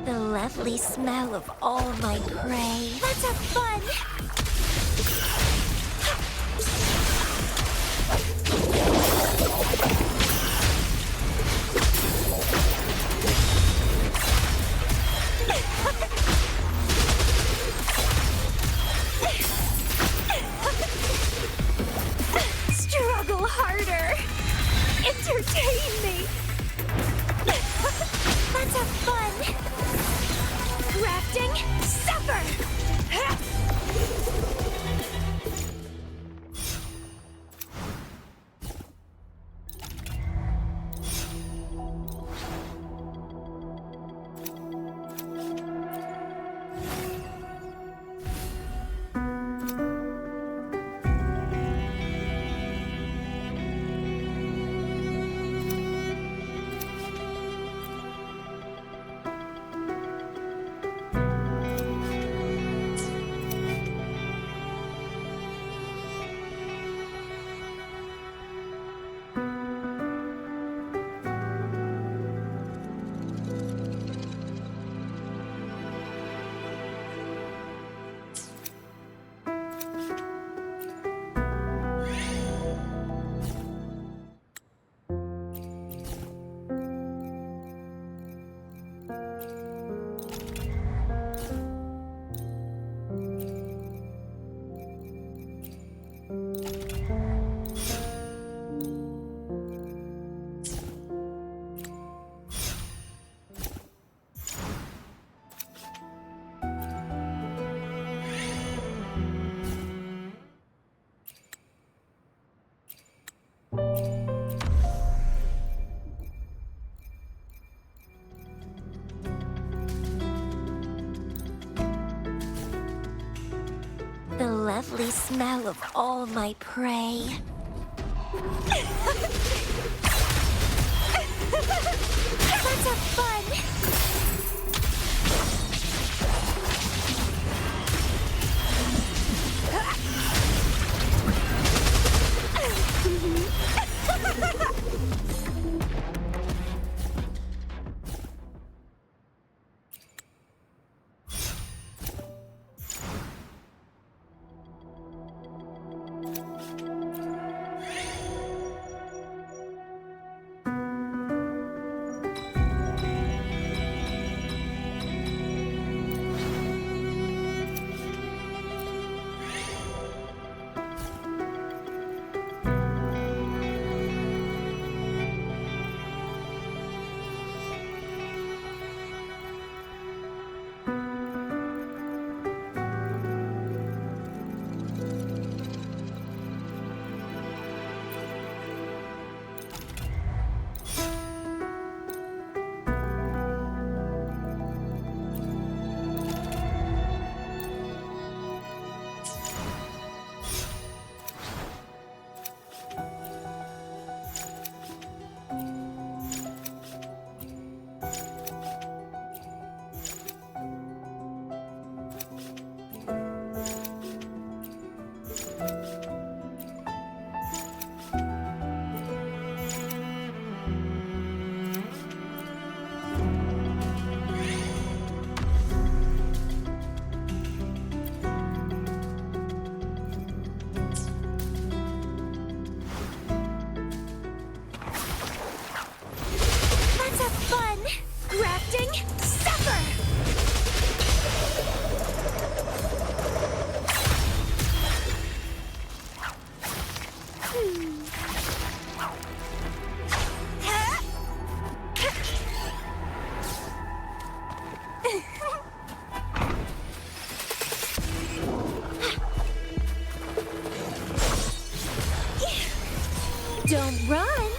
The lovely smell of all my prey. Let's have fun! Struggle harder! Entertain me! Let's have fun! Crafting, supper! The lovely smell of all my prey. Let's have fun! Don't run.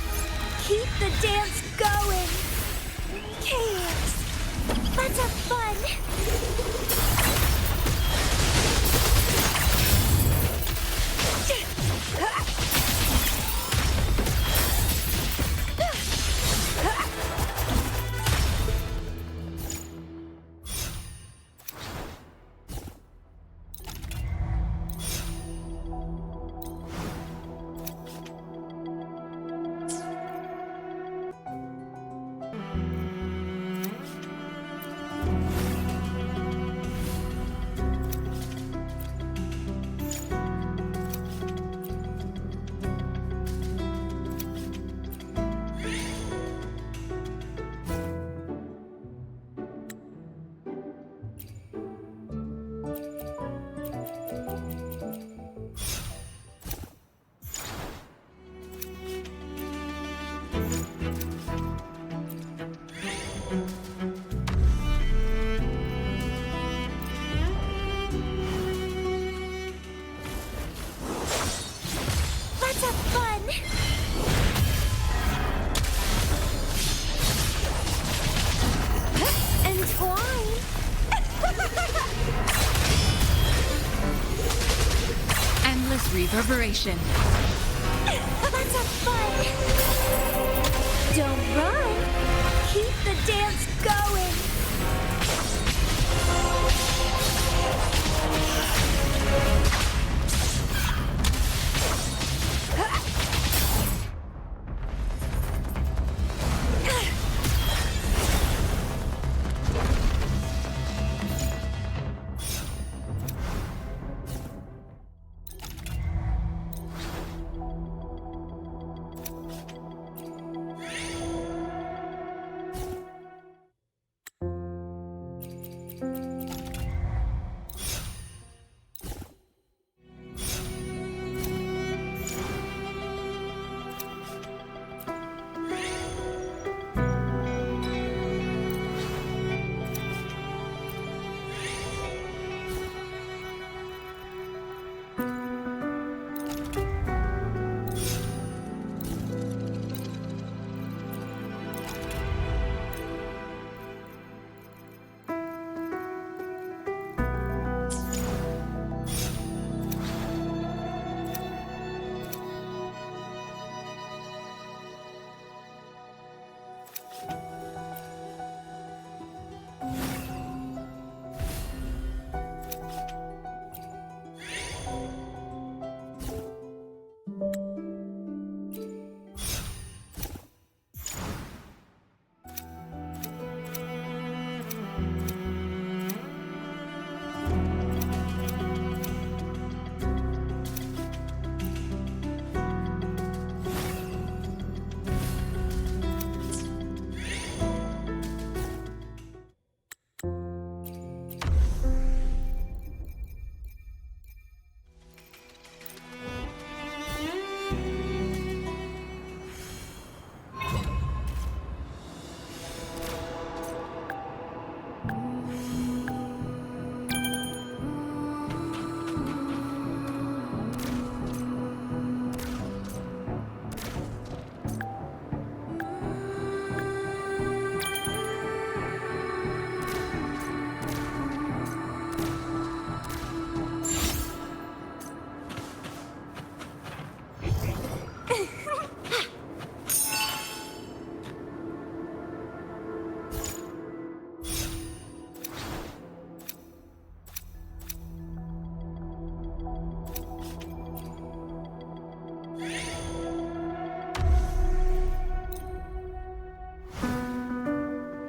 Keep the dance going. Chaos. Let's have fun. Let's have fun. Entwine. Endless reverberation. Let's have fun. Don't run. Keep the dance going.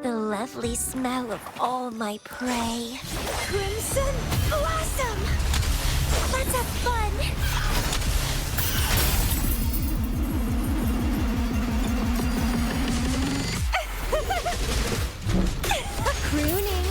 Lovely smell of all my prey. Crimson Blossom! Let's have fun! Crooning!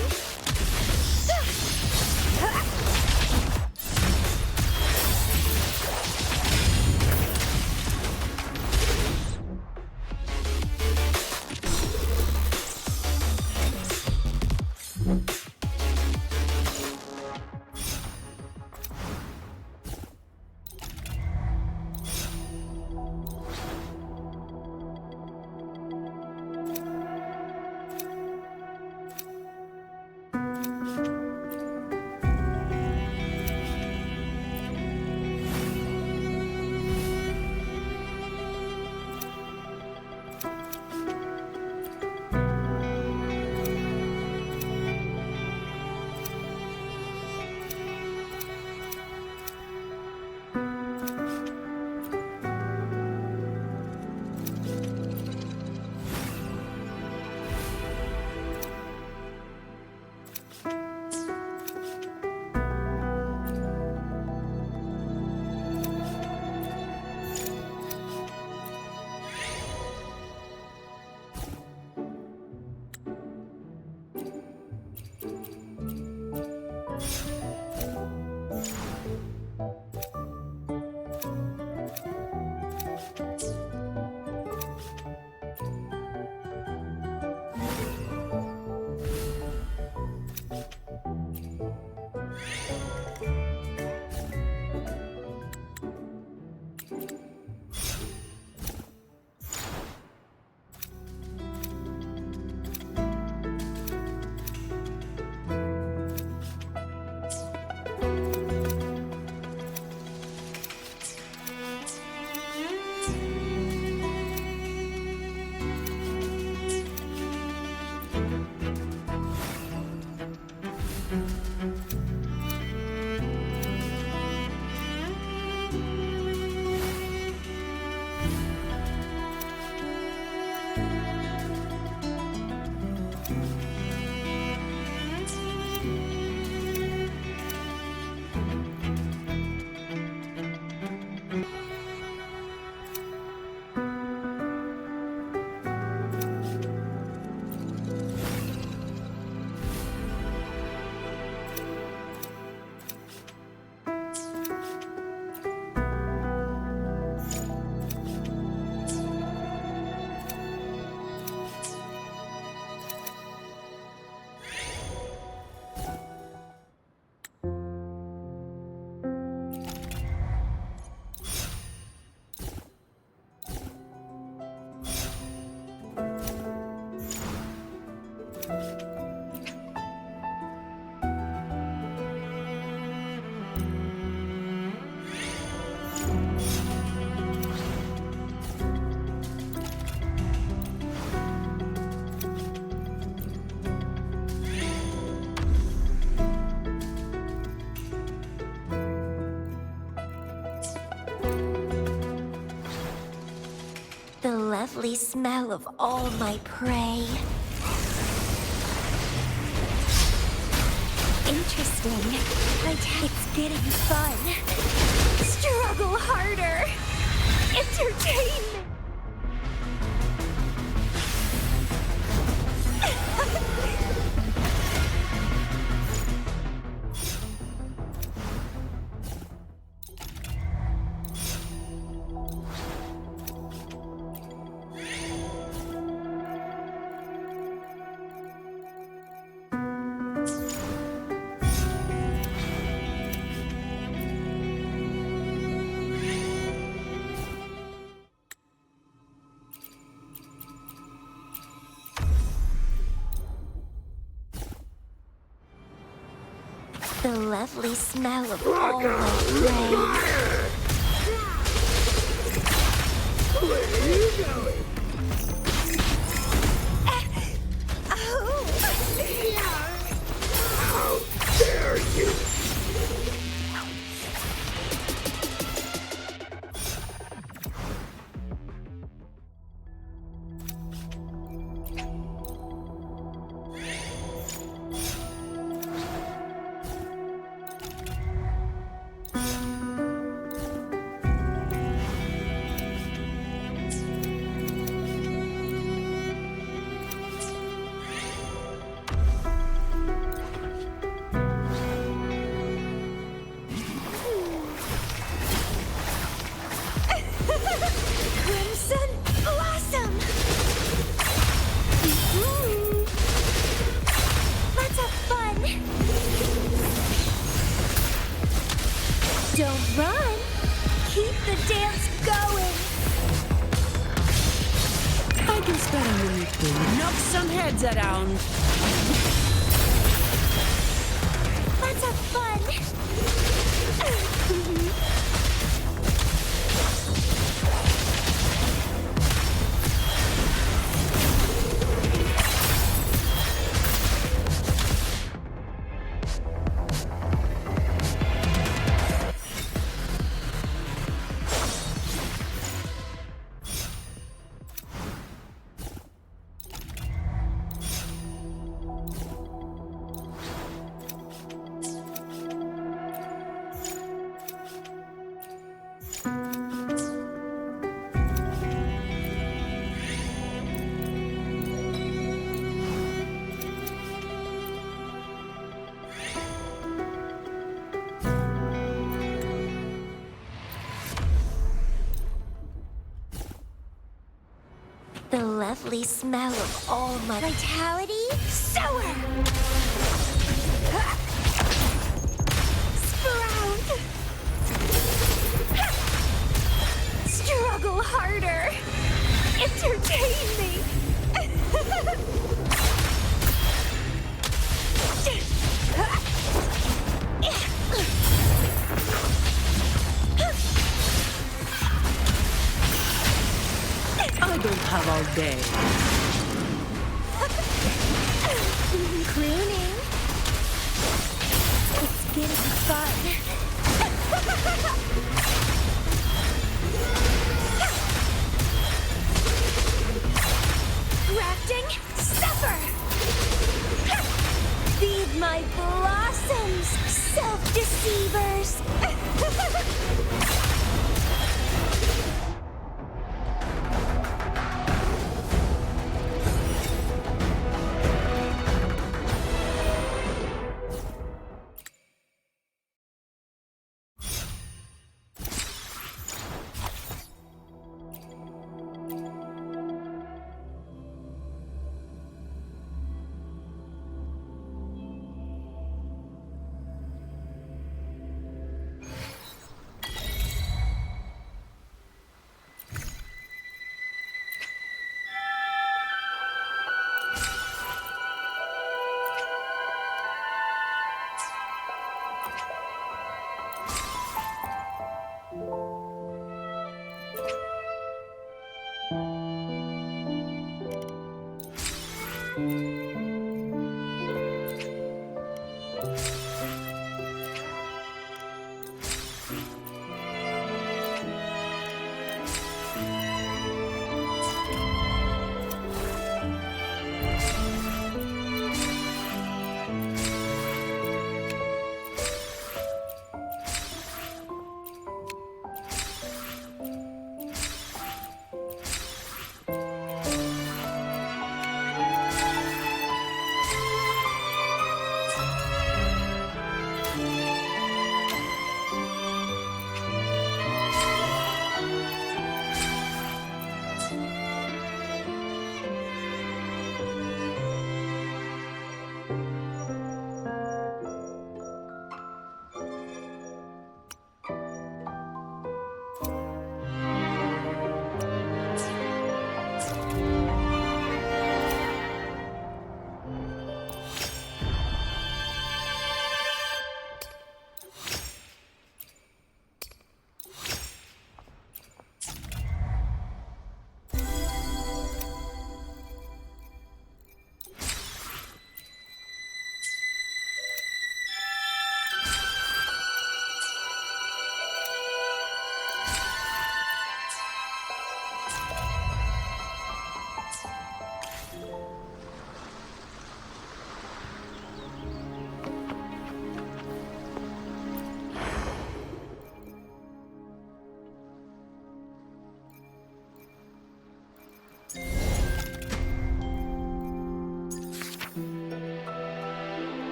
lovely smell of all my prey. Interesting. It's getting fun. Struggle harder. Entertain. The lovely smell of all my prey. Where are you going? How dare you! Crimson Blossom! Let's have fun! Don't run! Keep the dance going! I can spare a minute to knock some heads around. Let's have fun! The lovely smell of all my vitality. Sour! Sprout! Struggle harder! Entertain me! I don't have all day. Crooning. It's getting fun. Grafting, suffer! Feed my blossoms, self-deceivers!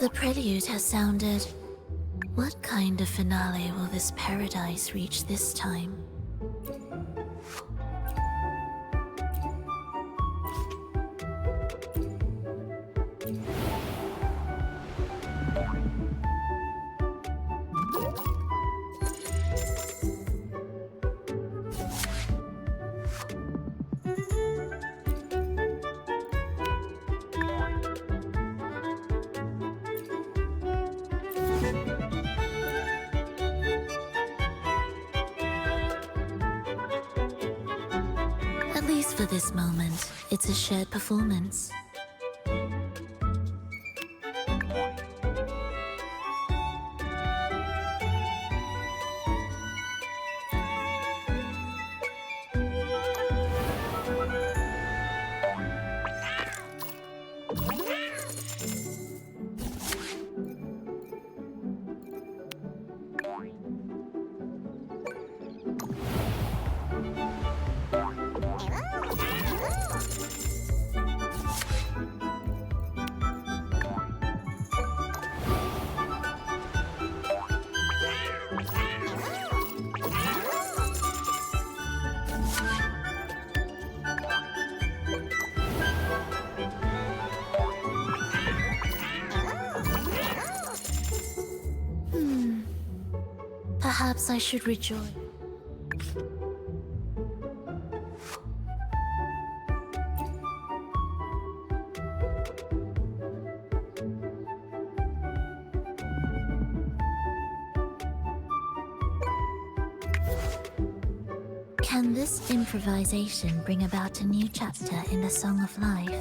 The prelude has sounded. What kind of finale will this paradise reach this time? At least for this moment, it's a shared performance. Perhaps I should rejoice. Can this improvisation bring about a new chapter in the Song of Life?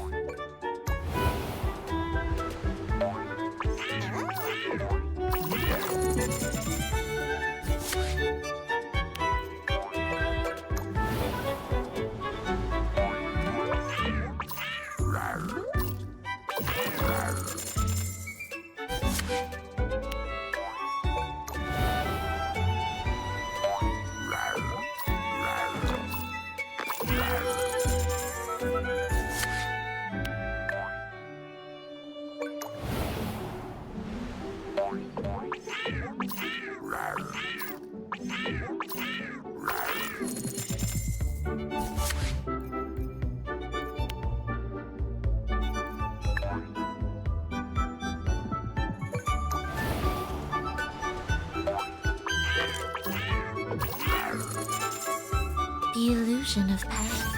The illusion of paradise.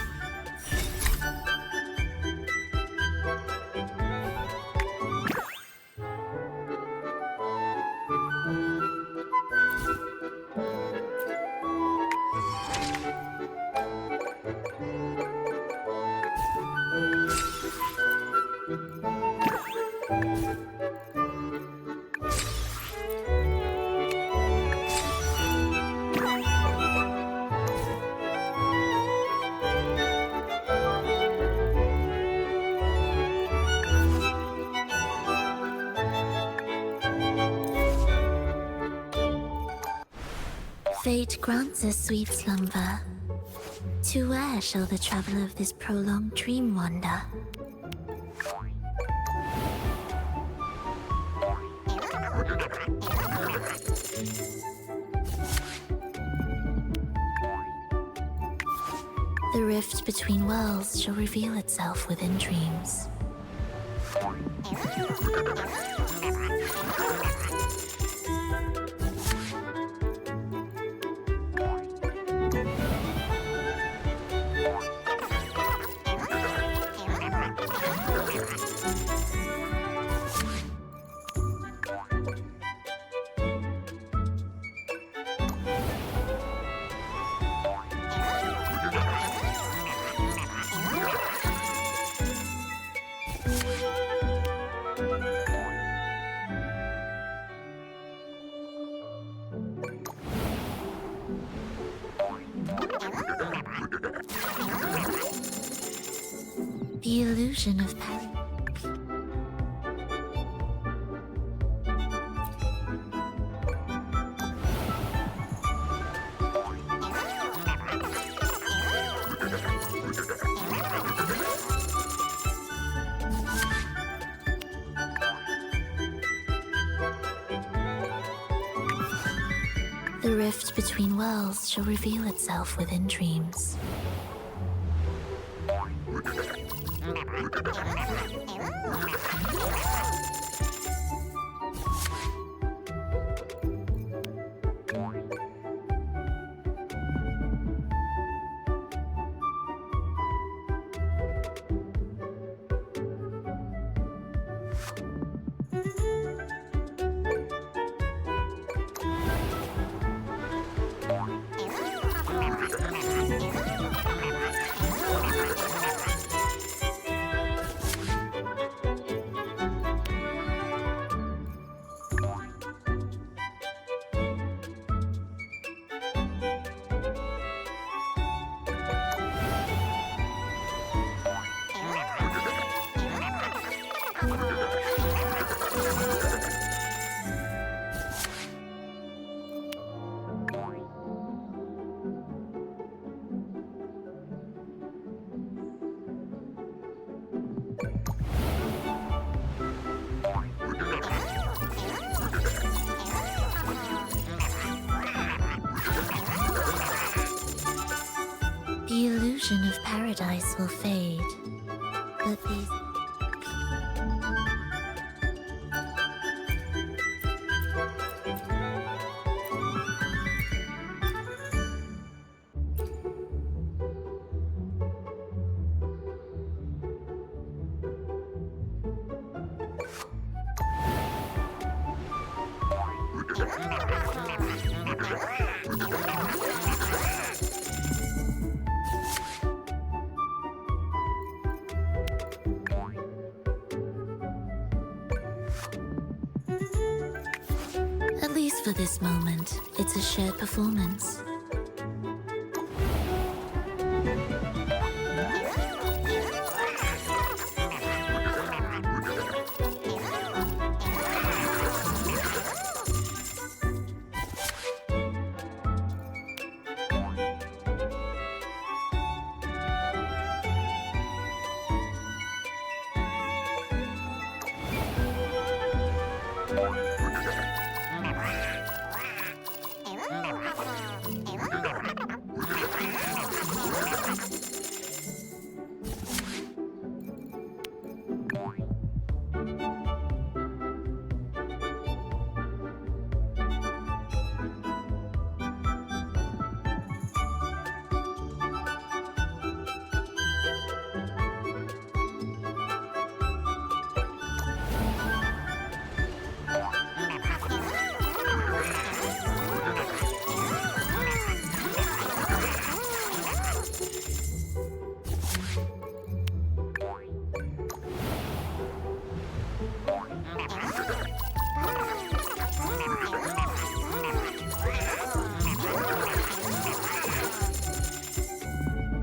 Fate grants us sweet slumber. To where shall the traveler of this prolonged dream wander? The rift between worlds shall reveal itself within dreams. The illusion of paradise. The rift between worlds shall reveal itself within dreams. The illusion of paradise will fade, but these... At least for this moment, it's a shared performance.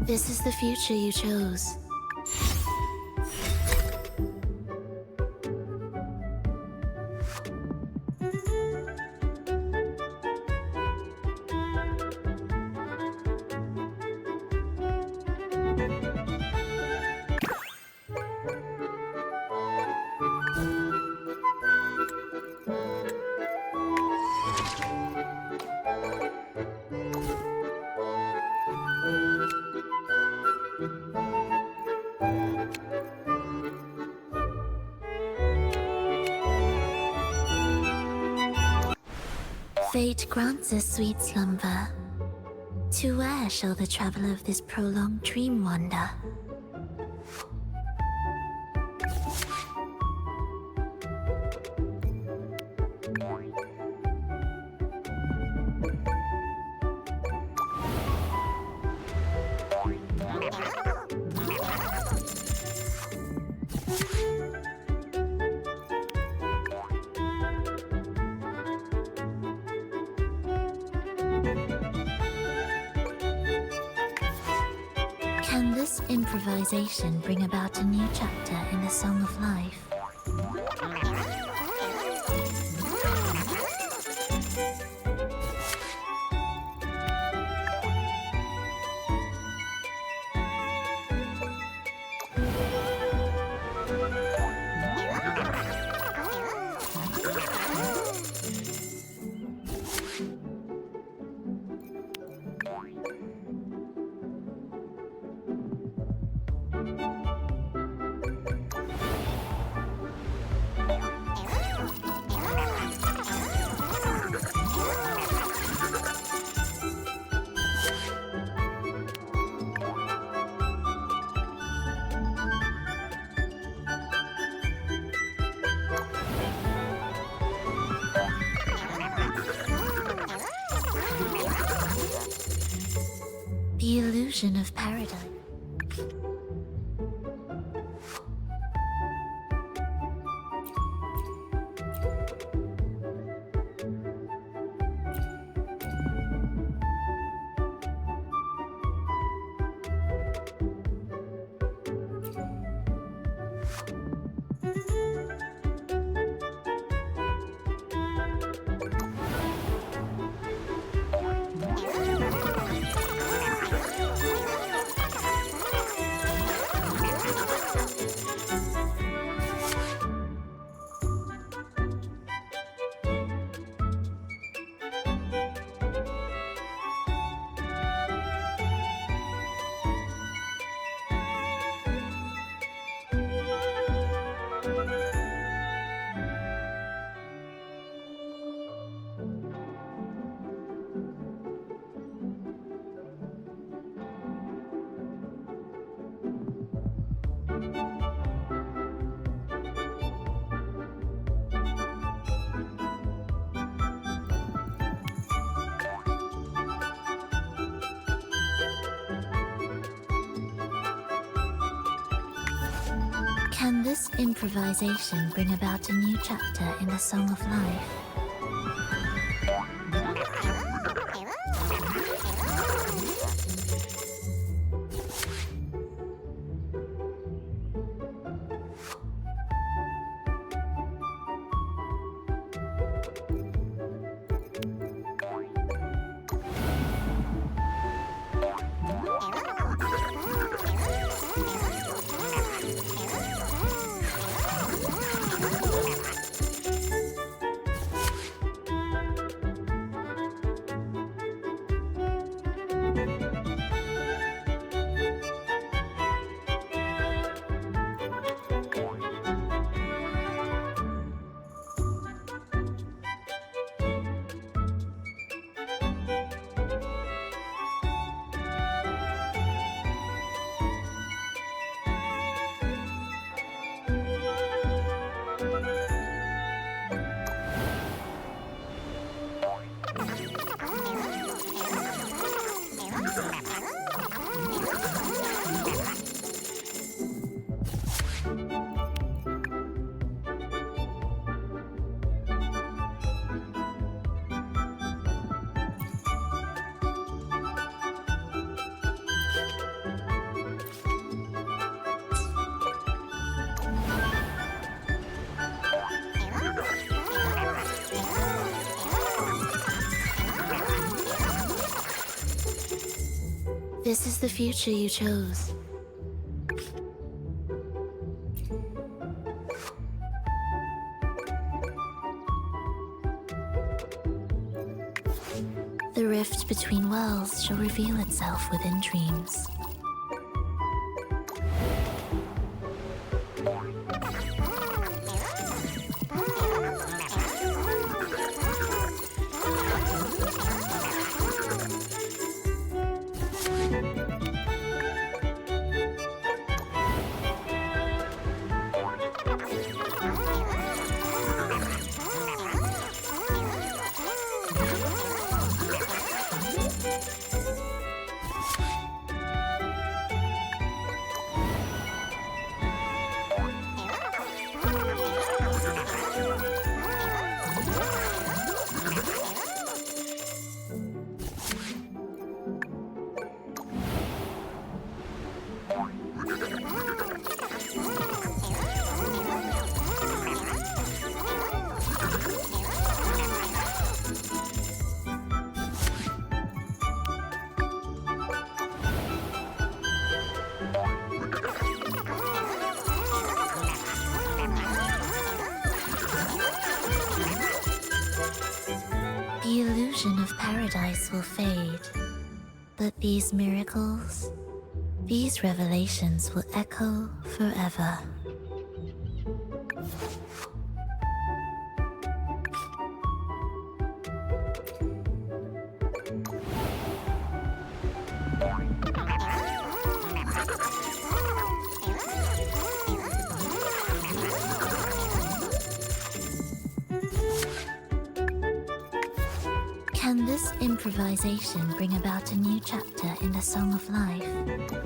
This is the future you chose. Fate grants us sweet slumber. To where shall the traveler of this prolonged dream wander? Can this improvisation bring about a new chapter in the Song of Life? illusion of paradise. Can this improvisation bring about a new chapter in the Song of Life? This is the future you chose. The rift between worlds shall reveal itself within dreams. The illusion of paradise will fade, but these miracles, these revelations will echo forever. Can this improvisation bring about a new chapter in the Song of Life?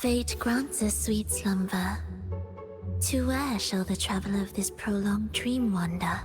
Fate grants us sweet slumber. To where shall the traveler of this prolonged dream wander?